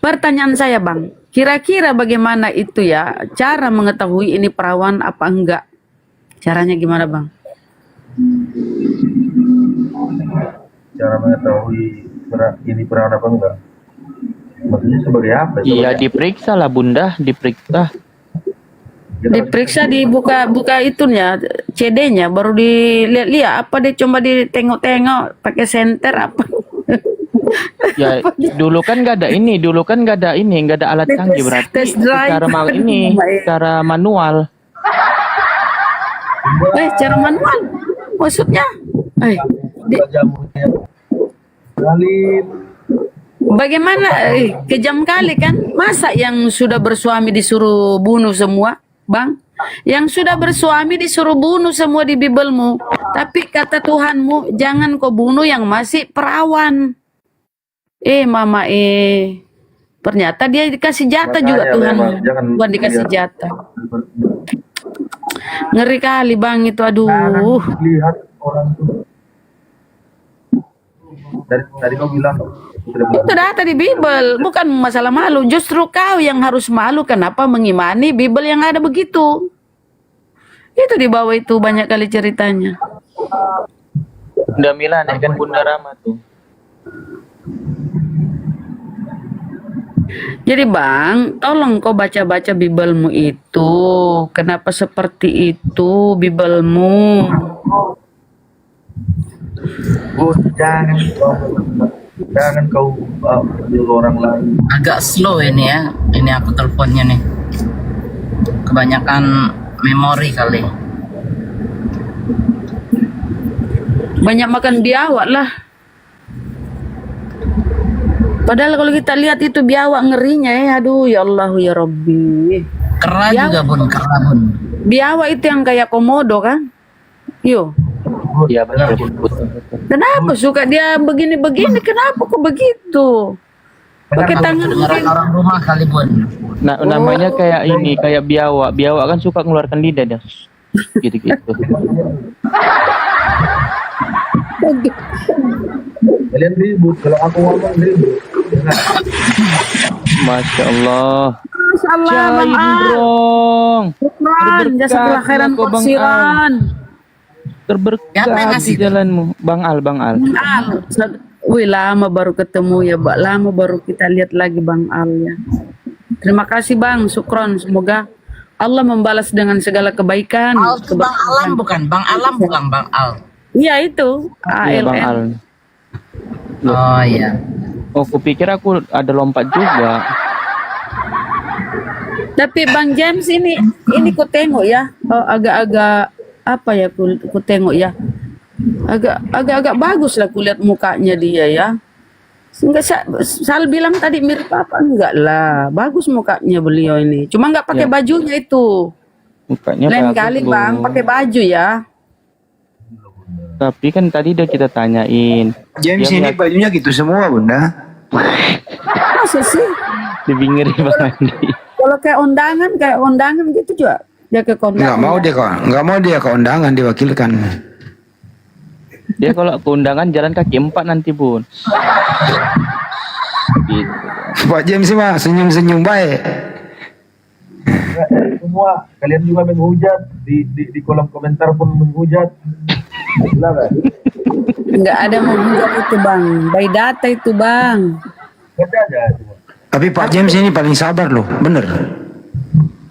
Pertanyaan saya Bang, kira-kira bagaimana itu ya cara mengetahui ini perawan apa enggak? Caranya gimana Bang? Cara mengetahui ini perawan apa enggak? Maksudnya sebagai apa? Iya, diperiksa lah Bunda, diperiksa. Diperiksa, dibuka itunya, CD-nya, baru dilihat-lihat apa dia, coba ditengok-tengok pakai senter apa. Ya dulu kan nggak ada ini, nggak ada alat canggih, berarti cara cara manual. Cara manual maksudnya? Bagaimana? Kejam kali kan? Masa yang sudah bersuami disuruh bunuh semua? Bang, yang sudah bersuami disuruh bunuh semua di Bibelmu. Tapi kata Tuhanmu, jangan kau bunuh yang masih perawan. Mama, ternyata dia dikasih jatah juga Tuhanmu. Bukan dikasih jatah. Ngeri kali Bang itu, aduh. Lihat orang itu. Dari kau bilang itu data di Bibel, bukan masalah malu. Justru kau yang harus malu. Kenapa mengimani Bibel yang ada begitu? Itu di bawah itu banyak kali ceritanya. Bunda Mila kan Bunda Rama tuh. Jadi Bang, tolong kau baca-baca Bibelmu itu. Kenapa seperti itu Bibelmu? Jangan kau nyuruh orang lain. Agak slow ini ya. Ini aku teleponnya nih. Kebanyakan memori kali. Banyak makan biawak lah. Padahal kalau kita lihat itu biawak ngerinya ya. Aduh ya Allah ya Rabbi. Kera juga Bun, kera Bun. Biawak itu yang kayak komodo kan? Yo. Iya benar. Kenapa suka dia begini-begini? Kenapa kok begitu? Pakai tangan orang rumah kali Bun. Nah, namanya kayak ini, kayak biawak. Biawak kan suka mengeluarkan lidah dia. Gitu-gitu. Kalian ribut, kalau aku ngomong ribut. Masya Allah. Masya Allah, Bang Al. Jazakallah khairan kasiran. Terberkah di jalanmu, Bang Al. Wih, lama baru ketemu ya, Mbak. Lama baru kita lihat lagi Bang Al ya. Terima kasih Bang, syukron. Semoga Allah membalas dengan segala kebaikan. Bang Alam bukan? Bang Alam bukan Bang Al. Iya itu. Iya Bang Al. Oh iya. Oh, kupikir aku ada lompat juga. Tapi Bang James ini ku tengok ya, agak-agak apa ya, ku tengok ya, agak-agak bagus lah kulihat mukanya dia ya. Enggak, Sal bilang tadi mirip apa? Enggak lah, bagus mukanya beliau ini. Cuma nggak pakai bajunya itu. Mukanya lain bagus, kali Bu. Bang pakai baju ya. Tapi kan tadi udah kita tanyain. James Dia ini nggak- bajunya gitu semua bunda. Masa sih? Dibingiri Bang Andi. Kalau kayak undangan gitu juga. Dia ke kondangan. Nggak mau dia ke undangan diwakilkan. Dia kalau ke undangan jalan kaki 4 nanti Bun. Gitu. Pak James mah senyum-senyum baik. Semua kalian juga menghujat di kolom komentar pun menghujat. Gila kan? Nggak ada menghujat itu bang. By data itu bang. Ada aja semua. Tapi Pak James ini paling sabar loh, bener.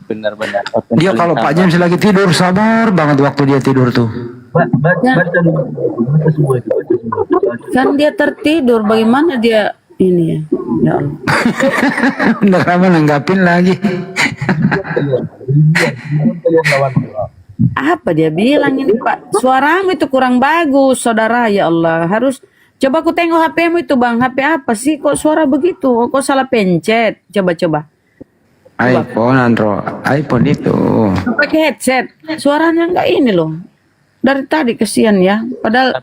Benar-benar. Dia kalau Pak James lagi tidur sabar banget waktu dia tidur tuh. Baca dulu. Baca semua itu. Baca semua. Kan dia tertidur. Bagaimana dia ini ya? Ya Allah. Udah lama nanggapin lagi. Kalian lawan doa. Apa dia bilang ini Pak? Suaramu itu kurang bagus, saudara. Ya Allah, harus coba aku tengok HP-mu itu bang. HP apa sih? Kok suara begitu? Kok salah pencet? Coba. iPhone, Android, iPhone itu. Pakai headset. Suaranya nggak ini loh. Dari tadi kesian ya. Padahal.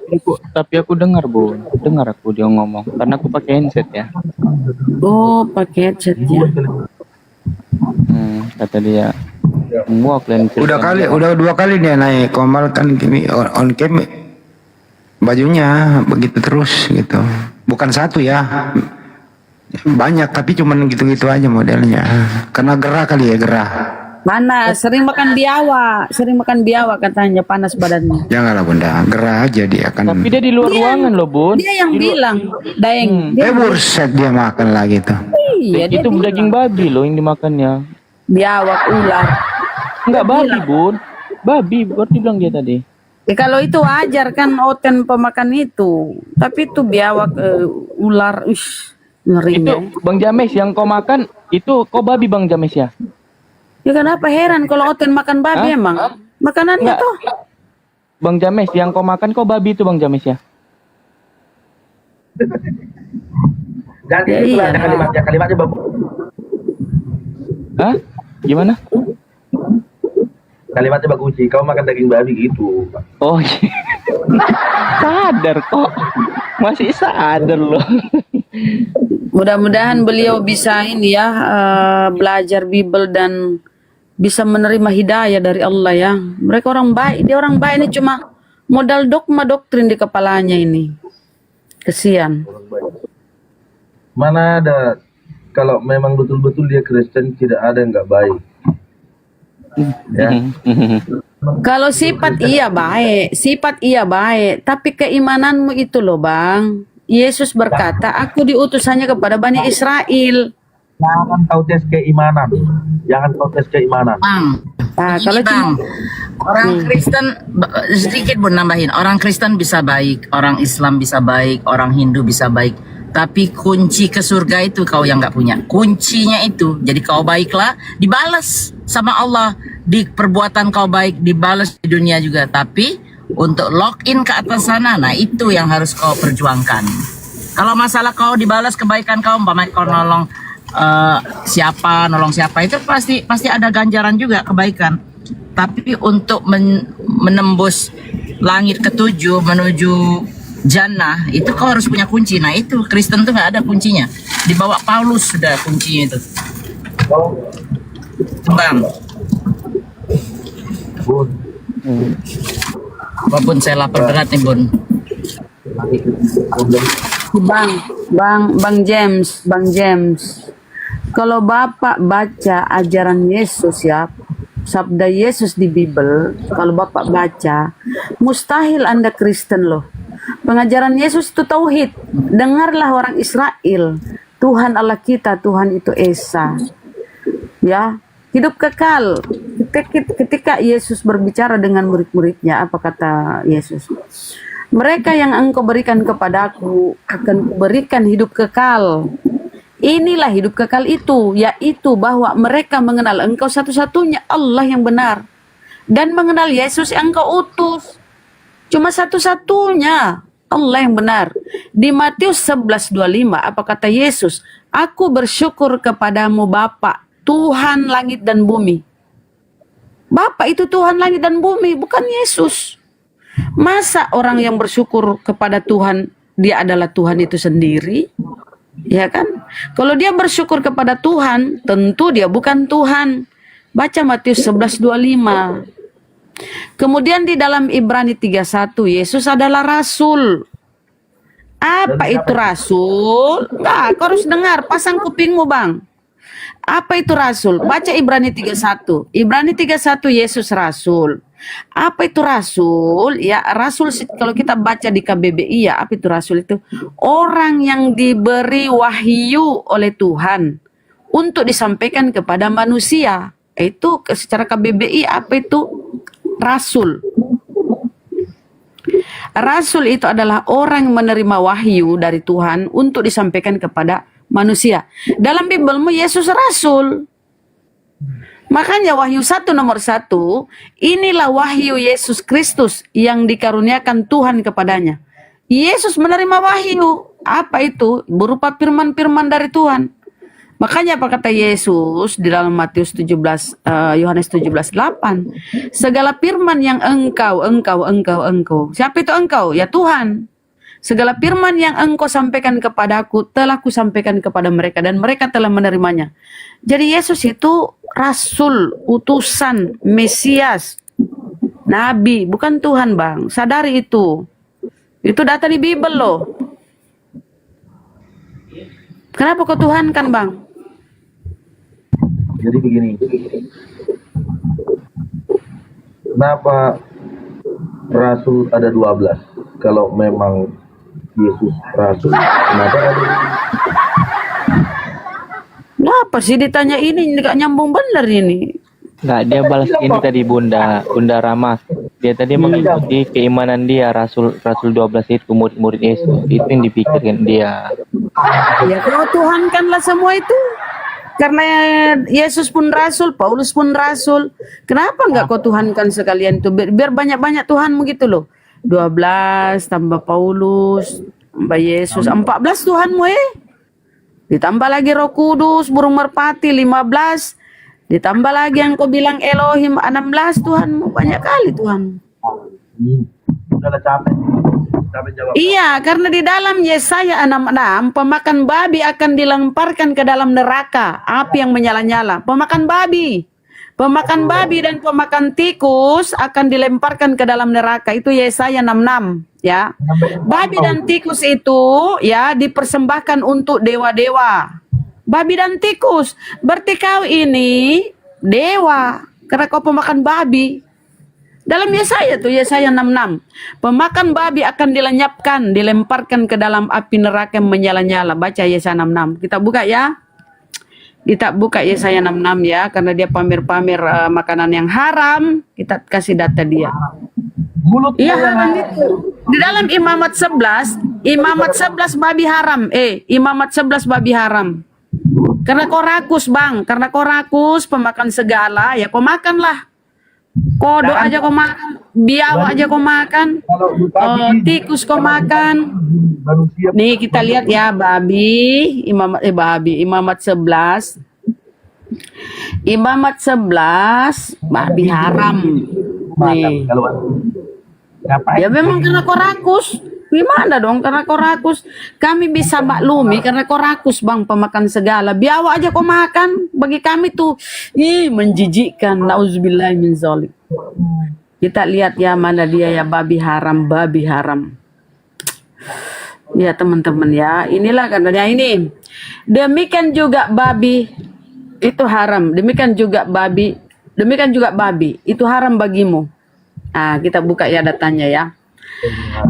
Tapi aku dengar Bun. Dengar aku dia ngomong. Karena aku pakai headset ya. Oh, pakai headset ya. Kata dia. Semua kalian Udah 2 kali dia naik Komal kan on cam bajunya begitu terus gitu. Bukan satu ya. Banyak tapi cuman gitu-gitu aja modelnya. Karena gerah kali ya, gerah. Mana sering makan biawak katanya panas badannya. Janganlah bunda, gerah aja dia kan. Tapi dia di luar ruangan loh Bun. Dia yang bilang, Daeng. Burset dia makan lagi tuh. Iya, dia itu daging babi loh yang dimakannya. Biawak ular. Enggak babi Bun. Babi berarti bilang dia tadi. Kalau itu wajar kan oten pemakan itu. Tapi itu biawak ular, ngeri. Itu Bang James yang kau makan itu kau babi Bang James ya? Ya kenapa heran kalau oten makan babi emang? Makanannya Enggak. tuh. Bang James yang kau makan kau babi itu Bang James ya? Ganti Ya, itu iya. ada kalimatnya bagus. Hah? Gimana? Kalimatnya bagus sih. Kau makan daging babi gitu. Oh, sadar kok. Masih sadar loh. Mudah-mudahan beliau bisa ini ya belajar Bible dan bisa menerima hidayah dari Allah ya. Mereka orang baik, dia orang baik ini cuma modal dogma doktrin di kepalanya ini. Kesian. Mana ada kalau memang betul-betul dia Kristen tidak ada yang nggak baik. Ya. Kalau sifat iya baik, tapi keimananmu itu loh bang. Yesus berkata, aku diutus hanya kepada Bani Israel. Jangan kau tes keimanan. Kalau Bang, orang Kristen sedikit Bun nambahin. Orang Kristen bisa baik, orang Islam bisa baik, orang Hindu bisa baik. Tapi kunci ke surga itu kau yang nggak punya. Kuncinya itu. Jadi kau baiklah, dibalas sama Allah. Di perbuatan kau baik, dibalas di dunia juga. Tapi untuk login ke atas sana, nah itu yang harus kau perjuangkan. Kalau masalah kau dibalas kebaikan kau, umpamanya kau nolong nolong siapa itu pasti ada ganjaran juga kebaikan. Tapi untuk menembus langit ketujuh menuju jannah itu kau harus punya kunci. Nah itu Kristen tuh nggak ada kuncinya. Dibawa Paulus sudah kuncinya itu. Bang. Bun. Walaupun saya lapar berat nih Bun. Bang James. Kalau Bapak baca ajaran Yesus ya, sabda Yesus di Bible, kalau Bapak baca, mustahil Anda Kristen loh. Pengajaran Yesus itu tauhid. Dengarlah orang Israel, Tuhan Allah kita, Tuhan itu Esa. Ya, hidup kekal. Ketika Yesus berbicara dengan murid-muridnya, apa kata Yesus? Mereka yang engkau berikan kepadaku akan kuberikan hidup kekal. Inilah hidup kekal itu, yaitu bahwa mereka mengenal engkau satu-satunya Allah yang benar dan mengenal Yesus yang engkau utus. Cuma satu-satunya Allah yang benar. Di Matius 11:25 apa kata Yesus? Aku bersyukur kepadamu Bapa, Tuhan langit dan bumi. Bapa itu Tuhan langit dan bumi, bukan Yesus. Masa orang yang bersyukur kepada Tuhan, dia adalah Tuhan itu sendiri? Ya kan? Kalau dia bersyukur kepada Tuhan, tentu dia bukan Tuhan. Baca Matius 11:25. Kemudian di dalam Ibrani 31, Yesus adalah Rasul. Apa itu Rasul? Nah, kau harus dengar, pasang kupingmu bang. Apa itu Rasul? Baca Ibrani 31. Ibrani 31, Yesus Rasul. Apa itu Rasul? Ya, Rasul kalau kita baca di KBBI ya, apa itu Rasul itu? Orang yang diberi wahyu oleh Tuhan untuk disampaikan kepada manusia. Itu secara KBBI apa itu Rasul? Rasul itu adalah orang yang menerima wahyu dari Tuhan untuk disampaikan kepada manusia. Dalam Bibelmu Yesus Rasul. Makanya Wahyu 1 nomor 1, inilah wahyu Yesus Kristus yang dikaruniakan Tuhan kepadanya. Yesus menerima wahyu. Apa itu? Berupa firman-firman dari Tuhan. Makanya apa kata Yesus di dalam Matius 17, Yohanes 17:8. Segala firman yang engkau. Siapa itu engkau? Ya Tuhan. Segala firman yang engkau sampaikan kepadaku telah kusampaikan kepada mereka dan mereka telah menerimanya. Jadi Yesus itu Rasul, utusan, Mesias, Nabi, bukan Tuhan bang. Sadari itu. Itu data di Bible loh. Kenapa kau Tuhan kan bang? Jadi begini. Kenapa Rasul ada 12? Kalau memang Yesus Rasul, kenapa ada? Kenapa sih ditanya ini nggak nyambung bener ini? Nggak, dia balas ini tadi Bunda Rama. Dia tadi mengikuti keimanan dia Rasul 12 itu murid-murid Yesus. Itu yang dipikirkan dia. Ya kalau Tuhan kanlah semua itu. Karena Yesus pun Rasul, Paulus pun Rasul. Kenapa nggak kau Tuhankan sekalian itu? Biar banyak-banyak Tuhanmu gitu loh. 12 tambah Paulus, tambah Yesus, 14 Tuhanmu Ditambah lagi Roh Kudus, burung merpati 15. Ditambah lagi yang kau bilang Elohim 16 Tuhanmu. Banyak kali Tuhan. Udah capek jawab. Iya, karena di dalam Yesaya 66, pemakan babi akan dilemparkan ke dalam neraka, api yang menyala-nyala. Pemakan babi dan pemakan tikus akan dilemparkan ke dalam neraka. Itu Yesaya 66, ya. Babi dan tikus itu ya dipersembahkan untuk dewa-dewa. Babi dan tikus. Berarti kau ini dewa karena kau pemakan babi. Dalam Yesaya tuh, Yesaya 66. Pemakan babi akan dilenyapkan, dilemparkan ke dalam api neraka yang menyala-nyala. Baca Yesaya 66. Kita buka ya. Kita buka Yesaya 66 ya, karena dia pamer-pamer makanan yang haram. Kita kasih data dia. Iya haram itu. Di dalam Imamat 11 babi haram. Imamat 11 babi haram. Karena kau rakus bang, karena kau rakus pemakan segala, ya kau makanlah. Kodok aja kau makan, biawak aja kau makan, tikus kau makan. Nih kita lihat ya Imamat 11. Imamat 11 babi haram. Nih. Ya memang karena kau rakus. Gimana dong karena kau rakus? Kami bisa maklumi karena kau rakus bang, pemakan segala. Biawak aja kau makan. Bagi kami tuh menjijikkan. Nauzubillah min zalik. Kita lihat ya mana dia ya babi haram. Ya teman-teman ya. Inilah karena ini. Demikian juga babi itu haram. Demikian juga babi itu haram bagimu. Nah, kita buka ya datanya ya.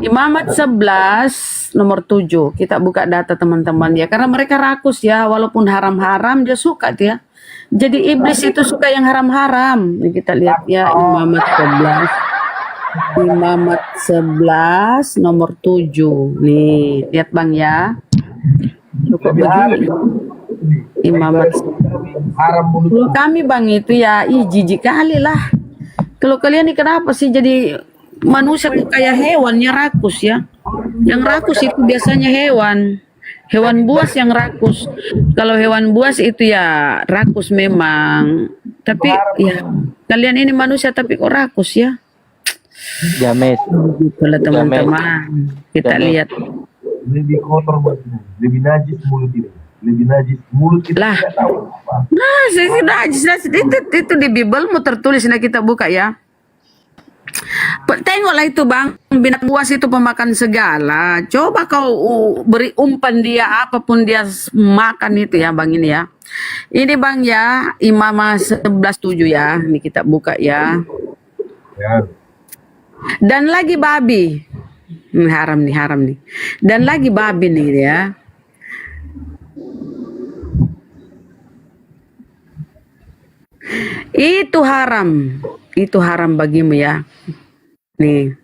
Imamat 11 nomor 7. Kita buka data teman-teman ya. Karena mereka rakus ya. Walaupun haram-haram dia suka dia. Jadi iblis itu suka yang haram-haram. Nih, kita lihat ya Imamat 11 nomor 7. Nih lihat bang ya. Cukup begini. Imamat kalau kami bang itu ya jijik kali lah. Kalau kalian ini kenapa sih jadi manusia tuh kayak hewan yang rakus ya. Yang rakus itu biasanya hewan buas yang rakus. Kalau hewan buas itu ya rakus memang. Tapi ya kalian ini manusia tapi kok rakus ya. James. Itulah teman-teman. Kita lihat. Lebih kotor bajunya, lebih najis mulut ini, lebih najis mulut kita Lah. tidak tahu apa. Nah, itu di Bible mau tertulis. Nah, kita buka ya. Tengoklah itu bang, binatang buas itu pemakan segala. Coba kau beri umpan dia apapun dia makan itu ya bang ini ya. Ini bang ya, Imamah 11:7 ya. Ini kita buka ya. Ya. Dan lagi babi. Ini haram nih. Dan lagi babi nih ya. Itu haram bagimu ya. Nih.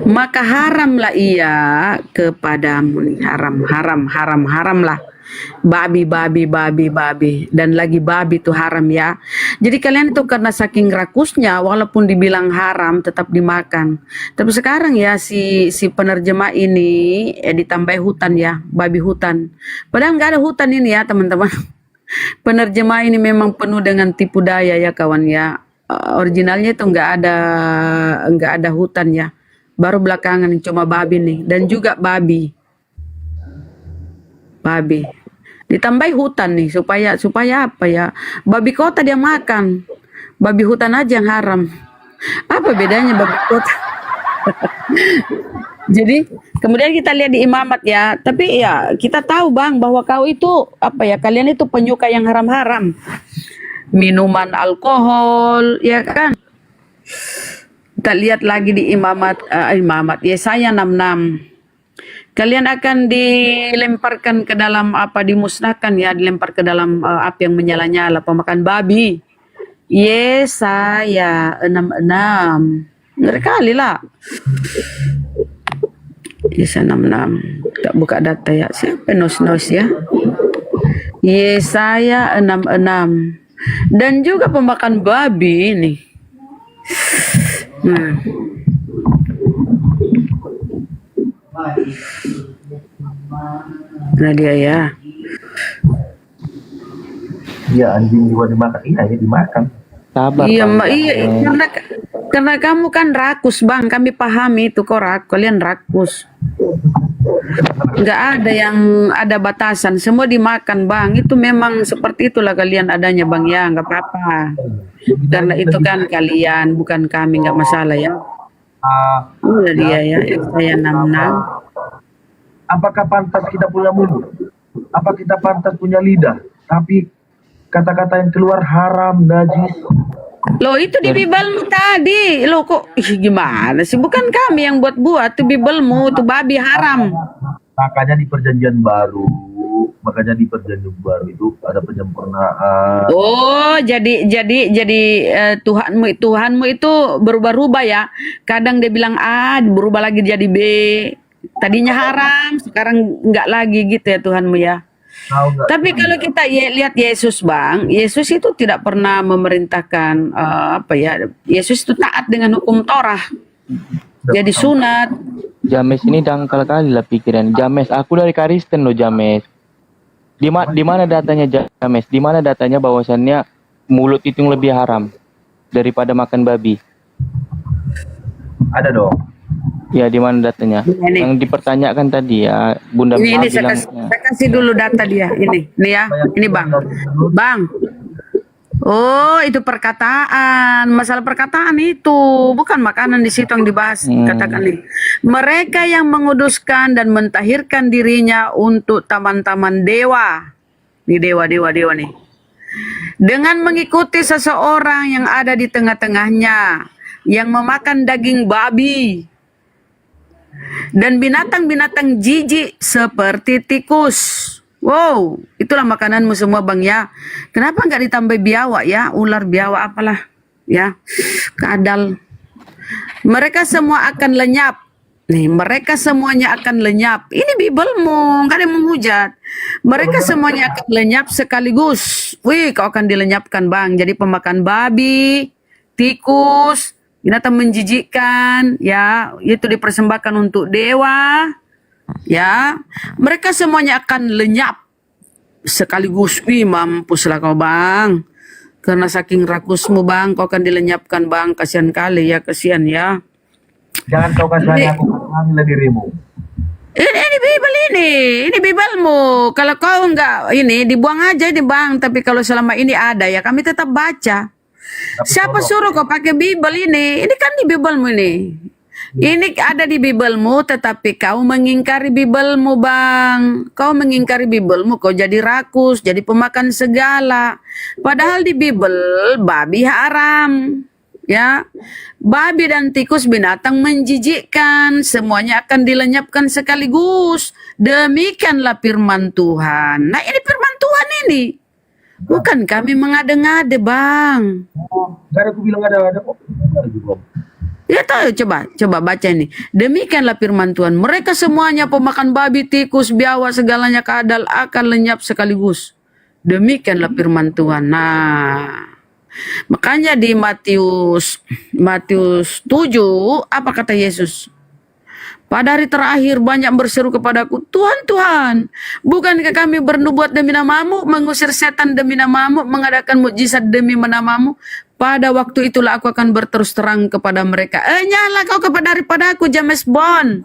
Maka haramlah ia kepadamu nih, haram lah. Babi dan lagi babi itu haram ya. Jadi kalian itu karena saking rakusnya walaupun dibilang haram tetap dimakan. Tapi sekarang ya si penerjemah ini ditambah hutan ya, babi hutan. Padahal nggak ada hutan ini ya teman-teman. Penerjemah ini memang penuh dengan tipu daya ya kawan ya. Originalnya itu nggak ada hutan ya. Baru belakangan cuma babi nih dan juga babi. Ditambah hutan nih supaya apa ya? Babi kota dia makan. Babi hutan aja yang haram. Apa bedanya babi kota? Jadi kemudian kita lihat di Imamat ya. Tapi ya kita tahu bang bahwa kau itu apa ya? Kalian itu penyuka yang haram-haram. Minuman alkohol ya kan? Kita lihat lagi di Imamat Yesaya 66. Kalian akan dilemparkan ke dalam dimusnahkan ya, dilempar ke dalam api yang menyala-nyala, pemakan babi. Yesaya 66. Ngeri kali lah. Yesaya 66. Kita buka data ya. Siapa nos ya? Yesaya 66. Dan juga pemakan babi nih. Nah dia ya. Iya anjing juga dimakan, iya ya dimakan. Sabar. Iya, karena kamu kan rakus bang, kami pahami itu kalian rakus. Nggak ada yang ada batasan, semua dimakan bang. Itu memang seperti itulah kalian adanya bang ya, nggak apa-apa. Karena itu kan kalian, bukan kami, nggak masalah ya. Udah dia ya, saya 66. Apakah pantas kita punya mulut? Apa kita pantas punya lidah? Tapi kata-kata yang keluar haram, najis. Loh itu di Bibelmu tadi. Loh kok gimana sih? Bukan kami yang buat-buat. Itu Bibelmu, itu babi haram. Makanya di perjanjian baru itu ada penyempurnaan. Oh, jadi Tuhanmu itu berubah-ubah ya. Kadang dia bilang A, berubah lagi jadi B. Tadinya haram, sekarang enggak lagi gitu ya Tuhanmu ya. Tapi kalau kita lihat Yesus bang, Yesus itu tidak pernah memerintahkan Yesus itu taat dengan hukum Torah. Jadi sunat. James ini dangkal kali lah pikiran. James, aku dari Kristen loh James. Di mana datanya James? Di mana datanya bahwasannya mulut itu yang lebih haram daripada makan babi? Ada dong. Ya di mana datanya? Ini. Yang dipertanyakan tadi ya, Bunda Ini Mila saya kasih dulu data dia. Ini ya, ini bang. Oh itu perkataan, masalah perkataan itu bukan makanan di situ yang dibahas. Katakan nih, mereka yang menguduskan dan mentahirkan dirinya untuk taman-taman dewa, nih dewa nih, dengan mengikuti seseorang yang ada di tengah-tengahnya, yang memakan daging babi dan binatang-binatang jijik seperti tikus. Wow, itulah makananmu semua bang ya. Kenapa nggak ditambah biawak ya? Ular, biawak apalah ya. Kadal. Mereka semua akan lenyap. Nih, mereka semuanya akan lenyap. Ini Bibelmu, nggak ada yang menghujat. Mereka semuanya akan lenyap sekaligus. Wih, kau akan dilenyapkan bang. Jadi pemakan babi, tikus, binatang menjijikkan, ya, itu dipersembahkan untuk dewa. Ya, mereka semuanya akan lenyap sekaligus. Wih, mampuslah kau bang. Karena saking rakusmu bang, kau akan dilenyapkan bang. Kasihan kali ya, kasihan ya. Jangan kau kasih aku mengambil dirimu. Ini Bible ini Biblemu. Kalau kau enggak ini dibuang aja ini bang. Tapi kalau selama ini ada ya kami tetap baca. Siapa suruh kau pakai Bible ini? Ini kan di Biblemu ini. Ini ada di Biblemu, tetapi kau mengingkari Biblemu bang. Kau mengingkari Biblemu, kau jadi rakus, jadi pemakan segala. Padahal di Bible babi haram. Ya, babi dan tikus binatang menjijikkan, semuanya akan dilenyapkan sekaligus. Demikianlah firman Tuhan. Nah ini firman Tuhan ini. Bukan kami mengade-ngade bang. Gak ada aku bilang ada kok. Ya tahu, coba baca ini. Demikianlah firman Tuhan. Mereka semuanya pemakan babi, tikus, biawak, segalanya kadal akan lenyap sekaligus. Demikianlah firman Tuhan. Nah, makanya di Matius 7 apa kata Yesus? Pada hari terakhir banyak berseru kepadaku, Tuhan, Tuhan, bukankah kami bernubuat demi namamu, mengusir setan demi namamu, mengadakan mukjizat demi namamu? Pada waktu itulah aku akan berterus terang kepada mereka, nyala kau daripada aku, James Bond.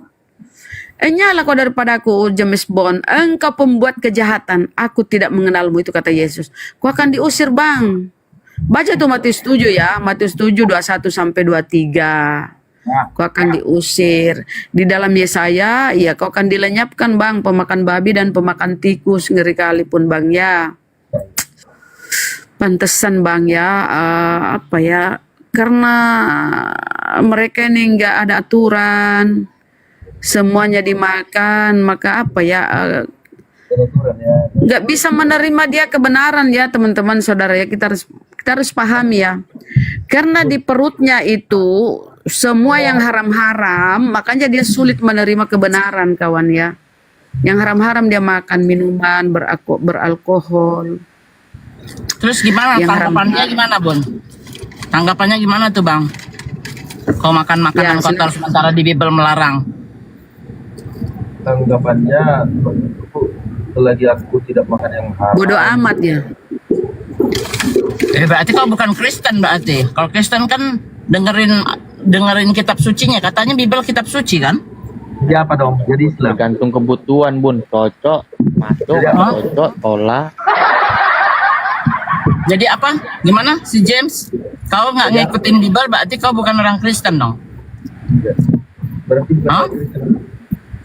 Nyala kau daripada aku, James Bond. Engkau pembuat kejahatan, aku tidak mengenalmu, itu kata Yesus. Kau akan diusir bang. Baca tuh Matius 7 ya, Matius 7 21 sampai 23. Kau akan diusir. Di dalam Yesaya, ya kau akan dilenyapkan bang, pemakan babi dan pemakan tikus, ngeri kali pun bang ya. Pantesan bang ya, apa ya? Karena mereka ini nggak ada aturan, semuanya dimakan, maka apa ya? Nggak bisa menerima dia kebenaran ya teman-teman saudara ya, kita harus pahami ya, karena di perutnya itu semua yang haram-haram, makanya dia sulit menerima kebenaran kawan ya. Yang haram-haram dia makan minuman beralkohol. Terus gimana tanggapannya gimana Bun? Tanggapannya gimana tuh bang? Kau makan makanan kotor sementara di Bible melarang. Tanggapannya selagi aku tidak makan yang haram. Bodoh amat ya. Berarti kau bukan Kristen berarti. Kalau Kristen kan dengerin kitab sucinya, katanya Bible kitab suci kan? Ya apa dong? Jadi Islam. Tergantung kebutuhan bun, cocok masuk, cocok tolak. Jadi apa? Gimana si James? Kau nggak ngikutin Bible berarti kau bukan orang Kristen dong? Berarti huh?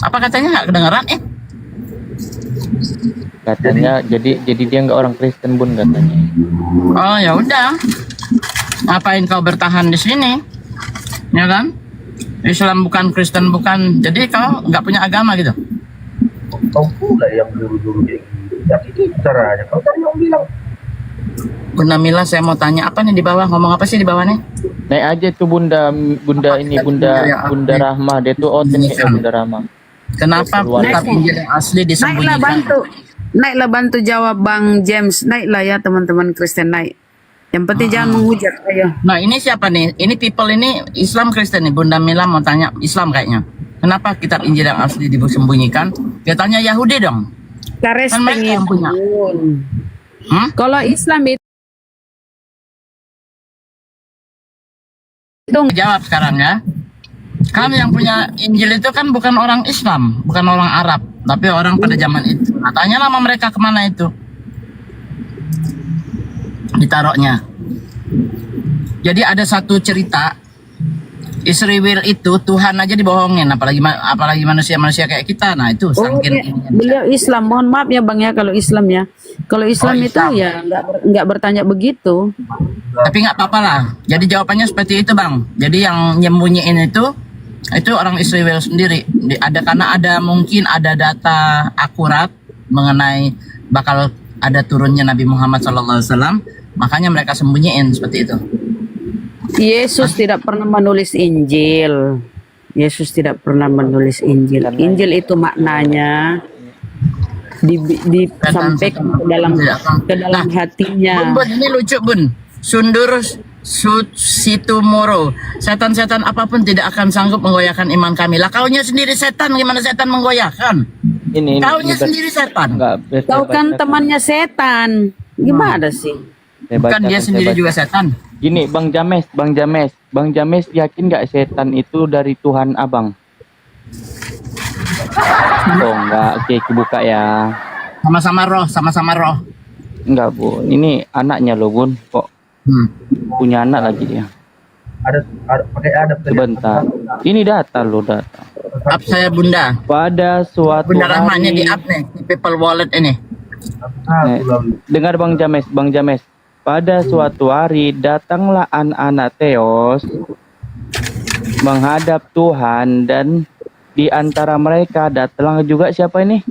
Apa katanya nggak kedengeran? Katanya jadi dia nggak orang Kristen bun katanya. Oh ya udah. Ngapain kau bertahan di sini? Ya kan? Islam bukan, Kristen bukan. Jadi kau nggak punya agama gitu? Kau pula yang dulu-dulu kayak gitu. Ya itu caranya. Kau tadi yang bilang. Bunda Mila, saya mau tanya apa nih di bawah? Ngomong apa sih di bawah nih? Naik aja tuh Bunda Rahma. Dia tuh otentik Bunda Rahma. Kenapa kitab Injil yang asli disembunyikan? Naiklah bantu jawab Bang James. Naiklah ya teman-teman Kristen, naik. Yang penting jangan menghujat, ayo. Nah ini siapa nih? Ini people ini Islam Kristen nih. Bunda Mila mau tanya Islam kayaknya. Kenapa kitab Injil yang asli disembunyikan? Dia tanya Yahudi dong. Kan mereka yang punya. Kalau Islam itu jawab sekarang ya. Kan yang punya Injil itu kan bukan orang Islam, bukan orang Arab, tapi orang pada zaman itu. Nah, tanya nama mereka kemana itu ditaruhnya. Jadi ada satu cerita Israel itu Tuhan aja dibohongin, apalagi manusia kayak kita. Nah itu beliau Islam. Mohon maaf ya bang ya kalau Islam ya. Kalau Islam itu ya nggak bertanya begitu. Tapi nggak apa-apa lah. Jadi jawabannya seperti itu bang. Jadi yang nyembunyiin itu orang Israel sendiri. Karena mungkin ada data akurat mengenai bakal ada turunnya Nabi Muhammad SAW, makanya mereka sembunyiin seperti itu. Yesus tidak pernah menulis Injil. Yesus tidak pernah menulis Injil. Injil itu maknanya disampaikan ke dalam hatinya. Bun, ini lucu bun. Sundur situmoro. Setan-setan apapun tidak akan sanggup menggoyahkan iman kami. Lah kaunya sendiri setan, gimana setan menggoyahkan? Kaunya sendiri setan. Kau kan temannya setan. Gimana sih? Saya Bukan dia bacakan, sendiri saya baca. juga setan. Gini, Bang James yakin nggak setan itu dari Tuhan Abang? Oh enggak, oke buka ya. Sama-sama roh. Enggak Bun, ini anaknya loh Bun, kok punya anak lagi dia. Ada pakai ada. Sebentar, ini data loh data. Up saya Bunda. Pada suatu Bunda Rahmanya hari, di up nih, di PayPal wallet ini. dengar Bang James. Pada suatu hari datanglah anak-anak Theos menghadap Tuhan dan di antara mereka datang juga siapa ini?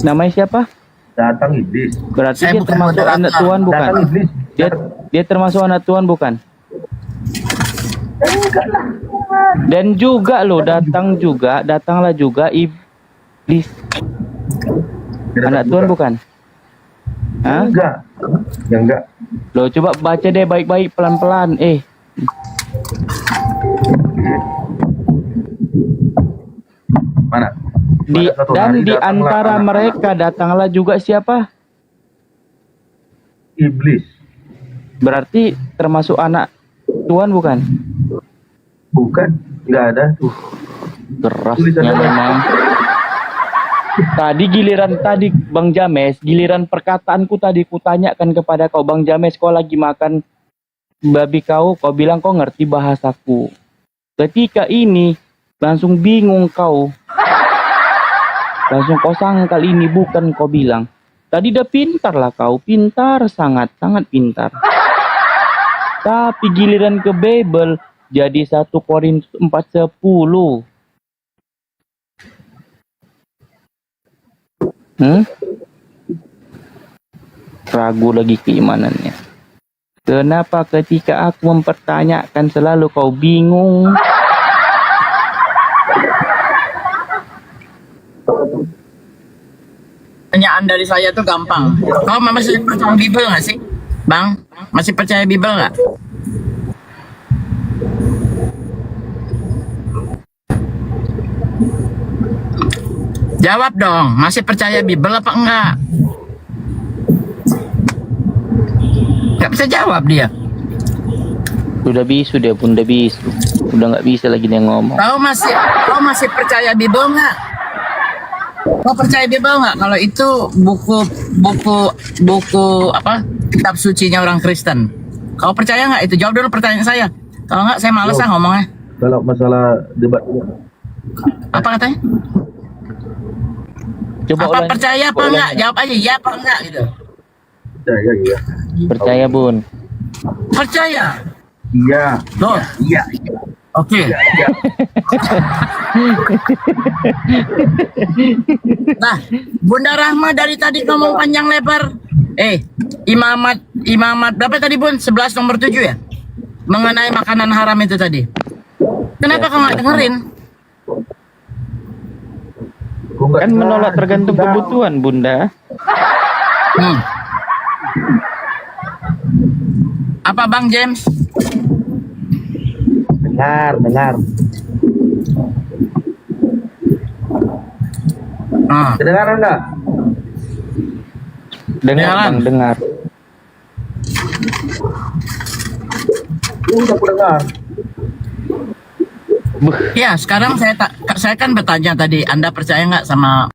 Namanya siapa? Datang iblis. Berarti dia termasuk anak Tuhan bukan? Datang iblis. Dia termasuk anak Tuhan bukan? Dan juga loh datanglah juga iblis. Anak Tuhan bukan? Hah? Enggak. Loh coba baca deh baik-baik pelan-pelan. Mana? Dan di antara mereka datanglah juga siapa? Iblis. Berarti termasuk anak Tuhan bukan? Bukan, nggak ada tuh. Kerasnya memang. Tadi Bang James, giliran perkataanku tadi kutanyakan kepada kau, Bang James, kau lagi makan babi kau bilang kau ngerti bahasaku. Ketika ini langsung bingung kau. Langsung kau sangkal ini bukan kau bilang. Tadi udah pintar lah kau, pintar sangat pintar. Tapi giliran ke Bible jadi 1 Korintus 4:10. Ragu lagi keimanannya. Kenapa ketika aku mempertanyakan selalu kau bingung? Pertanyaan dari saya tuh gampang. Kau masih percaya Bible nggak sih, Bang? Masih percaya Bible nggak? Jawab dong, masih percaya Bible apa enggak? Gak bisa jawab dia. Udah bisu dia pun, udah bisu. Udah nggak bisa lagi dia ngomong. Kau masih percaya Bible nggak? Kau percaya Bible nggak? Kalau itu buku apa? Kitab sucinya orang Kristen. Kau percaya nggak itu? Jawab dulu pertanyaan saya. Kalau nggak, saya males ngomongnya. Kalau masalah debat, apa katanya? Coba apa percaya apa enggak? Jawab aja ya apa enggak gitu. Iya. Percaya Bun. Percaya. Iya. Loh. Iya. Oke. Nah, Bunda Rahma dari tadi ngomong panjang lebar. Imamat berapa tadi Bun? 11 nomor 7 ya? Mengenai makanan haram itu tadi. Kenapa kau nggak dengerin? Kan menolak tergantung kebutuhan Bunda. Apa Bang James? Dengar. Kedengaran enggak? Dengar. Udah aku dengar. Ya, sekarang saya kan bertanya tadi, Anda percaya nggak sama